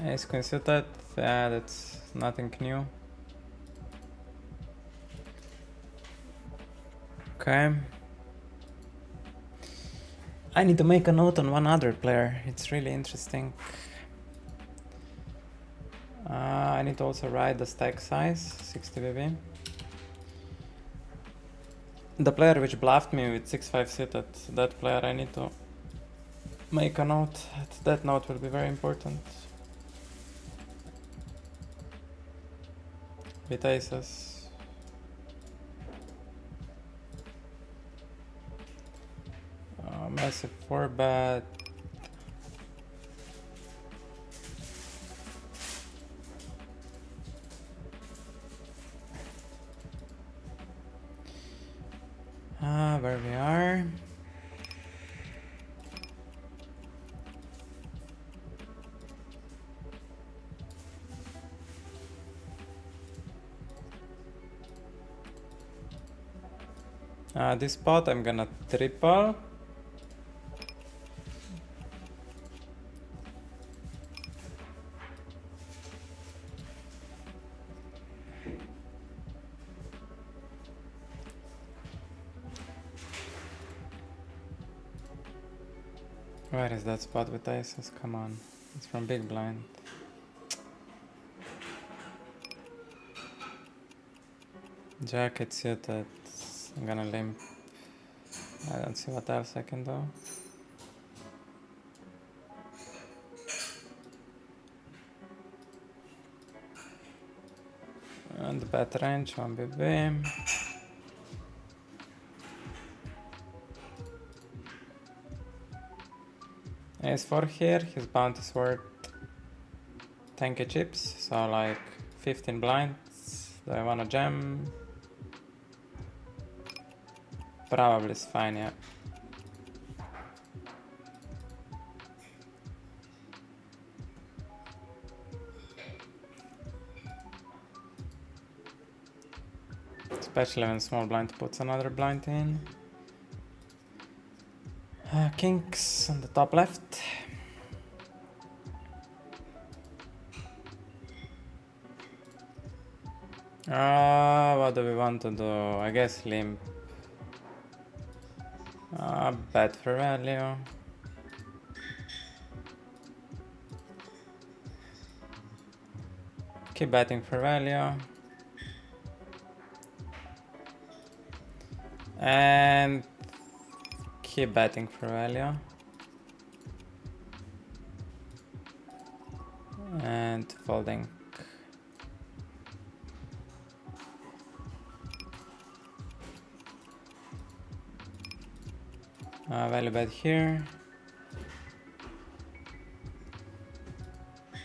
Ace queen suited. Yeah, that's nothing new. Okay. I need to make a note on one other player. It's really interesting. I need to also write the stack size, 60 BB. The player which bluffed me with 6-5 suited, that player I need to make a note. That note will be very important. With aces. Massive 4-bet. Where we are. This spot I'm gonna triple. Where is that spot with aces? Come on. It's from big blind. Jack, it's suited. I'm gonna limp. I don't see what else I can do. And the bet range, 1 BB. Ace 4 here, his bounty is worth 10k chips, so like 15 blinds. Do I wanna jam? Probably is fine, yeah. Especially when small blind puts another blind in. Kings on the top left. What do we want to do? I guess limp. Bet for value. Keep betting for value. And keep betting for value. And folding. Value bet here.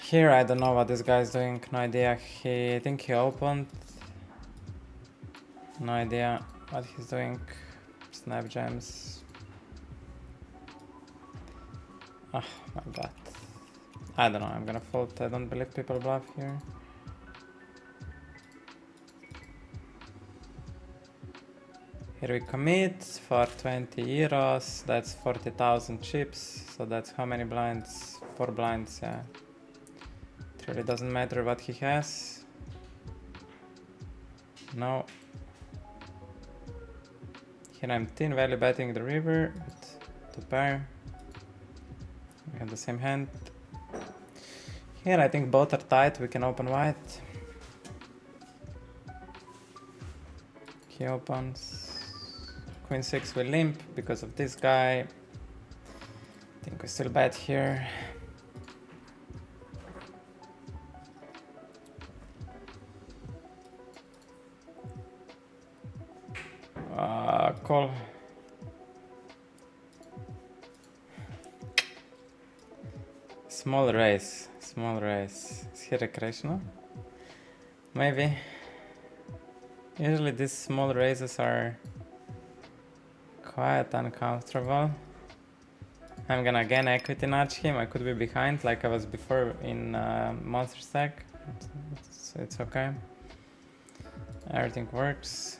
Here I don't know what this guy's doing, no idea. I think he opened. No idea what he's doing. Snap jams. Oh my god. I don't know, I'm gonna fold. I don't believe people bluff here. Here we commit for 20 euros. That's 40,000 chips. So that's how many blinds? 4 blinds, yeah. It really doesn't matter what he has. No. Here I'm thin value betting the river with 2 pair. We have the same hand. Here I think both are tight, we can open white. He opens. Queen 6 will limp because of this guy. I think we still bet here. Call. Small raise, small raise. Is he recreational? Maybe. Usually these small raises are quite uncomfortable. I'm gonna again equity nudge him. I could be behind like I was before in monster stack. It's okay. Everything works.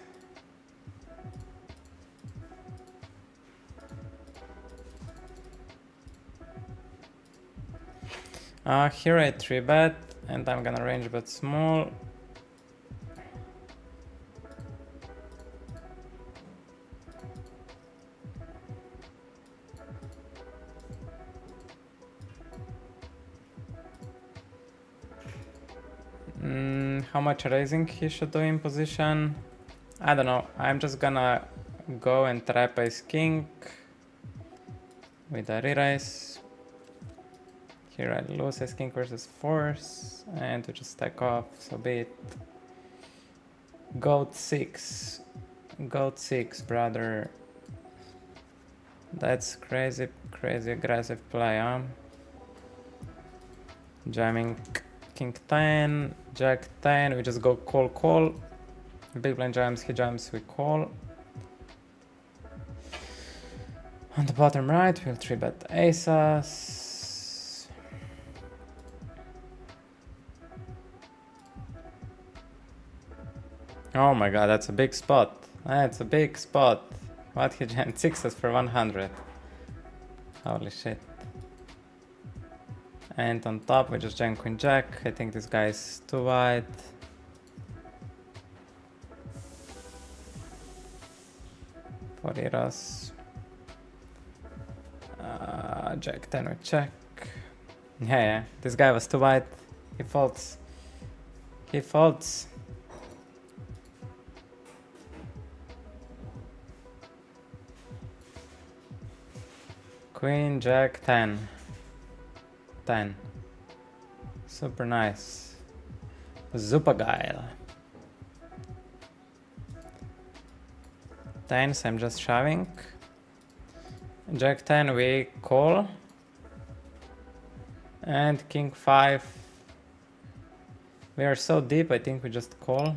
Here I 3-bet and I'm gonna range bet small. how much raising he should do in position. I don't know. I'm just gonna go and trap ace king with a re-raise. Here I lose ace king versus force, and we just stack off, so be it. Goat 6. Goat 6, brother. That's crazy, crazy aggressive play, huh? Jamming king 10, jack 10, we just go call, call. Big blind jams, he jams, we call. On the bottom right, we'll 3-bet aces. Oh my god, that's a big spot. That's a big spot. What, he jammed 6s for 100. Holy shit. And on top we just jam queen jack. I think this guy is too wide. For Eros. Jack 10 with check. Yeah, this guy was too wide. He folds. He folds. Queen, jack, 10. 10. Super nice. Super geil. 10s, I'm just shoving. Jack 10, we call. And king 5. We are so deep, I think we just call.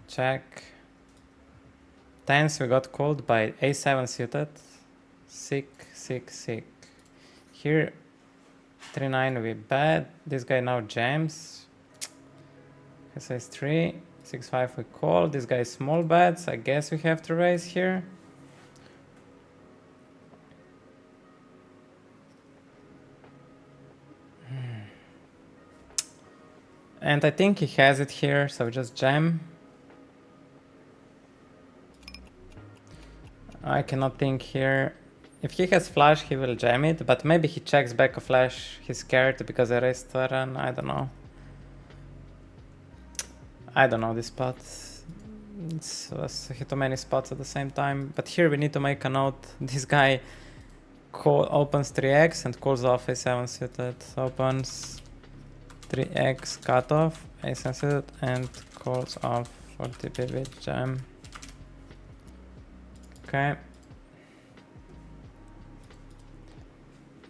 Check. 10s, we got called by a7 suited. Sick, sick, sick. Here, 3-9 we bet. This guy now jams. He says 3, 6-5 we call. This guy small bets. I guess we have to raise here. And I think he has it here, so just jam. I cannot think here. If he has flush, he will jam it, but maybe he checks back a flash. He's scared because I raised turn. I don't know. I don't know this spot. It was hit too many spots at the same time. But here we need to make a note. This guy opens 3x and calls off a7 suited. Opens 3x cutoff, a7 suited, and calls off 40 pivot jam. Okay.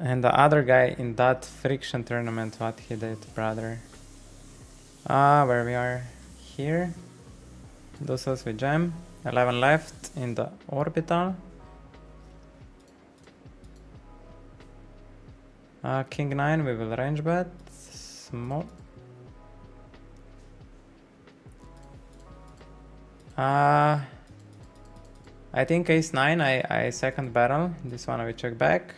And the other guy in that friction tournament, what he did, brother? Where we are here. Deuces with jam. 11 left in the orbital. King 9, we will range bet. Small. I think ace 9, I second barrel. This one we check back.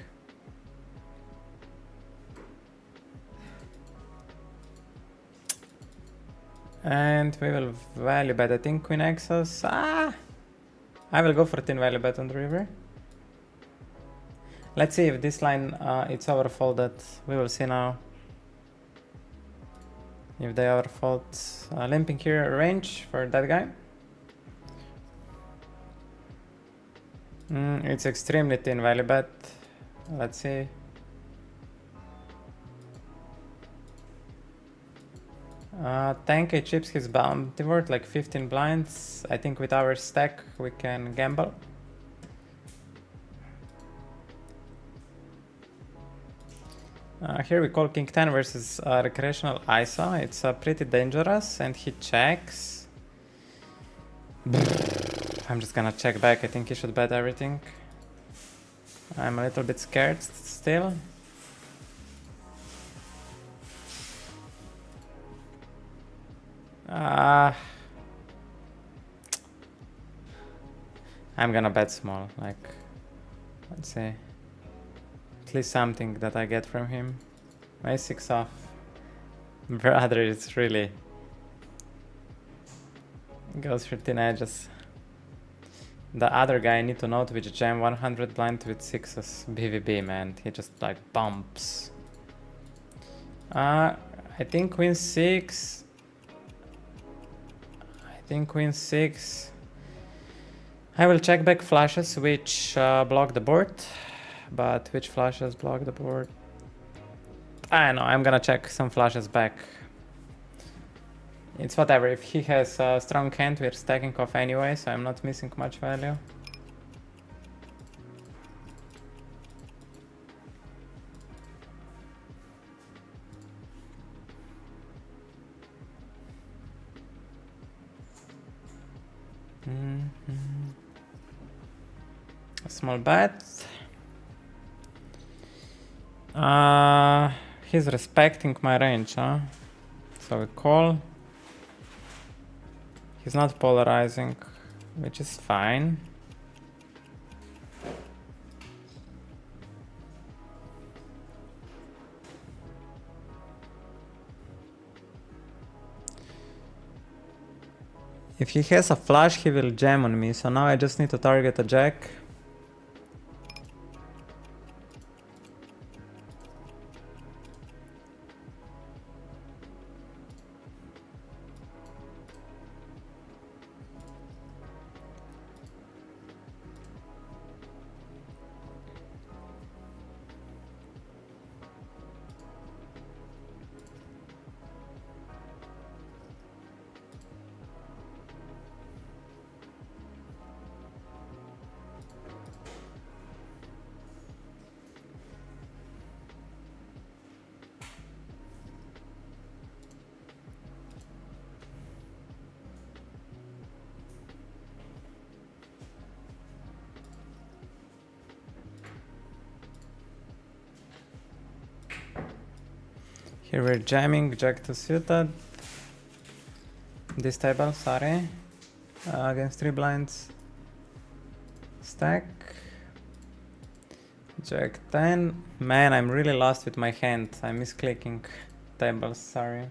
And we will value bet, I think queen X's. I will go for 10 value bet on the river. Let's see if this line it's overfolded. We will see now. If they overfold. Limping here, range for that guy. It's extremely thin value bet. Let's see. Tank chips his bounty worth like 15 blinds. I think with our stack we can gamble. Here we call king 10 versus recreational ISO. It's pretty dangerous and he checks. I'm just gonna check back. I think he should bet everything. I'm a little bit scared still. I'm gonna bet small, like, let's see. At least something that I get from him. A6 off. Brother, it's really... goes for thin edges. The other guy, I need to note, which jam 100 blind with 6s BVB, man. He just like bumps. I I think queen 6. I think queen 6. I will check back flushes which block the board. But which flushes block the board? I don't know, I'm gonna check some flushes back. It's whatever, if he has a strong hand, we're stacking off anyway, so I'm not missing much value. A small bet. He's respecting my range, huh? So we call. He's not polarizing, which is fine. If he has a flush, he will jam on me, so now I just need to target a jack. Here we're jamming jack to suited. This table, sorry. Against 3 blinds. Stack. Jack 10. Man, I'm really lost with my hand. I'm misclicking tables, sorry.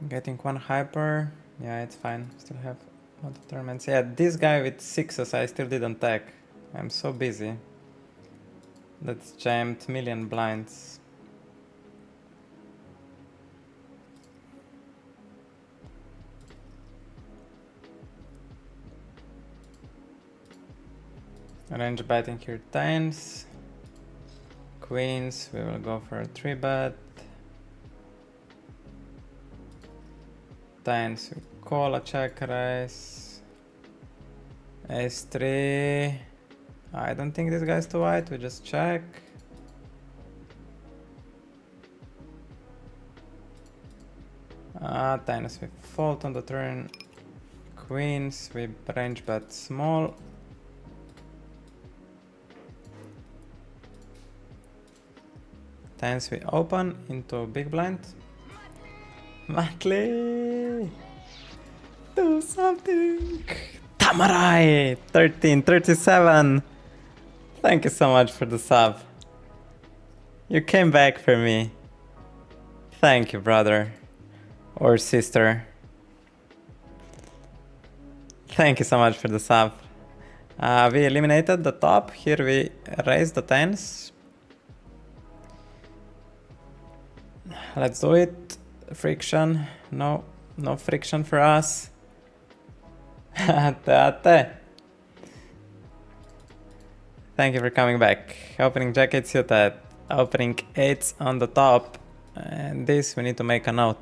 Getting 1 hyper. Yeah, it's fine. Still have all the tournaments. Yeah, this guy with 6s I still didn't tag. I'm so busy. That's jammed million blinds. Range betting here 10s. Queens, we will go for a 3-bet. 10s, we call a check raise. Ace-3. I don't think this guy's too wide, we just check. Tens, we fold on the turn. Queens, we range bet small. Tens, we open into big blind. Matley! Do something! Tamarai! 1337! Thank you so much for the sub. You came back for me. Thank you, brother. Or sister. Thank you so much for the sub. We eliminated the top. Here we raised the tens. Let's do it. Friction. No friction for us. Ate. Thank you for coming back. Opening jack 8 suited. Opening 8s on the top. And this we need to make a note.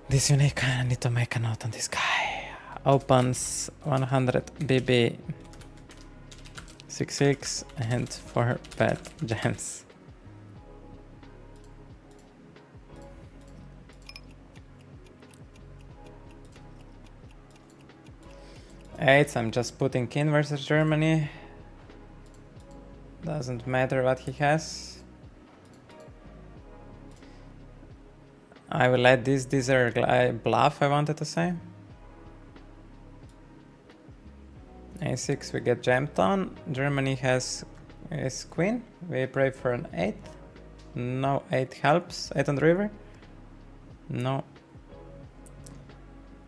This you need to make a note on this guy. Opens 100 BB. 6-6 and 4 bet jams. Eights, I'm just putting in versus Germany. Doesn't matter what he has. I will let these are bluff, I wanted to say. A6, we get jammed on. Germany has his queen. We pray for an 8. No 8 helps. 8 on the river. No.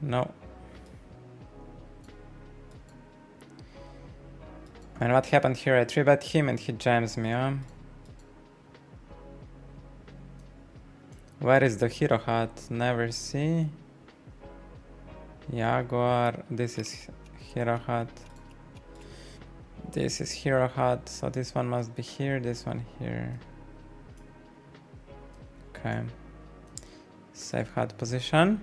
No. And what happened here? I 3-bet him and he jams me, huh? Where is the hero hat? Never see. Jaguar. This is hero hat. This is hero hat. So this one must be here. This one here. Okay. Safe hat position.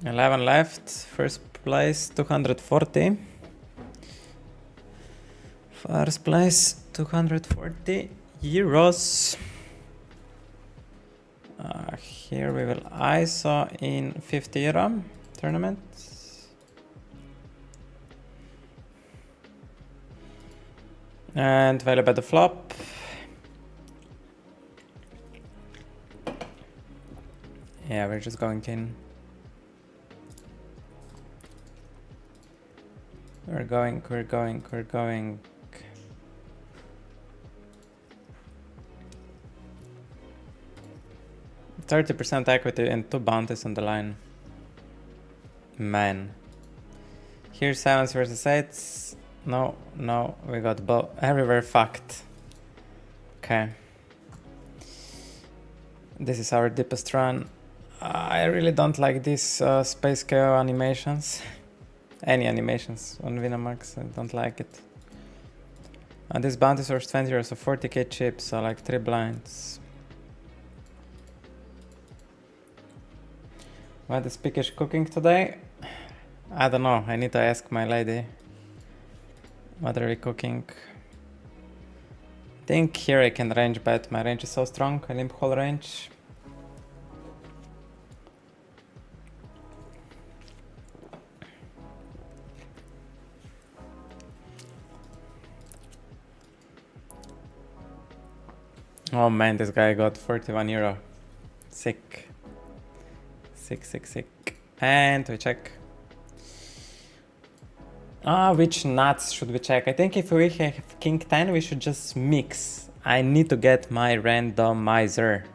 $11 left. First place 240. First place 240 euros. Here we will ISO in 50 euro tournament. And value bet the flop. Yeah, we're just going in. We're going. 30% equity and 2 bounties on the line. Man. Here 7s versus 8s. No, we got both. Everywhere fucked. Okay. This is our deepest run. I really don't like these Space KO animations. Any animations on Winamax, I don't like it. This bounty source 20 euros, so 40k chips, so like 3 blinds. What is Pickish cooking today? I don't know, I need to ask my lady. What are we cooking? I think here I can range bet, my range is so strong, I limp whole range. Oh man, this guy got 41 euro. Sick. Sick. And we check. Which nuts should we check? I think if we have king 10, we should just mix. I need to get my randomizer.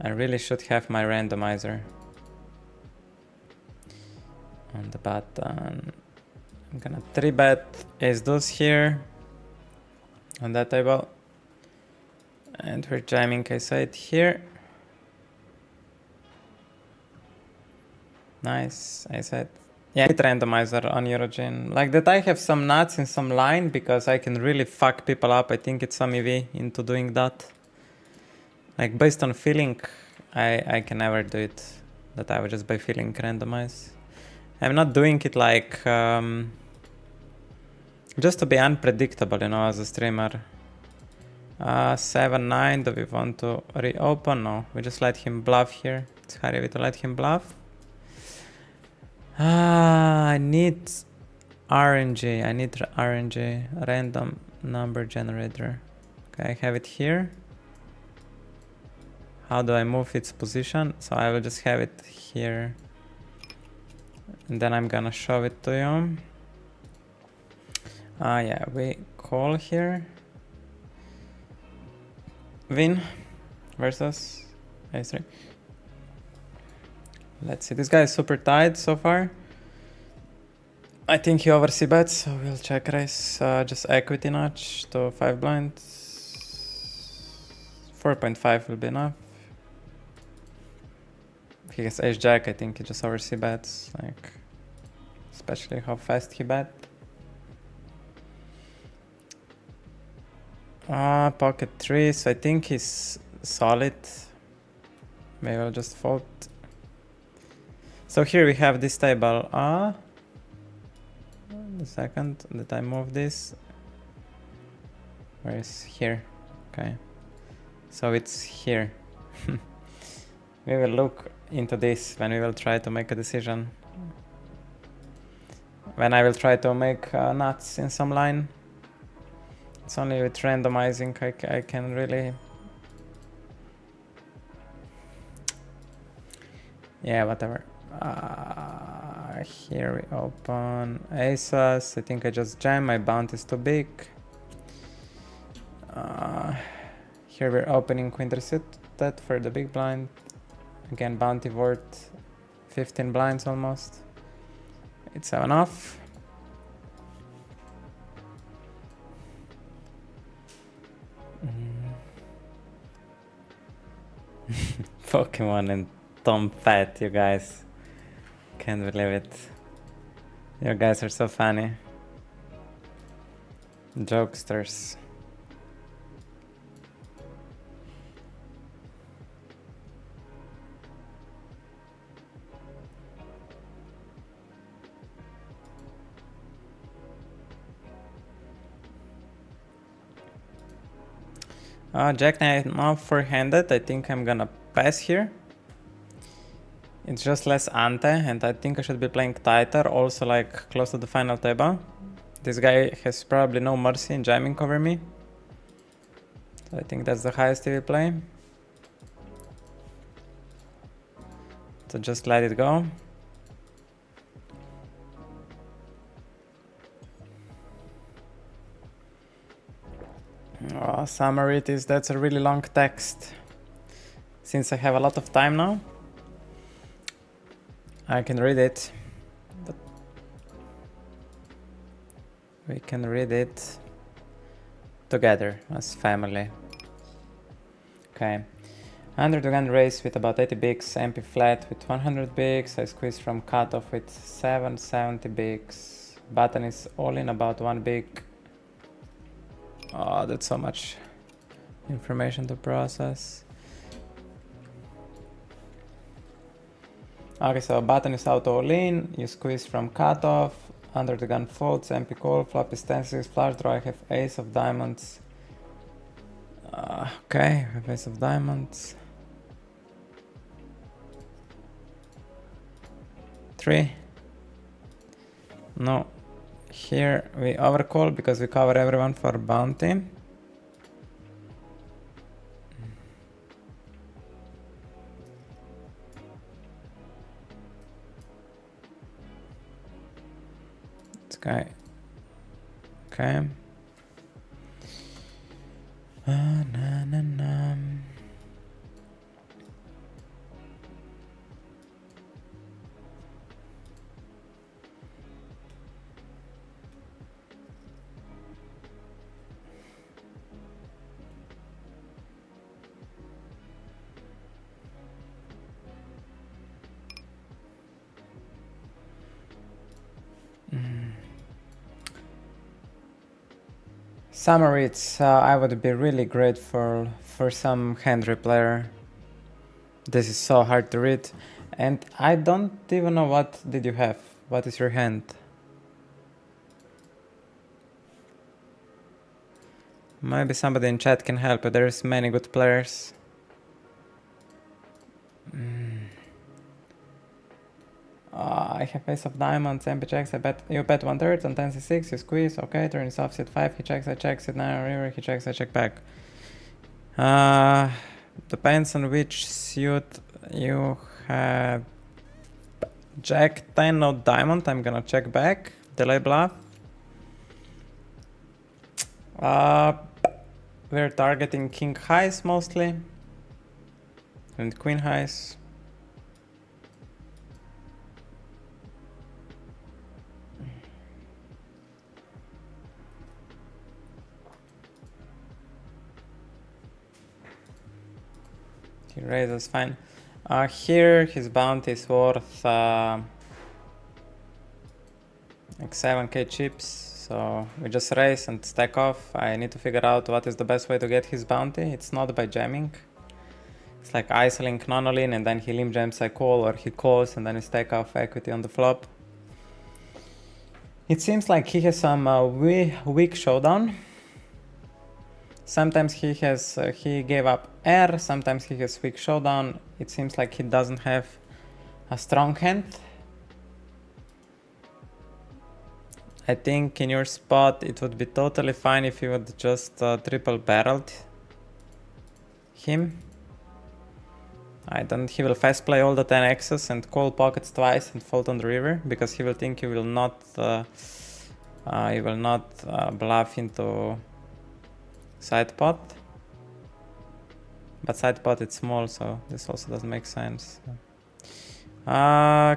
I really should have my randomizer. On the button. I'm gonna 3-bet ace-deuce here. On that table. And we're jamming ace-8 here. Nice, ace-8. Yeah, hit randomizer on Eurogene. Like that I have some nuts in some line because I can really fuck people up. I think it's some EV into doing that. Like based on feeling, I can never do it. That I would just by feeling randomize. I'm not doing it like just to be unpredictable, you know, as a streamer. 7-9, do we want to reopen? No, we just let him bluff here. It's hard to let him bluff. I need RNG. I need RNG, random number generator. Okay, I have it here. How do I move its position? So I will just have it here. And then I'm gonna show it to you. Yeah, we call here. Win versus ace-3. Let's see, this guy is super tight so far. I think he over c-bets, so we'll check raise. Just equity notch to 5 blinds. 4.5 will be enough. If he has ace-jack, I think he just over c-bets, like, especially how fast he bet. Pocket 3, so I think he's solid. Maybe I'll just fold. So here we have this table. The second that I move this. Where is here? Okay. So it's here. We will look into this when we will try to make a decision. When I will try to make nuts in some line. It's only with randomizing I can really... Yeah, whatever. Here we open aces. I think I just jam. My bounty is too big. Here we're opening queen suited for the big blind. Again, bounty worth 15 blinds almost. It's 7 off. Pokemon and Tom Pet, you guys. Can't believe it. You guys are so funny. Jokesters. Jack 9 off four-handed. I think I'm gonna pass here. It's just less ante, and I think I should be playing tighter, also like close to the final table. This guy has probably no mercy in jamming over me. So I think that's the highest he will play. So just let it go. Oh, summary it is, that's a really long text. Since I have a lot of time now, I can read it. But we can read it together as family. Okay. Under the gun race with about 80 bigs, MP flat with 100 bigs, I squeeze from cutoff with 770 bigs. Button is all in about 1 big. Oh, that's so much information to process. Okay, so button is out all in, you squeeze from cutoff, under the gun folds, MP call, flop is 10-6, flush draw, I have ace of diamonds. Okay, I have ace of diamonds. 3. No. Here we overcall because we cover everyone for bounty. Okay. Okay. Na, na, na. Summary, it's I would be really grateful for some hand replayer. This is so hard to read, and I don't even know what did you have. What is your hand? Maybe somebody in chat can help, but there's many good players. I have ace of diamonds, MP checks, I bet, you bet 1/3 on 10c6, you squeeze, okay, turn is offset 5, he checks, I check, sit 9 river, he checks, I check back. Depends on which suit you have. Jack 10, no diamond, I'm gonna check back, delay bluff. We're targeting king highs mostly, and queen highs. He raises fine. Here his bounty is worth like 7k chips, so we just raise and stack off. I need to figure out what is the best way to get his bounty. It's not by jamming. It's like isolating nonolin and then he limp jams, I call, or he calls and then I stack off equity on the flop. It seems like he has some weak showdown. Sometimes he has he gave up air, sometimes he has weak showdown. It seems like he doesn't have a strong hand. I think in your spot it would be totally fine if you would just triple barreled him. He will fast play all the 10x's and call pockets twice and fold on the river because he will think you will not bluff into side pot. But side pot it's small, so this also doesn't make sense.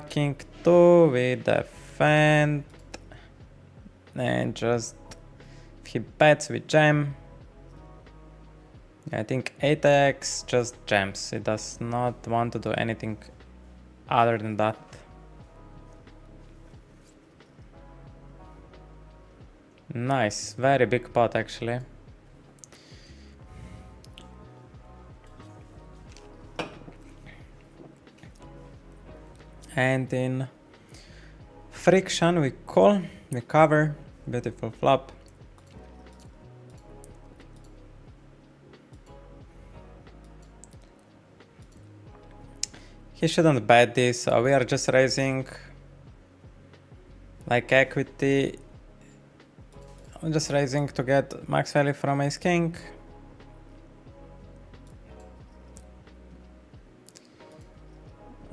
King 2, we defend. And just, if he bets, we jam. I think 8x just jams. It does not want to do anything other than that. Nice, very big pot actually. And in friction we call, we cover, beautiful flop. He shouldn't bet this, so we are just raising like equity. I'm just raising to get max value from ace king.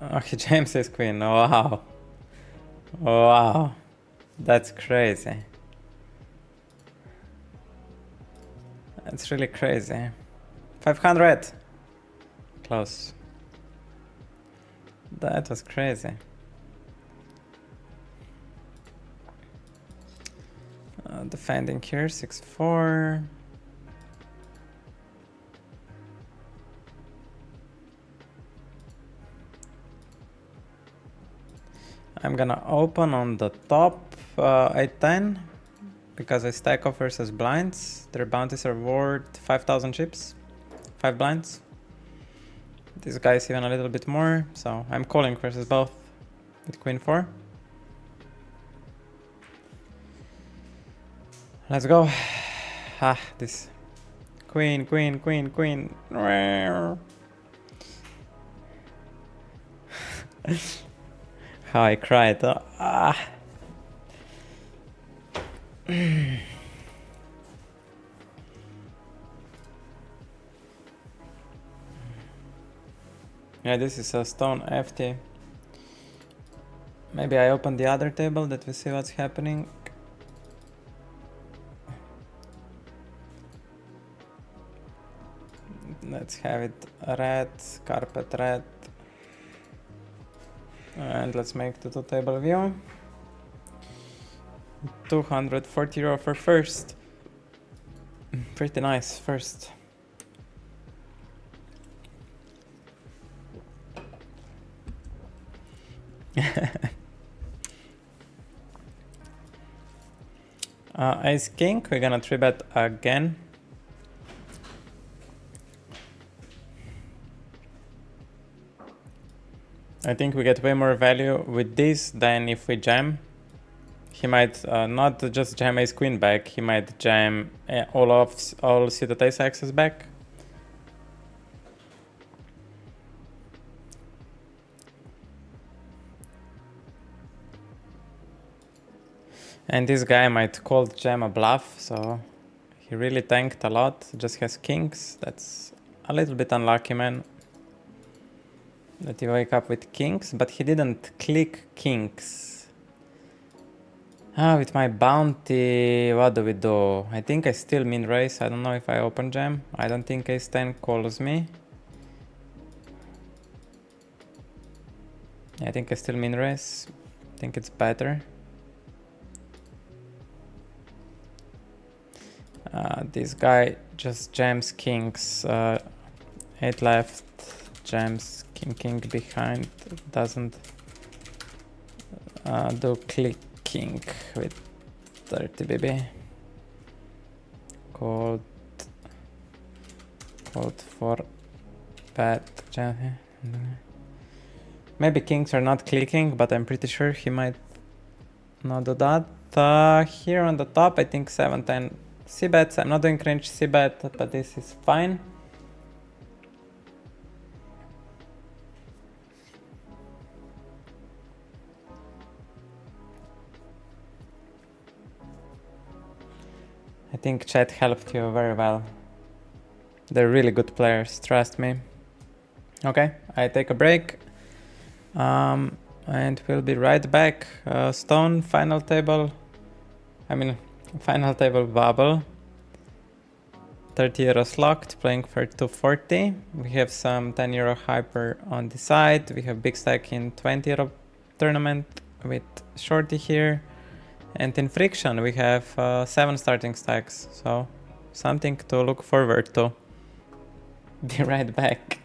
Oh, he jams ace queen. Wow. Wow. That's crazy. That's really crazy. 500. Close. That was crazy. Defending here, 6-4. I'm gonna open on the top 8-10 because I stack off versus blinds. Their bounties are worth 5,000 chips, 5 blinds. This guy is even a little bit more, so I'm calling versus both with queen 4. Let's go. Ah, this queen, queen, queen, queen. How I cried. Ah. Yeah, this is a stone FT. Maybe I open the other table that we see what's happening. Let's have it red, carpet red. And let's make the 2-table view. 240 euro for first. Pretty nice first. Ace king, we're gonna 3-bet again. I think we get way more value with this than if we jam. He might not just jam ace queen back, he might jam all suited ace axes back. And this guy might call jam a bluff, so he really tanked a lot, just has kings. That's a little bit unlucky, man. That he wake up with kings, but he didn't click kings. With my bounty, what do we do? I think I still min raise. I don't know if I open jam. I don't think ace 10 calls me. I think I still min raise. I think it's better. This guy just jams kings. 8 left, jams king behind. Doesn't do clicking with 30 BB. Called for bad jam. Maybe kings are not clicking, but I'm pretty sure he might not do that. Here on the top, I think 7-10 c-bets. I'm not doing cringe c-bet, but this is fine. I think chat helped you very well. They're really good players, trust me. Okay, I take a break. And we'll be right back. Stone, final table. Final table bubble. €30 locked, playing for 240. We have some €10 hyper on the side. We have big stack in €20 tournament with shorty here. And in friction we have 7 starting stacks, so something to look forward to. Be right back.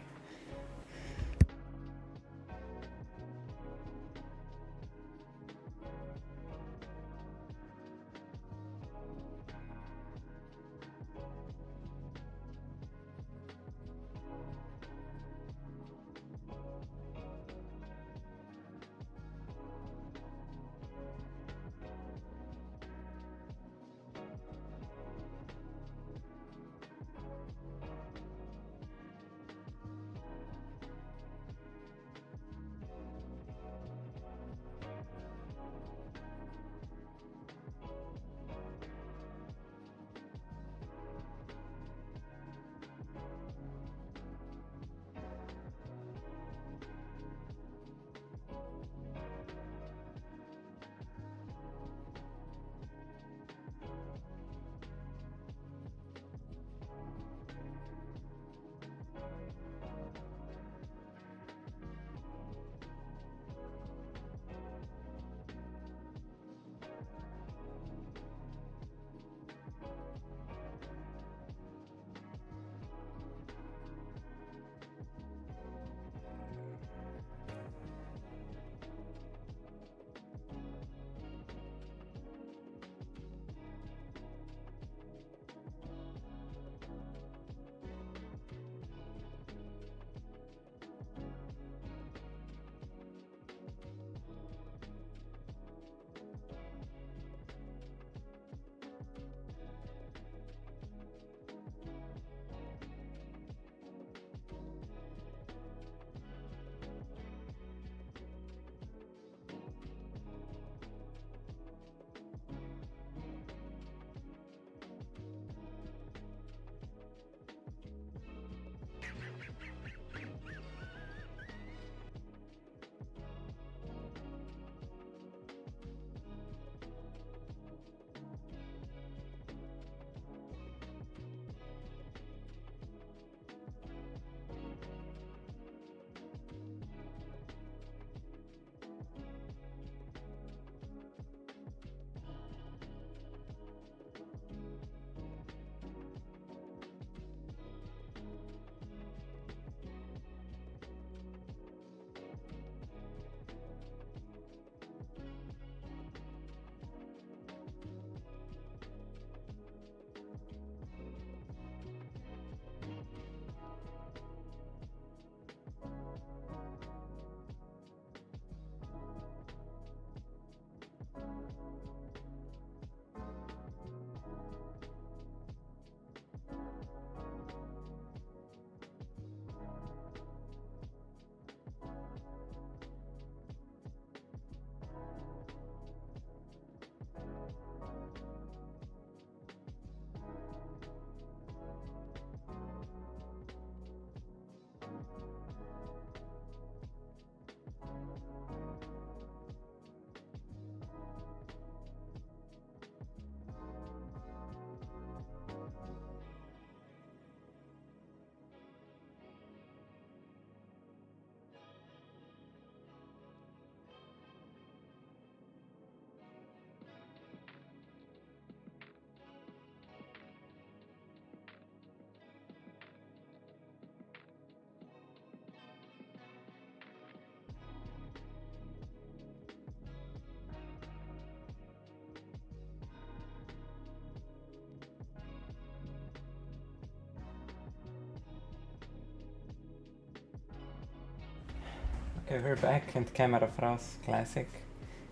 Okay, we're back and camera froze, classic.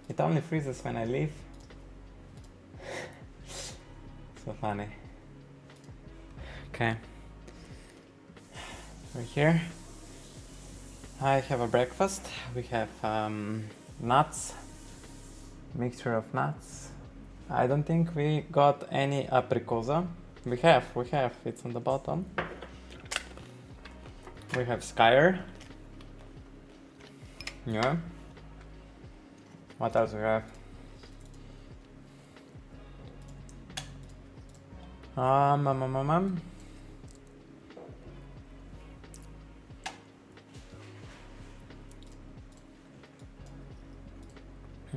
It only freezes when I leave. So funny. Okay. We're here. I have a breakfast. We have nuts, mixture of nuts. I don't think we got any apricosa. We have, it's on the bottom. We have Skyer. Yeah. What else we have?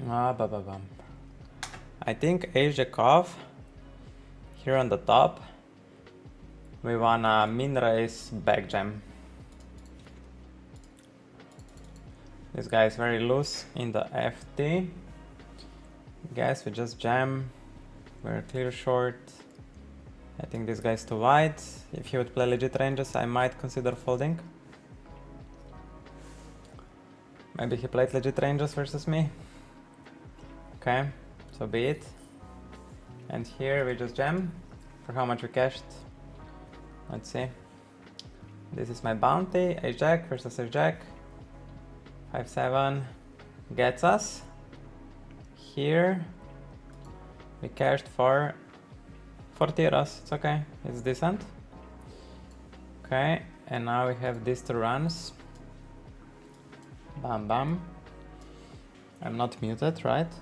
Bam. I think ace jack off. Here on the top, we wanna min raise back jam. This guy is very loose in the FT. Guess we just jam. We're clear short. I think this guy's too wide. If he would play legit ranges, I might consider folding. Maybe he played legit ranges versus me. Okay, so be it. And here we just jam. For how much we cashed? Let's see. This is my bounty. Ace jack versus ace jack. 5-7 gets us. Here we cashed for 40 euros. It's okay, it's decent. Okay, and now we have these two runs. Bam bam. I'm not muted, right?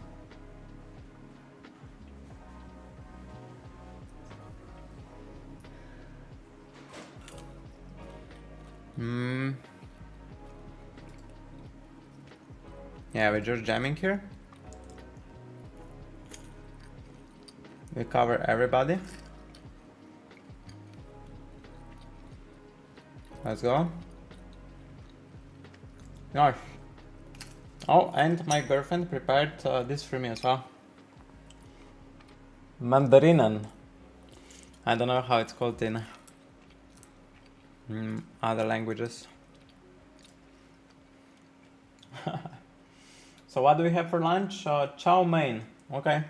Yeah, we're just jamming here. We cover everybody. Let's go. Gosh. Oh, and my girlfriend prepared this for me as well. Mandarinen. I don't know how it's called in other languages. So what do we have for lunch? Chow mein. Okay.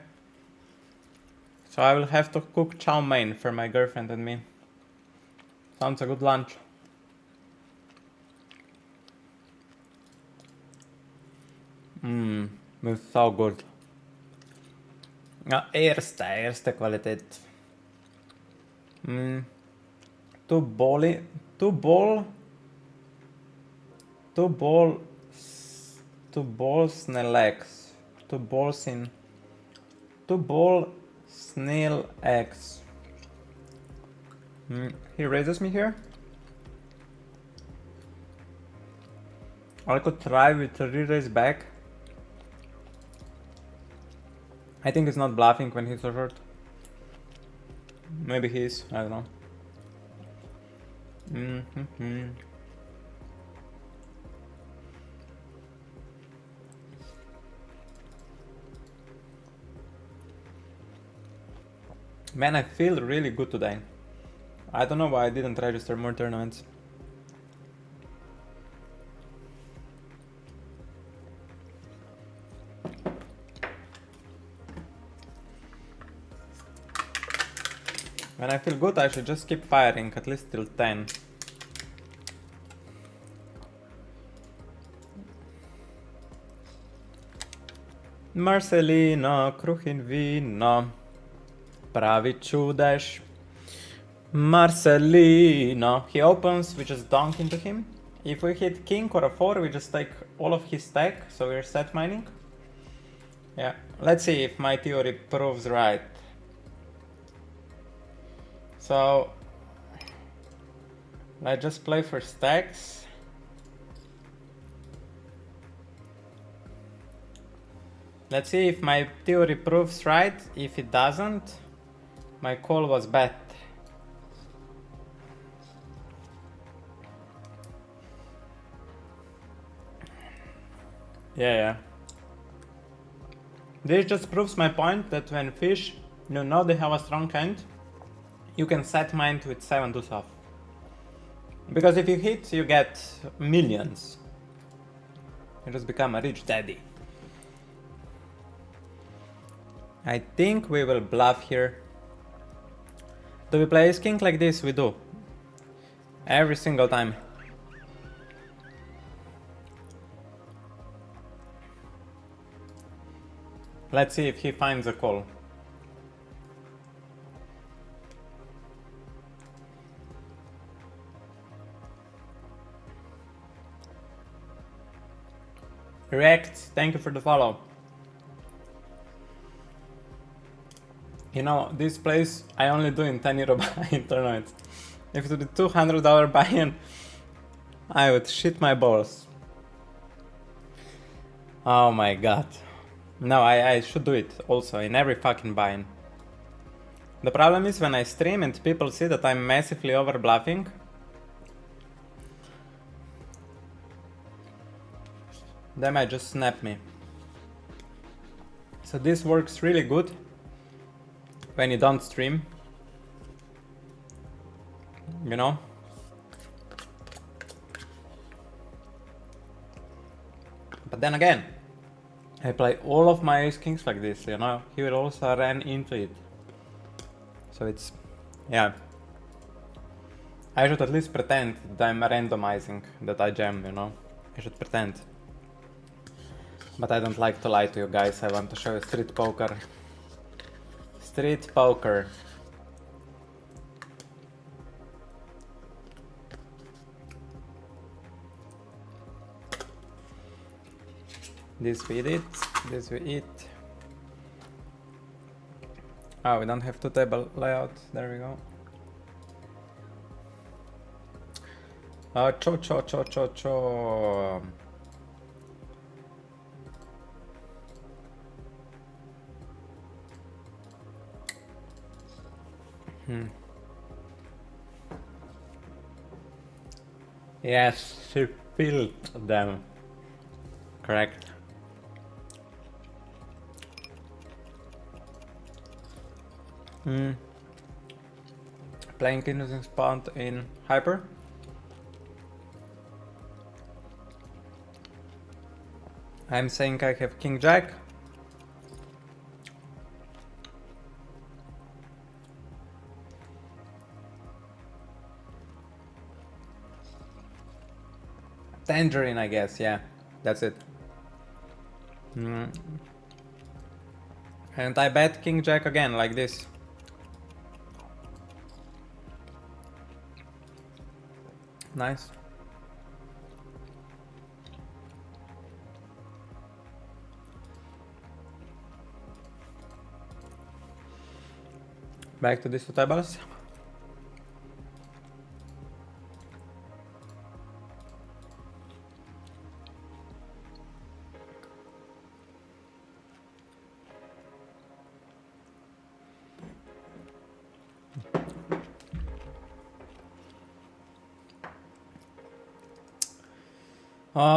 So I will have to cook chow mein for my girlfriend and me. Sounds a good lunch. It's so good. Ja, eerste kwaliteit. Two balls in legs. Two ball snail eggs. He raises me here. I could try with a re-raise back. I think he's not bluffing when he's so short. Maybe he is, I don't know. Man, I feel really good today. I don't know why I didn't register more tournaments. When I feel good, I should just keep firing, at least till 10. Marcelino, kruhin vino, pravi čudež. Marcelino. He opens, we just dunk into him. If we hit king or a 4, we just take all of his stack, so we're set mining. Yeah, let's see if my theory proves right. So let's just play for stacks. Let's see if my theory proves right. If it doesn't, my call was bad. Yeah. This just proves my point that when fish, you know they have a strong hand, you can set mine with 7 deuce off. Because if you hit, you get millions. You just become a rich daddy. I think we will bluff here. Do we play ace king like this? We do. Every single time. Let's see if he finds a call. React, thank you for the follow. You know, this place I only do in 10 euro buy-in tournaments. If it would be $200 buy-in, I would shit my balls. Oh my god. No, I should do it also in every fucking bind. The problem is when I stream and people see that I'm massively over bluffing. They might just snap me. So this works really good when you don't stream. You know? But then again, I play all of my ace kings like this, you know? He will also run into it. So it's, yeah. I should at least pretend that I'm randomizing, that I jam, you know? I should pretend. But I don't like to lie to you guys, I want to show you street poker. Street poker. This we eat, this we eat. Oh, we don't have two table layout, there we go. Cho. Yes, she filled them. Correct. Playing king using spawned in hyper. I'm saying I have king jack. Tangerine, I guess, yeah. That's it. And I bet king jack again, like this. Nice. Back to these two tables.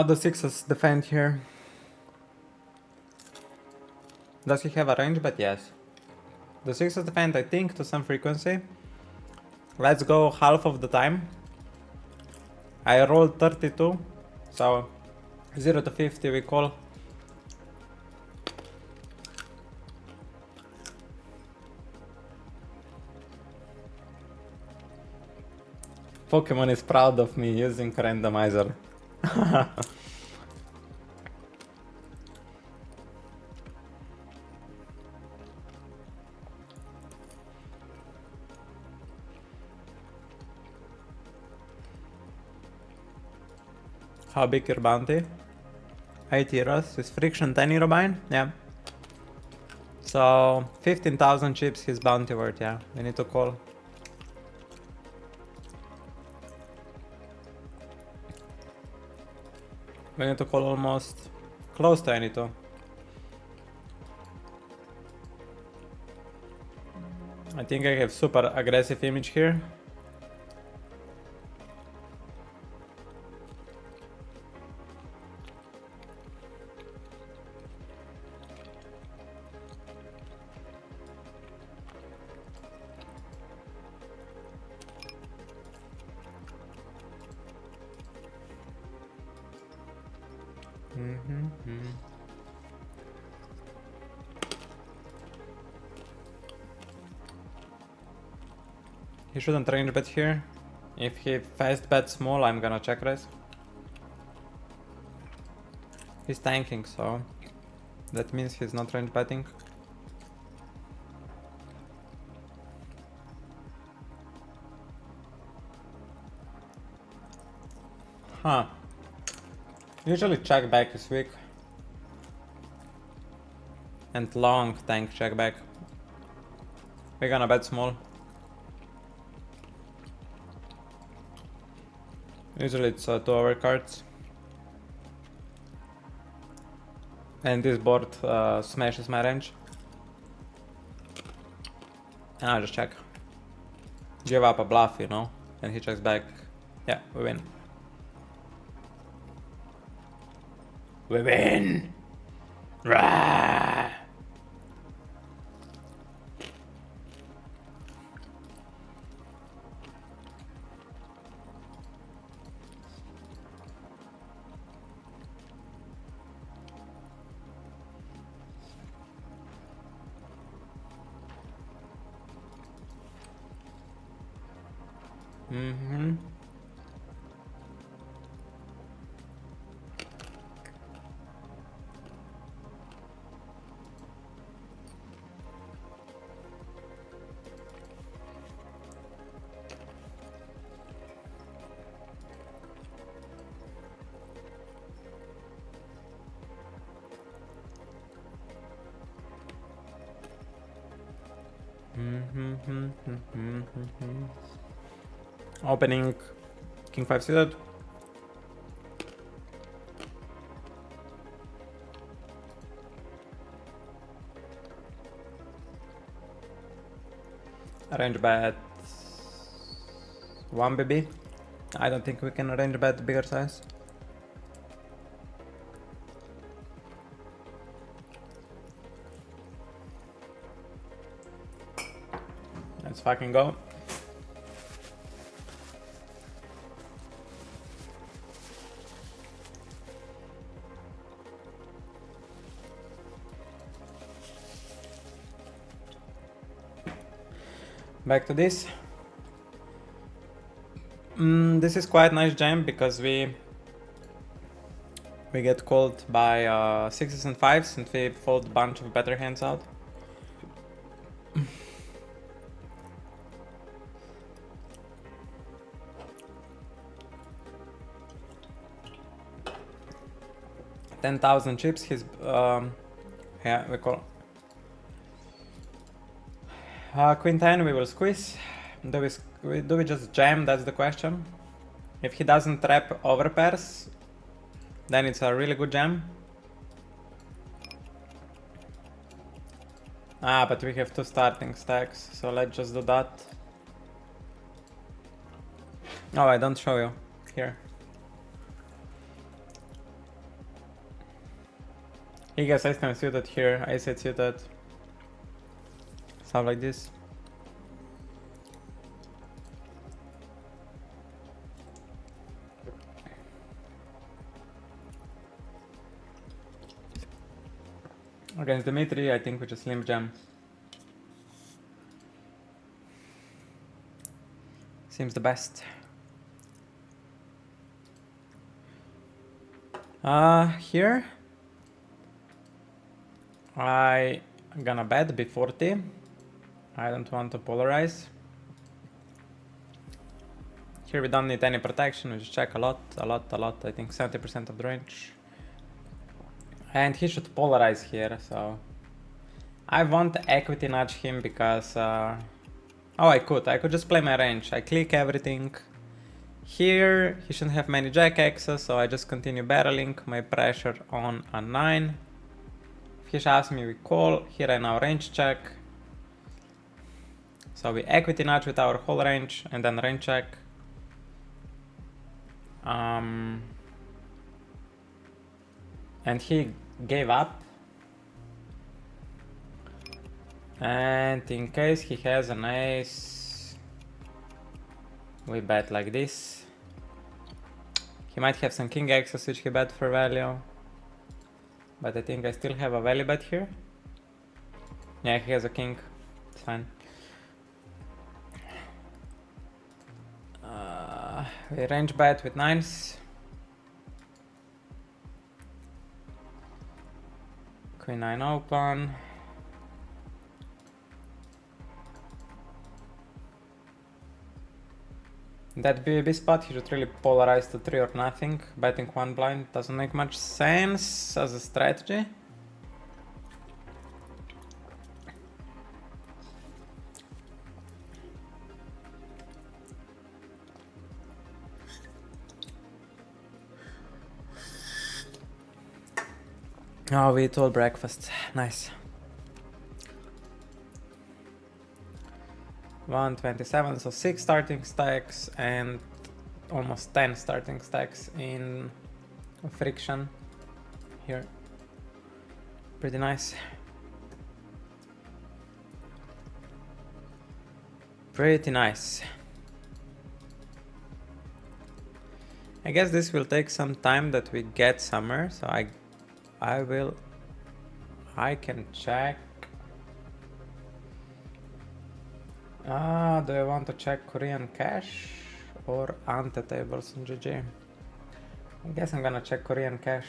The sixes defend here. Does he have a range? But yes. The sixes defend, I think, to some frequency. Let's go half of the time. I rolled 32, so 0 to 50 we call. Pokemon is proud of me using randomizer. How big your bounty? 8 euros. Is friction 10 euro bind? Yeah. So 15,000 chips his bounty worth, yeah. We need to call. We need to call almost close to any two. I think I have super aggressive image here. He shouldn't range bet here. If he fast bet small, I'm gonna check raise. He's tanking, so that means he's not range betting. Huh. Usually check back is weak. And long tank check back. We're gonna bet small. Usually it's 2 hour cards. And this board smashes my range. And I'll just check. Give up a bluff, you know, and he checks back. Yeah, we win. We win! Rah! Mm-hmm. Opening King 5 suited. Range bet 1 BB. I don't think we can range bet bigger size. Let's fucking go. Back to this. This is quite nice jam because we get called by 6s and 5s and we fold a bunch of better hands out. $10,000 chips. He's yeah, we call Queen 10. We will squeeze. Do we just jam? That's the question. If he doesn't trap over pairs, then it's a really good jam. But we have 2 starting stacks, so let's just do that. Oh, I don't show you here. He gets ace-10 suited here, ace-8 suited. Stuff like this. Against Dimitri, I think we just limp jam. Seems the best. Here I'm gonna bet B40. I don't want to polarize. Here we don't need any protection, we just check a lot, I think 70% of the range. And he should polarize here, so I won't equity nudge him because oh, I could just play my range. I click everything. Here he shouldn't have many jack X's, so I just continue barreling my pressure on a 9. If he shoves me, we call. Here I now range check. So we equity nudge with our whole range and then range check. And he gave up. And in case he has an ace, we bet like this. He might have some king X's which he bet for value. But I think I still have a value bet here. Yeah, he has a king. It's fine. We range bet with 9s. Queen 9 open. That BB spot, he should really polarize to 3 or nothing. Betting 1 blind doesn't make much sense as a strategy. Oh, we ate all breakfast. Nice. 127, so 6 starting stacks and almost 10 starting stacks in friction here. Pretty nice. Pretty nice. I guess this will take some time that we get summer, so I can check. Do I want to check Korean cash or ante tables in GG? I guess I'm gonna check Korean cash.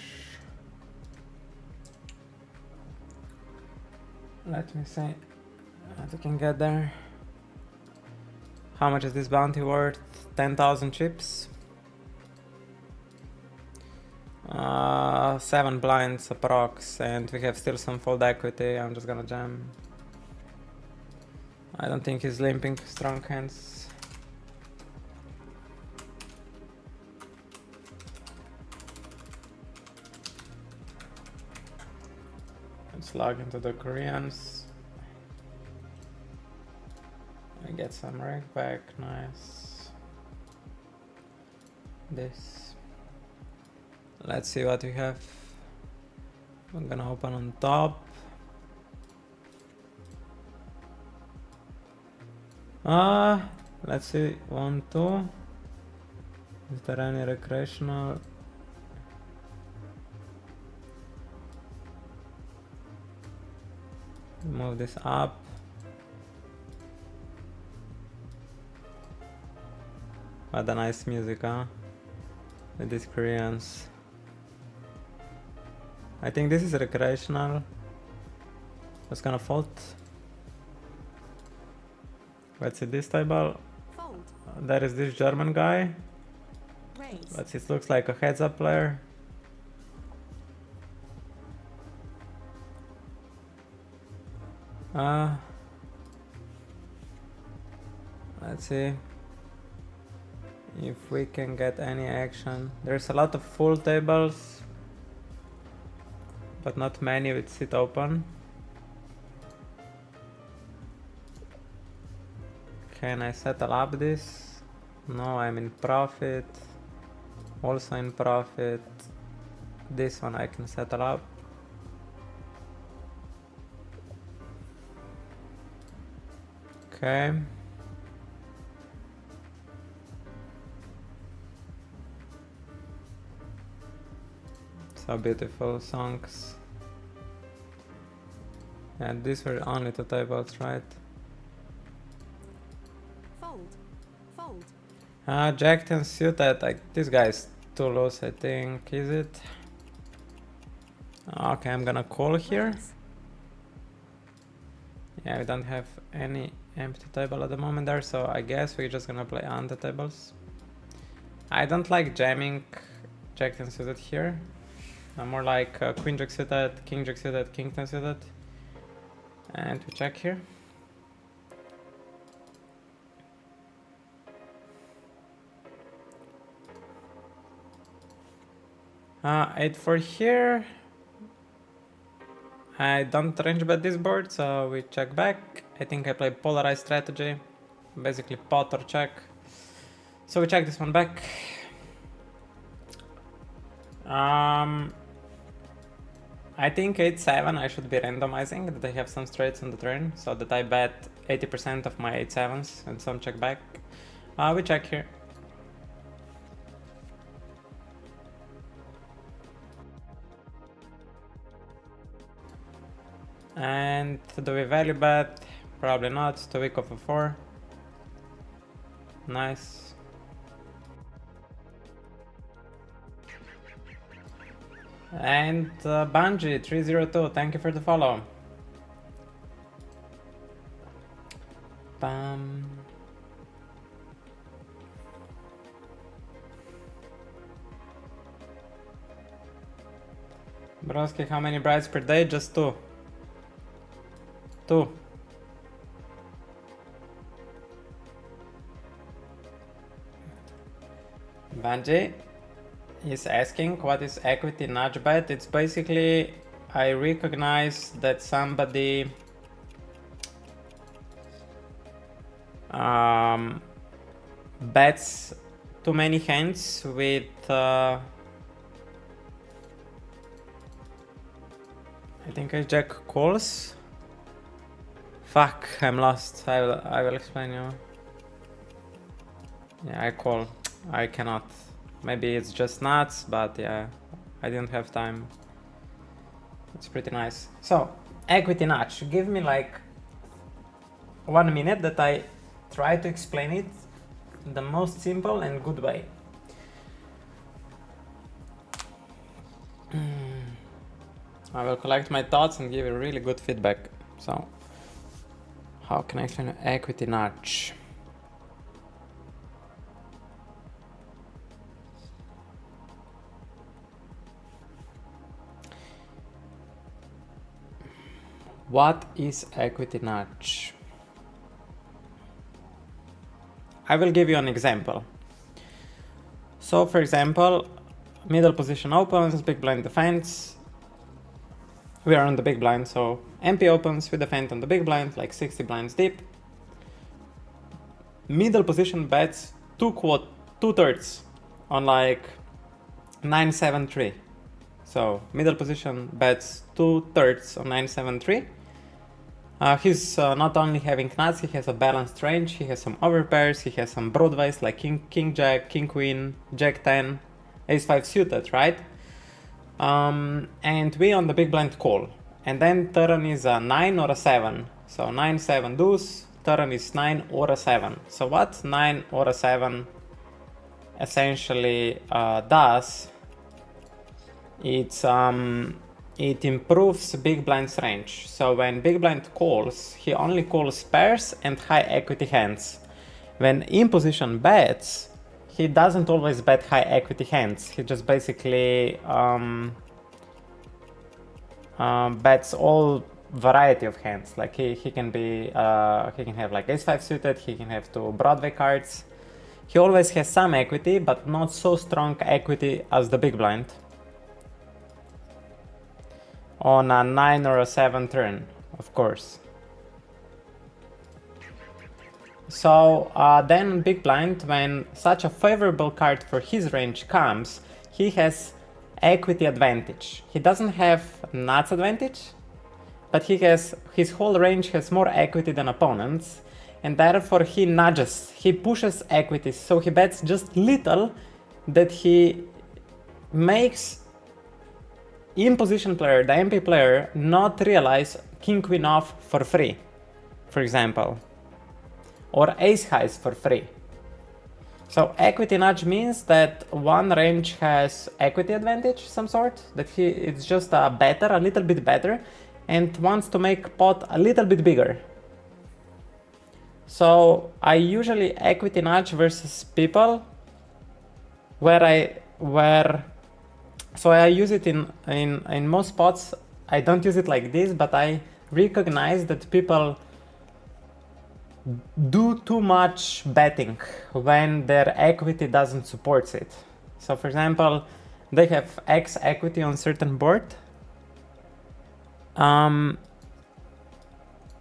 Let me see what I can get there. How much is this bounty worth? 10,000 chips. 7 blinds approx, and we have still some fold equity. I'm just gonna jam. I don't think he's limping strong hands. Let's log into the Koreans. I get some reg back, nice. This. Let's see what we have. I'm gonna open on top. Let's see, 1, 2. Is there any recreational? Move this up. What a nice music, huh? With these Koreans. I think this is recreational. What's gonna fold? Let's see this table. Fold. There is this German guy. Raise. But it looks like a heads-up player. Let's see if we can get any action. There's a lot of full tables, but not many with sit open. Can I settle up this? No, I'm in profit. Also in profit. This one I can settle up. Okay. So beautiful songs. And these were only 2 tables, right? Fold. Jack 10 suited. Like, this guy is too loose, I think. Is it? Okay, I'm gonna call here. Yeah, we don't have any empty table at the moment there, so I guess we're just gonna play on the tables. I don't like jamming Jack 10 suited here. I'm more like Queen Jack suited, King Jack suited, King 10 suited. And we check here. 8-4 here. I don't range bet this board, so we check back. I think I play polarized strategy, basically pot or check. So we check this one back. I think 8-7 I should be randomizing that I have some straights on the turn, so that I bet 80% of my 8-7s and some check back. We check here. And do we value bet? Probably not. 2 weak of a 4. Nice. And Bungie 302, thank you for the follow. Bam. Broski, how many brides per day? Just 2. 2. Bungie is asking what is equity nudge bet. It's basically I recognize that somebody bets too many hands with I think I jack calls. Fuck, I'm lost. I will explain you. Yeah, I call. I cannot. Maybe it's just nuts, but yeah, I didn't have time. It's pretty nice. So, equity nudge. Give me like 1 minute that I try to explain it in the most simple and good way. I will collect my thoughts and give you really good feedback. So, how can I explain equity nudge? What is equity nudge? I will give you an example. So, for example, middle position opens, big blind defends. We are on the big blind, so MP opens, we defend on the big blind, like 60 blinds deep. Middle position bets two-thirds on like 973. So middle position bets 2/3 on 973. He's not only having nuts, he has a balanced range, he has some overpairs, he has some broadways like king jack, king queen, jack 10, ace 5 suited, right? And we on the big blind call. And then turn is a 9 or a 7. So 9, 7 deuce, turn is 9 or a 7. So what 9 or a 7 essentially does, it improves big blind's range. So when big blind calls, he only calls pairs and high equity hands. When in position bets, he doesn't always bet high equity hands. He just basically bets all variety of hands. Like he can have like ace 5 suited, he can have 2 Broadway cards. He always has some equity, but not so strong equity as the big blind on a 9 or a 7 turn, of course. So then big blind, when such a favorable card for his range comes, he has equity advantage. He doesn't have nuts advantage, but he has, his whole range has more equity than opponents, and therefore he nudges, he pushes equities, so he bets just little that he makes in position player, the MP player, not realize king queen off for free, for example, or ace highs for free. So equity nudge means that one range has equity advantage, some sort, that it's just better, a little bit better, and wants to make pot a little bit bigger. So I usually equity nudge versus people so I use it in most spots. I don't use it like this, but I recognize that people do too much betting when their equity doesn't support it. So for example, they have X equity on certain board.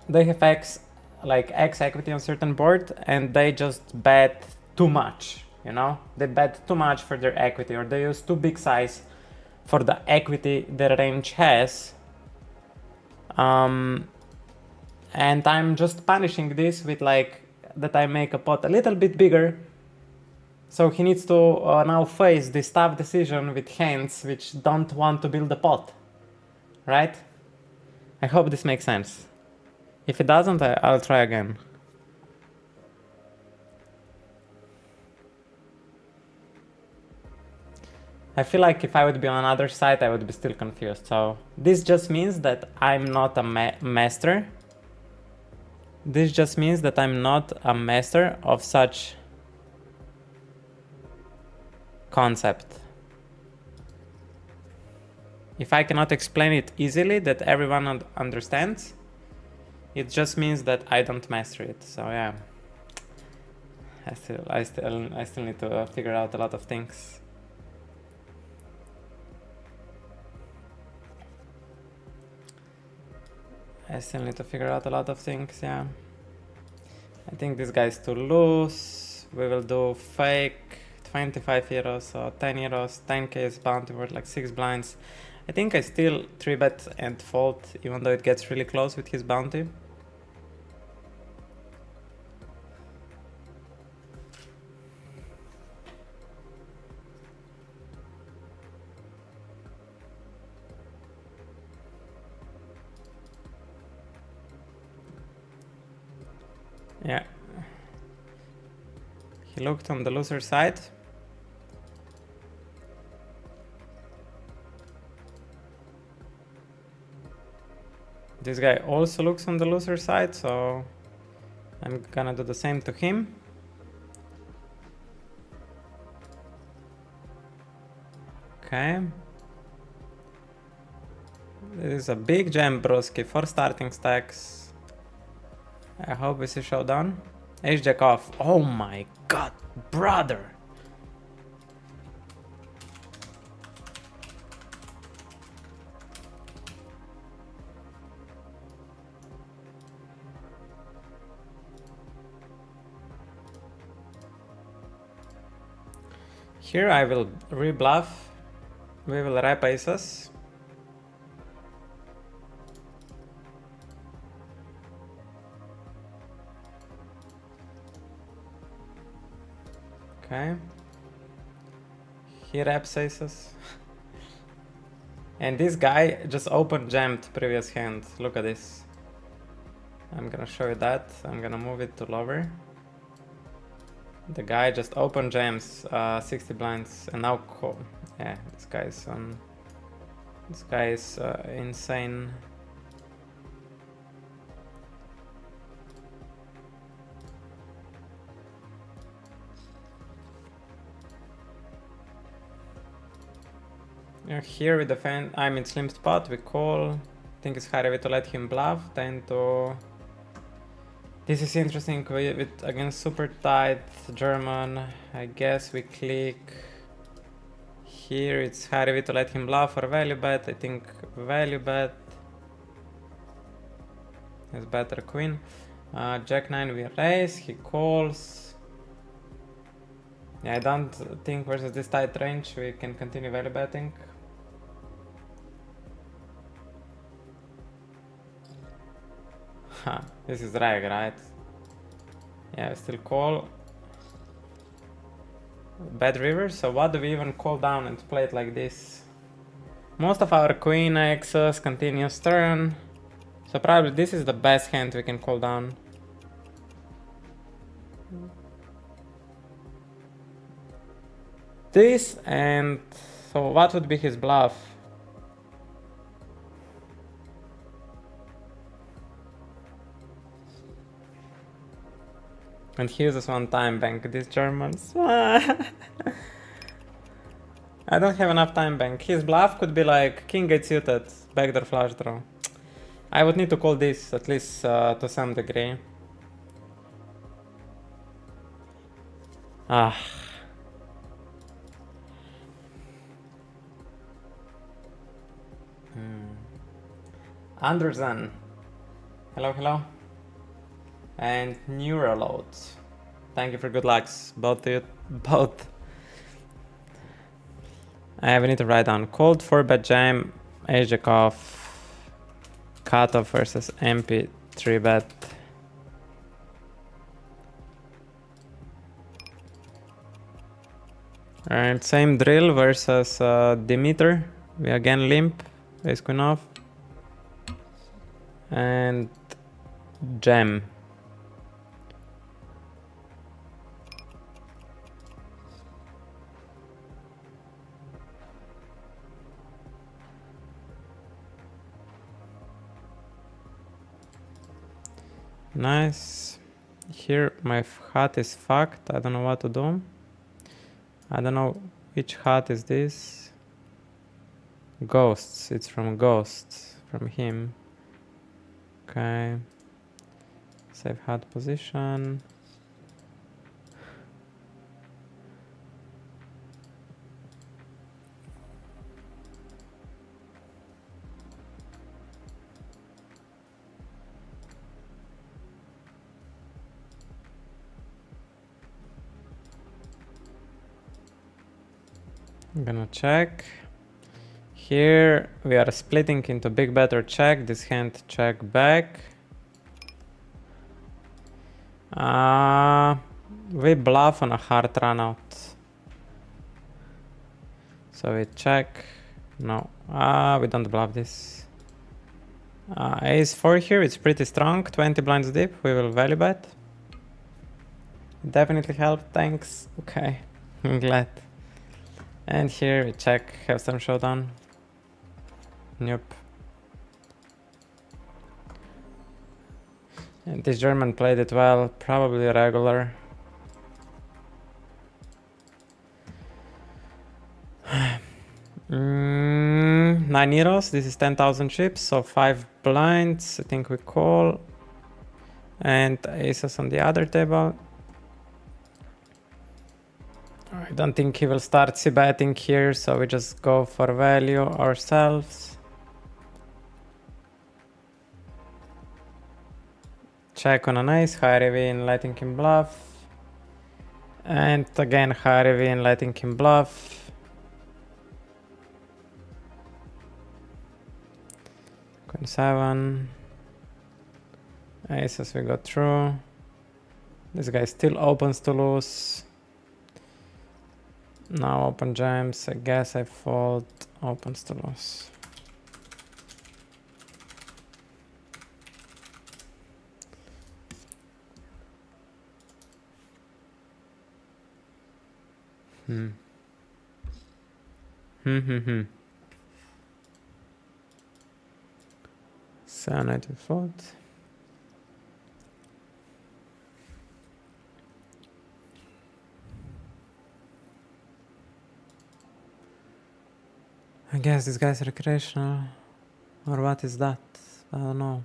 They have X equity on certain board, and they just bet too much, you know? They bet too much for their equity, or they use too big size for the equity their range has. And I'm just punishing this with like that I make a pot a little bit bigger, so he needs to now face this tough decision with hands which don't want to build a pot, right? I hope this makes sense. If it doesn't, I'll try again. I feel like if I would be on another side, I would be still confused. So this just means that I'm not a master. This just means that I'm not a master of such concept. If I cannot explain it easily that everyone understands, it just means that I don't master it. So yeah, I still need to figure out a lot of things. still need to figure out a lot of things, yeah. I think this guy is too loose. We will do fake 25 euros, so 10 euros, 10k is bounty worth like 6 blinds. I think I still 3-bet and fold, even though it gets really close with his bounty. Yeah. He looked on the loser side. This guy also looks on the loser side, so I'm gonna do the same to him. Okay. This is a big jam, broski, 4 starting stacks. I hope we see showdown. Ace jack off. Oh my god, brother! Here I will re-bluff. We will rep aces. Okay. He reps aces. And this guy just open jammed previous hand. Look at this. I'm gonna show you that. I'm gonna move it to lower. The guy just open jams 60 blinds and now call. Yeah, this guy is on. This guy is insane. Here we defend. I'm in slim spot. We call. Think it's high to let him bluff. Then to. This is interesting with against super tight German. I guess we click. Here it's high to let him bluff or value bet. I think value bet is better queen. Jack 9 we raise. He calls. Yeah, I don't think versus this tight range we can continue value betting. This is drag, right? Yeah, still call. Bad river, so what do we even call down and play it like this? Most of our queen X's continuous turn. So probably this is the best hand we can call down. This and so what would be his bluff? And he uses one time bank, these Germans. I don't have enough time bank. His bluff could be like king 8 suited, backdoor flush draw. I would need to call this at least to some degree. Anderson. Hello, hello. And Neuroload. Thank you for good lucks. Both. I need to write down cold 4-bet jam, ace jack off, cutoff versus MP3 bet. Alright, same drill versus Demeter. We again limp, ace queen off. And jam. Nice. Here my hat is fucked. I don't know what to do. I don't know which hat is this. Ghosts. It's from Ghosts. From him. Okay. Save hat position. I'm gonna check. Here we are splitting into big bet or check. This hand check back. We bluff on a hard run out. So we check. No, we don't bluff this. Ace 4 here, it's pretty strong. 20 blinds deep, we will value bet. Definitely helped, thanks. Okay, I'm glad. And here we check, have some showdown. Nope. And this German played it well, probably regular. €9, this is 10,000 chips, so 5 blinds, I think we call. And aces on the other table. I don't think he will start c-betting here, so we just go for value ourselves. Check on an ace, high EV in letting him bluff. And again, high EV in letting him bluff. Queen 7. Aces we go through. This guy still opens to lose. Now open jams, I guess I fold, opens to lose. So I need to fold. I guess this guy's recreational. Or what is that? I don't know.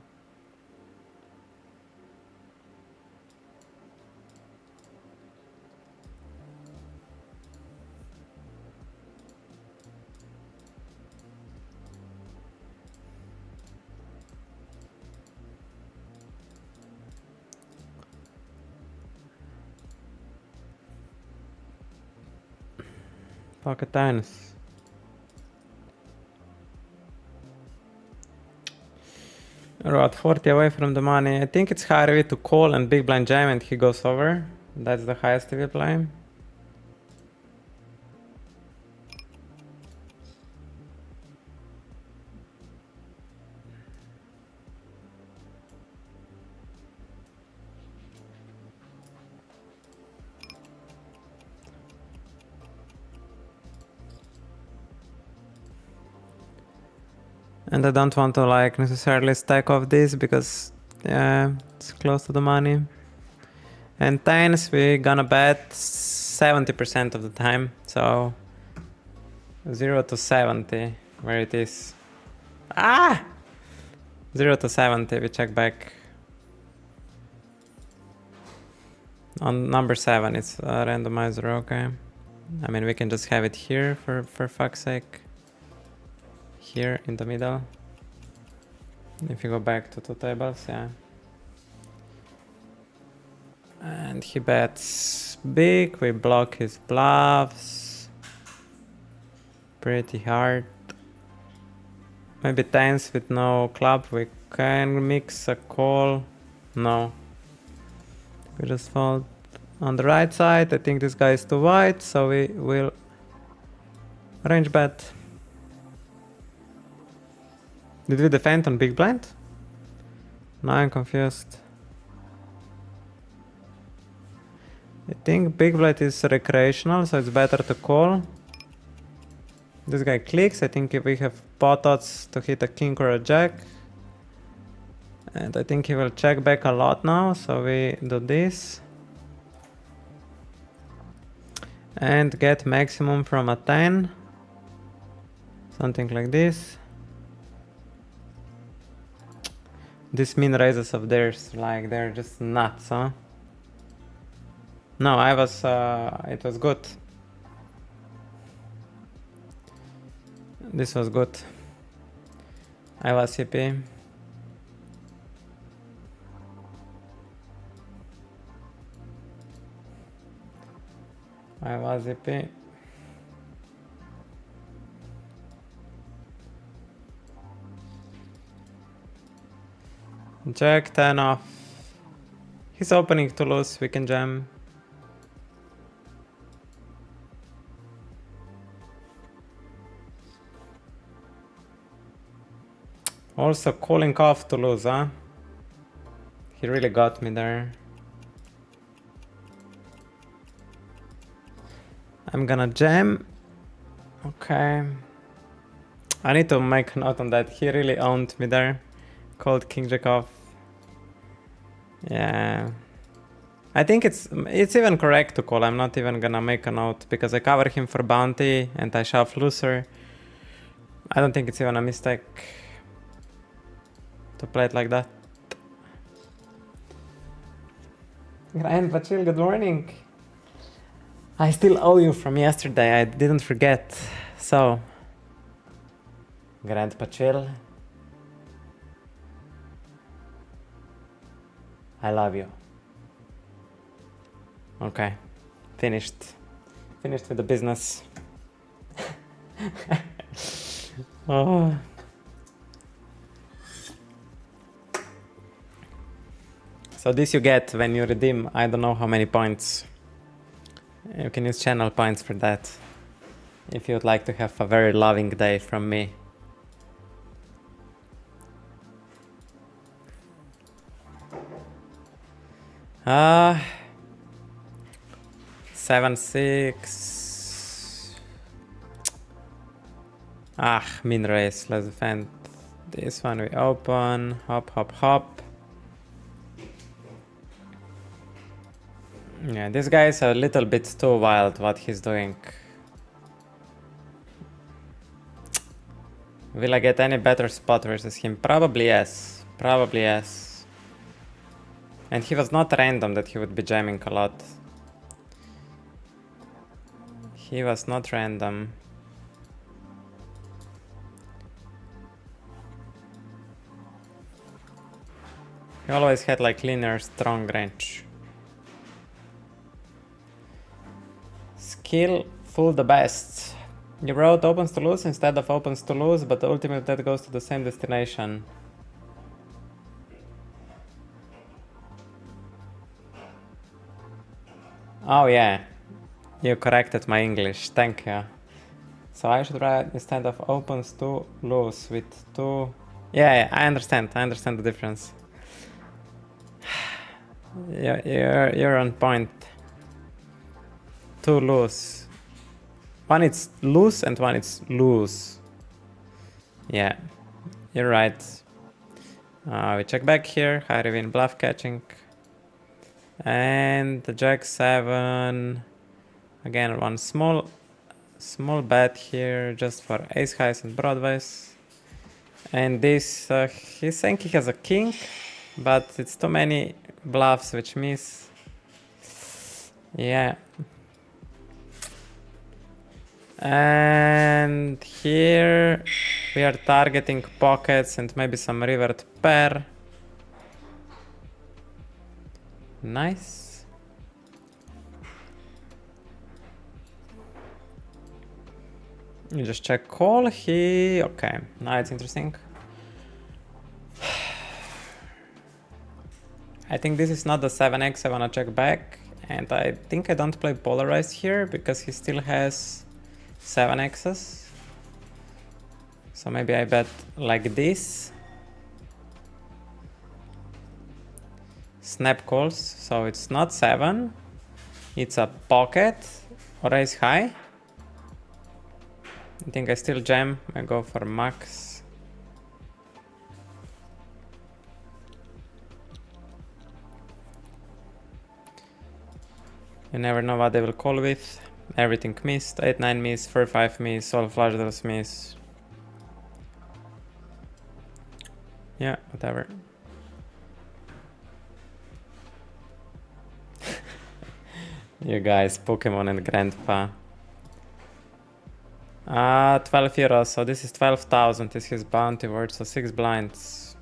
Pocket tens. We're about 40 away from the money. I think it's high EV to call and big blind jam and he goes over. That's the highest EV play. And I don't want to like necessarily stack off this because yeah, it's close to the money. And tens we gonna bet 70% of the time. So 0 to 70 where it is. 0 to 70 we check back. On number 7 it's a randomizer, okay. I mean we can just have it here for fuck's sake. Here in the middle. If you go back to 2 tables, yeah. And he bets big, we block his bluffs. Pretty hard. Maybe tens with no club, we can mix a call. No. We just fold. On the right side, I think this guy is too wide, so we will range bet. Did we defend on big blind? Now I'm confused. I think big blind is recreational, so it's better to call. This guy clicks. I think if we have pot odds to hit a king or a jack. And I think he will check back a lot now, so we do this. And get maximum from a 10. Something like this. These min raises of theirs, like they're just nuts, huh? No, it was good. This was good. I was CP. I was EP. Jack 10 off. He's opening to lose, we can jam. Also calling off to lose, huh? He really got me there. I'm gonna jam. Okay. I need to make a note on that. He really owned me there. Called King Jack off. Yeah. I think it's even correct to call. I'm not even gonna make a note because I cover him for bounty and I shove loser. I don't think it's even a mistake to play it like that. Ryan Pachil, good morning. I still owe you from yesterday. I didn't forget. So, Grand Pachil, I love you. Okay, finished with the business. Oh. So this you get when you redeem I don't know how many points. You can use channel points for that if you would like to have a very loving day from me. Ah, 7-6. Ah, min race. Let's defend this one. We open. Hop, hop, hop. Yeah, this guy is a little bit too wild what he's doing. Will I get any better spot versus him? Probably yes. Probably yes. And he was not random that he would be jamming a lot. He was not random. He always had like linear strong range. Skill full the best. You wrote opens to lose instead of opens to lose, but ultimately that goes to the same destination. Oh yeah, you corrected my English, thank you. So I should write instead of opens to lose with two. Yeah, I understand the difference. You're on point. Two lose. One it's loose and one it's lose. Yeah, you're right. We check back here, high reveal bluff catching. And the Jack 7. Again, one small bet here just for ace highs and broadways. And this, he's saying he has a king, but it's too many bluffs which miss. Yeah. And here we are targeting pockets and maybe some rivered pair. Nice. You just check call. Okay, now it's interesting. I think this is not the 7x I wanna check back, and I think I don't play polarized here because he still has 7x's. So maybe I bet like this. Snap calls, so it's not 7, it's a pocket or ace high. I think I still jam, I go for max. You never know what they will call with. Everything missed, 8-9 miss, 4-5 miss, all flush draws miss. Yeah, whatever. You guys, Pokemon and Grandpa. 12 euros, so this is 12,000 is his bounty word, so 6 blinds.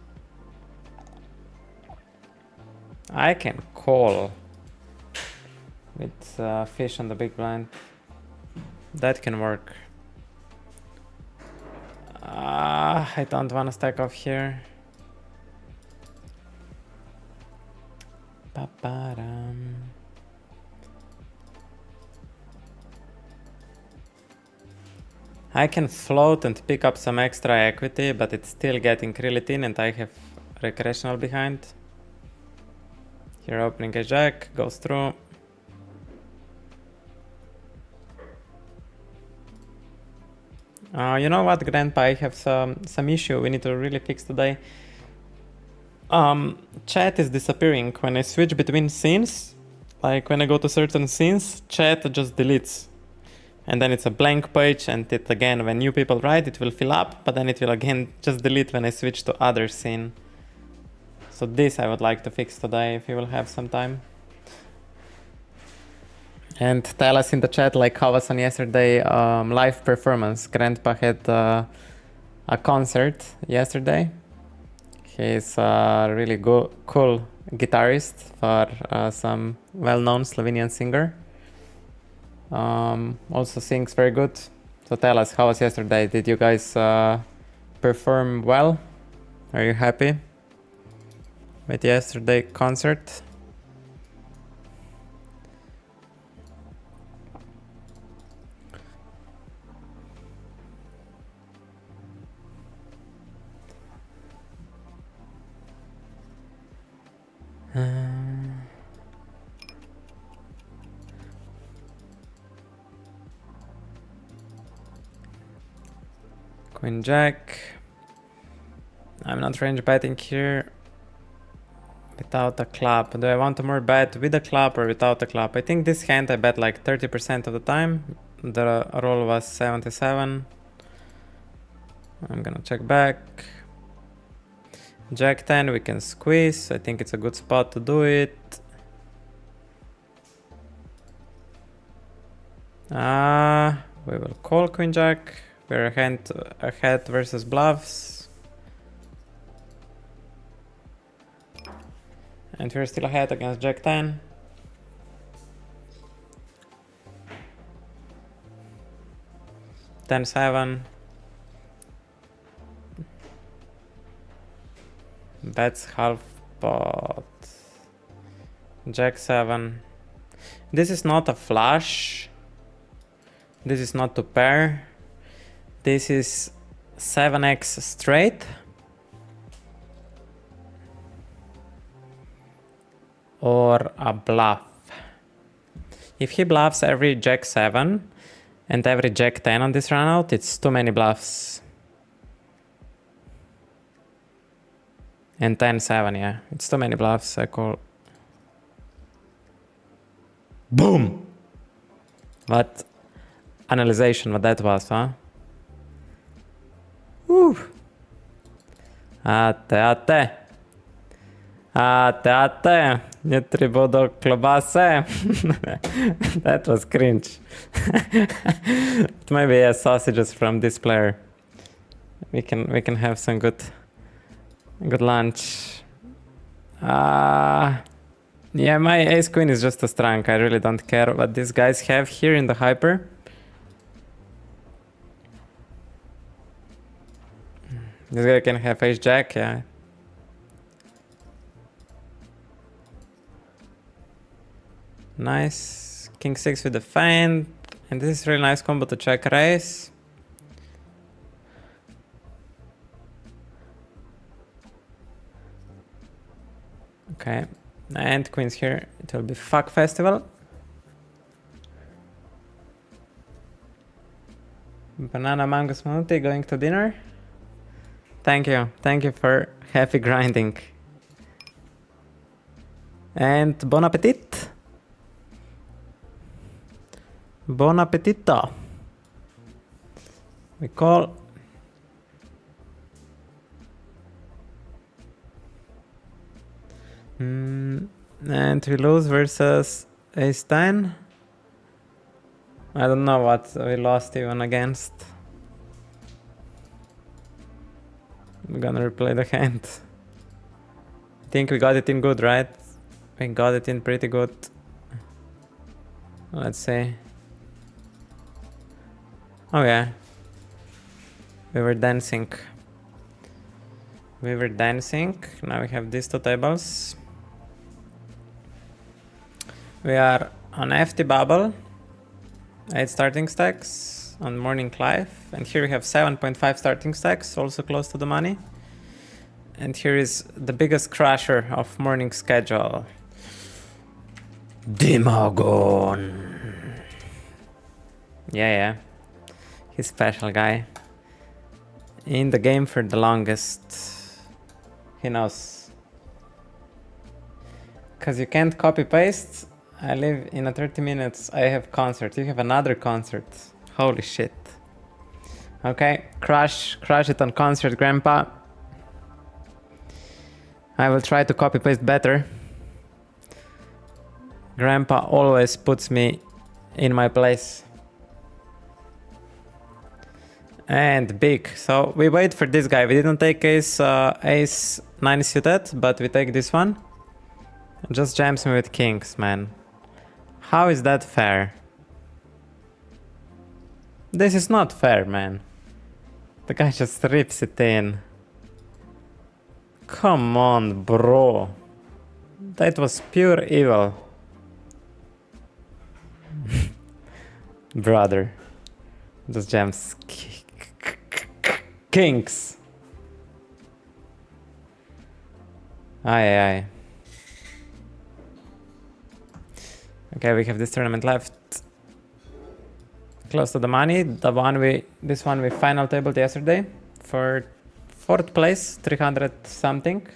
I can call with fish on the big blind. That can work. I don't want to stack off here. Pa-pa-dum. I can float and pick up some extra equity, but it's still getting really thin and I have recreational behind. Here opening a jack, goes through. You know what, Grandpa, I have some issue we need to really fix today. Chat is disappearing when I switch between scenes. Like when I go to certain scenes, chat just deletes. And then it's a blank page, and it again, when new people write, it will fill up, but then it will again just delete when I switch to other scene. So this I would like to fix today if you will have some time. And tell us in the chat like how was on yesterday live performance. Grandpa had a concert yesterday. He's a really cool guitarist for some well-known Slovenian singer. Also sings very good. So tell us, how was yesterday? Did you guys perform well? Are you happy with yesterday concert? Queen Jack. I'm not range betting here without a club. Do I want to more bet with a club or without a club? I think this hand I bet like 30% of the time. The roll was 77. I'm gonna check back. Jack 10 we can squeeze. I think it's a good spot to do it. We will call Queen Jack. We're a hand ahead versus bluffs. And we're still ahead against Jack 10. Ten 7. Bets half pot. Jack 7. This is not a flush. This is not to pair. This is 7x straight. Or a bluff. If he bluffs every Jack 7 and every Jack 10 on this runout, it's too many bluffs. And 10 7, yeah. It's too many bluffs, I call. Boom! What analyzation, what that was, huh? Woo! Ate. Jutri bodo klobase. That was cringe. Maybe yeah, sausages from this player. We can have some good lunch. Yeah, my ace queen is just a strong. I really don't care what these guys have here in the hyper. This guy can have ace jack, yeah. Nice. King 6 with the feint. And this is really nice combo to check raise. Okay. And queens here. It will be fuck festival. Banana mango smoothie going to dinner. Thank you. Thank you for happy grinding. And bon appetit. Bon appetito. We call. And we lose versus ace 10. I don't know what we lost even against. I'm gonna replay the hand. I think we got it in good, right? We got it in pretty good. Let's see. Oh yeah. We were dancing. Now we have these two tables. We are on FT bubble, 8 starting stacks on morning live, and here we have 7.5 starting stacks, also close to the money. And here is the biggest crusher of morning schedule, Dimagon. Yeah, he's special guy. In the game for the longest. He knows. Cause you can't copy paste. I live in a 30 minutes. I have concert. You have another concert. Holy shit. Okay, crush it on concert, grandpa. I will try to copy paste better. Grandpa always puts me in my place. And big. So we wait for this guy. We didn't take ace 9 suited, but we take this one. Just jams me with kings, man. How is that fair? This is not fair, man. The guy just rips it in. Come on, bro. That was pure evil. Brother. Just jams. Kings. Aye. Okay, we have this tournament left. Close to the money. This one we final tabled yesterday for 4th place, 300 something.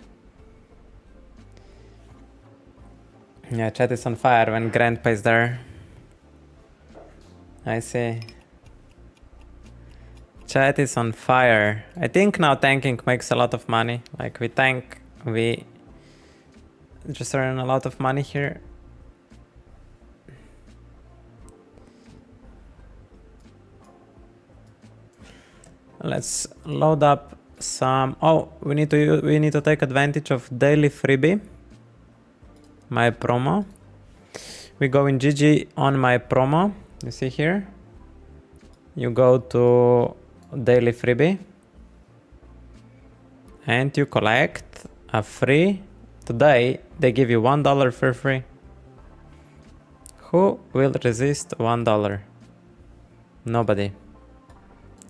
Yeah, chat is on fire when Grandpa is there. I see. Chat is on fire. I think now tanking makes a lot of money. Like we tank, we just earn a lot of money here. Let's load up some. Oh, we need to take advantage of daily freebie. My promo. We go in GG on my promo. You see here. You go to daily freebie and you collect a free. Today they give you $1 for free. Who will resist $1? Nobody.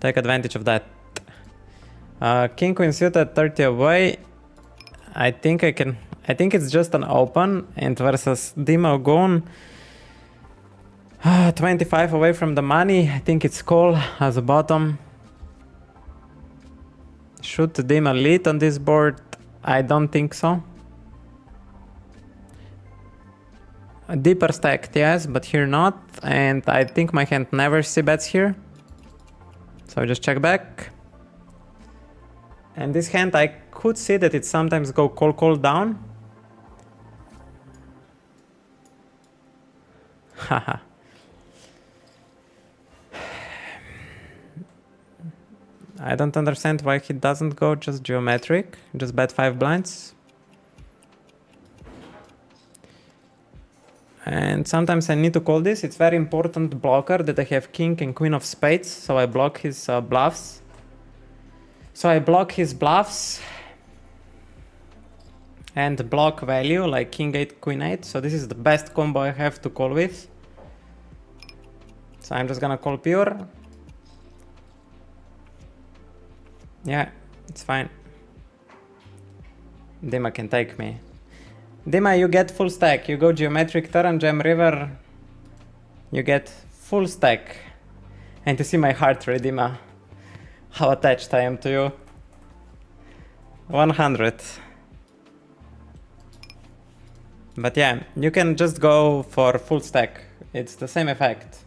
Take advantage of that. King Queen suited 30 away. I think it's just an open, and versus Dimagon 25 away from the money. I think it's call as a bottom. Should Dima lead on this board? I don't think so. A deeper stacked, yes, but here not. And I think my hand never see bets here. So just check back. And this hand, I could see that it sometimes go call down. Haha. I don't understand why he doesn't go just geometric, just bet 5 blinds. And sometimes I need to call this. It's very important blocker that I have king and queen of spades, so I block his bluffs. And block value like king 8, queen 8. So this is the best combo I have to call with. So I'm just gonna call pure. Yeah, it's fine. Dima can take me. Dima, you get full stack. You go geometric turn, jam river. You get full stack. And to see my heart rate, Dima. How attached I am to you. 100. But yeah, you can just go for full stack. It's the same effect.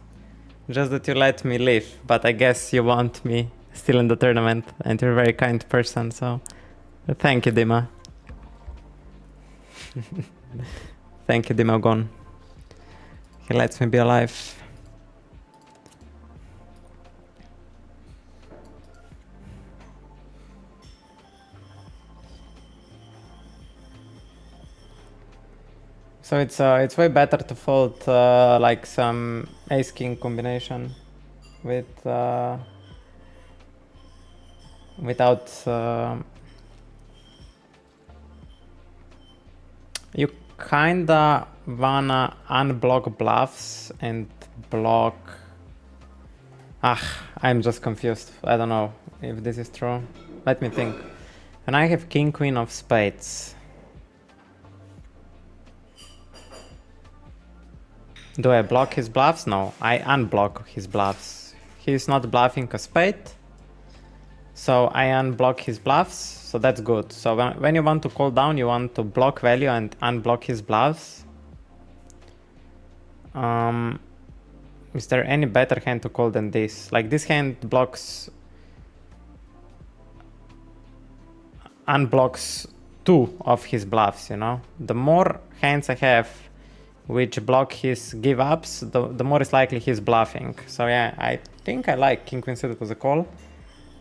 Just that you let me live. But I guess you want me still in the tournament. And you're a very kind person, so thank you, Dima. Thank you, Dimagon. He lets me be alive. So it's way better to fold like some ace king combination with without you kinda wanna unblock bluffs and block... I'm just confused. I don't know if this is true. Let me think. When I have king, queen of spades, do I block his bluffs? No, I unblock his bluffs. He's not bluffing a spade, so I unblock his bluffs, so that's good. So when you want to call down, you want to block value and unblock his bluffs. Is there any better hand to call than this? Like, this hand unblocks 2 of his bluffs, you know? The more hands I have which block his give ups, the more it's likely he's bluffing. So yeah, I think I like king queen suited as a call.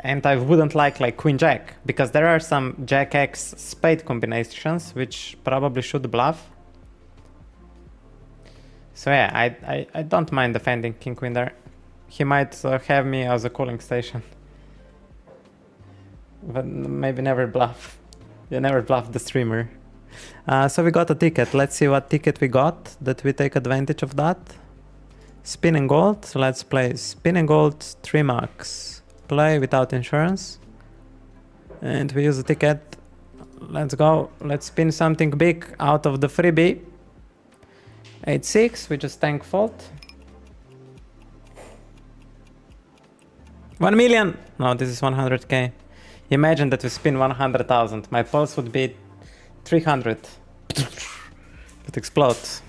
And I wouldn't like queen jack, because there are some jack x spade combinations which probably should bluff. So yeah, I don't mind defending king queen there. He might have me as a calling station. But maybe never bluff. You never bluff the streamer. So we got a ticket. Let's see what ticket we got, that we take advantage of that. Spin and gold. So let's play spin and gold 3 max. Play without insurance. And we use the ticket. Let's go. Let's spin something big out of the freebie. 8-6, we just tank fault. 1 million! No, this is 100k. Imagine that we spin 100,000. My pulse would be 300. It explodes.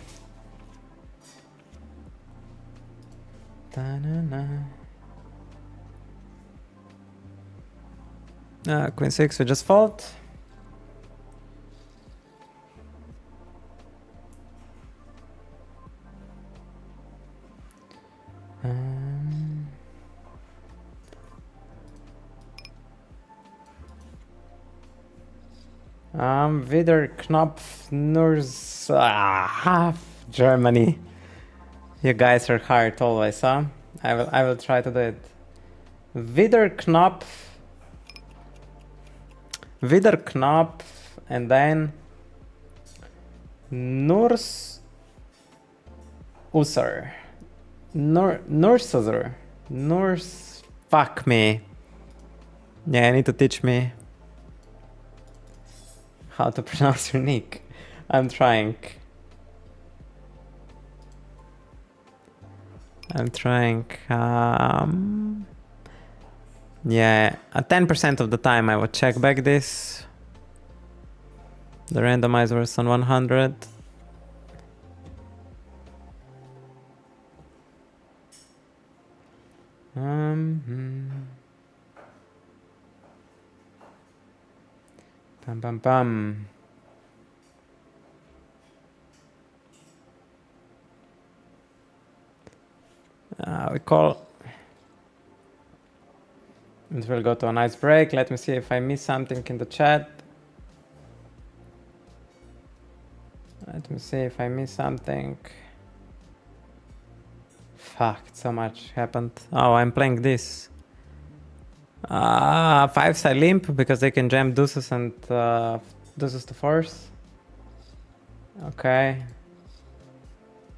Queen 6, we just fold. Wieder Knopf Nurs Germany. You guys are hard always, huh? I will try to do it. Wieder Knopf and then Nurs Usser. Nurs, fuck me. Yeah, you need to teach me how to pronounce your nick. I'm trying. Yeah, at 10% of the time I would check back this. The randomizer is on 100. Bam bam bam. We call. And we'll go to a nice break. Let me see if I miss something in the chat. Let me see if I miss something. Fuck, so much happened. Oh, I'm playing this. 5s I limp because they can jam deuces and deuces to fours. Okay.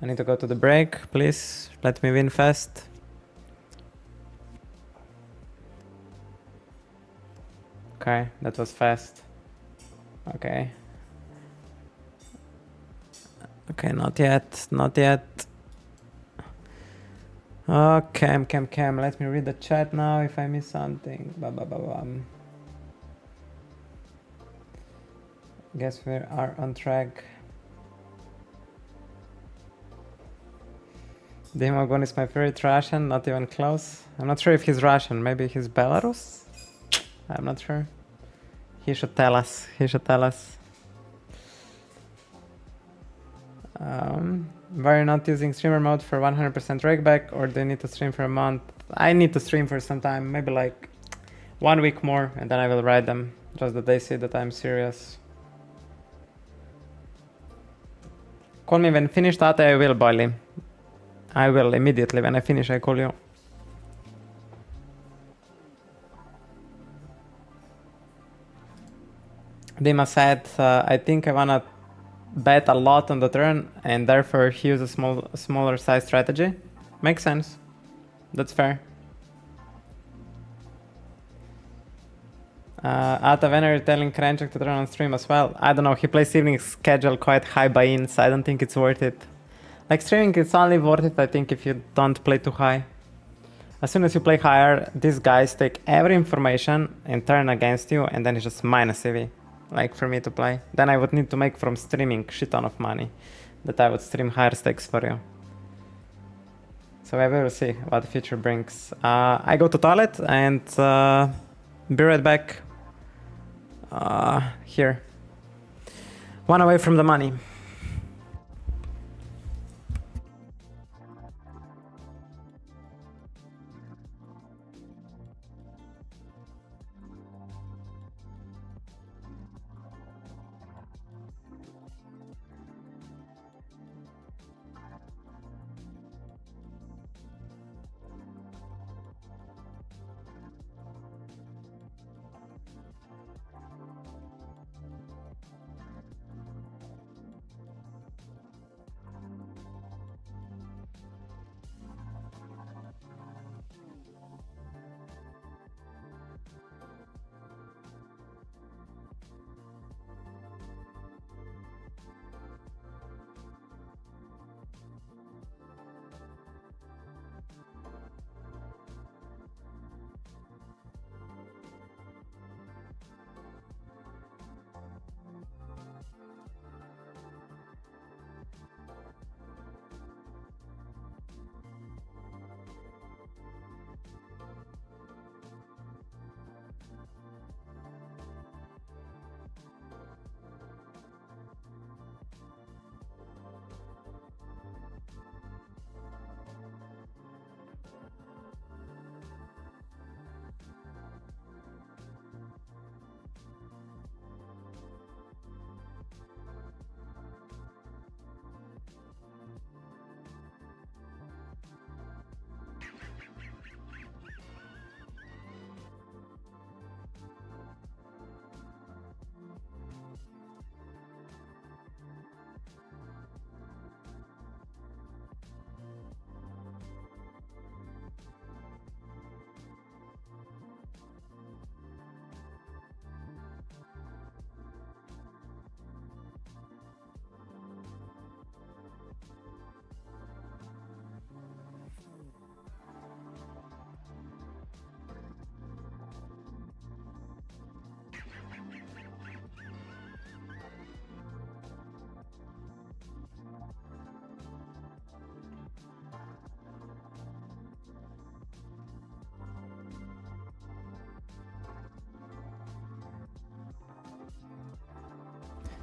I need to go to the break, please. Let me win fast. Okay, that was fast. Okay. Okay, not yet, not yet. Okay, cam. Let me read the chat now if I miss something. Guess we are on track. Dimogon is my favorite Russian, not even close. I'm not sure if he's Russian, maybe he's Belarus? I'm not sure. He should tell us, Why you're not using streamer mode for 100% rakeback, or do you need to stream for a month? I need to stream for some time, maybe like 1 week more, and then I will write them, just that they see that I'm serious. Call me when finished that, I will, Boily. I will immediately, when I finish I call you. Dima said, I think I wanna bet a lot on the turn, and therefore he uses a smaller size strategy. Makes sense. That's fair. Ata, when are you telling Kranchuk to turn on stream as well? I don't know, he plays evening schedule quite high buy-ins, I don't think it's worth it. Like streaming is only worth it, I think, if you don't play too high. As soon as you play higher, these guys take every information and turn against you, and then it's just minus EV. Like for me to play. Then I would need to make from streaming shit ton of money that I would stream higher stakes for you. So we will see what the future brings. I go to toilet and be right back. Here. One away from the money.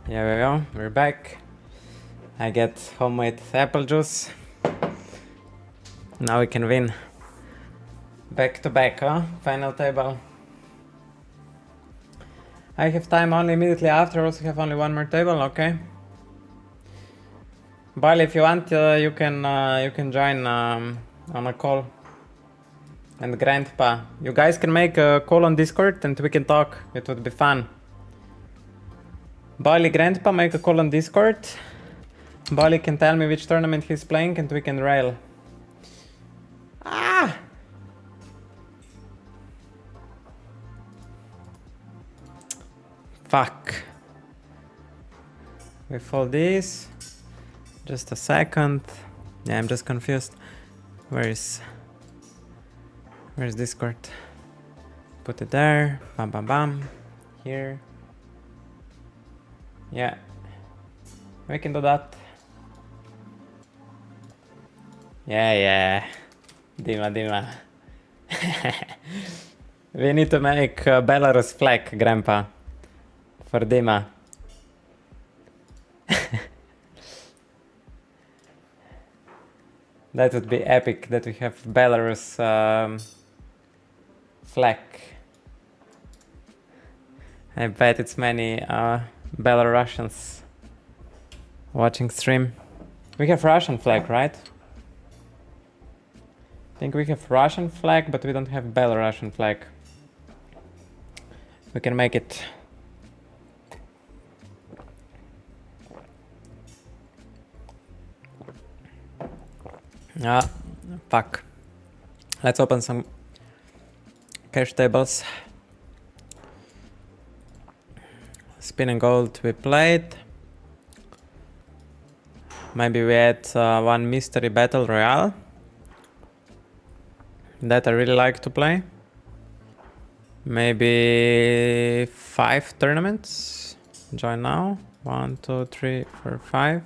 Here we go, we're back. I get homemade apple juice. Now we can win. Back to back, huh? Final table. I have time only immediately after, also have only one more table, okay. Bali, if you want, you can join on a call. And Grandpa, you guys can make a call on Discord and we can talk, it would be fun. Bali, Grandpa, make a call on Discord. Bali can tell me which tournament he's playing and we can rail. Ah! Fuck. We fold this. Just a second. Yeah, I'm just confused. Where's Discord? Put it there. Bam bam bam. Here. Yeah. We can do that. Yeah. Dima. We need to make Belarus flag, Grandpa. For Dima. That would be epic that we have Belarus flag. I bet it's many Belarusians watching stream. We have Russian flag, right? I think we have Russian flag, but we don't have Belarusian flag. We can make it. Ah, fuck. Let's open some cash tables. Spin and gold we played. Maybe we had one mystery battle royale that I really like to play. Maybe 5 tournaments. Join now. 1, 2, 3, 4, 5.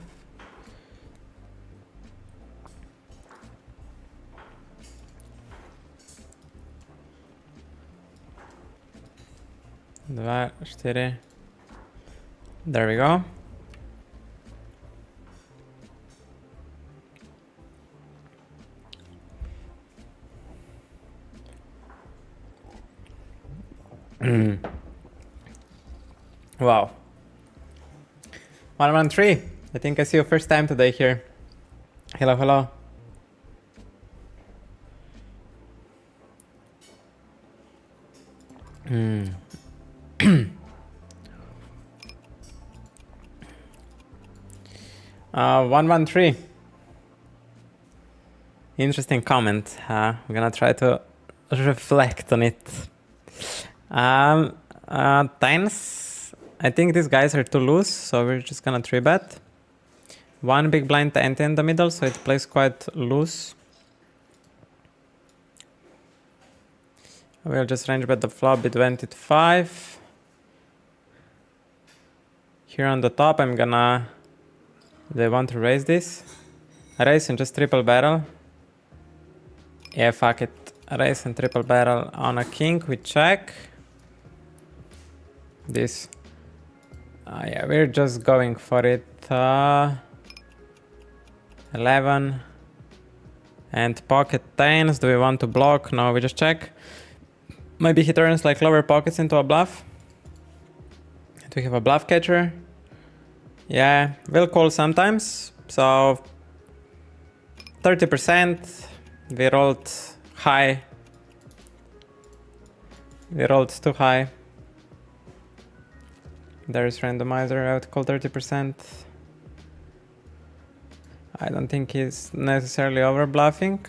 Dwa, 4. There we go. Wow. 113. I think I see you first time today here. Hello, hello. Mm. 113. Interesting comment. I'm gonna try to reflect on it. Tens. I think these guys are too loose, so we're just gonna 3-bet. One big blind ante in the middle, so it plays quite loose. We'll just range bet the flop B25. Here on the top, I'm gonna... They want to raise this. Raise and just triple barrel. Yeah, fuck it. Raise and triple barrel on a king. We check. This. Yeah, we're just going for it. 11. And pocket tens. Do we want to block? No, we just check. Maybe he turns like lower pockets into a bluff. Do we have a bluff catcher? Yeah, we'll call sometimes. So 30%. We rolled high. We rolled too high. There is randomizer. I would call 30%. I don't think he's necessarily over bluffing.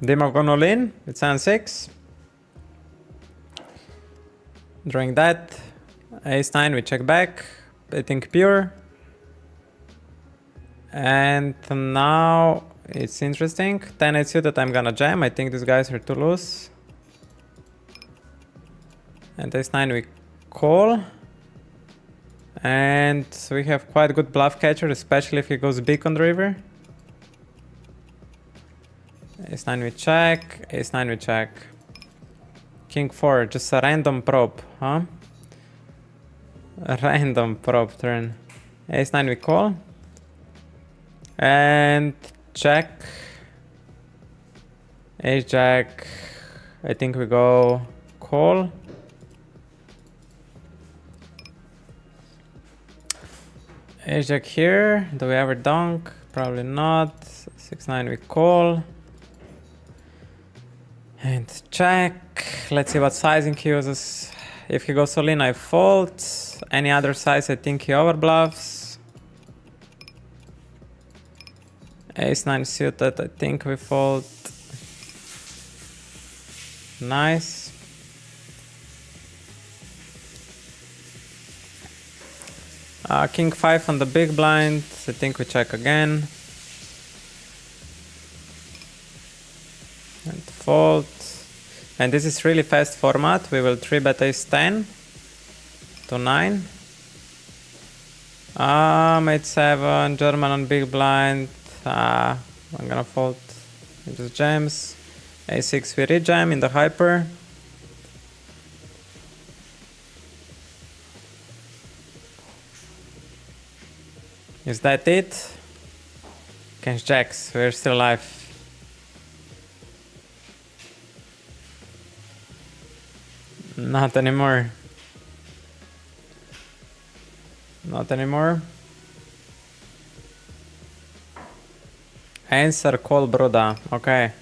Demo gone all in. It's on 6. Drawing that. Ace 9, we check back. I think pure. And now it's interesting. 10-8 suited, I'm gonna jam. I think these guys are too loose. And Ace 9, we call. And we have quite good bluff catcher, especially if he goes big on the river. Ace 9 we check, Ace 9 we check. King 4, just a random probe, huh? A random probe turn. Ace 9 we call. And check. Ace Jack, I think we go call. Ace Jack here, do we ever donk? Probably not. 6-9 we call. And check. Let's see what sizing he uses. If he goes all in, I fold. Any other size, I think he overbluffs. Ace 9 suited, I think we fold. Nice. King 5 on the big blind. I think we check again. And fold. And this is really fast format. We will 3-bet ace 10 to 9. Mate 7, German on big blind. I'm gonna fold. It just jams. A6 we rejam in the hyper. Is that it? Against jacks, we're still alive. Not anymore. Not anymore. Answer call, Bruda. Okay.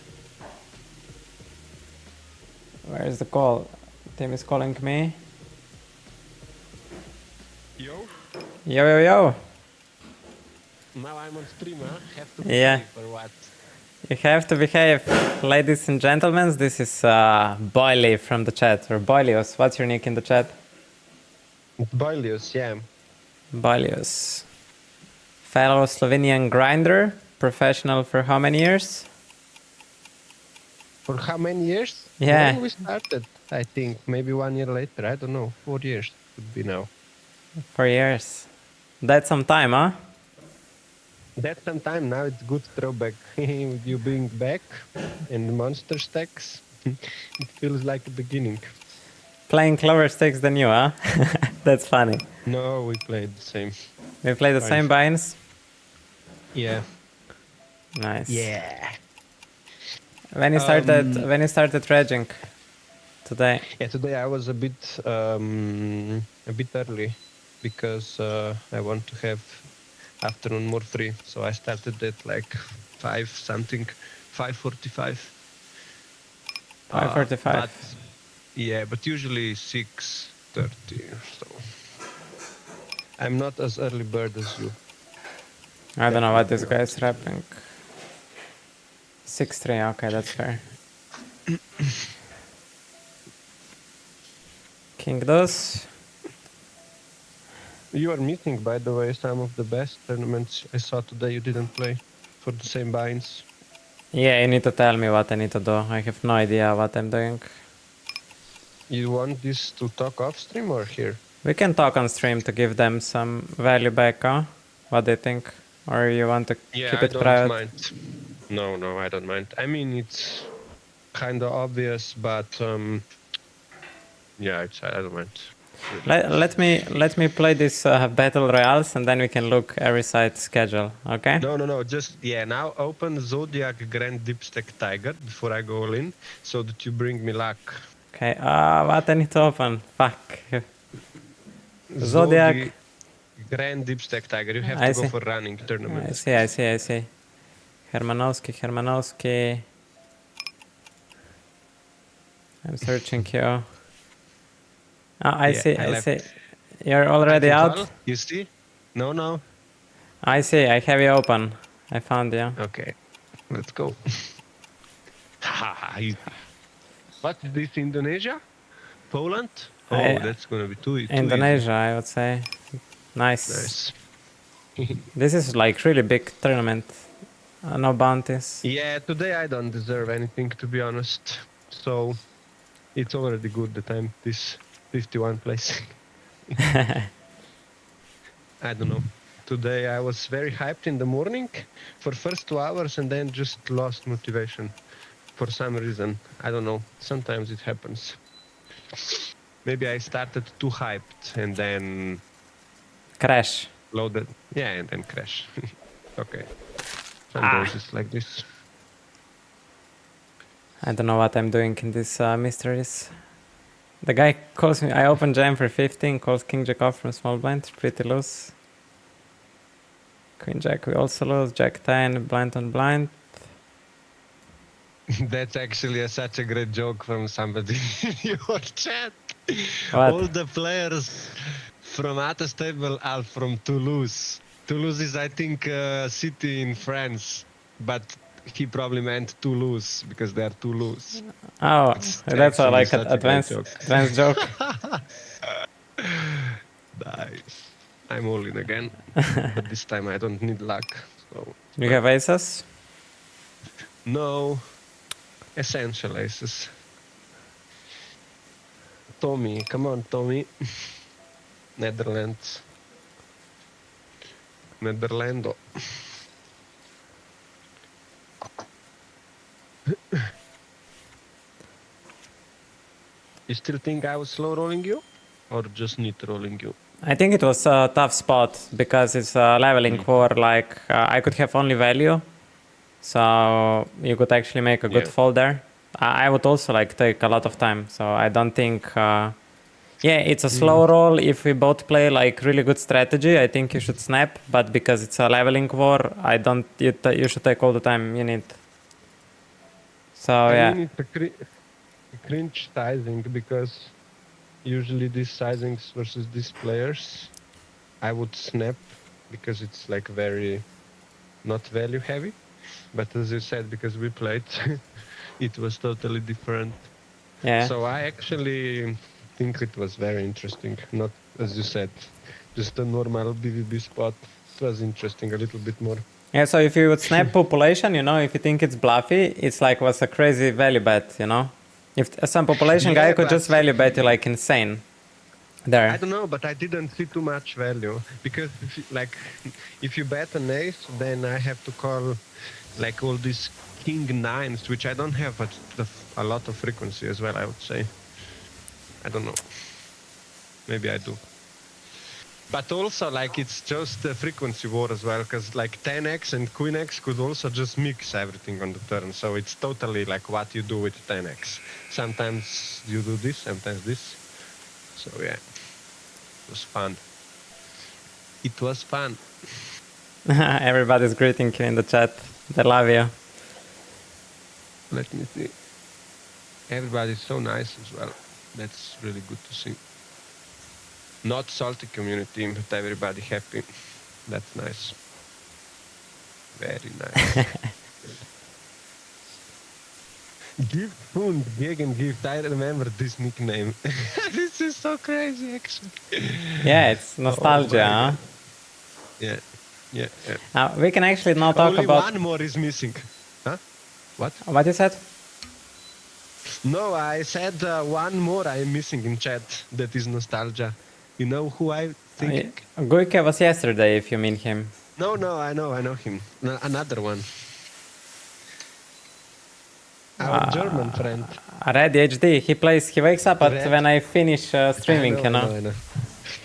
Where is the call? Tim is calling me. Yo, Yo, yo, yo. now I'm on stream, huh? Have to Yeah. behave or what? You have to behave. Ladies and gentlemen, this is Boily from the chat. Or Boilius. What's your nick in the chat? Boilius, yeah. Boilius. Fellow Slovenian grinder. Professional for how many years? For how many years? Yeah. When we started, I think. Maybe 1 year later, I don't know. 4 years could be now. 4 years. That's some time, huh? That's some time now. It's good throwback. With you being back and monster stacks, it feels like a beginning. Playing clover sticks than you, huh? That's funny. No, we played the same. We play the Fine. same binds? Yeah. Nice. Yeah. When you started dredging today? Yeah, today I was a bit early because I want to have afternoon more free. So I started at like 5:45. 5:45. But usually 6:30. So I'm not as early bird as you. I don't know what this guy is rapping. 6-3, okay, that's fair. King deuce. You are missing, by the way, some of the best tournaments I saw today. You didn't play for the same binds. Yeah, you need to tell me what I need to do. I have no idea what I'm doing. You want this to talk off stream or here? We can talk on stream to give them some value back, huh? What they think? Or you want to keep it I don't private? mind. No, I don't mind. I mean, it's kind of obvious, but I don't mind. Let me play this battle royales and then we can look every side schedule, okay? No. Just now open Zodiac Grand Dipstack Tiger before I go all in, so that you bring me luck. Okay. What I need to open? Fuck. Zodiac. Grand Dipstack Tiger. You have I to see. go for running tournaments. I see. Hermanowski. I'm searching you. I see. You're already out? You see? No. I see. I have you open. I found you. Okay. Let's go. What is this, Indonesia? Poland? Oh, that's gonna be too Indonesia, I would say. Nice. This is like really big tournament. No bounties. Yeah, today I don't deserve anything, to be honest. So it's already good that I'm this 51 place. I don't know. Today I was very hyped in the morning for first 2 hours and then just lost motivation for some reason. I don't know. Sometimes it happens. Maybe I started too hyped and then Crash. loaded. Yeah, and then crash. Okay. Sometimes it's like this. I don't know what I'm doing in these mysteries. The guy calls me. I open jam for 15. Calls King Jack off from small blind. Pretty loose. Queen Jack we also lose. Jack 10 blind on blind. That's actually such a great joke from somebody in your chat. What? All the players from AtaTheGreat table are from Toulouse. Toulouse is, I think, a city in France, but he probably meant Toulouse because they are Toulouse. Oh, that's actually like such an a great advanced joke. Nice. I'm all in again, but this time I don't need luck. So. You have aces? No. Essential aces. Tommy, come on, Tommy. Netherlands. Netherlando. You still think I was slow rolling you? Or just neat rolling you? I think it was a tough spot because it's leveling for like I could have only value, so you could actually make a good fold there. I would also like take a lot of time, so I don't think Yeah, it's a slow roll. If we both play like really good strategy, I think you should snap. But because it's a leveling war, I don't. You should take all the time you need. So I yeah, mean, it's a cringe sizing because usually these sizings versus these players, I would snap because it's like very not value heavy. But as you said, because we played, it was totally different. yeah. So I actually think it was very interesting. Not, as you said, just a normal BVB spot. It was interesting a little bit more. Yeah, so if you would snap population, you know, if you think it's bluffy, it's like was a crazy value bet, you know. If some population guy Yeah, could just but- value bet you like insane. There. I don't know, but I didn't see too much value because if you bet an ace, then I have to call like all these king nines, which I don't have a lot of frequency as well. I would say. I don't know. Maybe I do. But also, like, it's just a frequency war as well, because like 10x and queen x could also just mix everything on the turn. So it's totally like what you do with 10x. Sometimes you do this, sometimes this. So yeah, it was fun. It was fun. Everybody's greeting you in the chat. They love you. Let me see. Everybody's so nice as well. That's really good to see. Not salty community, but everybody happy. That's nice. Very nice. Gift Fund, Gegen Gift. I remember this nickname. This is so crazy, actually. Yeah, it's nostalgia, Oh my huh? God. Yeah, yeah, yeah. We can actually now talk Only about one more is missing. Huh? What? what you said. No, I said one more I am missing in chat. That is nostalgia. You know who I think? Guike was yesterday, if you mean him. No, I know him. Another one. Our German friend. Red HD, he wakes up at Red. when I finish streaming, you know. I know.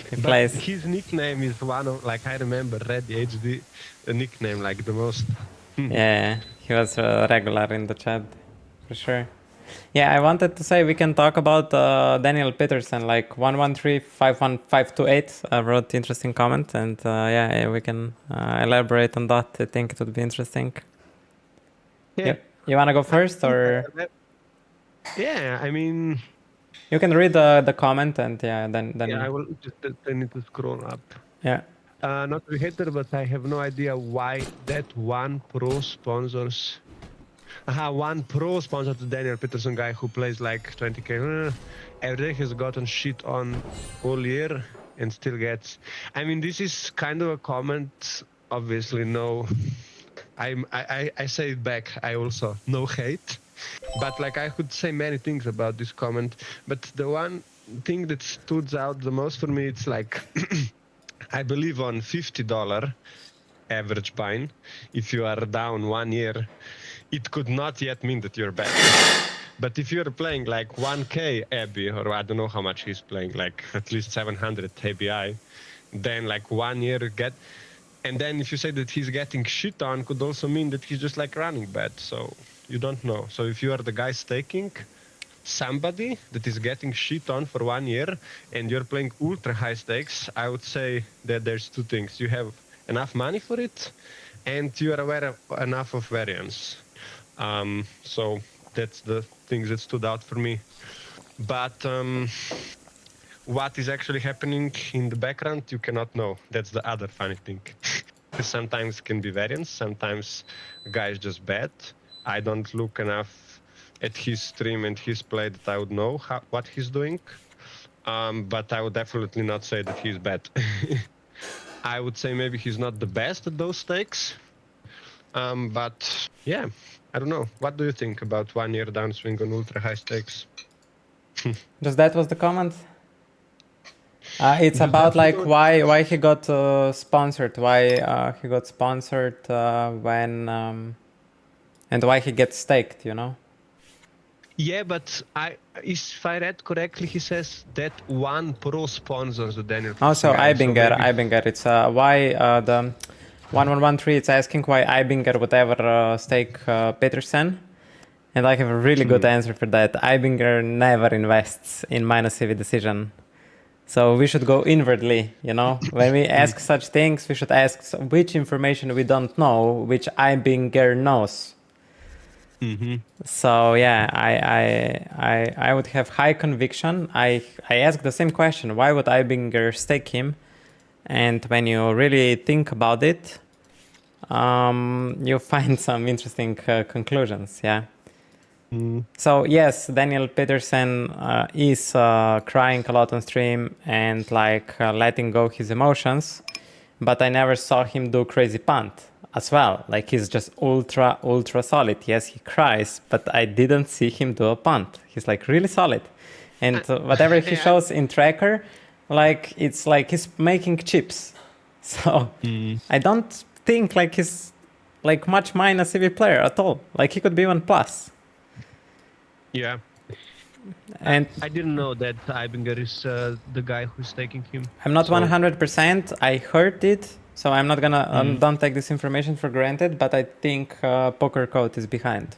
He But plays. his nickname is one of, like, I remember Red HD, a nickname like the most. Yeah, he was regular in the chat, for sure. Yeah, I wanted to say we can talk about Daniel Peterson, like 113-51528 wrote interesting comment, and yeah, we can elaborate on that. I think it would be interesting. Yeah. You wanna go first, or Yeah, I mean, you can read the comment, and yeah, then yeah, I will just I need to scroll up. yeah. Not to be hater, but I have no idea why that one pro sponsors. One pro sponsor to Daniel Peterson guy who plays like 20k every day has gotten shit on all year and still gets. I mean, this is kind of a comment. Obviously, no. I say it back. I also no hate, but like I could say many things about this comment. But the one thing that stood out the most for me, it's like I believe on $50 average pine. If you are down 1 year, it could not yet mean that you're bad. But if you're playing like 1k ABI, or I don't know how much he's playing, like at least 700 ABI, then like 1 year get. And then if you say that he's getting shit on, could also mean that he's just like running bad. So you don't know. So if you are the guy staking somebody that is getting shit on for 1 year and you're playing ultra high stakes, I would say that there's two things. You have enough money for it and you are aware of enough of variance. So that's the things that stood out for me. But what is actually happening in the background, you cannot know. That's the other funny thing. Sometimes it can be variance, sometimes a guy is just bad. I don't look enough at his stream and his play that I would know what he's doing. But I would definitely not say that he's bad. I would say maybe he's not the best at those stakes. But yeah, I don't know. What do you think about 1 year downswing on ultra high stakes? Just that was the comment. It's about like why he got sponsored, why he got sponsored when and why he gets staked, you know. Yeah, but if I read correctly, he says that one pro sponsors the Daniel. Also, guy, so maybe- Ibinger. It's why the 1113. It's asking why Ibinger would ever stake Peterson, and I have a really good answer for that. Ibinger never invests in minus EV decision. So we should go inwardly, you know? When we ask such things, we should ask which information we don't know, which Ibinger knows. Mm-hmm. So yeah, I would have high conviction. I ask the same question: why would Ibinger stake him? And when you really think about it, you find some interesting conclusions. Yeah. So yes, Daniel Peterson is crying a lot on stream and like letting go his emotions, but I never saw him do crazy punt as well. Like he's just ultra solid. Yes, he cries, but I didn't see him do a punt. He's like really solid, and whatever he shows in tracker, like it's like he's making chips. So I don't think like he's like much minus EV player at all. Like he could be even plus. Yeah. And I didn't know that Ibinger is the guy who's taking him. I'm not So- 100%. I heard it, so I'm not gonna don't take this information for granted. But I think Poker Code is behind.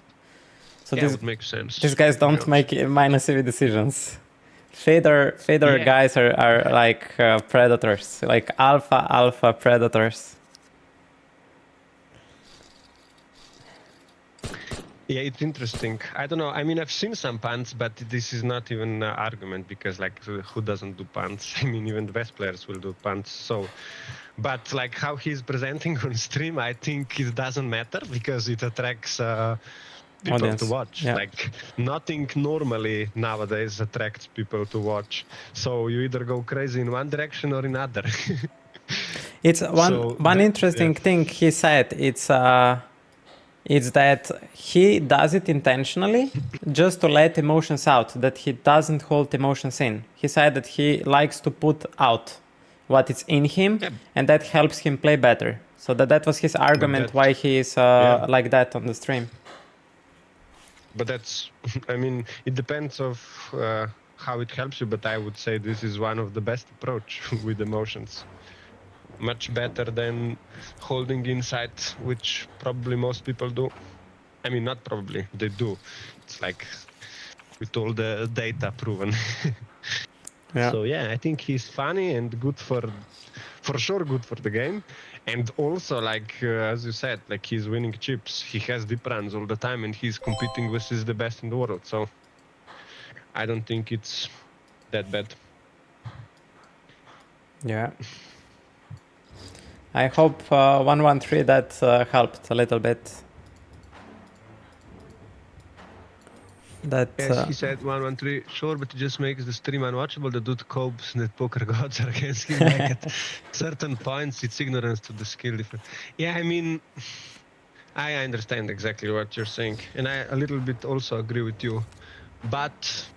So Yeah, this, would make sense. these guys don't Yeah. make minus EV decisions. Fader Yeah. guys are like predators, like alpha predators. Yeah, it's interesting. I don't know. I mean, I've seen some punts, but this is not even an argument because, like, who doesn't do punts? I mean, even the best players will do punts. So, but like how he's presenting on stream, I think it doesn't matter because it attracts people Audience. to watch. Yeah. Like nothing normally nowadays attracts people to watch. So you either go crazy in one direction or in other. It's one interesting thing he said. It's that he does it intentionally just to let emotions out, that he doesn't hold emotions in. He said that he likes to put out what is in him, and that helps him play better. So that was his argument why he is like that on the stream. But that's, I mean, it depends of how it helps you, but I would say this is one of the best approach with emotions. Much better than holding inside, which probably most people do. I mean, not probably, they do. It's like with all the data proven. Yeah. So yeah, I think he's funny and good for sure good for the game. And also, like as you said, like he's winning chips. He has deep runs all the time, and he's competing with the best in the world. So I don't think it's that bad. Yeah. I hope 113 that helped a little bit. That Yes, he said 113, sure, but it just makes the stream unwatchable. The dude copes that poker gods are against him. Like at certain points, it's ignorance to the skill difference. Yeah, I mean, I understand exactly what you're saying, and I a little bit also agree with you. But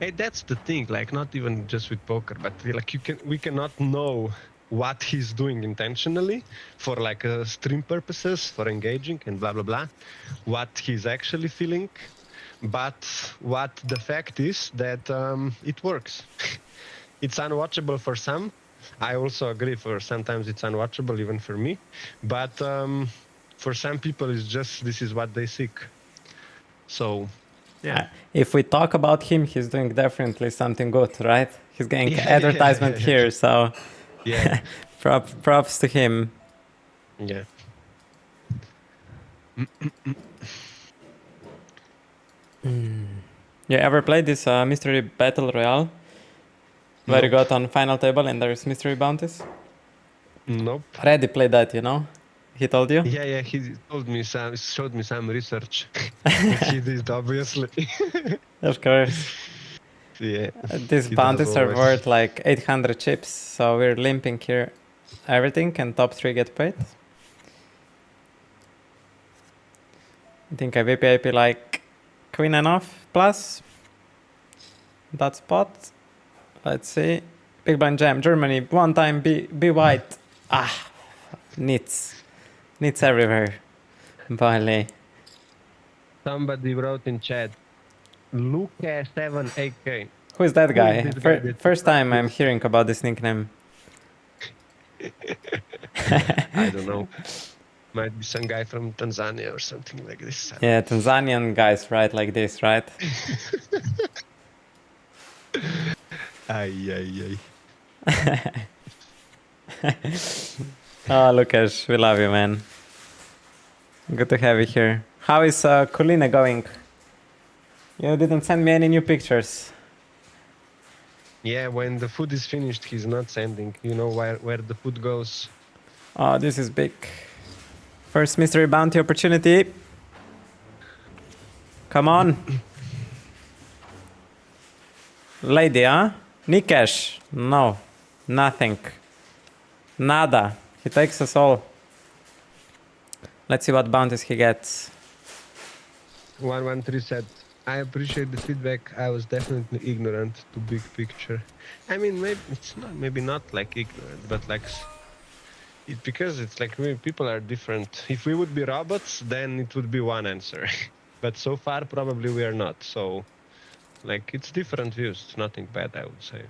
hey, that's the thing. Like, not even just with poker, but like we cannot know what he's doing intentionally for like stream purposes, for engaging and blah blah blah. What he's actually feeling. But what the fact is that it works. It's unwatchable for some. I also agree for sometimes it's unwatchable even for me. But for some people it's just this is what they seek. So yeah. If we talk about him, he's doing definitely something good, right? He's getting advertisement here, so yeah. props to him. Yeah. You ever played this mystery battle royale? Where you got on final table and there's mystery bounties? Nope. Reddy played that, you know? He told you? Yeah, he told me showed me some research. He did, obviously. Of course. Yeah. These He bounties does are always. worth like 800 chips, so we're limping here. Everything and top 3 get paid. I think I VPIP like queen and off plus that spot. Let's see. Big blind jam, Germany, one time be white. Nits everywhere. Barley. Somebody wrote in chat, Luca 7AK. Who is that guy? this guy that- First time I'm hearing about this nickname. I don't know. Might be some guy from Tanzania or something like this. Yeah, Tanzanian guys write like this, right? Ay. Oh, Lucas, we love you, man. Good to have you here. How is Kulina going? You didn't send me any new pictures. Yeah, when the food is finished, he's not sending. You know where the food goes. Oh, this is big. First mystery bounty opportunity. Come on. Lady, huh? Nikesh. No. Nothing. Nada. He takes us all. Let's see what bounties he gets. 113 said, I appreciate the feedback. I was definitely ignorant to big picture. I mean, maybe not like ignorant, but like because it's like people are different. If we would be robots, then it would be one answer. But so far, probably we are not. So, like, it's different views. It's nothing bad, I would say.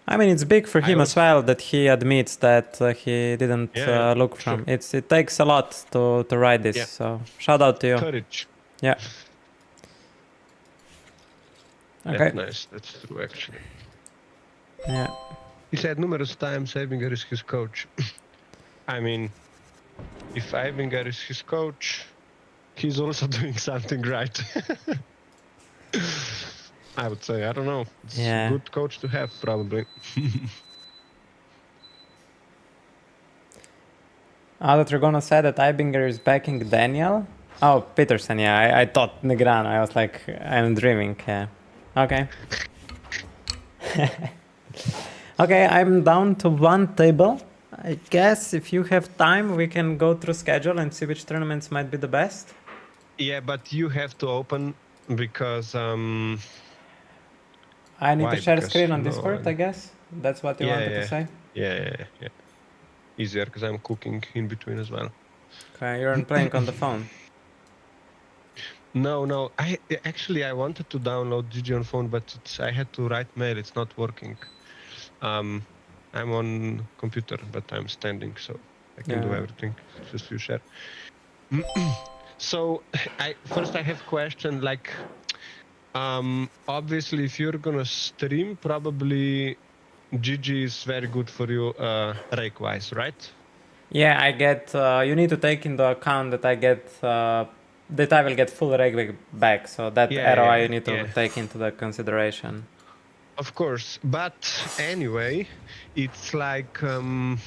I mean, it's big for him as well that he admits that he didn't look from. Sure. It takes a lot to write this. So shout out to you. Courage. Yeah. Okay. That's nice. That's true, actually. Yeah. He said numerous times Eibinger is his coach. I mean, if Eibinger is his coach, he's also doing something right. I would say, I don't know. It's a good coach to have, probably. AtaTheGreat said that Eibinger is backing Daniel. Oh, Peterson, yeah. I thought Negrano. I was like, I'm dreaming. Yeah. Okay. Okay, I'm down to one table. I guess if you have time, we can go through schedule and see which tournaments might be the best. Yeah, but you have to open because... I need to share screen on Discord, I guess. That's what you wanted to say? Yeah. Easier because I'm cooking in between as well. Okay, you're playing on the phone. No. I wanted to download GG on phone, but I had to write mail. It's not working. I'm on computer, but I'm standing, so I can do everything. Just you share. So first I have question like. Obviously, if you're gonna stream, probably GG is very good for you rake-wise, right? Yeah, I get. You need to take into account that I get that I will get full rake back, so that ROI you need to take into the consideration. Of course, but anyway, it's like, and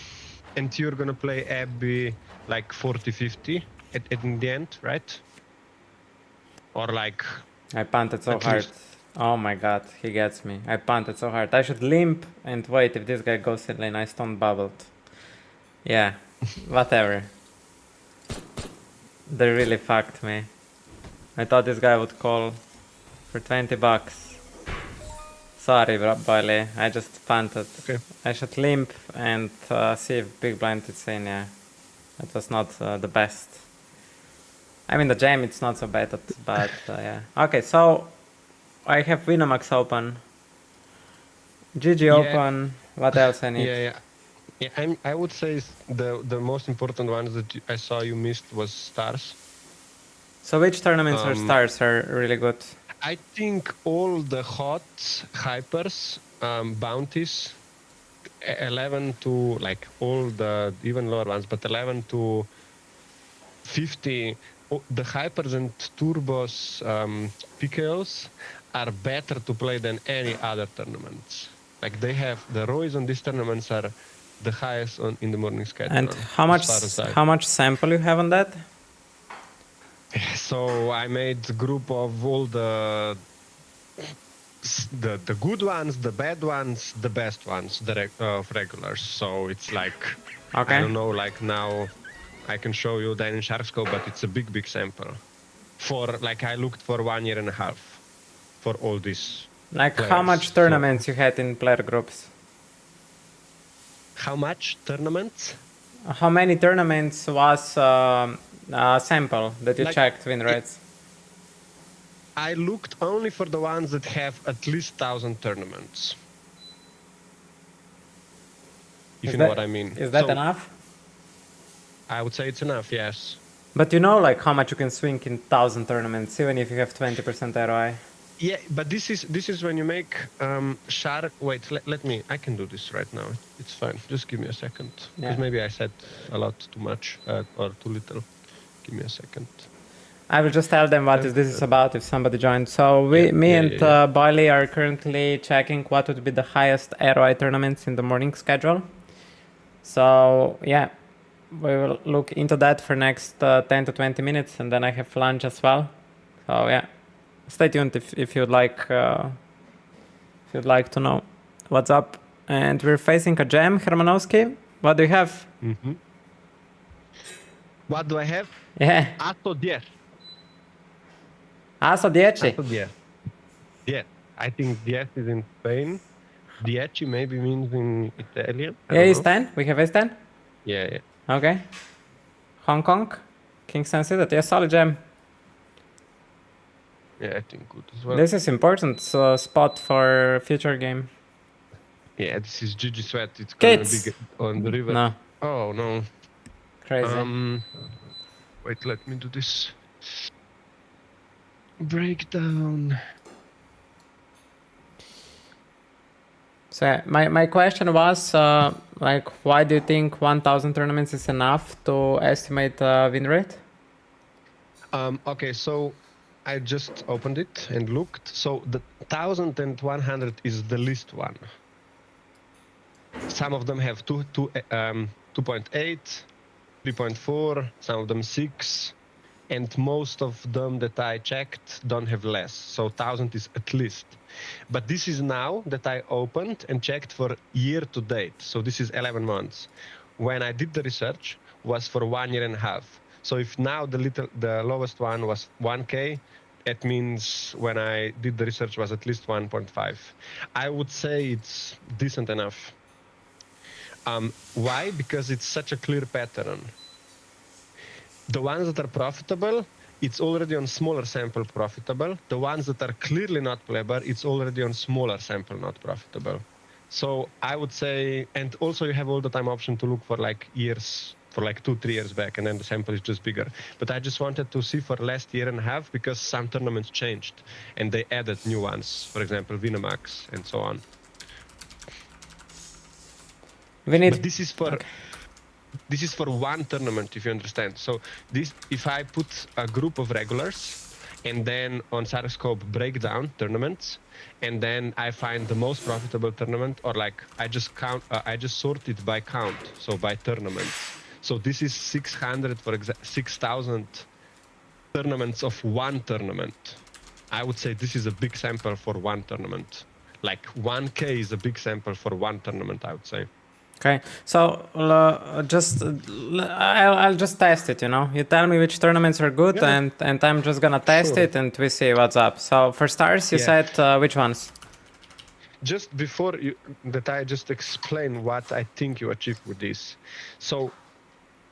you're gonna play Abby like 40-50 in the end, right? Or like. I punted so hard. Oh my god, he gets me. I punted so hard. I should limp and wait if this guy goes in lane. I stone bubbled. Yeah, whatever. They really fucked me. I thought this guy would call for 20 bucks. Sorry, Boily. I just punted. Okay. I should limp and see if big blind is in. Yeah, that was not the best. I mean, the jam, it's not so bad, but yeah. Okay, so I have Winamax open. GG open. What else I need? Yeah. I would say the most important ones that I saw you missed was stars. So which tournaments or stars are really good? I think all the hot hypers, bounties, 11 to like all the even lower ones, but 11 to 50. The hypers and turbos PKOs are better to play than any other tournaments. Like they have the ROIs on these tournaments are the highest in the morning schedule. And how much sample you have on that? So I made a group of all the good ones, the bad ones, the best ones, of regulars. So it's like I don't know, like now. I can show you that in Sharkscope, but it's a big sample. For like I looked for 1.5 years for all these. Like players. How much tournaments you had in player groups? How much tournaments? How many tournaments was sample that you checked win rates? I looked only for the ones that have at least 1,000 tournaments. If you know what I mean. Is that enough? I would say it's enough, yes. But you know like how much you can swing in 1,000 tournaments, even if you have 20% ROI? Yeah, but this is when you make shark. Wait, let me. I can do this right now. It's fine. Just give me a second, because Yeah. maybe I said a lot too much or too little. Give me a second. I will just tell them what this is about if somebody joins. So me and Bailey are currently checking what would be the highest ROI tournaments in the morning schedule. So yeah, we will look into that for next 10 to 20 minutes, and then I have lunch as well. So yeah, stay tuned if you'd like to know what's up. And we're facing a jam. Hermanowski, what do you have? Mm-hmm. What do I have? Yeah. AtaTheGreat. Aso 10. AtaTheGreat. Yeah, I think 10 is in Spain. 10 maybe means in Italian. Yeah, ace 10. We have ace 10. Yeah. Okay. Hong Kong, Kingston City. Yeah, solid jam. Yeah, I think good as well. This is important spot for future game. Yeah, this is GG Sweat. It's gonna be on the river. No. Oh no. Crazy. Wait, let me do this. Breakdown. So yeah, my question was like, why do you think 1,000 tournaments is enough to estimate win rate? Okay, so I just opened it and looked. So the 1,100 is the least one. Some of them have 2.8, 3.4, some of them 6, and most of them that I checked don't have less. So 1,000 is at least. But this is now that I opened and checked for year to date. So this is 11 months. When I did the research, was for 1 year and a half. So if now the lowest one was 1K, it means when I did the research was at least 1.5. I would say it's decent enough. Why? Because it's such a clear pattern. The ones that are profitable, it's already on smaller sample profitable. The ones that are clearly not playable, it's already on smaller sample not profitable. So I would say, and also you have all the time option to look for like years, for like 2-3 years back, and then the sample is just bigger. But I just wanted to see for last year and a half because some tournaments changed and they added new ones, for example, Winamax and so on. But this is for this is for one tournament, if you understand. So this, if I put a group of regulars and then on Sarascope breakdown tournaments, and then I find the most profitable tournament, or like I just count, I just sort it by count, so by tournaments. So this is 600, for example, 6,000 tournaments of one tournament. I would say this is a big sample for one tournament. Like 1K is a big sample for one tournament, I would say. Okay, so I'll just test it, you know. You tell me which tournaments are good, and I'm just gonna test it, and we see what's up. So for stars, you said which ones? Just before that, I just explain what I think you achieve with this. So,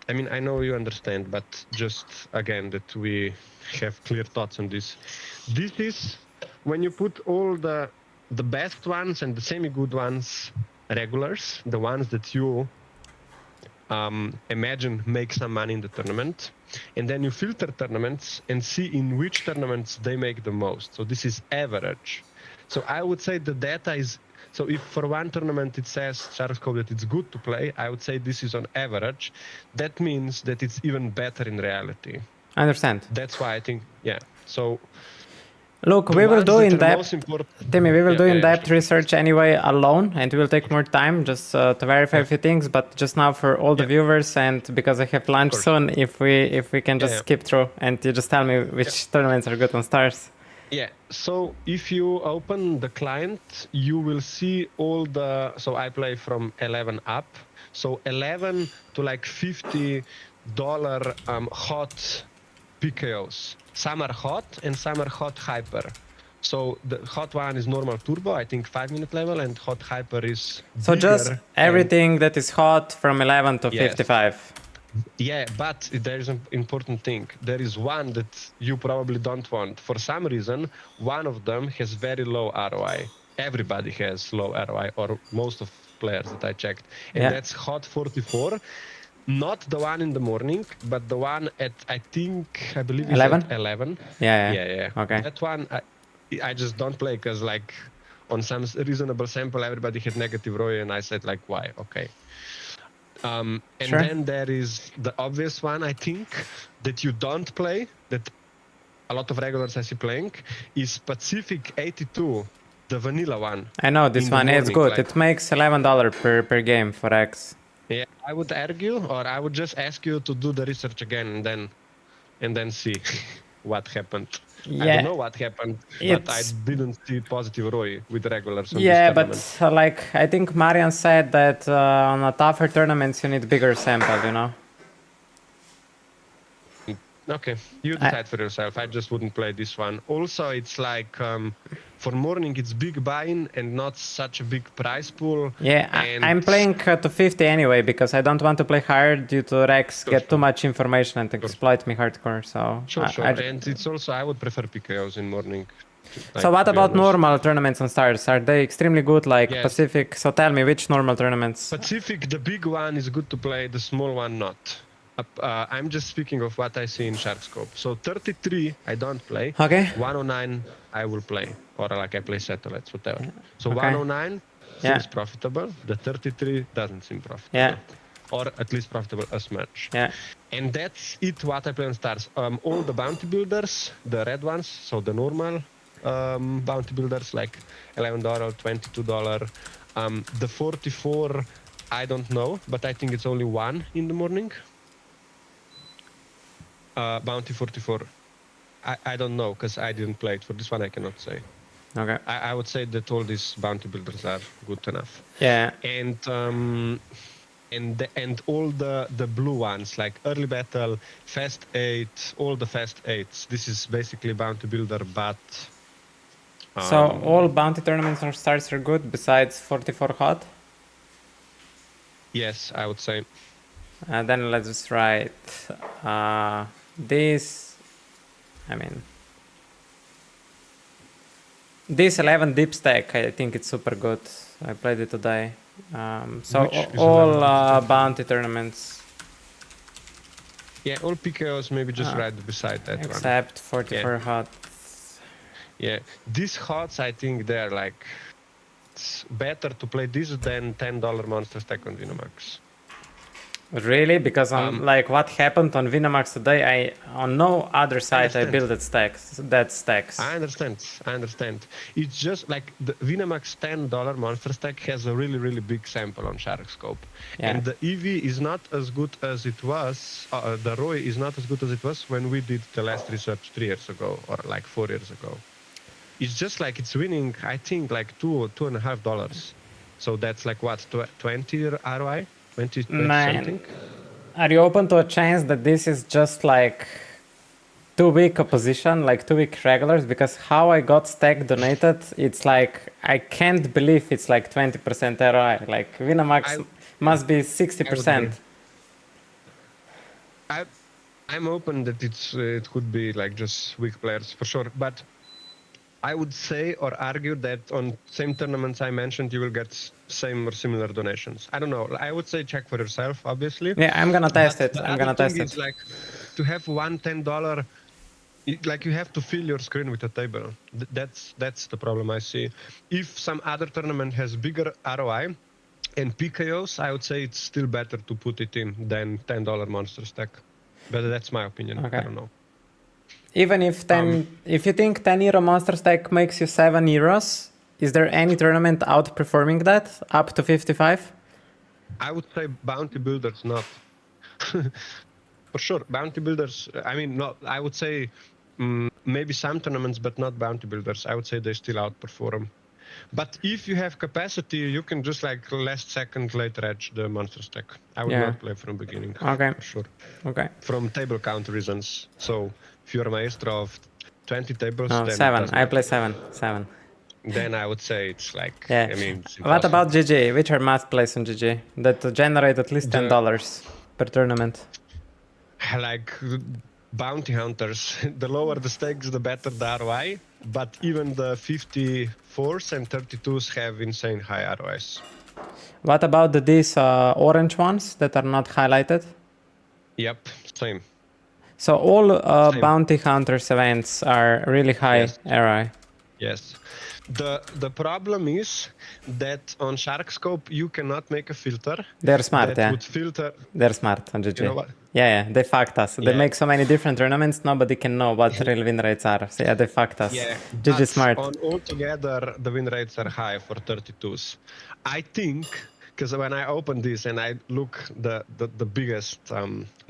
I mean, I know you understand, but just again that we have clear thoughts on this. This is when you put all the best ones and the semi-good ones, regulars, the ones that you imagine make some money in the tournament, and then you filter tournaments and see in which tournaments they make the most. So this is average. So I would say the data is, so if for one tournament it says Sarascope that it's good to play, I would say this is on average. That means that it's even better in reality. I understand. That's why I think, so look, we will do in-depth, Timmy, we will do in-depth research anyway alone, and it will take more time just to verify a few things, but just now for all the viewers, and because I have lunch soon, if we can just skip through, and you just tell me which tournaments are good on stars. Yeah, so if you open the client, you will see all so I play from 11 up, so 11 to like $50 hot PKOs. Some are hot and some are hot hyper. So the hot one is normal turbo, I think 5-minute level, and hot hyper is so just everything that is hot from 11 to 55. Yeah, but there is an important thing. There is one that you probably don't want. For some reason, one of them has very low ROI. Everybody has low ROI, or most of players that I checked. And that's hot 44. Not the one in the morning, but the one at, I believe it's 11? 11. Yeah. Okay. That one, I just don't play because like on some reasonable sample, everybody had negative ROI, and I said like, why? Okay. And Sure. then there is the obvious one, I think, that you don't play, that a lot of regulars I see playing, is Pacific 82, the vanilla one. I know this in the one. It's morning, good. like- It makes $11 per game for X. Yeah, I would argue, or I would just ask you to do the research again and then see what happened. I Yeah. don't know what happened, but I It's- didn't see positive ROI with regulars on Yeah, this but tournament. like I think Marian said that on a tougher tournaments you need bigger sample, you know. Okay, you decide for yourself. I just wouldn't play this one. Also, it's like for morning, it's big buy-in and not such a big price pool. Yeah, and I'm playing to 50 anyway because I don't want to play higher due to Rex get too sure. much information and exploit me hardcore. So Sure. And it's also, I would prefer PKOs in morning. So what about normal tournaments on Stars? Are they extremely good, like Yes. Pacific? So tell me, which normal tournaments? Pacific, the big one is good to play, the small one not. I'm just speaking of what I see in Sharkscope. So 33, I don't play. Okay. 109, I will play. Or like I play satellites, whatever. So Okay. 109 Yeah. seems profitable. The 33 doesn't seem profitable. Yeah. Or at least profitable as much. Yeah. And that's it what I play on Stars. All the bounty builders, the red ones, so the normal bounty builders like $11, $22. The 44, I don't know, but I think it's only one in the morning. Bounty 44. I don't know because I didn't play it. For this one, I cannot say. Okay. I would say that all these bounty builders are good enough. Yeah. And all the blue ones like early battle, fast 8, all the fast 8s. This is basically bounty builder, but So all bounty tournaments on Stars are good besides 44 hot. yes, I would say. Then let's just write this. I mean, this 11 deep stack. I think it's super good. I played it today. So Which is all 11 bounty tournaments Yeah, all PKOs maybe just right beside that one. except 44 hot. Yeah, these hots, I think they're like, it's better to play this than $10 monster stack on Vinamax. Really? Because on like what happened on Vinamax today, on no other site I built that stacks. I understand. It's just like the Vinamax $10 monster stack has a really, really big sample on Sharkscope. Yeah. And the EV is not as good as it was, the ROI is not as good as it was when we did the last research 3 years ago or like 4 years ago. It's just like it's winning, I think, like $2 or $2.50. So that's like what, 20 ROI? 20 something? Are you open to a chance that this is just like too weak a position, like too weak regulars? Because how I got stack donated, it's like, I can't believe it's like 20% ROI. Like Vinamax must be 60%. I'm open that it could be like just weak players for sure, but I would say or argue that on same tournaments I mentioned, you will get same or similar donations. I don't know. I would say check for yourself, obviously. Yeah, I'm gonna test it. The I'm gonna other test thing it. is like to have one $10, like you have to fill your screen with a table. That's the problem I see. If some other tournament has bigger ROI and PKOs, I would say it's still better to put it in than $10 monster stack. But that's my opinion. Okay. I don't know. Even if if you think €10 monster stack makes you €7, is there any tournament outperforming that up to 55? I would say bounty builders not. For sure, bounty builders. I mean, not. I would say maybe some tournaments, but not bounty builders. I would say they still outperform. But if you have capacity, you can just like last second later edge the monster stack. I would not play from beginning. Okay. For sure. Okay. From table count reasons. So if you're a maestro of 20 tables, No, then 7. I play 7. Then I would say it's like. Yeah. I mean, it's What impossible. about GG? Which are must plays on GG that generate at least $10 per tournament? Like bounty hunters, the lower the stakes, the better the ROI. But even the 54s and 32s have insane high ROIs. What about these orange ones that are not highlighted? Yep, same. So all bounty hunters events are really high ROI. Yes. The problem is that on SharkScope you cannot make a filter. They're smart, that yeah. would filter. They're smart on GG. You know what? Yeah, they fucked us. They Yeah. make so many different tournaments, nobody can know what real win rates are. So yeah, they fucked us. Yeah. GG but smart. On altogether, the win rates are high for 32s. I think, because when I open this and I look the biggest,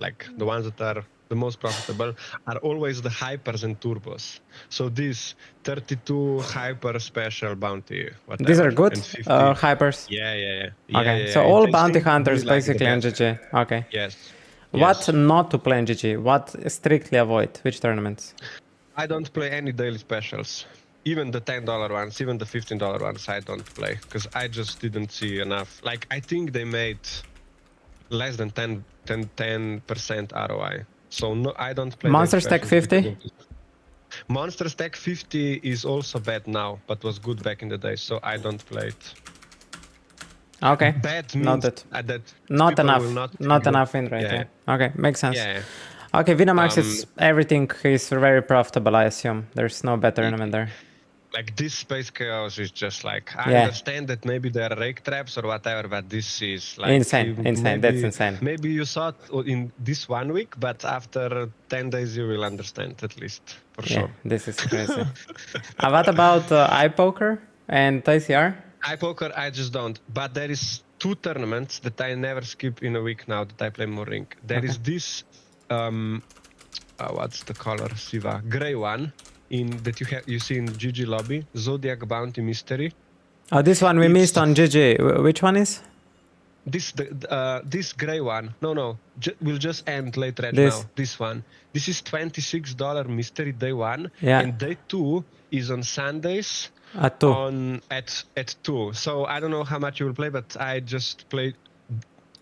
like the ones that are the most profitable, are always the hypers and turbos. So this 32 hyper special bounty, whatever. These are good and 50. Hypers? Yeah. Okay, yeah, so yeah. all They bounty seem to be, hunters like, the basically on best. GG. Okay. Yes. What Yes. not to play in GG? What strictly avoid? Which tournaments? I don't play any daily specials. Even the $10 ones, even the $15 ones, I don't play because I just didn't see enough. Like, I think they made less than 10% ROI. So no, I don't play. Monster daily Stack specials 50? because Monster Stack 50 is also bad now, but was good back in the day, so I don't play it. Okay. Bad means Noted. that Not people enough. will Not feel- enough win rate. Yeah. Yeah. Okay, makes sense. Yeah. Okay, Winamax is everything is very profitable, I assume. There's no better tournament there. Like this Space Chaos is just like, I Yeah. understand that maybe there are rake traps or whatever, but this is like Insane, insane, that's insane. Maybe you saw it in this 1 week, but after 10 days you will understand at least for Yeah, sure. this is crazy. What about iPoker and ICR? iPoker, I just don't. But there is 2 tournaments that I never skip in a week now that I play more ring. There is this, what's the color? Siva, gray one. That you see in GG lobby, Zodiac Bounty Mystery. Oh, this one we missed on GG. Which one is? This gray one. No, we'll just end later now. This one. This is $26 mystery day 1, Yeah. and day 2 is on Sundays. At 2. At 2. So I don't know how much you will play, but I just played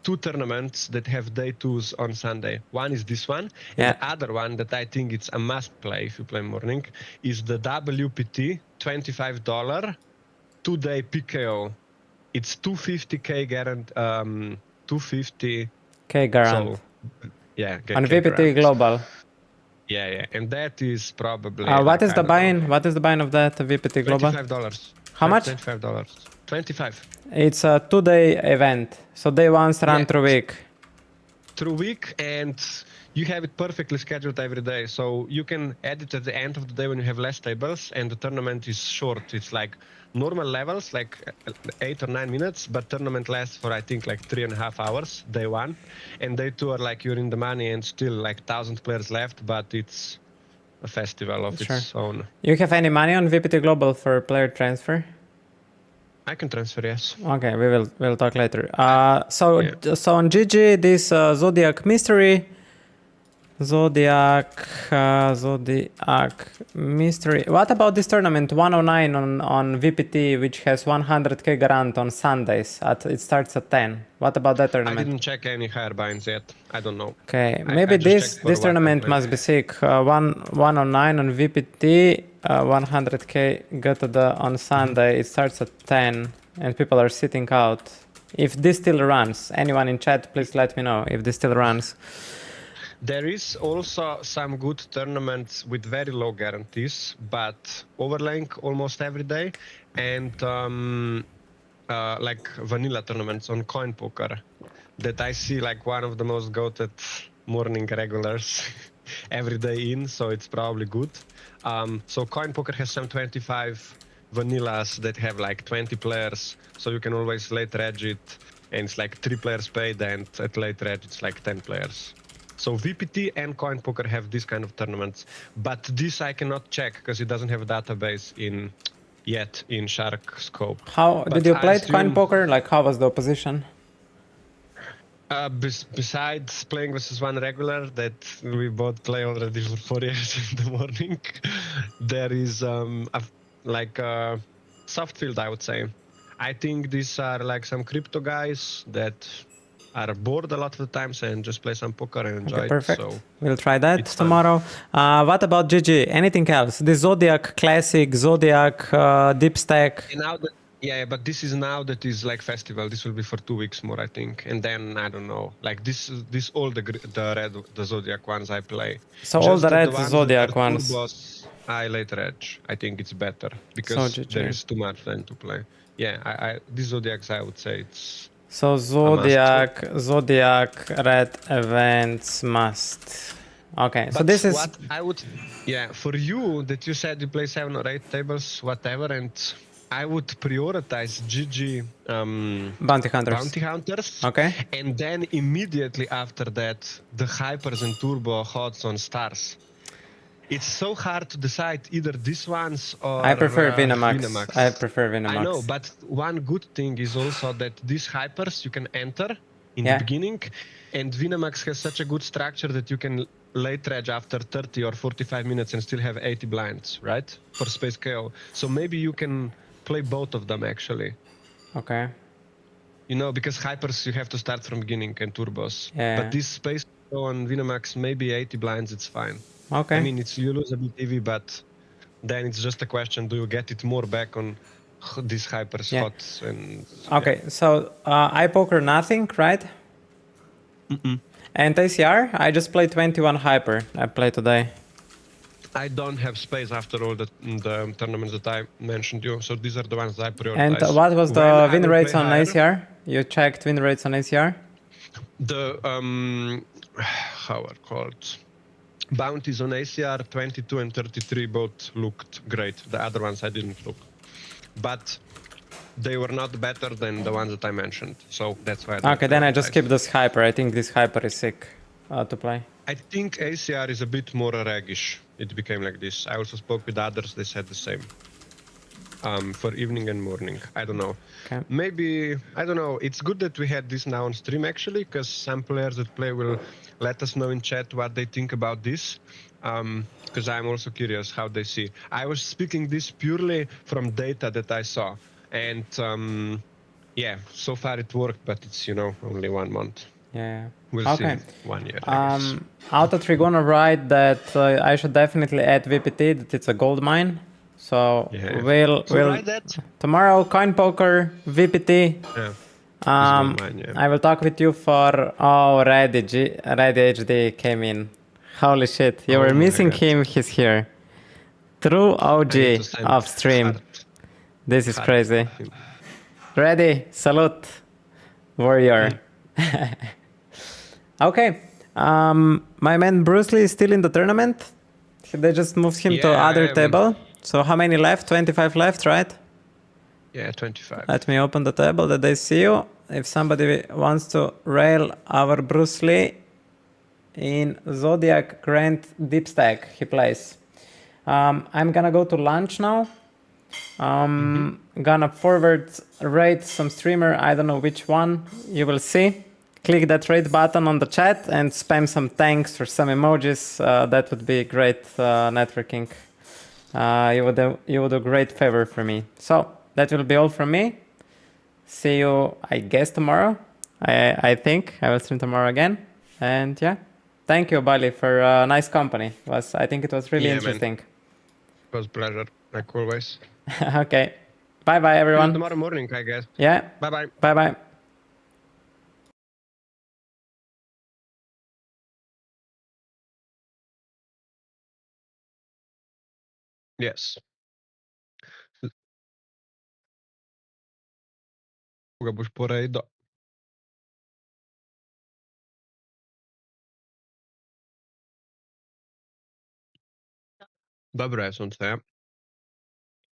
2 tournaments that have day 2s on Sunday. One is this one, Yeah. and the other one that I think it's a must play if you play morning is the WPT, $25 2-day PKO. It's 250k guarantee. 250. K garant. So, yeah. On K VPT garant. Global. Yeah, and that is probably. What is the buy-in? What is the buy-in of that VPT Global? $25. How much? $25. 25. It's a 2-day event. So day 1's run through week. Through week, and you have it perfectly scheduled every day. So you can add it at the end of the day when you have less tables, and the tournament is short. It's like normal levels, like 8 or 9 minutes, but tournament lasts for I think like 3.5 hours, day 1. And day 2 are like you're in the money and still like 1,000 players left, but it's a festival of its own. You have any money on VPT Global for player transfer? I can transfer, yes. Okay, we'll talk later. So on GG, this Zodiac Mystery, Zodiac Mystery. What about this tournament 109 on VPT, which has 100k garant on Sundays? It starts at 10. What about that I tournament? didn't check any higher binds yet. I don't know. Okay, maybe I just this checked for what tournament I must be sick. 109 on VPT, 100k on Sunday. It starts at 10, and people are sitting out. If this still runs, anyone in chat, please let me know if this still runs. There is also some good tournaments with very low guarantees, but overlaying almost every day, and like vanilla tournaments on coin poker that I see like one of the most goated morning regulars every day in, so it's probably good. So coin poker has some 25 vanillas that have like 20 players, so you can always late reg it, and it's like 3 players paid, and at late reg it's like 10 players. So VPT and coin poker have this kind of tournaments, but this I cannot check because it doesn't have a database yet in SharkScope. How But did you I play coin assume- poker? Like, how was the opposition? Besides playing versus one regular that we both play already for 4 years in the morning, there is like a soft field, I would say. I think these are like some crypto guys that are bored a lot of the times and just play some poker and enjoy Okay, perfect. it. So We'll try that it's fun. tomorrow. What about GG? Anything else? The Zodiac Classic, Zodiac Deep Stack. and now that, yeah, but this is now that is like festival. This will be for 2 weeks more, I think, and then I don't know. Like this all the Zodiac ones I play. So all Just the that red ones that Zodiac are ones. turbos, I later edge. I think it's better So because GG. there is too much then to play. Yeah, these zodiacs I would say it's So Zodiac red events must. Okay, so but this is what I would, yeah, for you that you said you play 7 or 8 tables, whatever, and I would prioritize GG bounty hunters. bounty hunters, Okay. and then immediately after that the hypers and turbo hots on stars. It's so hard to decide either these ones or I prefer Vinamax. Vinamax. I prefer Vinamax. I know, but one good thing is also that these hypers you can enter in Yeah. the beginning, and Vinamax has such a good structure that you can late dredge after 30 or 45 minutes and still have 80 blinds, right? For Space KO. So maybe you can play both of them actually. Okay. You know, because hypers you have to start from beginning and turbos. Yeah. But this Space KO on Vinamax, maybe 80 blinds, it's fine. Okay. I mean, you lose a bit EV, but then it's just a question: do you get it more back on these hypers, Yeah. hots, and Okay, so I poker nothing, right? And ACR, I just played 21 hyper. I played today. I don't have space after all the tournaments that I mentioned you. So these are the ones that I prioritize. And what was When the I win will rates play on higher, ACR? You checked win rates on ACR? The how are called bounties on ACR 22 and 33 both looked great. The other ones I didn't look, but they were not better than the ones that I mentioned. So that's why. Okay, then I just keep this hyper. I think this hyper is sick to play. I think ACR is a bit more raggish. It became like this. I also spoke with others. They said the same. For evening and morning. I don't know. Okay. Maybe, I don't know. It's good that we had this now on stream actually, because some players that play will let us know in chat what they think about this. Because I'm also curious how they see. I was speaking this purely from data that I saw. And yeah, so far it worked, but it's, you know, only 1 month. Yeah. We'll Okay. see 1 year, I guess. AtaTheGreat gonna write that I should definitely add VPT, that it's a gold mine. So Yeah. we'll write that? tomorrow coin poker VPT. Yeah. Mine, yeah. I will talk with you for Ready HD came in. Holy shit, you were my missing God. him. He's here. True OG I need to send of stream. heart. This is Heart crazy. of him. Ready, salute, warrior. Okay, my man Bruce Lee is still in the tournament. They just moved him to Yeah, other table. So how many left? 25 left, right? Yeah, 25. Let me open the table that they see you. If somebody wants to rail our Bruce Lee in Zodiac Grand Deep Stack, he plays. I'm gonna go to lunch now. Gonna forward rate some streamer, I don't know which one, you will see. Click that rate button on the chat and spam some thanks or some emojis. That would be great networking. You would do great favor for me. So that will be all from me. See you, I guess, tomorrow. I think I will stream tomorrow again. And yeah, thank you, Bali, for nice company. I think it was really interesting. Man. It was a pleasure, like always. Okay. Bye-bye, See everyone. you tomorrow morning, I guess. Yeah. Bye-bye. Bye-bye. Yes. Koga boš poredil? Dobro je sonce, ja.